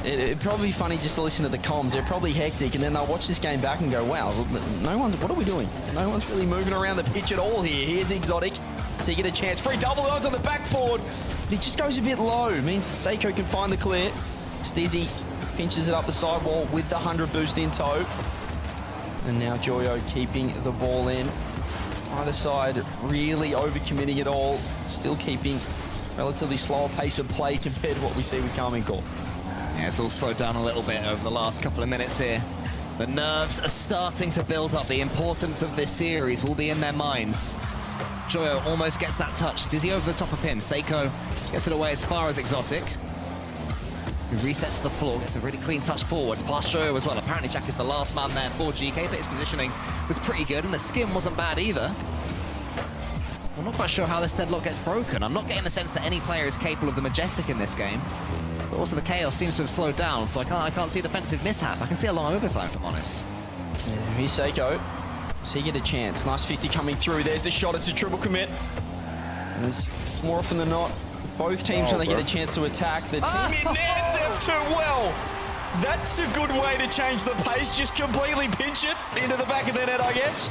It'd probably be funny just to listen to the comms. They're probably hectic, and then they'll watch this game back and go, wow, what are we doing? No one's really moving around the pitch at all here. Here's Exotic. So you get a chance. Free double odds on the backboard. But he just goes a bit low. It means Seiko can find the clear. Stizzy pinches it up the sidewall with the 100 boost in tow. And now Joyo keeping the ball in. Either side really overcommitting it all. Still keeping relatively slower pace of play compared to what we see with Carmine Core. Yeah, it's all slowed down a little bit over the last couple of minutes here. The nerves are starting to build up. The importance of this series will be in their minds. Joyo almost gets that touch. Dizzy over the top of him. Seiko gets it away as far as Exotic. He resets to the floor, gets a really clean touch forwards. Past Joyo as well. Apparently Jack is the last man there for GK, but his positioning was pretty good, and the skin wasn't bad either. I'm not quite sure how this deadlock gets broken. I'm not getting the sense that any player is capable of the Majestic in this game. But also the Chaos seems to have slowed down, so I can't see a defensive mishap. I can see a long overtime, if I'm honest. Yeah, here's Seiko. Does he get a chance? Nice 50 coming through. There's the shot. It's a triple commit. And there's more often than not, both teams when they get a chance to attack, the team in nets F2 well. That's a good way to change the pace. Just completely pinch it into the back of the net, I guess.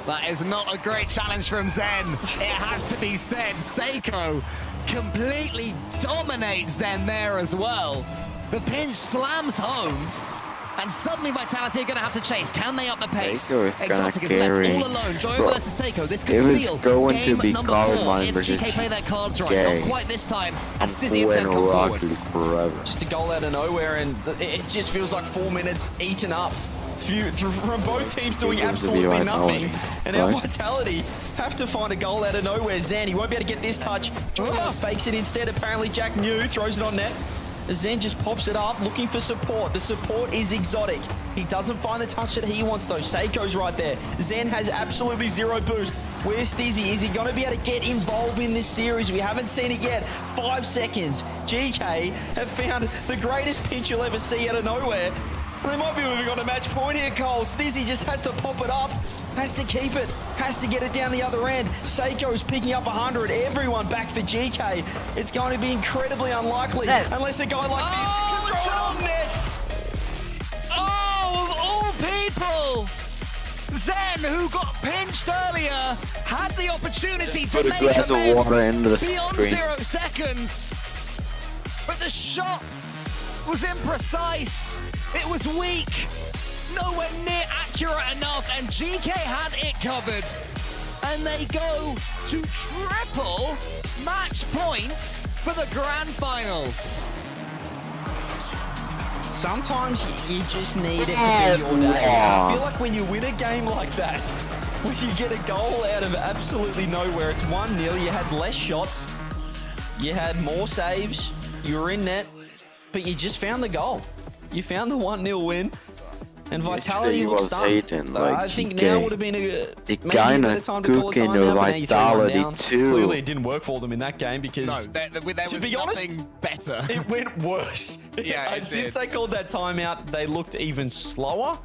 That is not a great challenge from Zen. It has to be said. Seiko completely dominates Zen there as well. The pinch slams home, and suddenly Vitality are going to have to chase. Can they up the pace? Exotic is left all alone. Joyo versus Seiko. This could seal game number 4 if GK play their cards right. Not quite this time, as Stizzy and Zen come forwards. Just a goal out of nowhere, and it just feels like 4 minutes eaten up. From both teams doing absolutely nothing, and now Vitality have to find a goal out of nowhere. Zen, he won't be able to get this touch. Joyo fakes it instead. Apparently Jack knew, throws it on net. Zen just pops it up, looking for support. The support is Exotic. He doesn't find the touch that he wants though. Seiko's right there. Zen has absolutely zero boost. Where's Stizzy? Is he going to be able to get involved in this series? We haven't seen it yet. 5 seconds. GK have found the greatest pinch you'll ever see out of nowhere. They might be moving on to match point here, Cole. Stizzy just has to pop it up, has to keep it, has to get it down the other end. Seiko's picking up 100. Everyone back for GK. It's going to be incredibly unlikely unless a guy like this can throw it on net. Oh, of all people! Zen, who got pinched earlier, had the opportunity to make glass of water into the beyond screen. 0 seconds. But the shot was imprecise. It was weak, nowhere near accurate enough, and GK had it covered. And they go to triple match points for the grand finals. Sometimes you just need it to be your day. I feel like when you win a game like that, when you get a goal out of absolutely nowhere, it's 1-0, you had less shots, you had more saves, you were in net, but you just found the goal. You found the 1-0 win, and Vitality looks done. I think now would have been a better time to call a timeout, but now you throw one down. Clearly it didn't work for them in that game because, there to was be honest, nothing better. It went worse. Yeah, Since they called that timeout, they looked even slower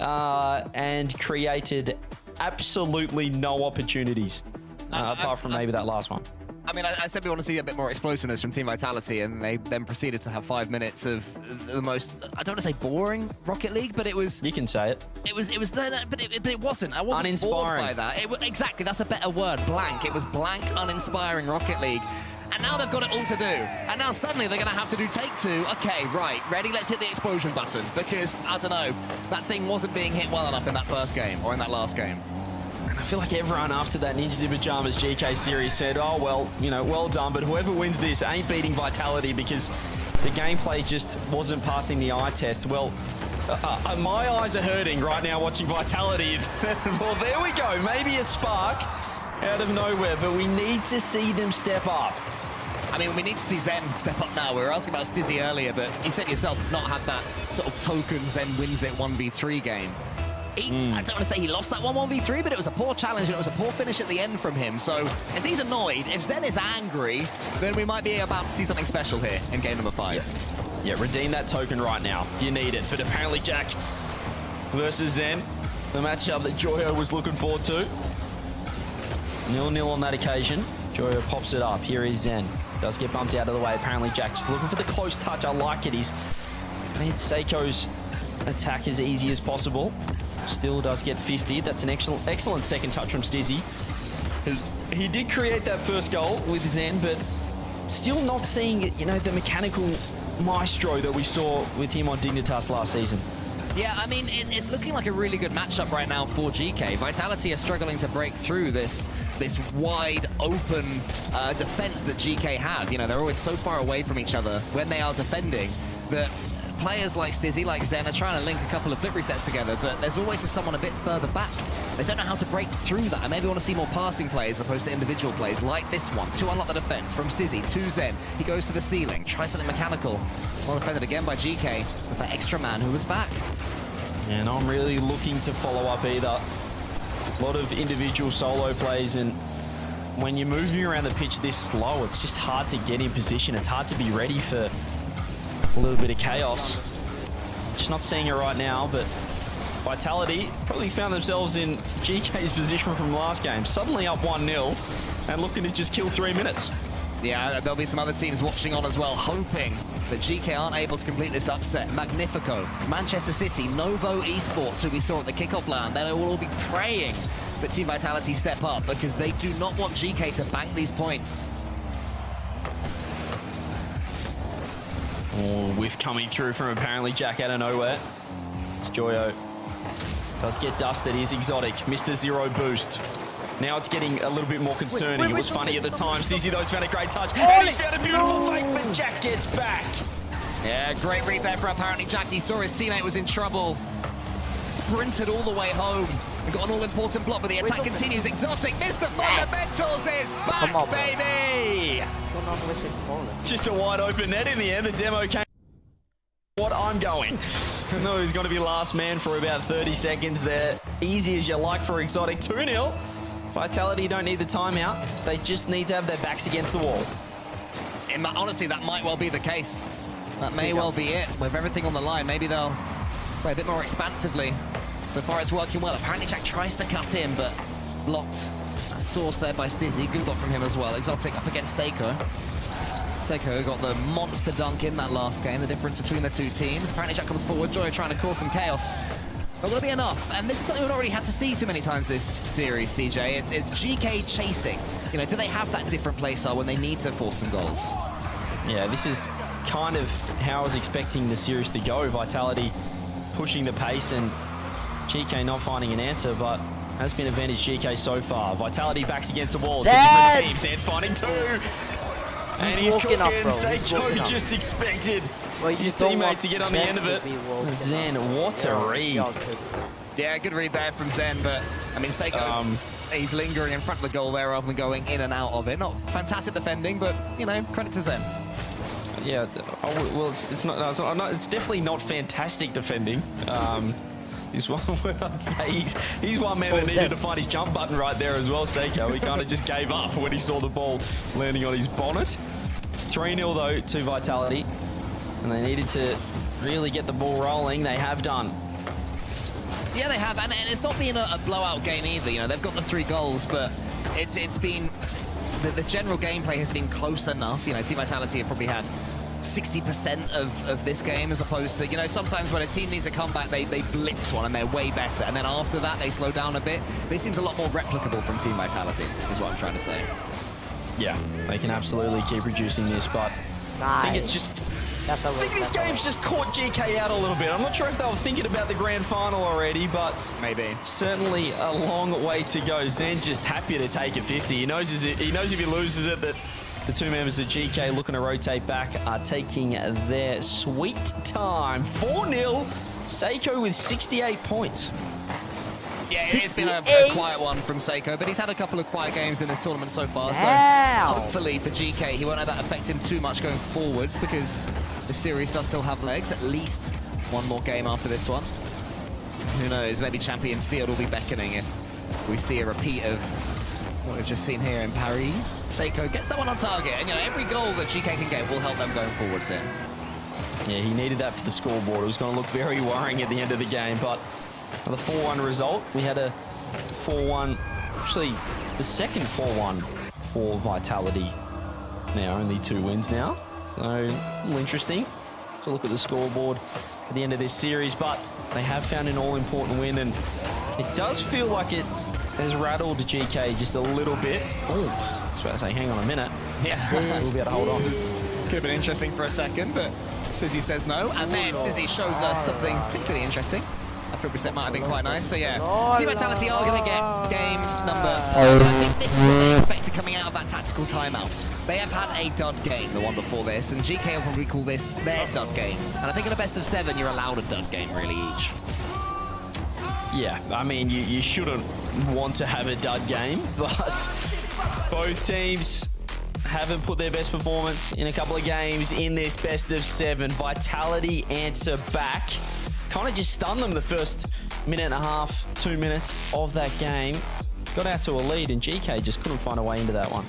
and created absolutely no opportunities, apart from maybe that last one. I mean, I said we want to see a bit more explosiveness from Team Vitality, and they then proceeded to have 5 minutes of the most, I don't want to say boring Rocket League, but it was... You can say it. It was but it wasn't. I wasn't bored by that. Exactly, that's a better word, blank. It was blank, uninspiring Rocket League. And now they've got it all to do. And now suddenly they're going to have to do take 2. Okay, right, ready, let's hit the explosion button. Because, I don't know, that thing wasn't being hit well enough in that first game, or in that last game. And I feel like everyone after that Ninjas in Pyjamas GK series said, oh, well, you know, well done, but whoever wins this ain't beating Vitality because the gameplay just wasn't passing the eye test. Well, my eyes are hurting right now watching Vitality. Well, there we go. Maybe a spark out of nowhere, but we need to see them step up. I mean, we need to see Zen step up now. We were asking about Stizzy earlier, but you said yourself not had that sort of token Zen wins it 1v3 game. I don't want to say he lost that 1v3, but it was a poor challenge and it was a poor finish at the end from him. So if he's annoyed, if Zen is angry, then we might be about to see something special here in game number 5. Yeah, redeem that token right now. You need it. But apparently Jack versus Zen, the matchup that Joyo was looking forward to. 0-0 on that occasion. Joyo pops it up. Here is Zen. Does get bumped out of the way. Apparently Jack just looking for the close touch. I like it. He's made Seiko's attack as easy as possible. Still does get 50. That's an excellent second touch from Stizzy. He did create that first goal with Zen, but still not seeing, you know, the mechanical maestro that we saw with him on Dignitas last season. Yeah, I mean, it's looking like a really good matchup right now for GK. Vitality are struggling to break through this wide open defense that GK have. You know, they're always so far away from each other when they are defending that players like Stizzy, like Zen, are trying to link a couple of flip resets together, but there's always just someone a bit further back. They don't know how to break through that. I maybe want to see more passing plays as opposed to individual plays like this one to unlock the defense from Stizzy to Zen. He goes to the ceiling, tries something mechanical. Well defended again by GK with that extra man who was back. And I'm really looking to follow up either. A lot of individual solo plays, and when you're moving around the pitch this slow, it's just hard to get in position. It's hard to be ready for a little bit of chaos. Just not seeing it right now, but Vitality probably found themselves in GK's position from last game. Suddenly up 1-0 and looking to just kill 3 minutes. Yeah, there'll be some other teams watching on as well, hoping that GK aren't able to complete this upset. Magnifico, Manchester City, Novo Esports, who we saw at the kickoff line, they will all be praying that Team Vitality step up because they do not want GK to bank these points. Oh, whiff coming through from apparently Jack out of nowhere. It's Joyo. Does get dusted. Here's Exotic. Mr. Zero boost. Now it's getting a little bit more concerning. It was funny at the time. Stizzy, though, has found a great touch. And he's found a beautiful fake, but Jack gets back. Yeah, great read there for apparently Jack. He saw his teammate was in trouble. Sprinted all the way home. And got an all-important block, but the attack continues. Exotic, Mr. Fundamentals is back, baby! Just a wide open net in the end. The demo came. What I'm going. No, he's going to be last man for about 30 seconds there. Easy as you like for Exotic. 2-0. Vitality don't need the timeout. They just need to have their backs against the wall. And honestly, that might well be the case. That may well be it. With everything on the line, maybe they'll play a bit more expansively. So far, it's working well. Apparently, Jack tries to cut in, but blocked. That source there by Stizzy. Good block from him as well. Exotic up against Seiko. Seiko got the monster dunk in that last game, the difference between the two teams. Apparently, Jack comes forward. Joy trying to cause some chaos. But will it be enough? And this is something we've already had to see too many times this series, CJ. It's GK chasing. You know, do they have that different playstyle when they need to force some goals? Yeah, this is kind of how I was expecting the series to go. Vitality pushing the pace and GK not finding an answer, but has been advantage GK so far. Vitality backs against the wall. It's a different team. Zed's finding two. And he's cooking. Seiko just expected his teammate to get on the end of it. Zen, what a read. Yeah, good read there from Zen, but I mean, Seiko, he's lingering in front of the goal there rather than going in and out of it. Not fantastic defending, but, you know, credit to Zen. Yeah, well, it's definitely not fantastic defending. He's one where I'd say he's one man that needed to find his jump button right there as well, Seiko. He kind of just gave up when he saw the ball landing on his bonnet. 3-0 though to Vitality, and they needed to really get the ball rolling. They have done. Yeah, they have, and it's not been a blowout game either. You know, they've got the 3 goals, but it's been the general gameplay has been close enough. You know, Team Vitality have probably had 60% of this game, as opposed to, you know, sometimes when a team needs a comeback, they blitz one and they're way better, and then after that they slow down a bit. This seems a lot more replicable from Team Vitality, is what I'm trying to say. Yeah, they can absolutely keep reducing this, but I think it's just... I think this game's just caught GK out a little bit. I'm not sure if they were thinking about the grand final already, but maybe. Certainly a long way to go. Zen just happy to take a 50. He knows if he loses it that the two members of GK looking to rotate back are taking their sweet time. 4-0, Seiko with 68 points. Yeah, it's been a quiet one from Seiko, but he's had a couple of quiet games in this tournament so far, so hopefully for GK he won't let that affect him too much going forwards, because the series does still have legs, at least one more game after this one. Who knows, maybe Champions Field will be beckoning if we see a repeat of what we've just seen here in Paris. Seiko gets that one on target, and you know, every goal that GK can get will help them going forwards here. Yeah, he needed that for the scoreboard. It was going to look very worrying at the end of the game, but the 4-1 result, we had a 4-1, actually the second 4-1 for Vitality. Now only 2 wins now, so a little interesting to look at the scoreboard at the end of this series, but they have found an all-important win, and it does feel like it has rattled GK just a little bit. Oh, I was about to say, hang on a minute. Yeah, we'll be able to hold on. Could have been interesting for a second, but Sizzy says no, and then Sizzy shows us something particularly interesting. That 3% might have been quite nice, so yeah. Team Vitality are going to get game number 5. I think this is what they expected coming out of that tactical timeout. They have had a dud game, the one before this, and GK will probably call this their dud game. And I think in a best of 7, you're allowed a dud game, really, each. Yeah, I mean, you shouldn't want to have a dud game, but both teams haven't put their best performance in a couple of games in this best of 7. Vitality answer back. Kind of just stunned them the first minute and a half, 2 minutes of that game. Got out to a lead, and GK just couldn't find a way into that one.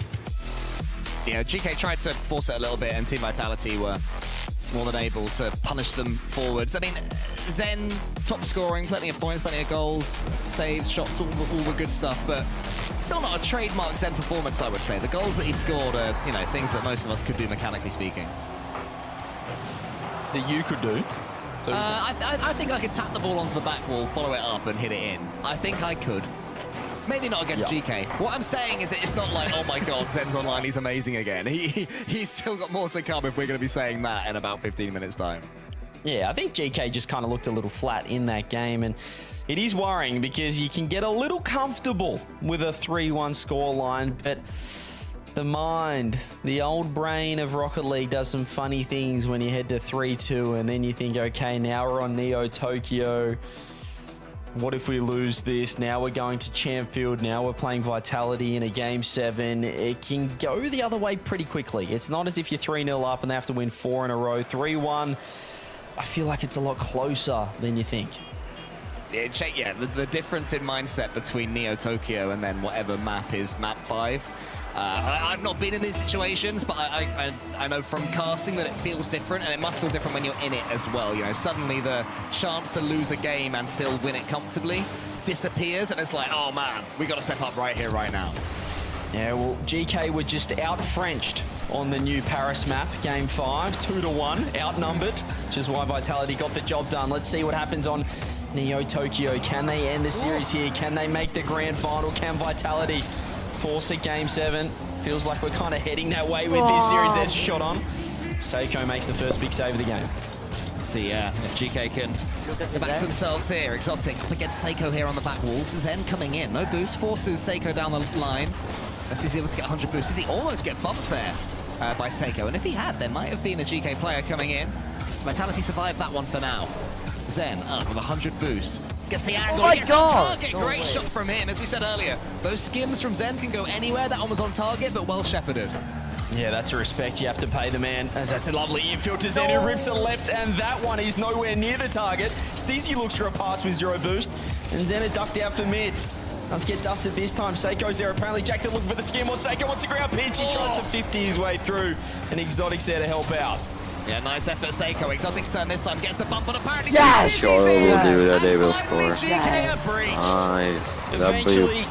Yeah, GK tried to force it a little bit, and Team Vitality were more than able to punish them forwards. I mean, Zen, top scoring, plenty of points, plenty of goals, saves, shots, all the good stuff, but still not a trademark Zen performance, I would say. The goals that he scored are, you know, things that most of us could do mechanically speaking. That you could do? I think I could tap the ball onto the back wall, follow it up, and hit it in. I think I could. Maybe not against GK. What I'm saying is that it's not like, oh my god, Zen's online, he's amazing again. He's still got more to come if we're going to be saying that in about 15 minutes' time. Yeah, I think GK just kind of looked a little flat in that game, and it is worrying because you can get a little comfortable with a 3-1 scoreline, but the mind, the old brain of Rocket League does some funny things when you head to 3-2, and then you think, okay, now we're on Neo Tokyo. What if we lose this? Now we're going to Champfield. Now we're playing Vitality in a Game 7. It can go the other way pretty quickly. It's not as if you're 3-0 up and they have to win 4 in a row. 3-1, I feel like it's a lot closer than you think. Yeah, the difference in mindset between Neo Tokyo and then whatever map is map 5. I've not been in these situations, but I know from casting that it feels different, and it must feel different when you're in it as well. You know, suddenly the chance to lose a game and still win it comfortably disappears, and it's like, oh man, we got to step up right here, right now. Yeah, well, GK were just out-Frenched on the new Paris map, Game 5, 2-1, outnumbered, which is why Vitality got the job done. Let's see what happens on Neo Tokyo. Can they end the series here? Can they make the grand final? Can Vitality force a Game 7? Feels like we're kind of heading that way with this series. There's a shot on. Seiko makes the first big save of the game. Let's see if GK can get back to themselves here. Exotic up against Seiko here on the back wall. Zen coming in. No boost. Forces Seiko down the line. Let's see if he's able to get 100 boosts. Does he almost get bumped there by Seiko? And if he had, there might have been a GK player coming in. Vitality survived that one for now. Zen up with 100 boosts. Gets the angle, gets on target. Great shot from him, as we said earlier. Those skims from Zen can go anywhere. That one was on target, but well shepherded. Yeah, that's a respect you have to pay the man. As that's a lovely infield to Zen, who rips it left, and that one is nowhere near the target. Steezy looks for a pass with 0 boost, and Zen had ducked out for mid. Let's get dusted this time. Seiko's there. Apparently, Jack did look for the skim. Seiko wants a ground pinch. He tries to 50 his way through, and Exotic's there to help out. Yeah, nice effort, Seiko. Exotic's turn this time, gets the bump, but apparently... Yeah, sure will do that. They will score. Nice. Eventually,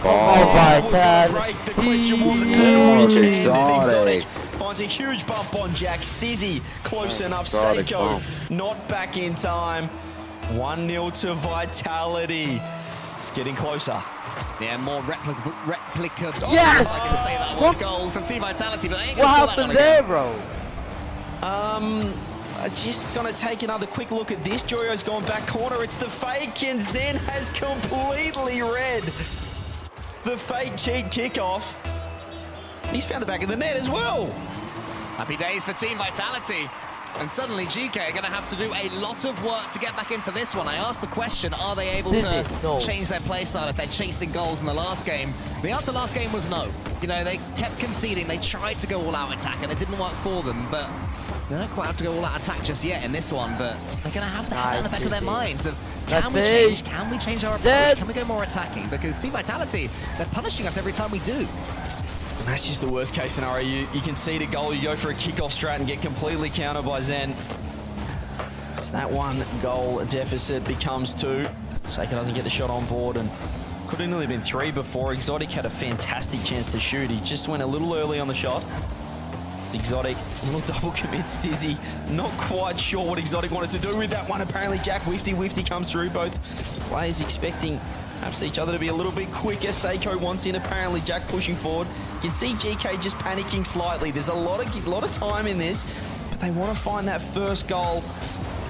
Exotic. Finds a huge bump on Jack. Stizzy close enough. Seiko not back in time. 1-0 to Vitality. It's getting closer. Yeah, more replicable. Yes! I can say that word. Goals from Team Vitality, but they ain't What gonna score happened that one there, again. bro? Just gonna take another quick look at this. Joyo's gone back corner. It's the fake, and Zen has completely read the fake cheat kickoff. He's found the back of the net as well. Happy days for Team Vitality. And suddenly GK are going to have to do a lot of work to get back into this one. I asked the question, are they able to change their play style if they're chasing goals in the last game? The answer last game was no. You know, they kept conceding. They tried to go all-out attack, and it didn't work for them. But they don't quite have to go all-out attack just yet in this one. But they're going to have that in the back of their minds of, can we change? Can we change our approach? Can we go more attacking? Because Team Vitality, they're punishing us every time we do. And that's just the worst case scenario. You concede a goal, you go for a kickoff strat and get completely countered by Zen. So that 1 goal deficit becomes 2. Seiko doesn't get the shot on board, and could have nearly been 3 before. Exotic had a fantastic chance to shoot. He just went a little early on the shot. Exotic, little double commits Dizzy. Not quite sure what Exotic wanted to do with that one. Apparently Jack Wifty comes through. Both players expecting perhaps each other to be a little bit quicker. Seiko wants in, apparently Jack pushing forward. You can see GK just panicking slightly. There's a lot of time in this, but they want to find that first goal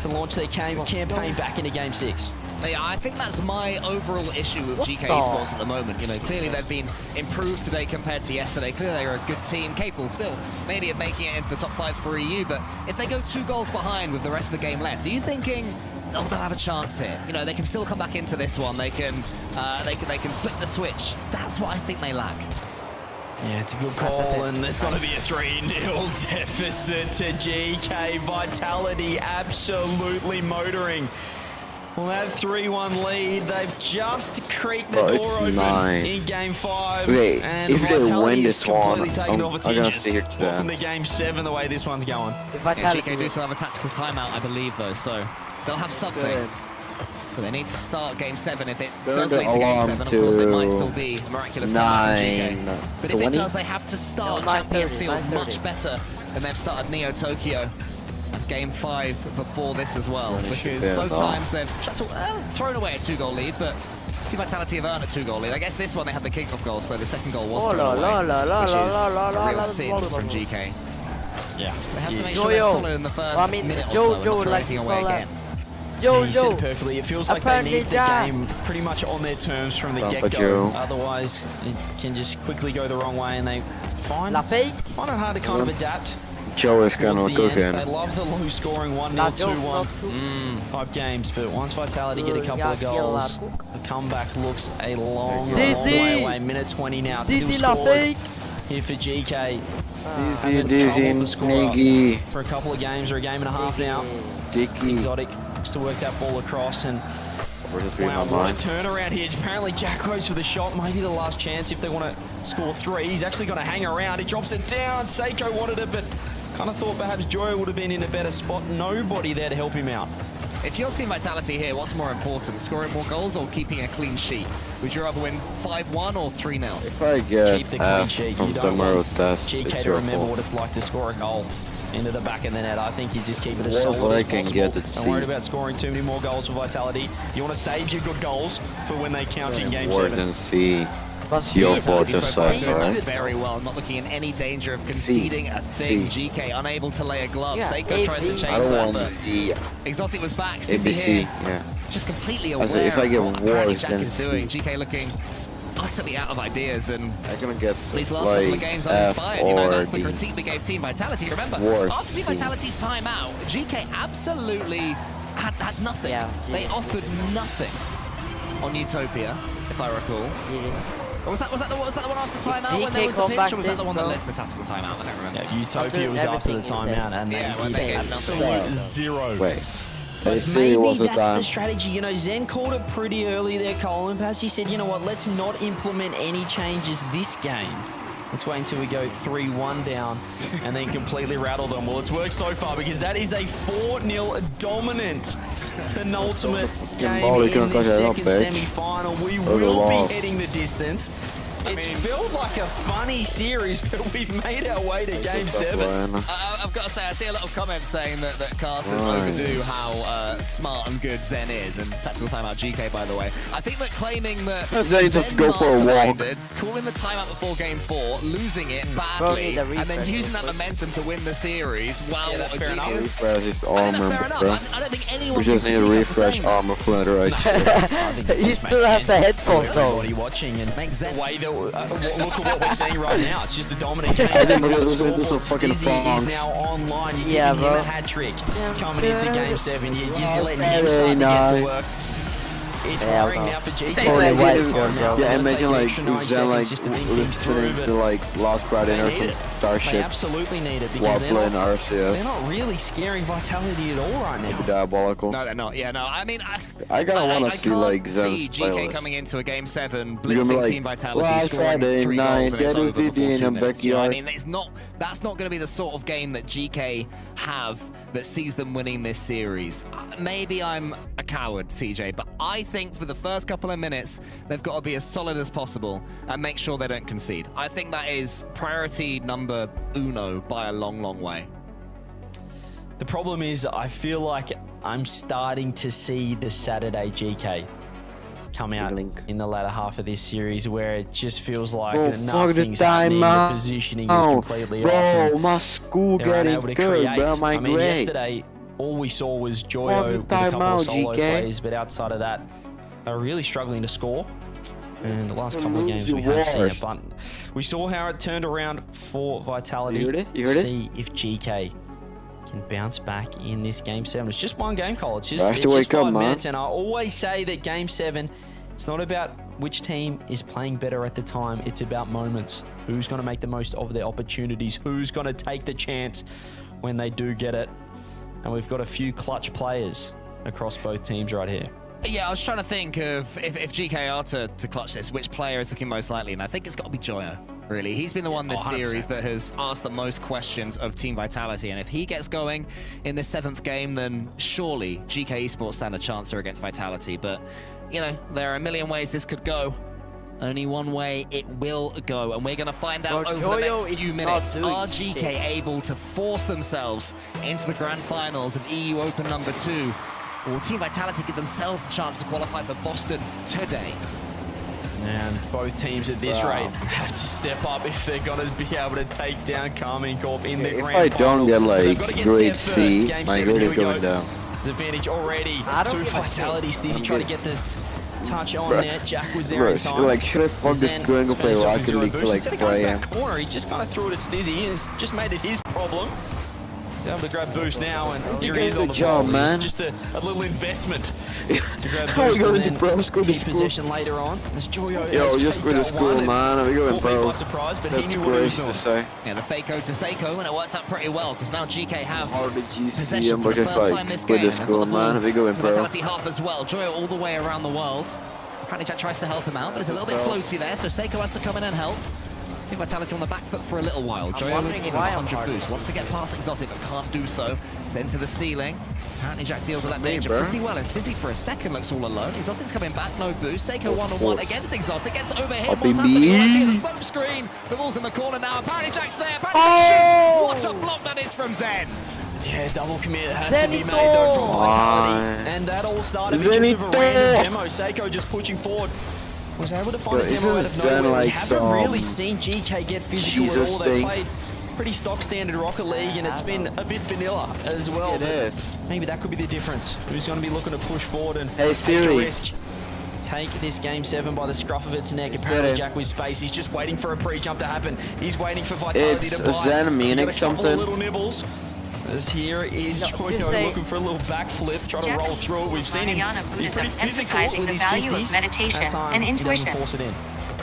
to launch their campaign back into Game 6. Yeah, I think that's my overall issue with GK Esports at the moment. You know, clearly they've been improved today compared to yesterday. Clearly they're a good team, capable still maybe of making it into the top 5 for EU, but if they go 2 goals behind with the rest of the game left, are you thinking, oh, they'll have a chance here? You know, they can still come back into this one. They can flip the switch. That's what I think they lack. Yeah, it's a good call, and there's going to be a 3-0 deficit to GK. Vitality absolutely motoring. Well, that 3-1 lead, they've just creaked the door open in Game 5. Okay, and if Vitality they win this one, I'm gonna stay here to the Welcome end. to Game 7, the way this one's going. Yeah, GK do still have a tactical timeout, I believe, though, so they'll have something. But they need to start Game 7. If it does lead to Game 7, of course, it might still be a miraculous comeback from GK. But if it does, they have to start Champions Field much better than they've started Neo Tokyo. And Game 5 before this as well, because both times they've thrown away a 2-goal lead, but Team Vitality have earned a 2-goal lead. I guess this one they had the kickoff goal, so the second goal was thrown away, which is a real sin from GK. Yeah. They have to make sure they're solid in the first minute or so and not throw anything away again. Yeah, you said it perfectly. It feels like they need the game pretty much on their terms from the get-go. Otherwise, it can just quickly go the wrong way, and they find it hard to kind of adapt. Joe is kind of cooking. They love the low scoring 1-0, 2-1 type games, but once Vitality get a couple of goals, the comeback looks a long way away. Minute 20 now, still scores here for GK. Dizzy, for a couple of games or a game and a half now. Exotic looks to work that ball across, and wow, what a turnaround here. Apparently Jack goes for the shot, maybe the last chance if they want to score 3. He's actually going to hang around. He drops it down. Seiko wanted it, but kind of thought perhaps Joyo would have been in a better spot. Nobody there to help him out. If you're Team Vitality here, what's more important, scoring more goals or keeping a clean sheet? Would you rather win 5-1 or 3-0? If I get half from tomorrow test, GK it's to your remember fault. what it's like to score a goal into the back of the net. I think you just keep it as solid I as can possible. get it, Don't worry about scoring too many more goals for Vitality. You want to save your good goals for when they count in Game 7. More than C. It's your fault just side, right? Very well, not looking in any danger of conceding a thing. GK unable to lay a glove. Yeah, Seiko tries to change I don't that, want but the Exotic was back. Stizzy ABC, here, yeah. just completely aware If I get of what apparently worse Jack than is doing. C. GK looking utterly out of ideas, and I'm gonna get these last couple of games uninspired. You know, that's the D. critique we gave Team Vitality. Remember, Worse after Team C. Vitality's timeout, GK absolutely had nothing. Yeah, they offered nothing on Utopia, if I recall. Or was that the one after the timeout when there was the pinch, or was that the one that led to the tactical timeout? I don't remember. Yeah, Utopia was after the timeout, and when they gave absolute 0. Wait. But see, maybe was the that's time. the strategy. You know, Zen called it pretty early there, Colin. Perhaps he said, you know what, let's not implement any changes this game. Let's wait until we go 3-1 down and then completely rattle them. Well, it's worked so far because that is a 4-0 dominant penultimate game in this second semi-final. We will be heading the distance. It's felt like a funny series, but we've made our way to Game 7. I've got to say, I see a lot of comments saying that Carson's overdo how smart and good Zen is, and tactical timeout GK, by the way. I think that claiming that Zen needs to go for a walk. Calling the timeout before Game 4, losing it badly, and then using that momentum to win the series, wow, what a genius. Refresh his armor, bro. I don't think anyone We just need to refresh armor flutter right here. You still have the headphones though. Everybody watching and make Zen way that look at what we're seeing right now. It's just a dominant game. I think we're gonna do some fucking Stizzy is now online. You're giving him a hat trick coming into Game 7. You're just letting him start to get to work. It's worrying now for GK. Yeah, imagine like Zen like listening to like Lost Guardian or some Starship. They absolutely need it because they're not really scaring Vitality at all right now. Diabolical. No, they're not. Yeah, no. I mean, I kind of want to see like see Zen's GK playlist. coming into a Game 7, You're gonna be blitzing like, Team Vitality, last scoring Friday 3 night, goals, and it's get over a CD before 2 in the minutes. You know what I backyard. mean, that's not going to be the sort of game that GK have that sees them winning this series. Maybe I'm a coward, CJ, but I think for the first couple of minutes, they've got to be as solid as possible and make sure they don't concede. I think that is priority number uno by a long, long way. The problem is, I feel like I'm starting to see the Saturday GK come out in the latter half of this series, where it just feels like nothing's happening. The positioning is completely off. Bro, my school getting good, bro. My grades. Yesterday, all we saw was Joyo with a couple of solo plays, but outside of that, are really struggling to score. And the last couple of games we have seen it, but we saw how it turned around for Vitality. You heard it? See if GK can bounce back in this Game 7. It's just one game, Cole. It's just 5 minutes, and I always say that Game 7, it's not about which team is playing better at the time. It's about moments. Who's going to make the most of their opportunities? Who's going to take the chance when they do get it? And we've got a few clutch players across both teams right here. Yeah, I was trying to think of if GK are to clutch this, which player is looking most likely, and I think it's got to be Joyo, really. He's been the one this series that has asked the most questions of Team Vitality, and if he gets going in this 7th game, then surely GK Esports stand a chance here against Vitality. But, you know, there are a million ways this could go. Only one way it will go, and we're going to find out over the next few minutes. Are GK able to force themselves into the grand finals of EU Open number 2? Or will Team Vitality give themselves the chance to qualify for Boston today? And both teams at this rate have to step up if they're going to be able to take down Carmine Corp in the grand final. If I don't get like grade C, my grade is going down. There's advantage already to Vitality. Stizzy trying to get the touch on there. Jack was there in time. Like, should I fuck this school and go play Rocket League till like 4 AM? Corner, he just kind of threw it at Stizzy. He's just made it his problem. He's able to grab boost now, and here he is on the ball. Man. It's just a little investment to grab How boost. we going to pro school to school? Possession later on. There's Joyo. Yo, just go to school, man. Are we going pro? By surprise, but That's he knew the what he was grace doing. to say. Yeah, the Faco to Seiko, and it worked out pretty well, because now GK have Hard to GC, possession for but the just first time like this split game. the school, man. Are we going pro? Vitality half as well. Joyo all the way around the world. Apparently Jack tries to help him out, but it's a little bit floaty there, so Seiko has to come in and help. Team Vitality on the back foot for a little while. Joyo is in with 100 boost. Wants to get past Exotic, but can't do so. Sent to the ceiling. Apparently Jack deals with that danger pretty well. And Stizzy for a second looks all alone. Exotic's coming back, no boost. Seiko one-on-one against Exotic. Gets over him. What's happening? I see the smoke screen. The ball's in the corner now. Apparently Jack's there. Apparently Jack shoots. What a block that is from Zen. Yeah, double commit had to be made though from Vitality. And that all started because of a random demo. Seiko just pushing forward. Was able to find a demo out of nowhere. Like we haven't really seen GK get physical at all. They played pretty stock standard Rocket League, and it's been a bit vanilla as well. It is. Maybe that could be the difference. Who's going to be looking to push forward and take a risk? Take this Game 7 by the scruff of its neck. Apparently Jack with space. He's just waiting for a pre-jump to happen. He's waiting for Vitality to buy. It's Zen meaning something. Little nibbles. As here is Joyo looking for a little backflip, trying to roll through it. We've seen him be pretty physical with his 50s. At times, he doesn't force it in.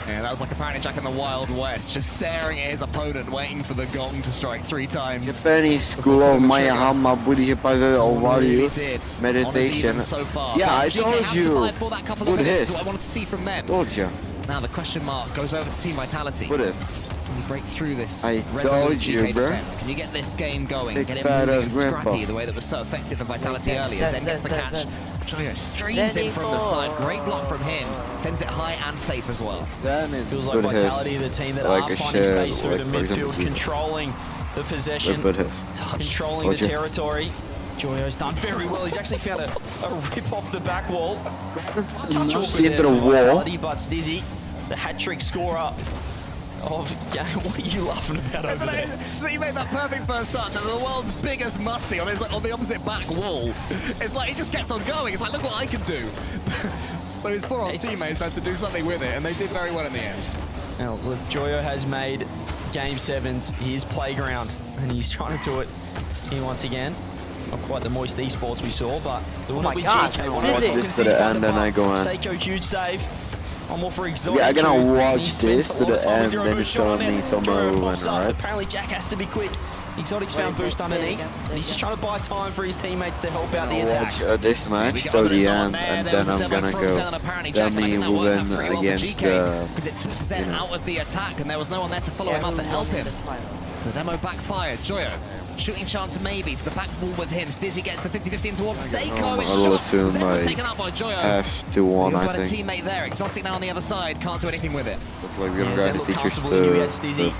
Yeah, that was like apparently Jack in the Wild West, just staring at his opponent, waiting for the gong to strike 3 times. Japanese school, Maya Hama, Buddhist meditation. So far. Yeah, I told you. For that couple of minutes, what I wanted to see from them. Told you. Now the question mark goes over to Team Vitality. Buddhist. Can you break through this I resolute told you, GK bro. defense? Can you get this game going? Big Get it fat moving ass and grandpa. scrappy the way that was so effective for Vitality earlier. Zen gets the catch. Joyo streams in from the side. Great block from him. Sends it high and safe as well. Feels like Vitality, the team that are finding space through the midfield, controlling the possession, controlling the territory. Joyo's done very well. He's actually found a rip off the back wall. See into the wall. Vitality, but Stizzy, the hat-trick scorer of game. What are you laughing about over there? So that he made that perfect first touch, and the world's biggest musty on the opposite back wall. It's like he just kept on going. It's like, look what I can do. So his poor old teammates had to do something with it, and they did very well in the end. Now, look, Joyo has made Game 7's his playground, and he's trying to do it here once again. Not quite the moist esports we saw, but doing it with GK. Watch this to the end, and I go in. Seiko, huge save. One more for Exotic. Yeah, I'm gonna watch this to the end, then it's telling me Tomo and right. Apparently Jack has to be quick. Exotic's found boost underneath. He's just trying to buy time for his teammates to help out the attack. Watch this match till the end, and then I'm gonna go dummy win against because it took Zen out of the attack, and there was no one there to follow him up and help him. So the demo backfired. Joyo, shooting chance maybe to the back wall with him. Stizzy gets the 50-50 towards Seiko. I will assume Zen was taken out by Joyo. F2-1, I I think. a teammate there. Exotic now on the other side. Can't do anything with it. Looks like we're gonna try to teach us to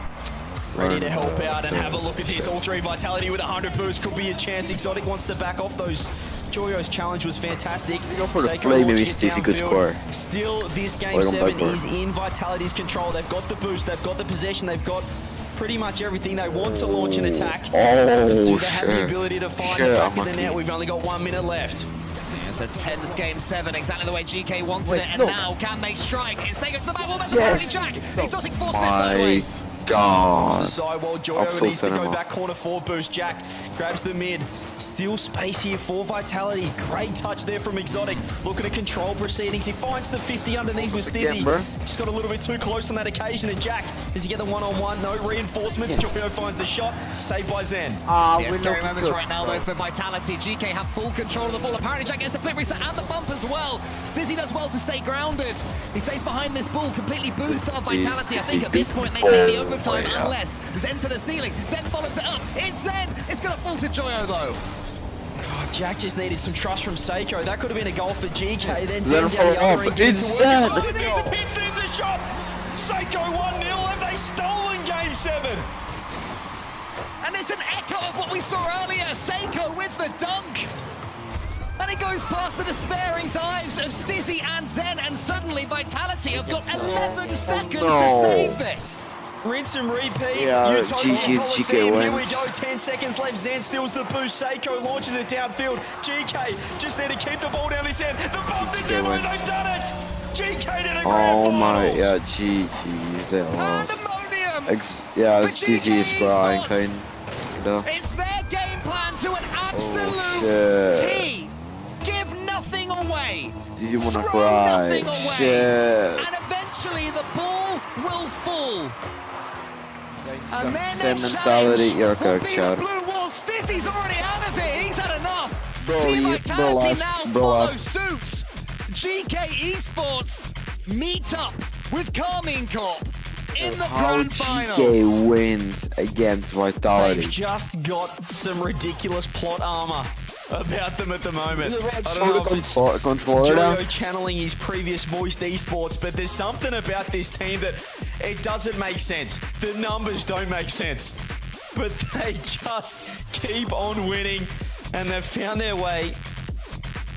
ready to help out and have a look at this. All three Vitality with 100 boost could be a chance. Exotic wants to back off those. Joyo's challenge was fantastic. Go for the play, maybe Stizzy could score. Still, this game 7 is in Vitality's control. They've got the boost, they've got the possession, they've got pretty much everything they want to launch an attack. Oh, they have the ability to find the back of the net. We've only got 1 minute left. It's a tense game 7, exactly the way GK wanted it, and now can they strike? It's Sega to the back wall, but apparently Jack. Exotic forcing it sideways. God. Sidewall, Joyo needs to go back corner for boost. Jack grabs the mid. Still space here for Vitality. Great touch there from Exotic. Looking to control proceedings. He finds the 50 underneath with Stizzy. Just got a little bit too close on that occasion. And Jack, does he get the one-on-one? No reinforcements. Joyo finds the shot. Saved by Zen. Scary moments right now, though, for Vitality. GK have full control of the ball. Apparently, Jack gets the flip reset and the bump as well. Stizzy does well to stay grounded. He stays behind this ball, completely boosted off Vitality. I think at this point, they take the overtime unless Zen to the ceiling. Zen follows it up. It's Zen. It's going to fall to Joyo, though. Oh, Jack just needed some trust from Seiko. That could have been a goal for GK. Then Zen Zen down the other end. It's Zen. Needs a pitch, needs a shot. Seiko 1-0. Have they stolen Game 7? And it's an echo of what we saw earlier. Seiko with the dunk. And it goes past the despairing dives of Stizzy and Zen, and suddenly Vitality have got 11 seconds to save this. Rinse and repeat. Yeah, GK Here we wins. go. 10 seconds left. Zen steals the boost. Seiko launches it downfield. GK just there to keep the ball down his end. The ball, the demo, they've done it. GK to the grand my, final. yeah, GG's they lost. Yeah, Stizzy is crying, kind of. It's their game plan to an absolute T. Give nothing away. Stizzy wanna cry. Shit. And eventually the ball will fall. And then Same mentality, you're a coach, Chad. blue wall. Stizzy's already out of it. He's had enough. Bro, Team bro Vitality left, now bro follow left. suit. GK Esports meet up with Carmine Corp in the How grand finals. GK wins against Vitality. They've just got some ridiculous plot armor about them at the moment. I don't know if it's Joyo channeling his previous Moist Esports, but there's something about this team that it doesn't make sense. The numbers don't make sense. But they just keep on winning, and they've found their way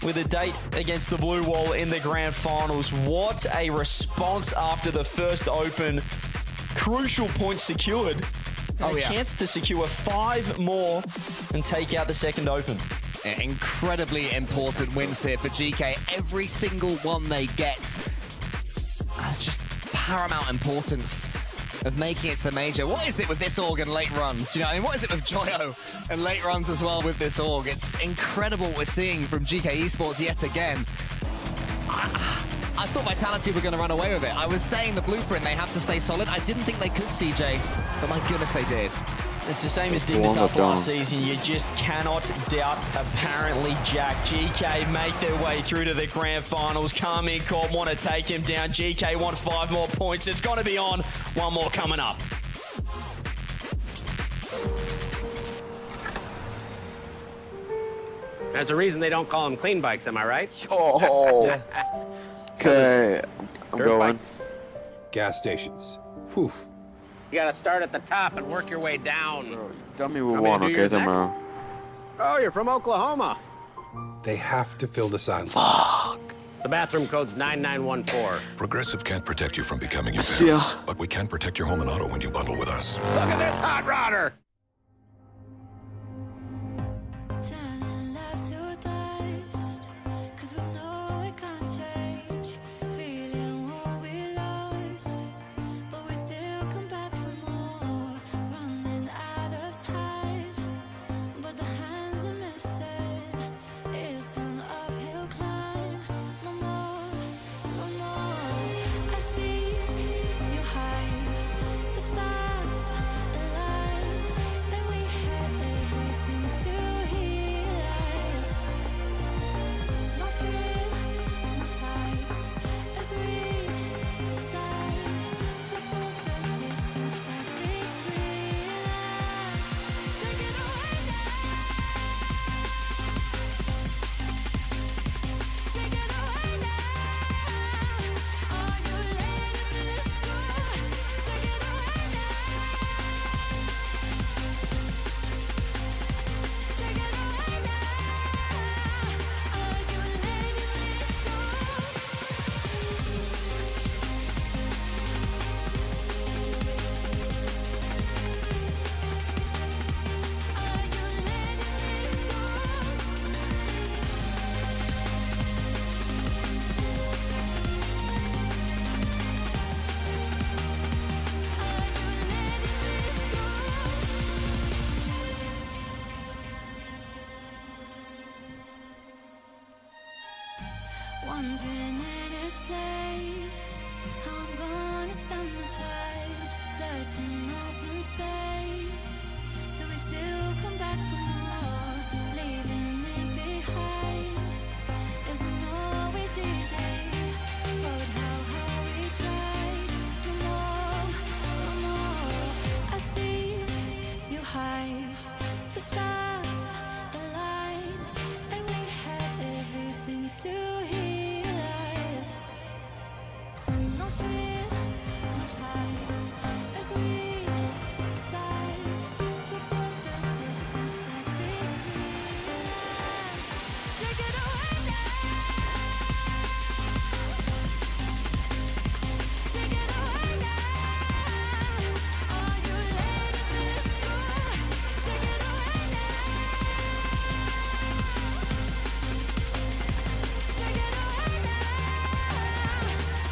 with a date against the Blue Wall in the grand finals. What a response after the first open. Crucial points secured. A chance to secure 5 more and take out the second open. Incredibly important wins here for GK. Every single one they get has just paramount importance of making it to the major. What is it with this org and late runs? Do you know what I mean? What is it with Joyo and late runs as well with this org? It's incredible what we're seeing from GK Esports yet again. I thought Vitality were going to run away with it. I was saying the blueprint, they have to stay solid. I didn't think they could, CJ, but my goodness, they did. It's the same as Dingus House last season. You just cannot doubt, apparently, Jack. GK make their way through to the grand finals. Carmine Corp want to take him down. GK want 5 more points. It's got to be on. 1 more coming up. There's a reason they don't call them clean bikes, am I right? Oh. Yeah. Okay, I'm Dirt going. bike. Gas stations. Whew. You gotta start at the top and work your way down. Tell me we Want me to won, do okay, yours next? tomorrow. Oh, you're from Oklahoma. They have to fill the silence. The bathroom code's 9914. Progressive can't protect you from becoming your See ya. parents, but we can protect your home and auto when you bundle with us. Look at this hot rodder. Wandering in his place, how I'm gonna spend my time searching open space. So we still come back for more, leaving it behind. Isn't always easy, but how we tried. No more, no more. I see you hide. The stars aligned, and we had everything to heal us. No fear, no fight, as we decide to put the distance back between us. Take it away now. Take it away now. Are you letting this go? Take it away now. Take it away now.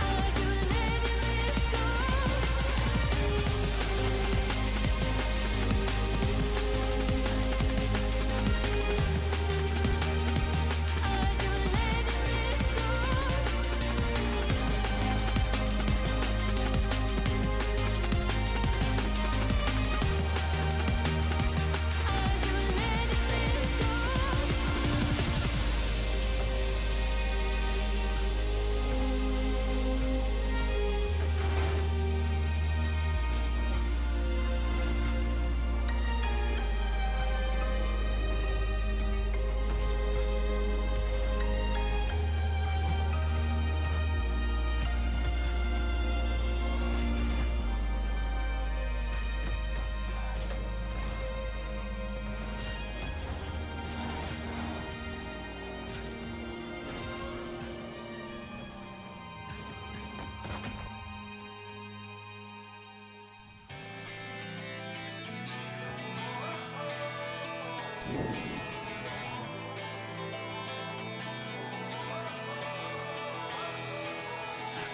Are you letting this go?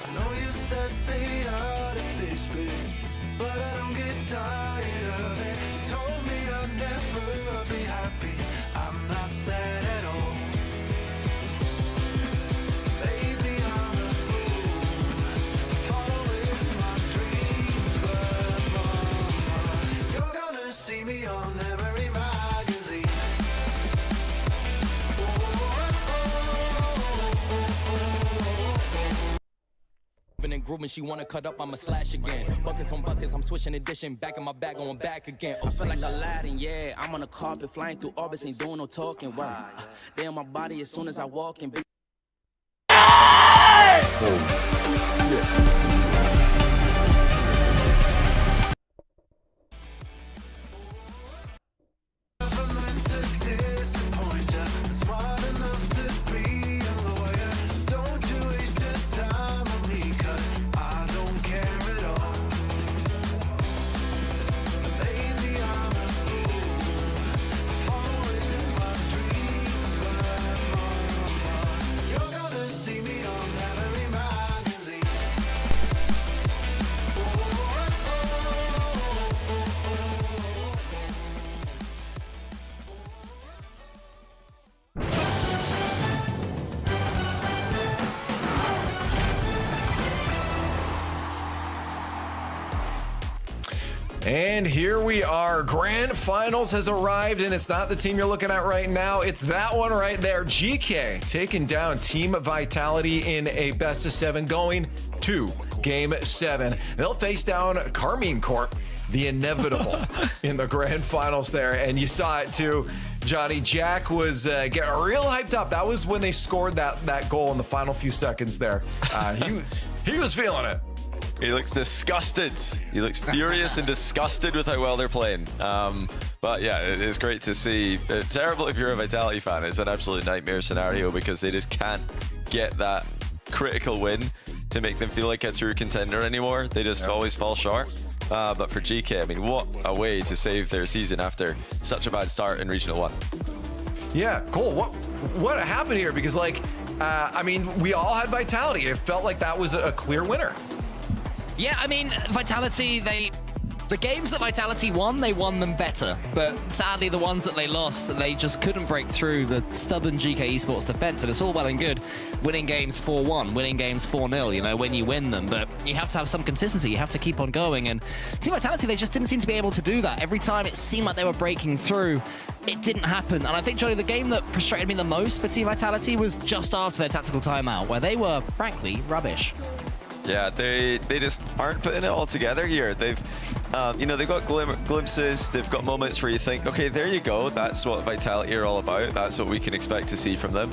I know you said stay out of this bit, but I don't get tired of it. You told me I'd never be happy. I'm not sad at all. Maybe I'm a fool, following my dreams, but mama, you're gonna see me on every magazine. And grooving, she wanna cut up, I'ma slash again. Buckets on buckets, I'm switching edition. Back in my bag, going back again. I feel like Aladdin, yeah. I'm on a carpet, flying through orbits, ain't doing no talking. Wow. They on my body as soon as I walk in. And here we are. Grand Finals has arrived, and it's not the team you're looking at right now. It's that one right there. GK taking down Team Vitality in a best of 7, going to Game 7. They'll face down Carmine Corp, the inevitable, in the Grand Finals there. And you saw it too. Johnny Jack was getting real hyped up. That was when they scored that goal in the final few seconds there. He was feeling it. He looks disgusted. He looks furious and disgusted with how well they're playing. But yeah, it's great to see. It's terrible if you're a Vitality fan. It's an absolute nightmare scenario because they just can't get that critical win to make them feel like a true contender anymore. They just always fall short. But for GK, I mean, what a way to save their season after such a bad start in Regional 1. Yeah, Cole, what happened here? Because I mean, we all had Vitality. It felt like that was a clear winner. Yeah, I mean, Vitality, the games that Vitality won, they won them better. But sadly, the ones that they lost, they just couldn't break through the stubborn GK Esports defense. And it's all well and good winning games 4-1, winning games 4-0, you know, when you win them. But you have to have some consistency. You have to keep on going. And Team Vitality, they just didn't seem to be able to do that. Every time it seemed like they were breaking through, it didn't happen. And I think, Johnny, the game that frustrated me the most for Team Vitality was just after their tactical timeout, where they were, frankly, rubbish. Yeah, they just aren't putting it all together here. They've, you know, they've got glimpses. They've got moments where you think, okay, there you go. That's what Vitality are all about. That's what we can expect to see from them.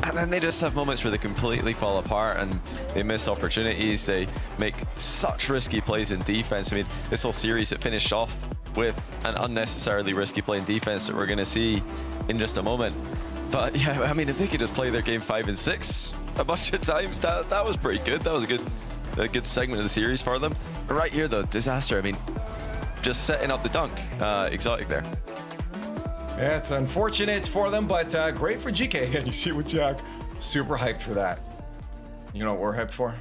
And then they just have moments where they completely fall apart and they miss opportunities. They make such risky plays in defense. I mean, this whole series, it finished off with an unnecessarily risky play in defense that we're going to see in just a moment. But yeah, I mean, if they could just play their game 5 and 6 a bunch of times, that was pretty good. That was a good segment of the series for them. But right here, though, disaster. I mean, just setting up the dunk. Exotic there. Yeah, it's unfortunate for them, but great for GK. And you see what Jack, super hyped for that. You know what we're hyped for?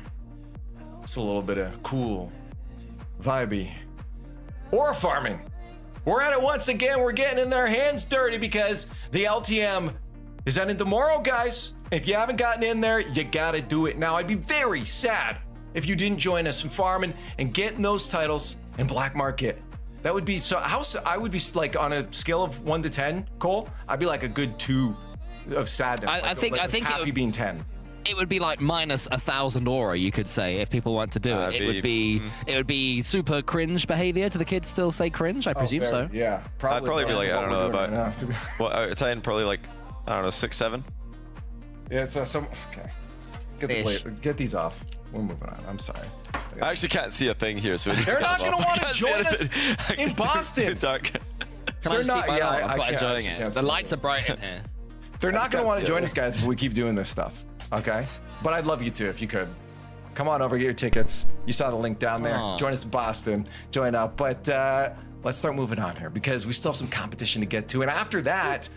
It's a little bit of cool, vibey, or farming. We're at it once again. We're getting in their hands dirty because the LTM is ending tomorrow, guys. If you haven't gotten in there, you gotta do it now. I'd be very sad if you didn't join us in farming and getting those titles in Black Market. That would be so. I would be like on a scale of 1 to 10, Cole. I'd be like a good 2 of sadness. I think happy being 10. It would be like minus 1,000 aura, you could say, if people want to do it. It would be super cringe behavior. Do the kids still say cringe? I presume so. Yeah, I'd probably be like, I don't know about. Well, 10, probably like, I don't know, 6, 7. Yeah, so okay. Get these off. We're moving on. I'm sorry. I actually can't see a thing here, so they're not going to want to join us in Boston. Can I just keep mine on? I'm quite enjoying it. The lights are bright in here. They're not going to want to join us, guys, if we keep doing this stuff. Okay? But I'd love you to if you could. Come on over, get your tickets. You saw the link down there. Join us in Boston. Join up. But let's start moving on here because we still have some competition to get to. And after that,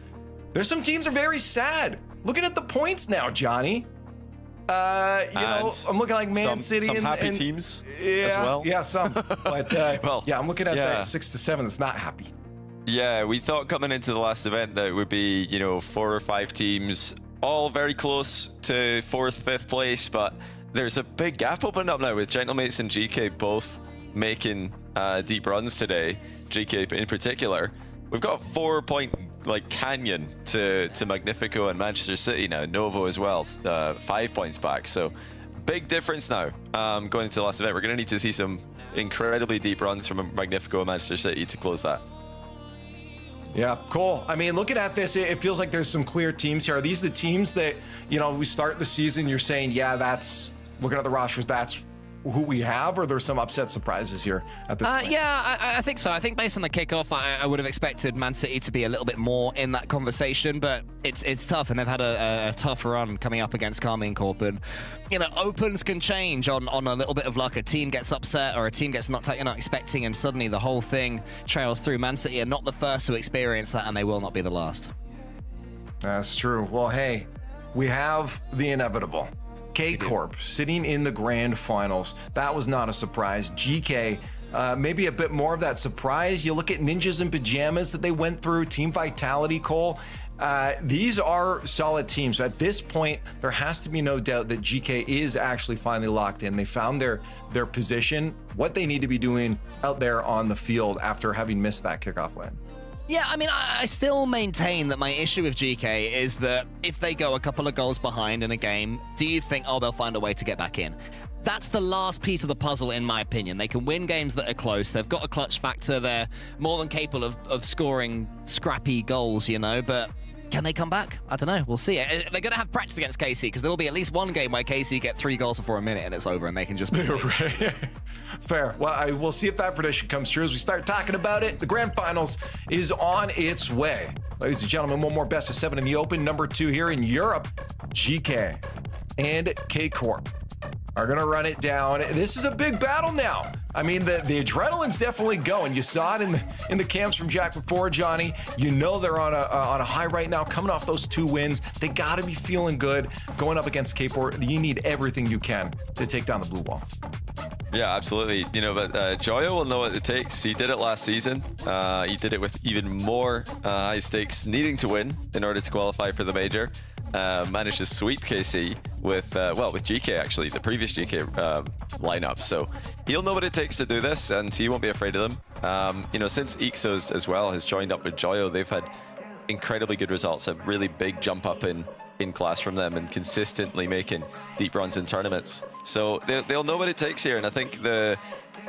there's some teams are very sad. Looking at the points now, Johnny. You know, I'm looking like Man City some and happy teams as well. Yeah, some. But well, yeah, I'm looking at that 6 to 7 that's not happy. Yeah, we thought coming into the last event that it would be, you know, 4 or 5 teams, all very close to 4th, 5th place, but there's a big gap opened up now with Gentlemates and GK both making deep runs today. GK in particular. We've got a 4-point canyon to Magnifico and Manchester City now. Novo as well, 5 points back. So big difference now going into the last event. We're going to need to see some incredibly deep runs from Magnifico and Manchester City to close that. Yeah, cool. I mean, looking at this, it feels like there's some clear teams here. Are these the teams that, you know, we start the season, you're saying, yeah, that's, looking at the rosters, that's who we have, or there's some upset surprises here at this point? Yeah, I think so. I think based on the kickoff, I would have expected Man City to be a little bit more in that conversation, but it's tough, and they've had a tough run coming up against Carmine Corp. And, you know, opens can change on a little bit of luck. A team gets upset or a team gets knocked out you're not expecting, and suddenly the whole thing trails through. Man City are not the first to experience that, and they will not be the last. That's true. Well, hey, we have the inevitable. K-Corp sitting in the grand finals. That was not a surprise. GK, maybe a bit more of that surprise. You look at Ninjas in Pajamas that they went through, Team Vitality, Cole. These are solid teams. So at this point, there has to be no doubt that GK is actually finally locked in. They found their position, what they need to be doing out there on the field after having missed that kickoff lane. Yeah, I mean, I still maintain that my issue with GK is that if they go a couple of goals behind in a game, do you think, oh, they'll find a way to get back in? That's the last piece of the puzzle, in my opinion. They can win games that are close. They've got a clutch factor. They're more than capable of scoring scrappy goals, you know, but can they come back? I don't know. We'll see. They're going to have practice against KC, because there will be at least one game where KC get 3 goals before a minute and it's over and they can just... Right. Fair. Well, we'll see if that prediction comes true as we start talking about it. The grand finals is on its way. Ladies and gentlemen, one more best of 7 in the open. Number 2 here in Europe. GK and K-Corp are going to run it down. This is a big battle now. I mean, the adrenaline's definitely going. You saw it in the camps from Jack before, Johnny. You know they're on a high right now, coming off those 2 wins. They got to be feeling good going up against K-Corp. You need everything you can to take down the blue wall. Yeah, absolutely. You know, but Joyo will know what it takes. He did it last season. He did it with even more high stakes, needing to win in order to qualify for the major. Managed to sweep KC with GK, actually, the previous GK lineup. So he'll know what it takes to do this, and he won't be afraid of them. You know, since Ixos as well has joined up with Joyo, they've had incredibly good results, a really big jump up in class from them, and consistently making deep runs in tournaments. So they'll know what it takes here, and I think the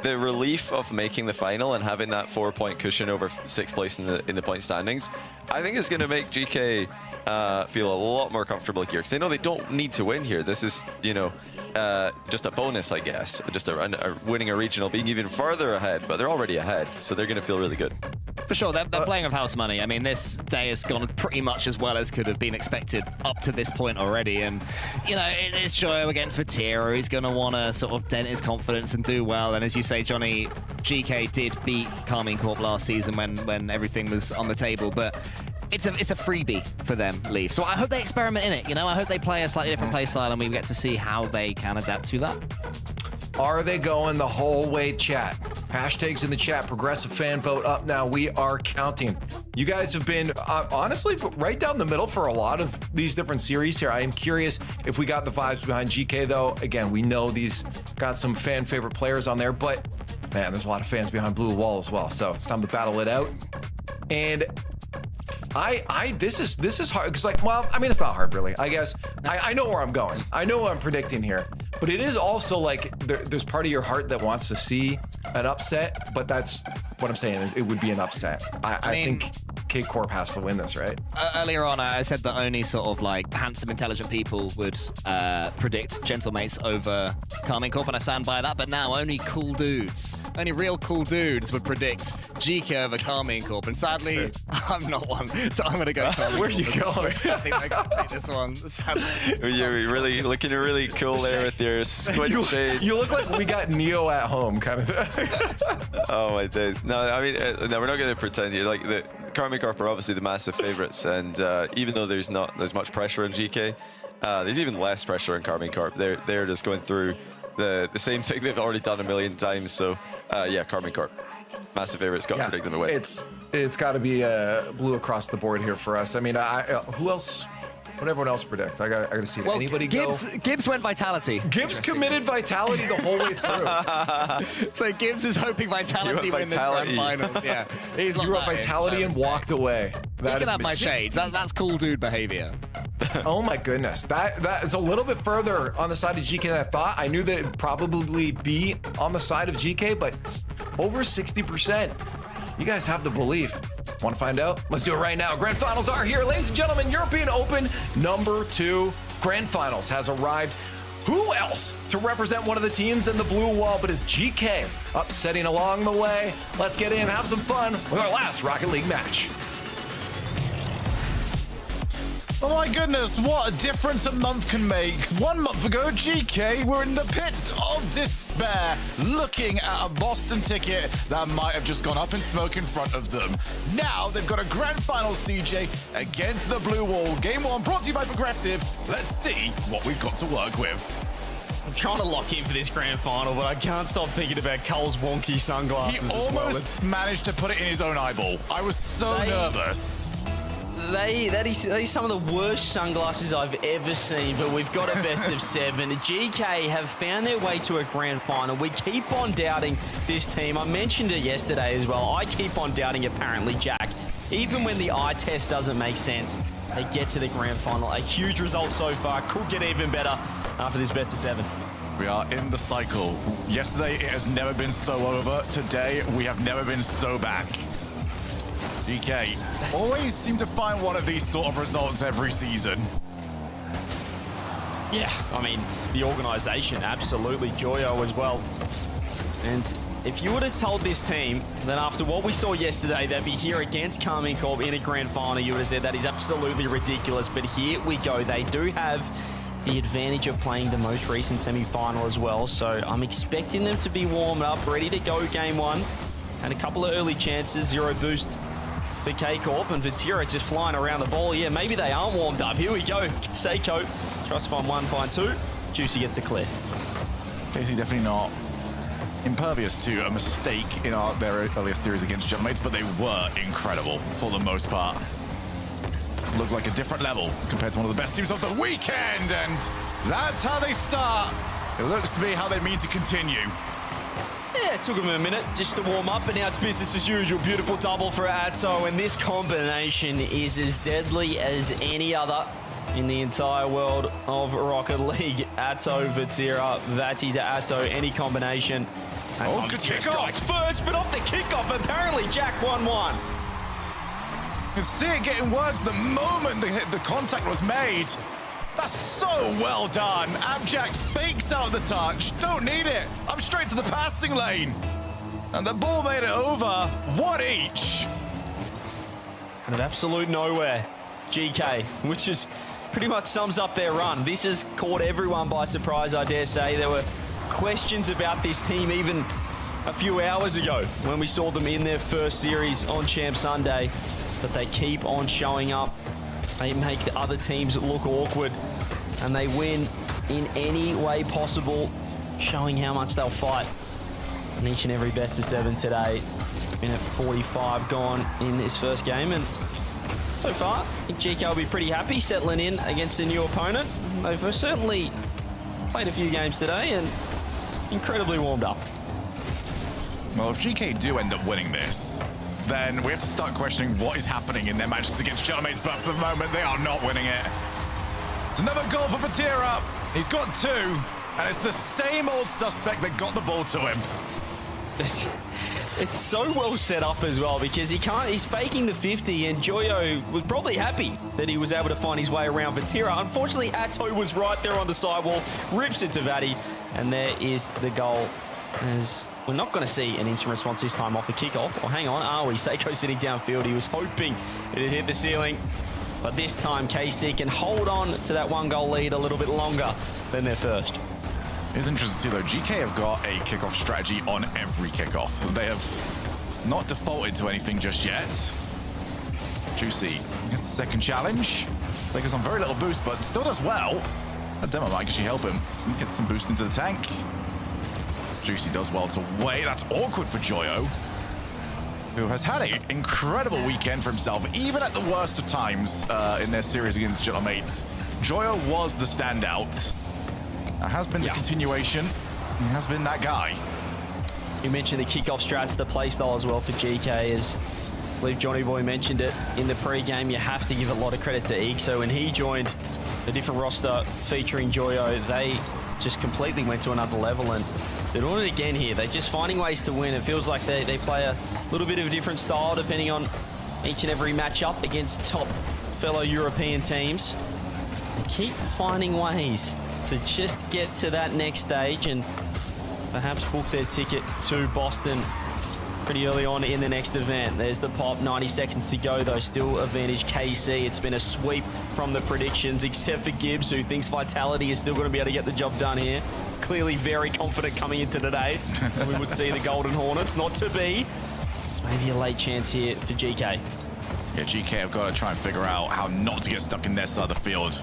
relief of making the final and having that 4-point cushion over 6th place in the point standings, I think is going to make GK feel a lot more comfortable here, because they know they don't need to win here. This is, you know, just a bonus, I guess, just a winning a regional, being even further ahead, but they're already ahead, so they're going to feel really good. For sure, they're playing with house money. I mean, this day has gone pretty much as well as could have been expected up to this point already. And, you know, it's Joyo against Vatira. He's going to want to sort of dent his confidence and do well. And as you say, Johnny, GK did beat Carmine Corp last season when everything was on the table. But it's a freebie for them, Leaf. So I hope they experiment in it. You know, I hope they play a slightly different play style and we get to see how they can adapt to that. Are they going the whole way, chat? Hashtags in the chat, progressive fan vote up now. We are counting. You guys have been, honestly, right down the middle for a lot of these different series here. I am curious if we got the vibes behind GK, though. Again, we know these got some fan favorite players on there, but man, there's a lot of fans behind Blue Wall as well. So it's time to battle it out. And this is hard because, like, well, I mean, it's not hard really. I guess I know where I'm going. I know what I'm predicting here, but it is also like there's part of your heart that wants to see an upset, but that's what I'm saying. It would be an upset. I think K-Corp has to win this, right? Earlier on, I said that only sort of like handsome, intelligent people would predict Gentlemates over Carmine Corp, and I stand by that. But now only cool dudes, only real cool dudes would predict GK over Carmine Corp, and sadly, I'm not one. So I'm gonna go. Where are you going? I think I can take this one. You're really looking really cool there with your squid shades. You look like we got Neo at home, kind of thing. Oh my days! No, I mean, no, we're not gonna pretend here. Like the Carmine Corp are obviously the massive favorites, and even though there's much pressure on GK, there's even less pressure on Carmine Corp. They're just going through the same thing they've already done a million times. So yeah, Carmine Corp, massive favorites. Got to predict them away. It's got to be blue across the board here for us. I mean, who else? What everyone else predict? I got to see. Anybody Gibbs, go? Gibbs went Vitality. Gibbs committed Vitality the whole way through. So Gibbs is hoping Vitality win this grand final. Yeah, he's you wrote Vitality and walked away. You can have my shades. That's cool dude behavior. Oh my goodness. That is a little bit further on the side of GK than I thought. I knew that it'd probably be on the side of GK, but it's over 60%. You guys have the belief. Want to find out? Let's do it right now. Grand Finals are here. Ladies and gentlemen, European Open number 2 Grand Finals has arrived. Who else to represent one of the teams in the blue wall but is GK upsetting along the way? Let's get in, have some fun with our last Rocket League match. Oh my goodness, what a difference a month can make. 1 month ago, GK were in the pits of despair, looking at a Boston ticket that might have just gone up in smoke in front of them. Now they've got a grand final CJ against the blue wall. Game 1 brought to you by Progressive. Let's see what we've got to work with. I'm trying to lock in for this grand final, but I can't stop thinking about Cole's wonky sunglasses. He almost managed to put it in his own eyeball. I was so nervous. That is some of the worst sunglasses I've ever seen, but we've got a best of 7. GK have found their way to a grand final. We keep on doubting this team. I mentioned it yesterday as well. I keep on doubting, apparently, Jack. Even when the eye test doesn't make sense, they get to the grand final. A huge result so far. Could get even better after this best of 7. We are in the cycle. Yesterday, it has never been so over. Today, we have never been so back. GK always seem to find one of these sort of results every season. Yeah, I mean, the organization, absolutely. Joyo as well. And if you would have told this team that after what we saw yesterday, they'd be here against Carmine Corp in a grand final, you would have said that is absolutely ridiculous. But here we go. They do have the advantage of playing the most recent semi-final as well. So I'm expecting them to be warmed up, ready to go game 1. And a couple of early chances, 0 boost for K-Corp, and Vatira just flying around the ball. Yeah, maybe they aren't warmed up. Here we go. Seiko tries to find 1, find 2. Juicy gets a clear. Casey definitely not impervious to a mistake in their earlier series against Gentlemen, but they were incredible for the most part. Looked like a different level compared to one of the best teams of the weekend, and that's how they start. It looks to be how they mean to continue. Yeah, it took him a minute just to warm up, and now it's business as usual. Beautiful double for Atto, and this combination is as deadly as any other in the entire world of Rocket League. Atto, Vatira, Vati to Atto, any combination. Oh, good kickoff! First, but off the kickoff, apparently Jack 1-1. You can see it getting work the moment the contact was made. That's so well done. Abjack fakes out the touch. Don't need it. I'm straight to the passing lane. And the ball made it over. What each? And of absolute nowhere, GK, which is pretty much sums up their run. This has caught everyone by surprise, I dare say. There were questions about this team even a few hours ago when we saw them in their first series on Champ Sunday. But they keep on showing up. They make the other teams look awkward, and they win in any way possible, showing how much they'll fight in each and every best of 7 today. Minute 45 gone in this first game, and so far, I think GK will be pretty happy settling in against a new opponent. They've certainly played a few games today and incredibly warmed up. Well, if GK do end up winning this, then we have to start questioning what is happening in their matches against Gentlemen, but for the moment, they are not winning it. It's another goal for Vatira. He's got 2, and it's the same old suspect that got the ball to him. It's so well set up as well, because he's faking the 50, and Joyo was probably happy that he was able to find his way around Vatira. Unfortunately, Atto was right there on the sidewall, rips it to Vati, and there is the goal. As we're not going to see an instant response this time off the kickoff. Oh, hang on, are we? Seiko sitting downfield. He was hoping it hit the ceiling. But this time, KC can hold on to that 1-goal lead a little bit longer than their first. It's interesting to see, though. GK have got a kickoff strategy on every kickoff. They have not defaulted to anything just yet. Juicy gets the second challenge. Seiko's on very little boost, but still does well. That demo might actually help him. He gets some boost into the tank. Juicy does well to wait. That's awkward for Joyo, who has had an incredible weekend for himself, even at the worst of times in their series against Gentlemen. Joyo was the standout. That has been the continuation. He has been that guy. You mentioned the kickoff strats, the playstyle as well for GK is I believe Johnny Boy mentioned it in the pre-game. You have to give a lot of credit to Eek. So when he joined a different roster featuring Joyo, they just completely went to another level, and they're doing it again here. They're just finding ways to win. It feels like they play a little bit of a different style depending on each and every matchup against top fellow European teams. They keep finding ways to just get to that next stage and perhaps book their ticket to Boston pretty early on in the next event. There's the pop, 90 seconds to go though, still advantage KC. It's been a sweep from the predictions, except for Gibbs, who thinks Vitality is still going to be able to get the job done here. Clearly very confident coming into today. We would see the Golden Hornets, not to be. It's maybe a late chance here for GK. Yeah, GK have got to try and figure out how not to get stuck in their side of the field.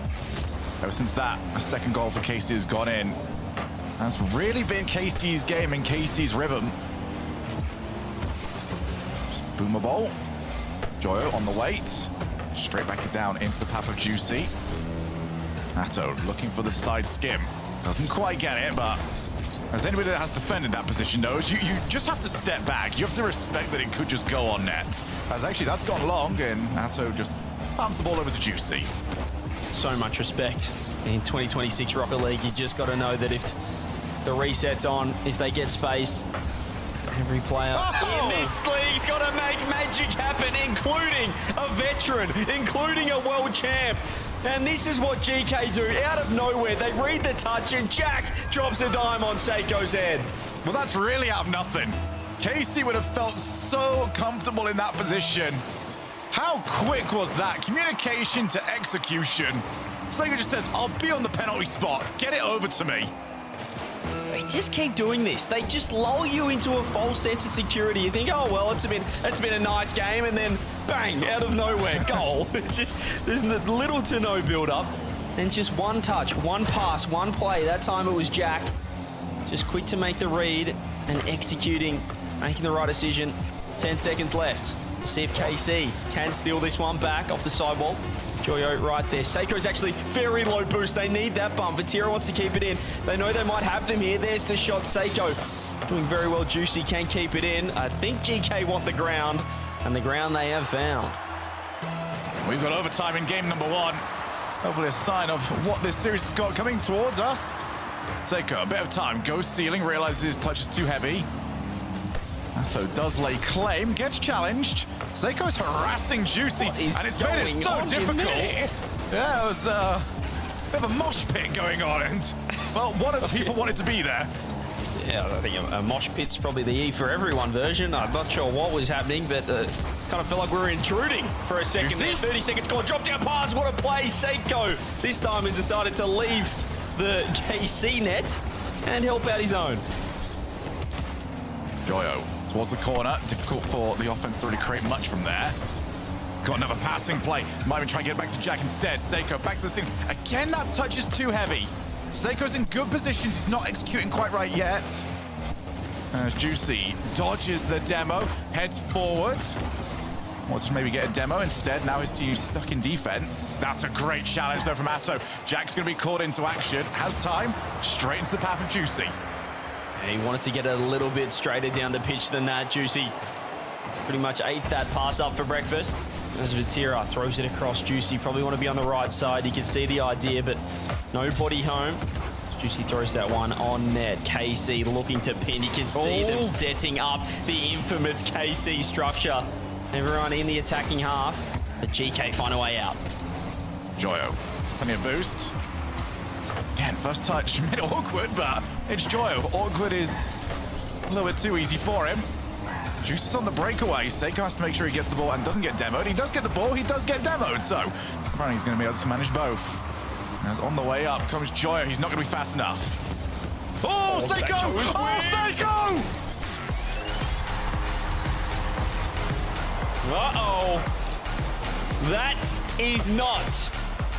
Ever since that, a second goal for KC has gone in. That's really been KC's game and KC's rhythm. Just boomer ball. Joyo on the wait. Straight back it down into the path of Juicy. Atto looking for the side skim. Doesn't quite get it, but as anybody that has defended that position knows, you just have to step back. You have to respect that it could just go on net. As actually that's gone long, and Atto just palms the ball over to Juicy. So much respect. In 2026 Rocket League, you just got to know that if the reset's on, if they get space, every player in this league's got to make magic happen, including a veteran, including a world champ. And this is what GK do. Out of nowhere, they read the touch, and Jack drops a dime on Seiko's head. Well, that's really out of nothing. KC would have felt so comfortable in that position. How quick was that? Communication to execution. Seiko just says, I'll be on the penalty spot. Get it over to me. They just keep doing this. They just lull you into a false sense of security. You think, oh, well, it's been a nice game, and then bang, out of nowhere, goal. Just there's little to no build-up. And just one touch, one pass, one play. That time it was Jack. Just quick to make the read and executing, making the right decision. 10 seconds left. See if KC can steal this one back off the sidewall. Joyo right there. Seiko's actually very low boost. They need that bump. Vatira wants to keep it in. They know they might have them here. There's the shot. Seiko doing very well. Juicy can keep it in. I think GK want the ground, and the ground they have found. We've got overtime in game number 1. Hopefully a sign of what this series has got coming towards us. Seiko, a bit of time. Goes ceiling, realizes his touch is too heavy. Atto does lay claim, gets challenged. Seiko's harassing Juicy, and it's made it so difficult. Yeah, it was a bit of a mosh pit going on, and, well, one of the people wanted to be there. Yeah, I think a mosh pit's probably the E for everyone version. I'm not sure what was happening, but kind of felt like we were intruding for a second there. 30 seconds gone, drop down pass, what a play. Seiko this time has decided to leave the KC net and help out his own. Joyo towards the corner. Difficult for the offense to really create much from there. Got another passing play. Might even try and get it back to Jack instead. Seiko back to the scene. Again, that touch is too heavy. Seiko's in good positions. He's not executing quite right yet. Juicy dodges the demo, heads forward. Or just maybe get a demo instead. Now his team's stuck in defense. That's a great challenge though from Atto. Jack's going to be called into action. Has time. Straight into the path of Juicy. And he wanted to get a little bit straighter down the pitch than that. Juicy pretty much ate that pass up for breakfast. As Vatira throws it across, Juicy probably want to be on the right side. You can see the idea, but nobody home. Juicy throws that one on net. KC looking to pin. You can see them setting up the infamous KC structure. Everyone in the attacking half, but GK find a way out. Joyo, plenty of boost. Again, first touch, a bit awkward, but it's Joyo. Awkward is a little bit too easy for him. Juice is on the breakaway. Seiko has to make sure he gets the ball and doesn't get demoed. He does get the ball, he does get demoed, so apparently he's going to be able to manage both. As on the way up comes Joyo. He's not going to be fast enough. Oh, Seiko! Oh, Seiko! Uh-oh. That is not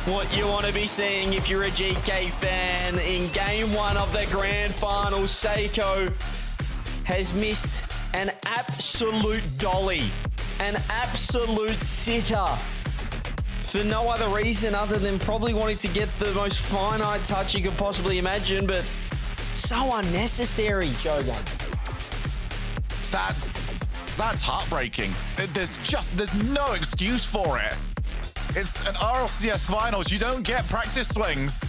what you want to be seeing if you're a GK fan. In game 1 of the grand final, Seiko has missed an absolute dolly, an absolute sitter, for no other reason other than probably wanting to get the most finite touch you could possibly imagine, but so unnecessary, Shogun. That's That's heartbreaking. There's no excuse for it. It's an RLCS finals. You don't get practice swings.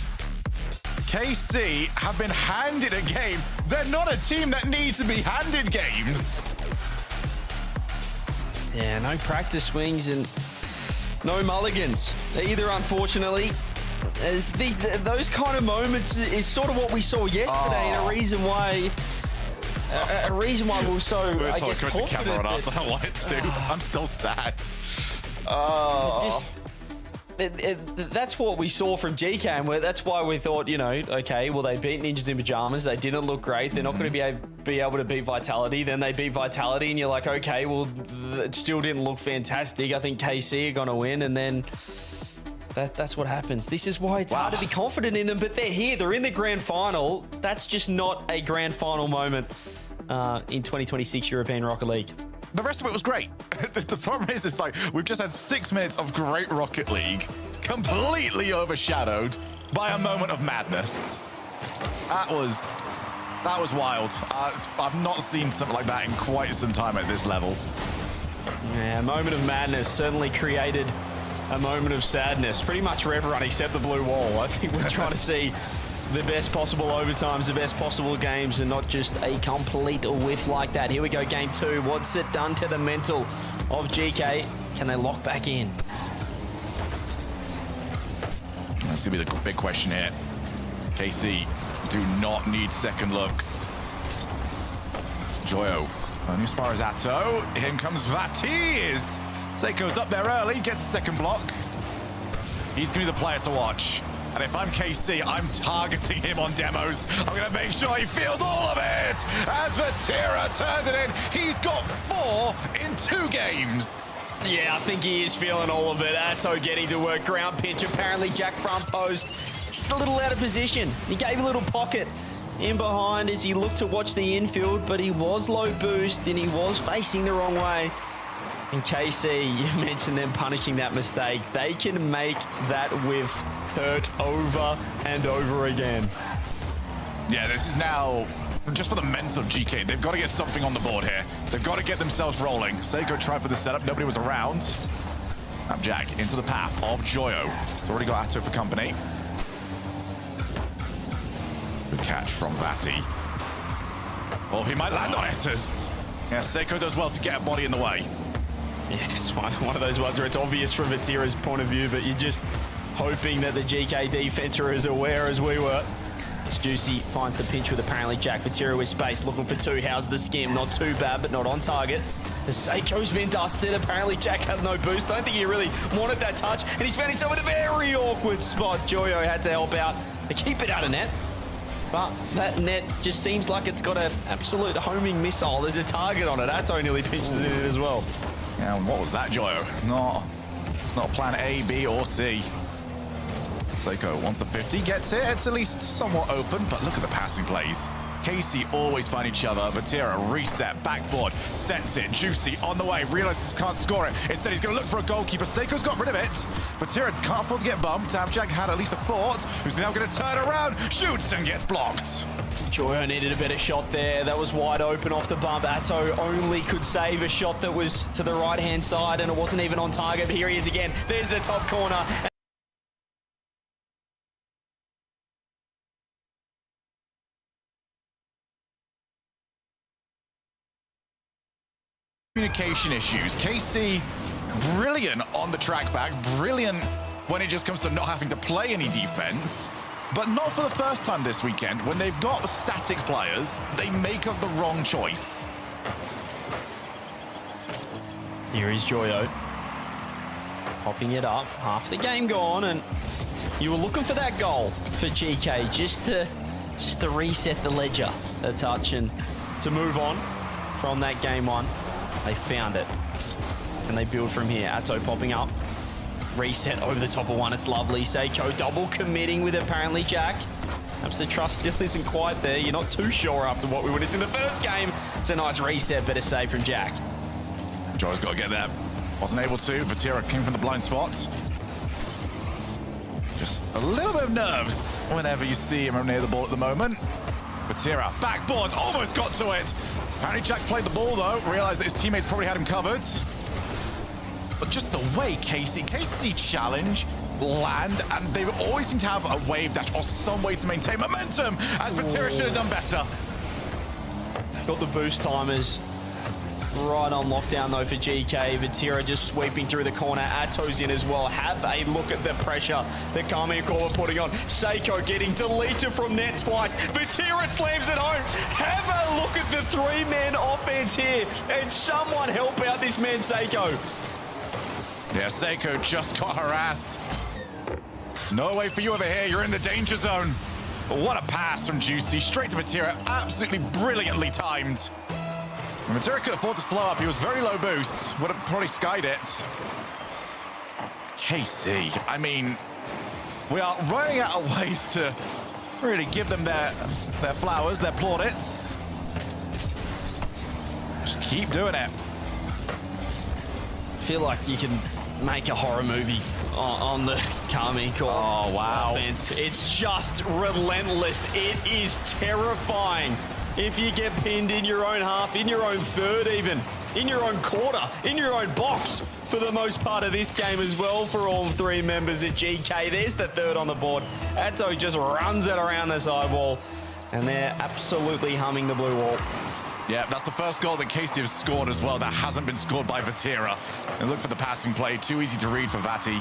KC have been handed a game. They're not a team that need to be handed games. Yeah, no practice swings and no mulligans either, unfortunately. As those kind of moments is sort of what we saw yesterday, and a reason why we were so, I guess, confident. Camera on us. I don't want it to. I'm still sad. That's what we saw from GK, and that's why we thought, you know, okay, well, they beat Ninjas in Pajamas. They didn't look great. They're not going to be able to beat Vitality. Then they beat Vitality, and you're like, okay, well, it still didn't look fantastic. I think KC are going to win, and then that's what happens. This is why it's hard to be confident in them, but they're here. They're in the grand final. That's just not a grand final moment in 2026 European Rocket League. The rest of it was great. The problem is, it's like we've just had 6 minutes of great Rocket League, completely overshadowed by a moment of madness. That was wild. I've not seen something like that in quite some time at this level. Yeah, a moment of madness certainly created a moment of sadness, pretty much for everyone except the blue wall. I think we're trying to see the best possible overtimes, the best possible games, and not just a complete whiff like that. Here we go, game 2. What's it done to the mental of GK? Can they lock back in? That's going to be the big question here. KC do not need second looks. Joyo only as far as Atto. In comes Vatiz. Seiko's up there early, gets a second block. He's going to be the player to watch. And if I'm KC, I'm targeting him on demos. I'm going to make sure he feels all of it. As Vatira turns it in, he's got 4 in 2 games. Yeah, I think he is feeling all of it. Atto getting to work. Ground pinch, apparently Jack front post. Just a little out of position. He gave a little pocket in behind as he looked to watch the infield, but he was low boost and he was facing the wrong way. And KC, you mentioned them punishing that mistake. They can make that whiff hurt over and over again. Yeah, this is now just for the mental of GK. They've got to get something on the board here. They've got to get themselves rolling. Seiko tried for the setup. Nobody was around. Jack into the path of Joyo. He's already got Atto for company. Good catch from Vati. Oh, he might land on it. Yeah, Seiko does well to get a body in the way. Yeah, it's one of those ones where it's obvious from Vatira's point of view, but you're just hoping that the GK defense are as aware as we were. Juicy finds the pinch with apparently Jack. Vatira with space, looking for 2. How's the skim? Not too bad, but not on target. The Seiko's been dusted. Apparently Jack had no boost. Don't think he really wanted that touch, and he's found himself in a very awkward spot. Joyo had to help out to keep it out of net. But that net just seems like it's got an absolute homing missile. There's a target on it. Atto nearly pinched it in as well. Yeah, and what was that, Joyo? Not plan A, B, or C. Seiko wants the 50, gets it. It's at least somewhat open, but look at the passing plays. KC always find each other. Vatira reset, backboard, sets it. Juicy on the way, realizes can't score it. Instead, he's going to look for a goalkeeper. Seiko's got rid of it. Vatira can't afford to get bumped. Jack had at least a thought. Who's now going to turn around, shoots, and gets blocked. Joyo needed a better shot there. That was wide open off the bump. Atto only could save a shot that was to the right-hand side, and it wasn't even on target. But here he is again. There's the top corner. Communication issues. KC, brilliant on the track back, brilliant when it just comes to not having to play any defense, but not for the first time this weekend. When they've got static players, they make up the wrong choice. Here is Joyo. Popping it up, half the game gone, and you were looking for that goal for GK, just to reset the ledger a touch and to move on from that game 1. They found it. Can they build from here? Atto popping up. Reset over the top of one. It's lovely. Seiko double committing with apparently Jack. Perhaps the trust still isn't quite there. You're not too sure after what we witnessed in the first game. It's a nice reset. Better save from Jack. Joy's got to get there. Wasn't able to. Vatira came from the blind spot. Just a little bit of nerves whenever you see him near the ball at the moment. Vatira, backboard, almost got to it. Apparently Jack played the ball though, realized that his teammates probably had him covered. But just the way KC challenge, land, and they always seem to have a wave dash or some way to maintain momentum, as Vatira should have done better. Got the boost timers right on lockdown though for GK. Vatira just sweeping through the corner. Atto's in as well. Have a look at the pressure that Karmine Corp are putting on. Seiko getting deleted from net twice. Vatira slams it home. Have a look at the three-man offense here, and someone help out this man Seiko. Yeah, Seiko just got harassed. No way for you over here. You're in the danger zone. But what a pass from Juicy. Straight to Vatira. Absolutely brilliantly timed. And Vatira could afford to slow up. He was very low boost. Would have probably skied it. KC. I mean, we are running out of ways to really give them their flowers, their plaudits. Just keep doing it. I feel like you can make a horror movie on the Karmine Corp. Oh, wow. Offense. It's just relentless. It is terrifying. If you get pinned in your own half, in your own third even, in your own quarter, in your own box for the most part of this game as well for all three members at GK. There's the third on the board. Atto just runs it around the sidewall, and they're absolutely humming the blue wall. Yeah, that's the first goal that KC have scored as well. That hasn't been scored by Vatira. And look for the passing play. Too easy to read for Vati.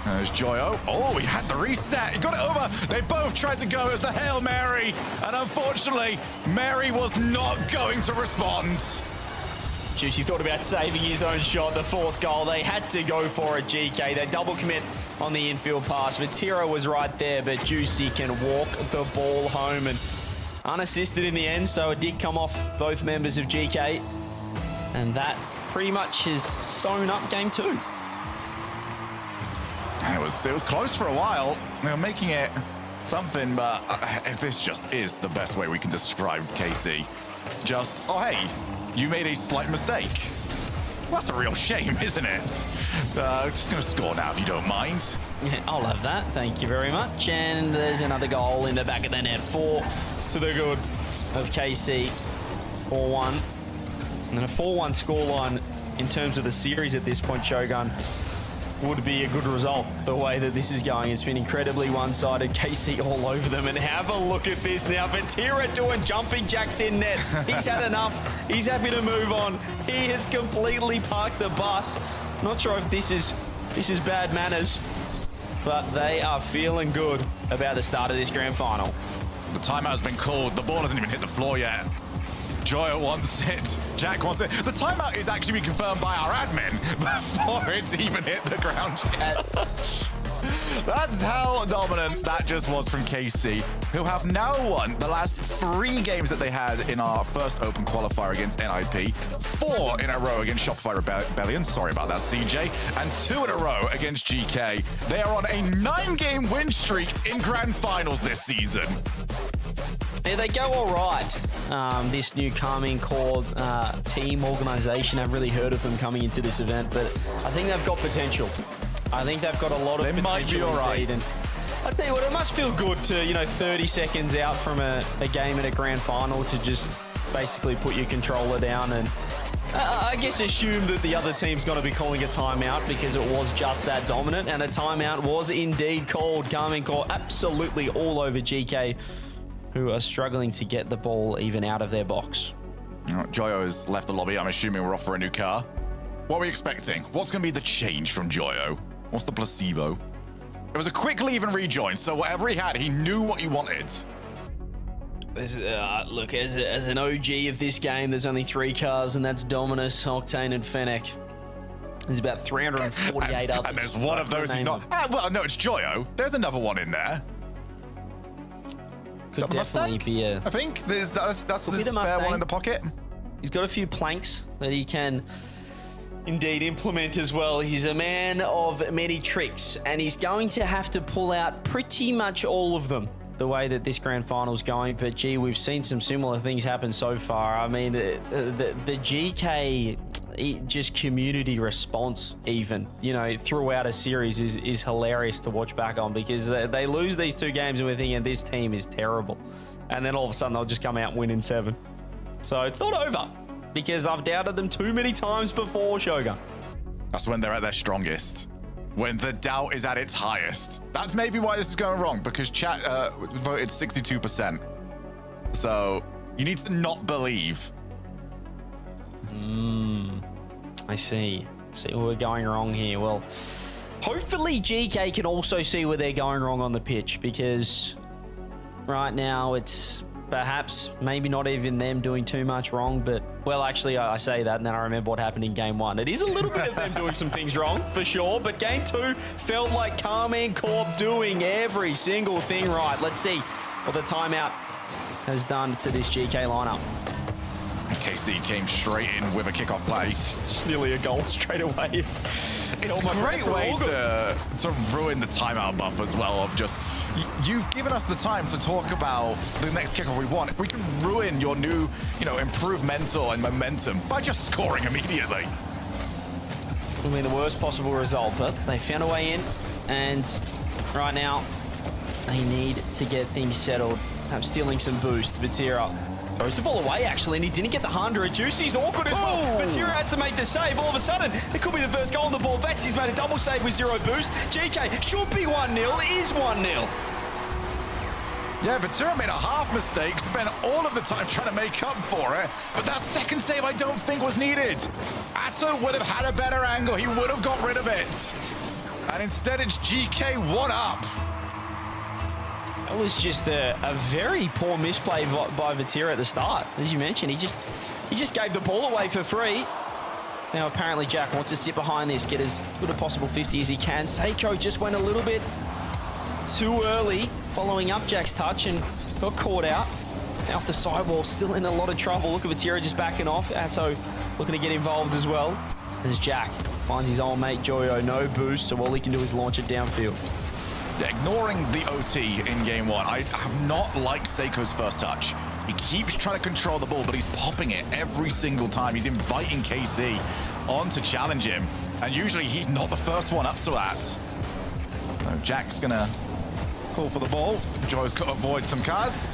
There's Joyo. Oh, he had the reset. He got it over. They both tried to go as the Hail Mary. And unfortunately, Mary was not going to respond. Juicy thought about saving his own shot, the fourth goal. They had to go for it, GK. They double commit on the infield pass. Vatira was right there, but Juicy can walk the ball home and unassisted in the end, so it did come off both members of GK. And that pretty much has sewn up game two. It was close for a while. They were making it something, but this just is the best way we can describe KC. Just, oh hey, you made a slight mistake. Well, that's a real shame, isn't it? Just gonna score now if you don't mind. Yeah, I'll have that, thank you very much. And there's another goal in the back of the net. 4 to the good of KC. 4-1. And then a 4-1 scoreline in terms of the series at this point, Shogun, would be a good result. The way that this is going, it's been incredibly one-sided. KC all over them, and have a look at this now. Vatira doing jumping jacks in net. He's had enough. He's happy to move on. He has completely parked the bus. Not sure if this is bad manners, but they are feeling good about the start of this grand final. The timeout has been called. The ball hasn't even hit the floor yet. Joyo wants it. Jack wants it. The timeout is actually been confirmed by our admin before it's even hit the ground yet. That's how dominant that just was from KC, who have now won the last 3 games that they had in our first open qualifier against NIP, 4 in a row against Shopify Rebellion, sorry about that, CJ, and 2 in a row against GK. They are on a 9-game win streak in grand finals this season. Yeah, they go all right. This new Karmine Corp team organization, I've really heard of them coming into this event, but I think they've got potential. I think they've got a lot of potential. They might be all right. And I tell you what, it must feel good to, 30 seconds out from a game at a grand final to just basically put your controller down and I guess assume that the other team's going to be calling a timeout because it was just that dominant, and a timeout was indeed called. Karmine Corp absolutely all over GK, who are struggling to get the ball even out of their box. Joyo has left the lobby. I'm assuming we're off for a new car. What are we expecting? What's going to be the change from Joyo? What's the placebo? It was a quick leave and rejoin, so whatever he had, he knew what he wanted. Look, as an OG of this game, there's only 3 cars, and that's Dominus, Octane, and Fennec. There's about 348 others. And there's one of those he's not... well, no, it's Joyo. There's another one in there. Could definitely be a... I think that's the spare one in the pocket. He's got a few planks that he can indeed implement as well. He's a man of many tricks, and he's going to have to pull out pretty much all of them the way that this grand final's going. But gee, we've seen some similar things happen so far. I mean, the GK just community response even, throughout a series is hilarious to watch back on, because they lose these 2 games and we're thinking this team is terrible. and then all of a sudden they'll just come out and win in 7. So it's not over, because I've doubted them too many times before, Shogun. That's when they're at their strongest. When the doubt is at its highest. That's maybe why this is going wrong, because chat voted 62%. So you need to not believe. I see. See where we're going wrong here. Well, hopefully GK can also see where they're going wrong on the pitch, because right now it's perhaps maybe not even them doing too much wrong, but, well, actually I say that and then I remember what happened in game 1. It is a little bit of them doing some things wrong, for sure, but game 2 felt like Carmine Corp doing every single thing right. Let's see what the timeout has done to this GK lineup. KC came straight in with a kickoff play. It's nearly a goal straight away. It's a great way to ruin the timeout buff as well, of just, you've given us the time to talk about the next kickoff we want. We can ruin your new, improved mental and momentum by just scoring immediately. It'll be the worst possible result, but they found a way in, and right now they need to get things settled. I'm stealing some boost. Vatira throws the ball away, actually, and he didn't get the 100. Juicy's awkward as well. Vatira has to make the save. All of a sudden, it could be the first goal on the ball. Vatsi's made a double save with 0 boost. GK should be 1-0, is 1-0. Yeah, Vatira made a half mistake, spent all of the time trying to make up for it, but that second save I don't think was needed. Atto would have had a better angle. He would have got rid of it. And instead, it's GK 1-up. That was just a very poor misplay by Vatira at the start. As you mentioned, he just gave the ball away for free. Now apparently Jack wants to sit behind this, get as good a possible 50 as he can. Seiko just went a little bit too early, following up Jack's touch, and got caught out. Off the sidewall, still in a lot of trouble. Look at Vatira just backing off. Atto looking to get involved as well. As Jack finds his old mate Joyo, no boost, so all he can do is launch it downfield. Yeah, ignoring the OT in game 1, I have not liked Seiko's first touch. He keeps trying to control the ball, but he's popping it every single time. He's inviting KC on to challenge him, and usually he's not the first one up to that. So Jack's gonna call for the ball. Joy's got to avoid some cars.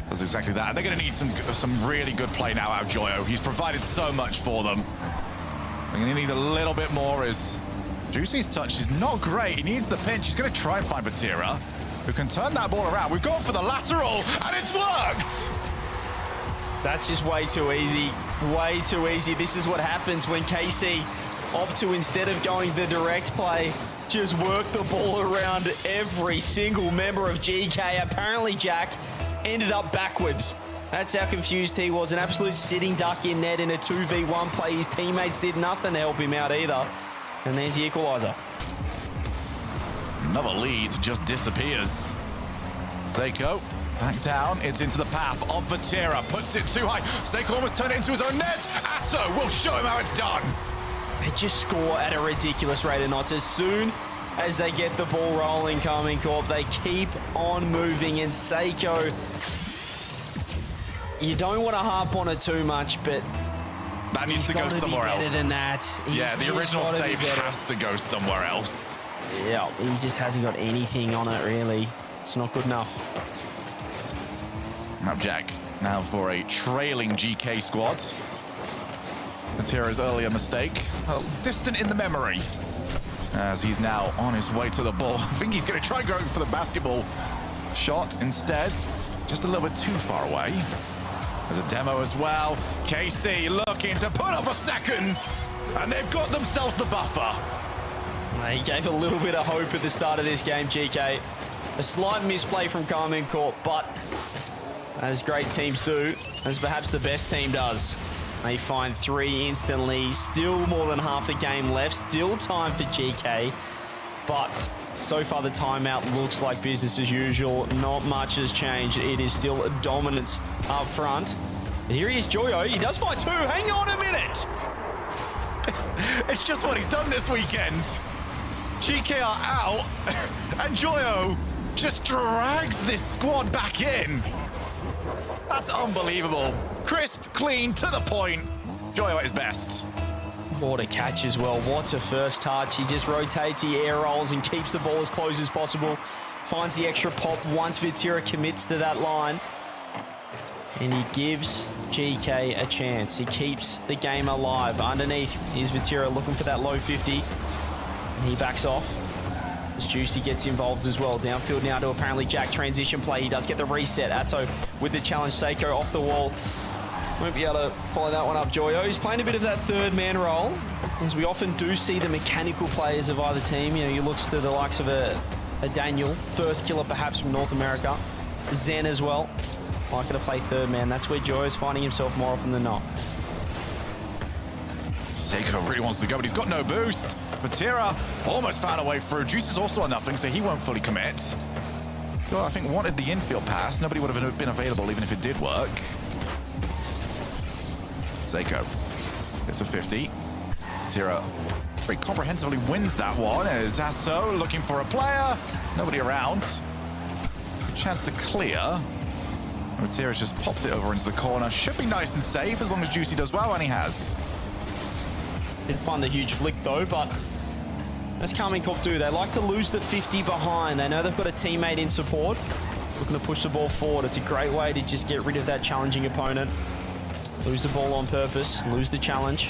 That's exactly that. They're gonna need some really good play now out of Joyo. He's provided so much for them. They're gonna need a little bit more as Juicy's touch is not great. He needs the pinch. He's going to try and find Vatira, who can turn that ball around. We've gone for the lateral, and it's worked! That's just way too easy. Way too easy. This is what happens when KC opt to, instead of going the direct play, just work the ball around every single member of GK. Apparently, Jack ended up backwards. That's how confused he was. An absolute sitting duck in net in a 2v1 play. His teammates did nothing to help him out either. And there's the equalizer. Another lead just disappears. Seiko back down. It's into the path of Vatira. Puts it too high. Seiko almost turned it into his own net. Atto will show him how it's done. They just score at a ridiculous rate of knots. As soon as they get the ball rolling, Carmine Corp, they keep on moving. And Seiko, you don't want to harp on it too much, but that needs to go somewhere else. Better than that. Yeah, the original save has to go somewhere else. Yeah, he just hasn't got anything on it, really. It's not good enough. Now Jack, now for a trailing GK squad. Vatira's earlier mistake, distant in the memory, as he's now on his way to the ball. I think he's going to try and go for the basketball shot instead. Just a little bit too far away. There's a demo as well. KC looking to put up a second, and they've got themselves the buffer. He gave a little bit of hope at the start of this game, GK. A slight misplay from Carmine Corp, but as great teams do, as perhaps the best team does, they find 3 instantly. Still more than half the game left. Still time for GK, but so far the timeout looks like business as usual. Not much has changed. It is still a dominance up front. And here he is, Joyo. He does find 2. Hang on a minute. It's just what he's done this weekend. GK are out, and Joyo just drags this squad back in. That's unbelievable. Crisp, clean, to the point. Joyo at his best. What a catch as well. What a first touch. He just rotates, he air rolls, and keeps the ball as close as possible. Finds the extra pop once Vatira commits to that line. And he gives GK a chance. He keeps the game alive. Underneath is Vatira looking for that low 50. And he backs off. As Juicy gets involved as well. Downfield now to apparently Jack transition play. He does get the reset. Atto with the challenge. Seiko off the wall. Won't be able to follow that one up, Joyo. He's playing a bit of that third man role, as we often do see the mechanical players of either team. You know, you look to the likes of a Daniel, first killer perhaps from North America. Zen as well. Liking to play third man. That's where Joyo's finding himself more often than not. Seiko really wants to go, but he's got no boost. Vatira almost found a way through. Juice is also on nothing, so he won't fully commit. Well, I think wanted the infield pass. Nobody would have been available even if it did work. Seiko gets a 50. Vatira very comprehensively wins that one. As Atto looking for a player. Nobody around. Good chance to clear. Vatira's just popped it over into the corner. Should be nice and safe as long as Juicy does well, and he has. Didn't find the huge flick though, but as Carmine Corp do, they like to lose the 50 behind. They know they've got a teammate in support, looking to push the ball forward. It's a great way to just get rid of that challenging opponent. Lose the ball on purpose, lose the challenge,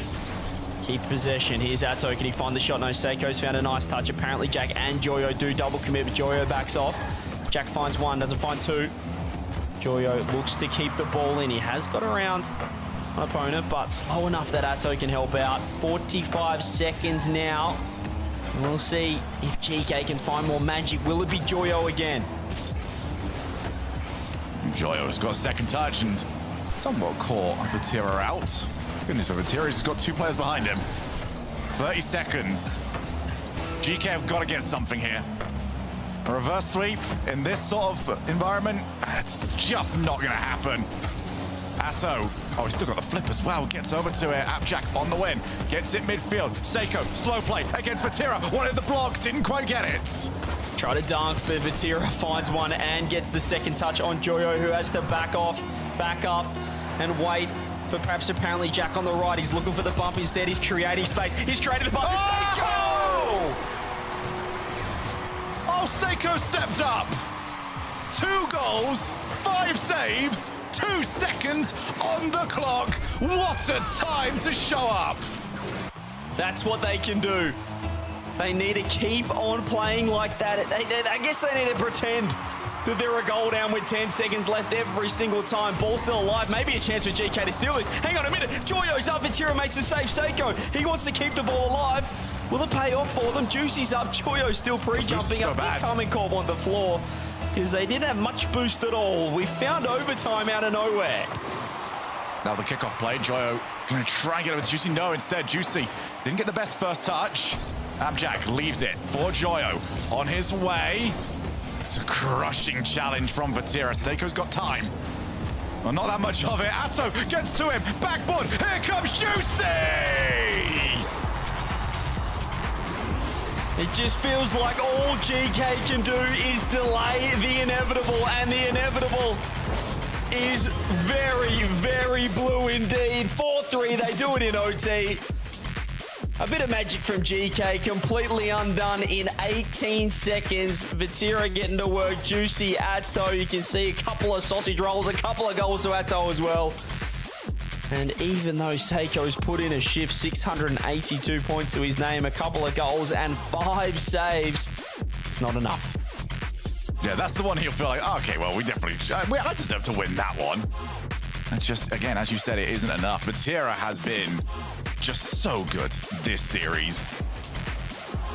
keep possession. Here's Atto, can he find the shot? No, Seiko's found a nice touch. Apparently Jack and Joyo do double commit, but Joyo backs off. Jack finds one, doesn't find two. Joyo looks to keep the ball in. He has got around an opponent, but slow enough that Atto can help out. 45 seconds now. And we'll see if GK can find more magic. Will it be Joyo again? Joyo's got a second touch and somewhat caught Vatira out. Goodness for Vatira, he's got two players behind him. 30 seconds. GK have got to get something here. A reverse sweep in this sort of environment, it's just not going to happen. Atto, oh, he's still got the flip as well. Gets over to it. Appjack on the win. Gets it midfield. Seiko, slow play against Vatira. Wanted the block, didn't quite get it. Try to dunk, but Vatira finds one and gets the second touch on Joyo, who has to back off, back up, and wait for perhaps apparently Jack on the right. He's looking for the bump instead. He's creating space. He's created the bump. Oh! Oh, Seiko stepped up. 2 goals, 5 saves, 2 seconds on the clock. What a time to show up. That's what they can do. They need to keep on playing like that. I guess they need to pretend that they're a goal down with 10 seconds left every single time. Ball still alive. Maybe a chance for GK to steal this. Hang on a minute. Joyo's up. Vatira makes a save. Seiko, he wants to keep the ball alive. Will it pay off for them? Juicy's up. Joyo's still pre-jumping so up. bad. Carmine Corp on the floor because they didn't have much boost at all. We found overtime out of nowhere. Now the kickoff play. Joyo going to try and get it with Juicy. No, instead, Juicy didn't get the best first touch. Abjack leaves it for Joyo on his way. It's a crushing challenge from Vatira. Seiko's got time. Well, not that much of it. Atto gets to him. Backboard. Here comes Juicy! It just feels like all GK can do is delay the inevitable, and the inevitable is very, very blue indeed. 4-3, they do it in OT. A bit of magic from GK, completely undone in 18 seconds. Vatira getting to work, Juicy, Atto. You can see a couple of sausage rolls, a couple of goals to Atto as well. And even though Seiko's put in a shift, 682 points to his name, a couple of goals and 5 saves, it's not enough. Yeah, that's the one he'll feel like, okay, well, I deserve to win that one. And just, again, as you said, it isn't enough. Vatira has been just so good this series.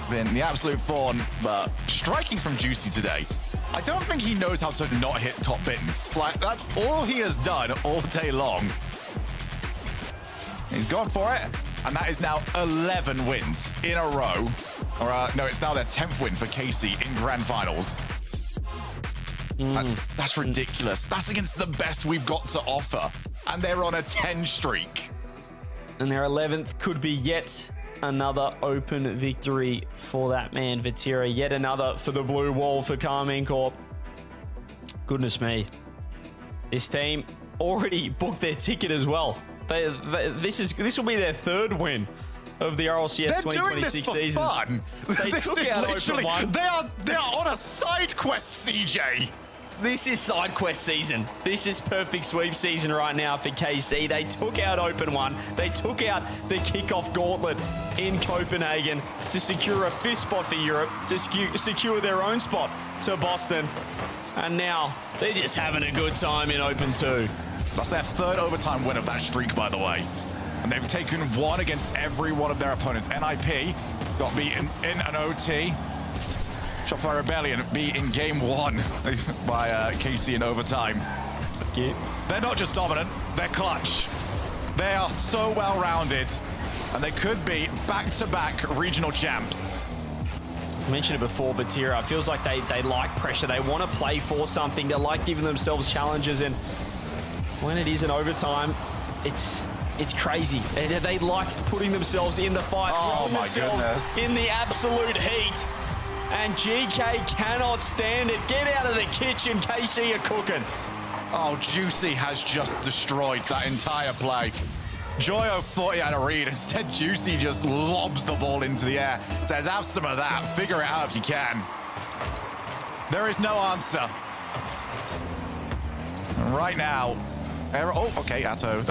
Been the absolute fawn, but striking from Juicy today. I don't think he knows how to not hit top bins. Like, that's all he has done all day long. He's gone for it, and that is now 11 wins in a row. Or, no, it's now their 10th win for Casey in Grand Finals. That's ridiculous. That's against the best we've got to offer, and they're on a 10 streak. And their 11th could be yet another open victory for that man, Vatira. Yet another for the blue wall for Carmine Corp. Goodness me. This team already booked their ticket as well. This will be their 3rd win of the RLCS 2026 season. Fun. They took out Open One. They are on a side quest, CJ. This is side quest season. This is perfect sweep season right now for KC. They took out Open 1. They took out the kickoff gauntlet in Copenhagen to secure a 5th spot for Europe, to secure their own spot to Boston. And now they're just having a good time in Open 2. That's their 3rd overtime win of that streak, by the way. And they've taken 1 against every one of their opponents. NIP got beaten in an OT. Shopify Rebellion beat in game 1 by KC in overtime. They're not just dominant, they're clutch. They are so well-rounded, and they could be back-to-back regional champs. I mentioned it before, but Tira, it feels like they like pressure. They want to play for something. They like giving themselves challenges, and when it is an overtime, it's crazy. They like putting themselves in the fight, oh my goodness, in the absolute heat. And GK cannot stand it. Get out of the kitchen, KC are cooking. Oh, Juicy has just destroyed that entire play. Joyo thought he had a read. Instead, Juicy just lobs the ball into the air. Says, have some of that. Figure it out if you can. There is no answer. Right now, oh, okay, Atto.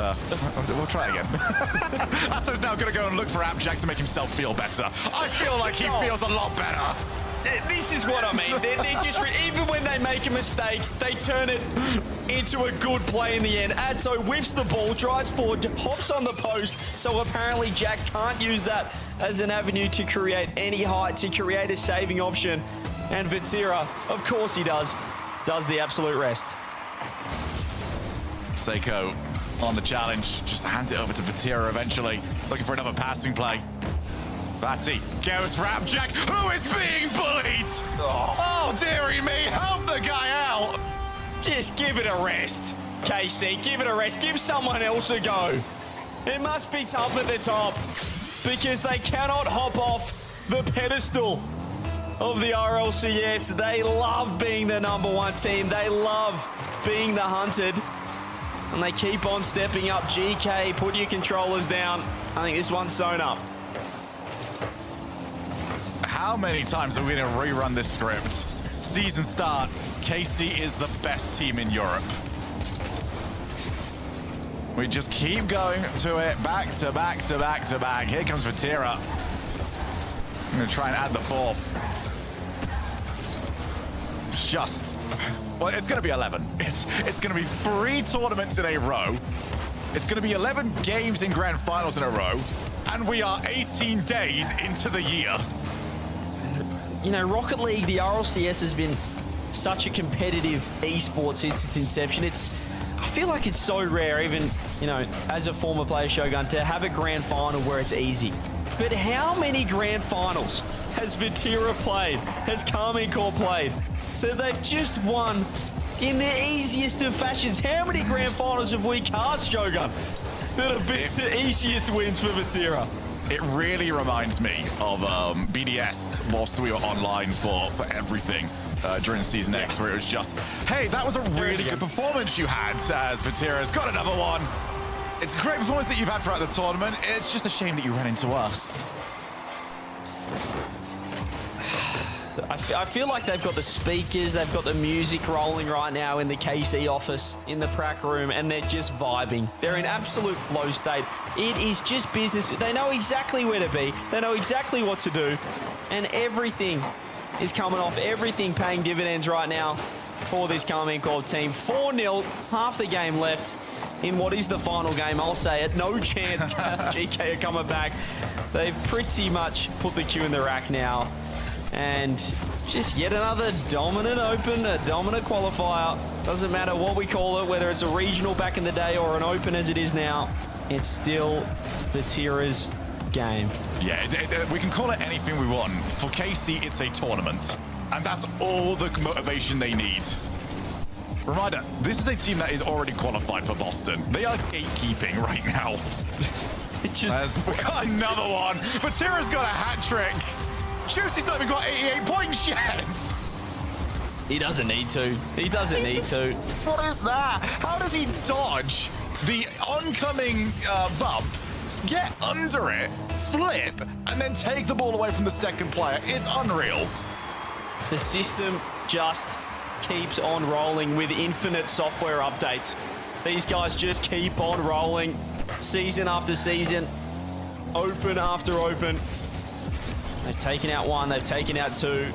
We'll try again. Atto's now going to go and look for Appjack to make himself feel better. I feel like he feels a lot better. This is what I mean. They're just, even when they make a mistake, they turn it into a good play in the end. Atto whiffs the ball, drives forward, hops on the post. So apparently Jack can't use that as an avenue to create any height, to create a saving option. And Vatira, of course he does the absolute rest. Seiko on the challenge, just hands it over to Vatira eventually, looking for another passing play. Batty goes for Appjack, who is being bullied! Oh, dearie me, help the guy out! Just give it a rest, KC, give it a rest, give someone else a go. It must be tough at the top, because they cannot hop off the pedestal of the RLCS. They love being the #1 team, they love being the hunted. And they keep on stepping up. GK, put your controllers down. I think this one's sewn up. How many times are we going to rerun this script? Season starts, KC is the best team in Europe. We just keep going to it, back to back to back to back. Here comes Vatira. I'm going to try and add the 4th. Well, it's going to be 11. It's going to be 3 tournaments in a row. It's going to be 11 games in grand finals in a row. And we are 18 days into the year. You know, Rocket League, the RLCS has been such a competitive esport since its inception. I feel like it's so rare, even, you know, as a former player, Shogun, to have a grand final where it's easy. But how many grand finals has Vatira played, has Karmine Corp played, that they've just won in the easiest of fashions? How many grand finals have we cast, Shogun, that have been the easiest wins for Vatira? It really reminds me of BDS whilst we were online for everything during Season X, where it was just, hey, that was a really good performance you had, as Vatira's got another one. It's a great performance that you've had throughout the tournament. It's just a shame that you ran into us. I feel like they've got the speakers, they've got the music rolling right now in the KC office, in the prac room, and they're just vibing. They're in absolute flow state. It is just business. They know exactly where to be. They know exactly what to do. And everything is coming off, everything paying dividends right now for this Karmine Corp team. 4-0, half the game left in what is the final game. I'll say it. No chance GK are coming back. They've pretty much put the cue in the rack now. And just yet another dominant open, a dominant qualifier. Doesn't matter what we call it, whether it's a regional back in the day or an open as it is now, it's still Vatira's game. Yeah, we can call it anything we want. For KC, it's a tournament. And that's all the motivation they need. Reminder, this is a team that is already qualified for Boston. They are gatekeeping right now. We got another one. Vatira's got a hat trick. Juicy's not even got 88 points yet. He doesn't need to. He doesn't need to. What is that? How does he dodge the oncoming bump, get under it, flip, and then take the ball away from the second player? It's unreal. The system just keeps on rolling with infinite software updates. These guys just keep on rolling season after season, open after open. They've taken out one, they've taken out two.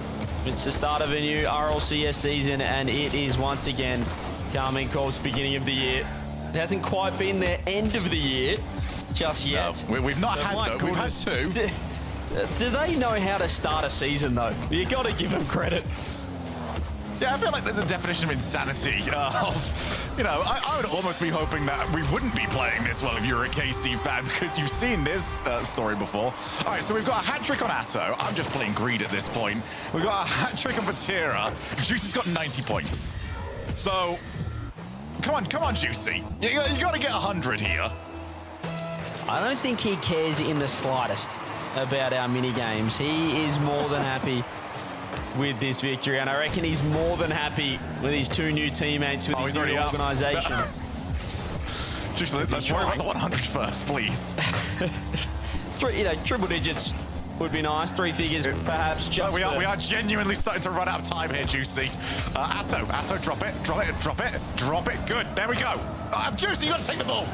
It's the start of a new RLCS season, and it is once again Carmine Corp's beginning of the year. It hasn't quite been their end of the year just yet. No, we've not So had my though. We've had goodness. two. Do they know how to start a season though? You got to give them credit. Yeah, I feel like there's a definition of insanity. You know, I would almost be hoping that we wouldn't be playing this well if you're a KC fan, because you've seen this story before. All right, so we've got a hat trick on Atto. I'm just playing greed at this point. We've got a hat trick on Vatira. Juicy's got 90 points. So, come on, Juicy. You got to get 100 here. I don't think he cares in the slightest about our mini games. He is more than happy with this victory, and I reckon he's more than happy with his two new teammates, with his new organisation. Juicy, let's try about the 100 first, please. Triple digits would be nice. 3 figures, perhaps. Just we are genuinely starting to run out of time here, Juicy. Atto, drop it. Good, there we go. Juicy, you got to take the ball.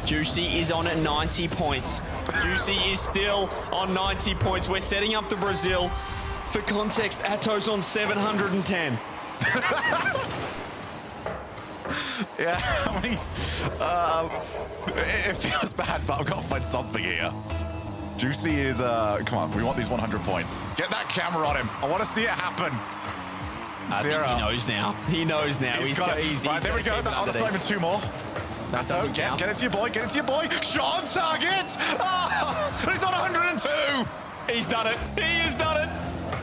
Juicy is on at 90 points. Juicy is still on 90 points. We're setting up the Brazil. For context, Atto's on 710. Yeah, I mean, it feels bad, but I've got to find something here. Juicy is, come on, we want these 100 points. Get that camera on him. I want to see it happen. I think he knows now. He knows now. He's got it. Right, there we go. That's not even 2 more. Atto, get it to your boy. Get it to your boy. Shot on target. He's on 102. He's done it. He has done it.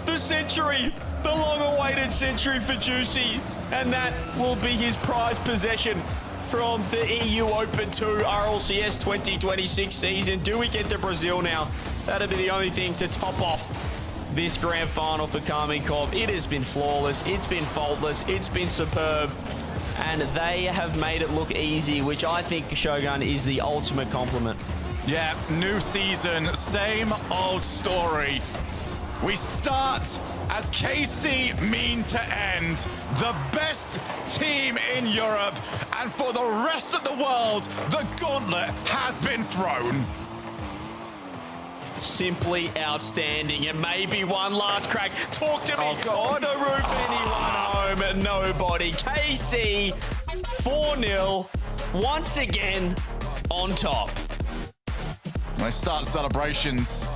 The century, the long-awaited century for Juicy, and that will be his prized possession from the EU Open 2 RLCS 2026 season. Do we get to Brazil now? That'll be the only thing to top off this grand final for Carmine Corp. It has been flawless, it's been faultless, it's been superb, and they have made it look easy, which I think, Shogun, is the ultimate compliment. Yeah, new season, same old story. We start as KC mean to end, the best team in Europe, and for the rest of the world, the gauntlet has been thrown. Simply outstanding, and maybe one last crack. Talk to me. Oh, on the roof, anyone home? Nobody. KC 4-0, once again on top. When they start celebrations,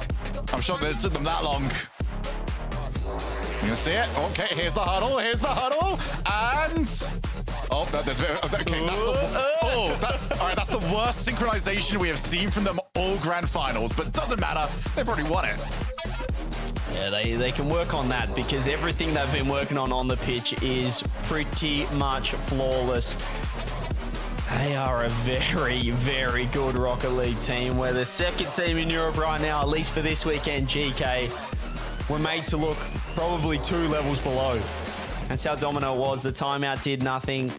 I'm sure that it took them that long. You gonna see it? Okay, here's the huddle, and... Oh, there's a bit of... Okay, all right, that's the worst synchronization we have seen from them all grand finals, but doesn't matter, they've already won it. Yeah, they can work on that, because everything they've been working on the pitch is pretty much flawless. They are a very, very good Rocket League team. We're the second team in Europe right now, at least for this weekend, GK. We're made to look probably 2 levels below. That's how dominant it was. The timeout did nothing,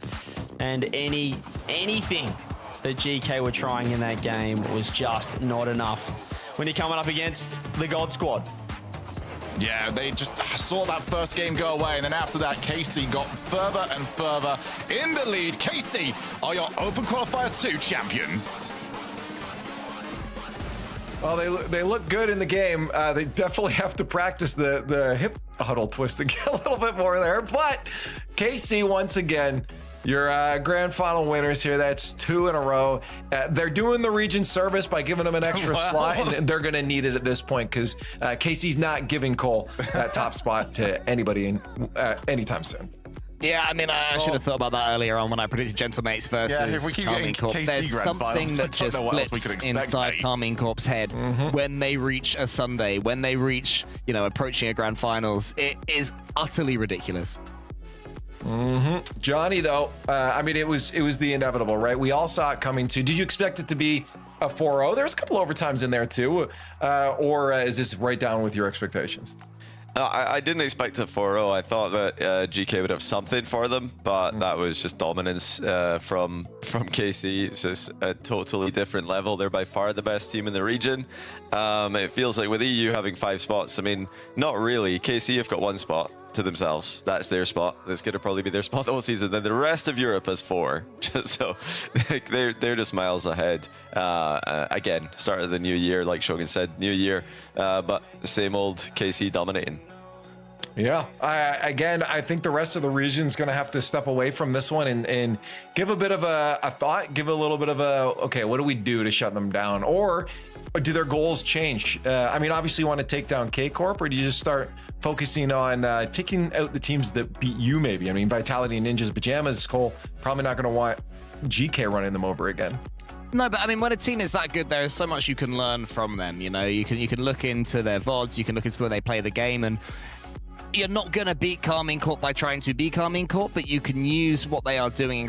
and anything that GK were trying in that game was just not enough. When you're coming up against the God Squad. Yeah, they just saw that first game go away, and then after that, KC got further and further in the lead. KC are your Open Qualifier 2 champions. Well, they look good in the game. They definitely have to practice the hip huddle twist to get a little bit more there. But KC, once again, your grand final winners here. That's 2 in a row. They're doing the region service by giving them an extra slot, and they're going to need it at this point, because KC's not giving Cole that top spot to anybody in anytime soon. Yeah, I mean, I should have thought about that earlier on when I predicted Gentlemates versus if we keep Carmine getting Corp. KC There's grand something finals, I that don't just know what else we flips could expect, inside mate. Carmine Corp's head when they reach a Sunday, when they reach, approaching a grand finals. It is utterly ridiculous. Johnny, though, I mean, it was the inevitable, right? We all saw it coming too. Did you expect it to be a 4-0? There's a couple overtimes in there too, or is this right down with your expectations? I didn't expect a 4-0. I thought that GK would have something for them, but that was just dominance from KC. It's just a totally different level. They're by far the best team in the region. It feels like with EU having 5 spots, I mean, not really. KC have got 1 spot to themselves. That's their spot. That's going to probably be their spot the whole season. Then the rest of Europe has 4. So they're just miles ahead. Again, start of the new year, like Shogun said, new year, but the same old KC dominating. Yeah, I think the rest of the region is going to have to step away from this one and give a bit of a thought, give a little bit of a, okay, what do we do to shut them down? Or do their goals change? I mean, obviously you want to take down K-Corp, or do you just start focusing on taking out the teams that beat you maybe? I mean, Vitality, Ninjas, Pajamas, Cole, probably not going to want GK running them over again. No, but I mean, when a team is that good, there is so much you can learn from them. You know, you can look into their VODs, you can look into the way they play the game, and you're not going to beat Carmine Corp by trying to be Carmine Corp, but you can use what they are doing incredibly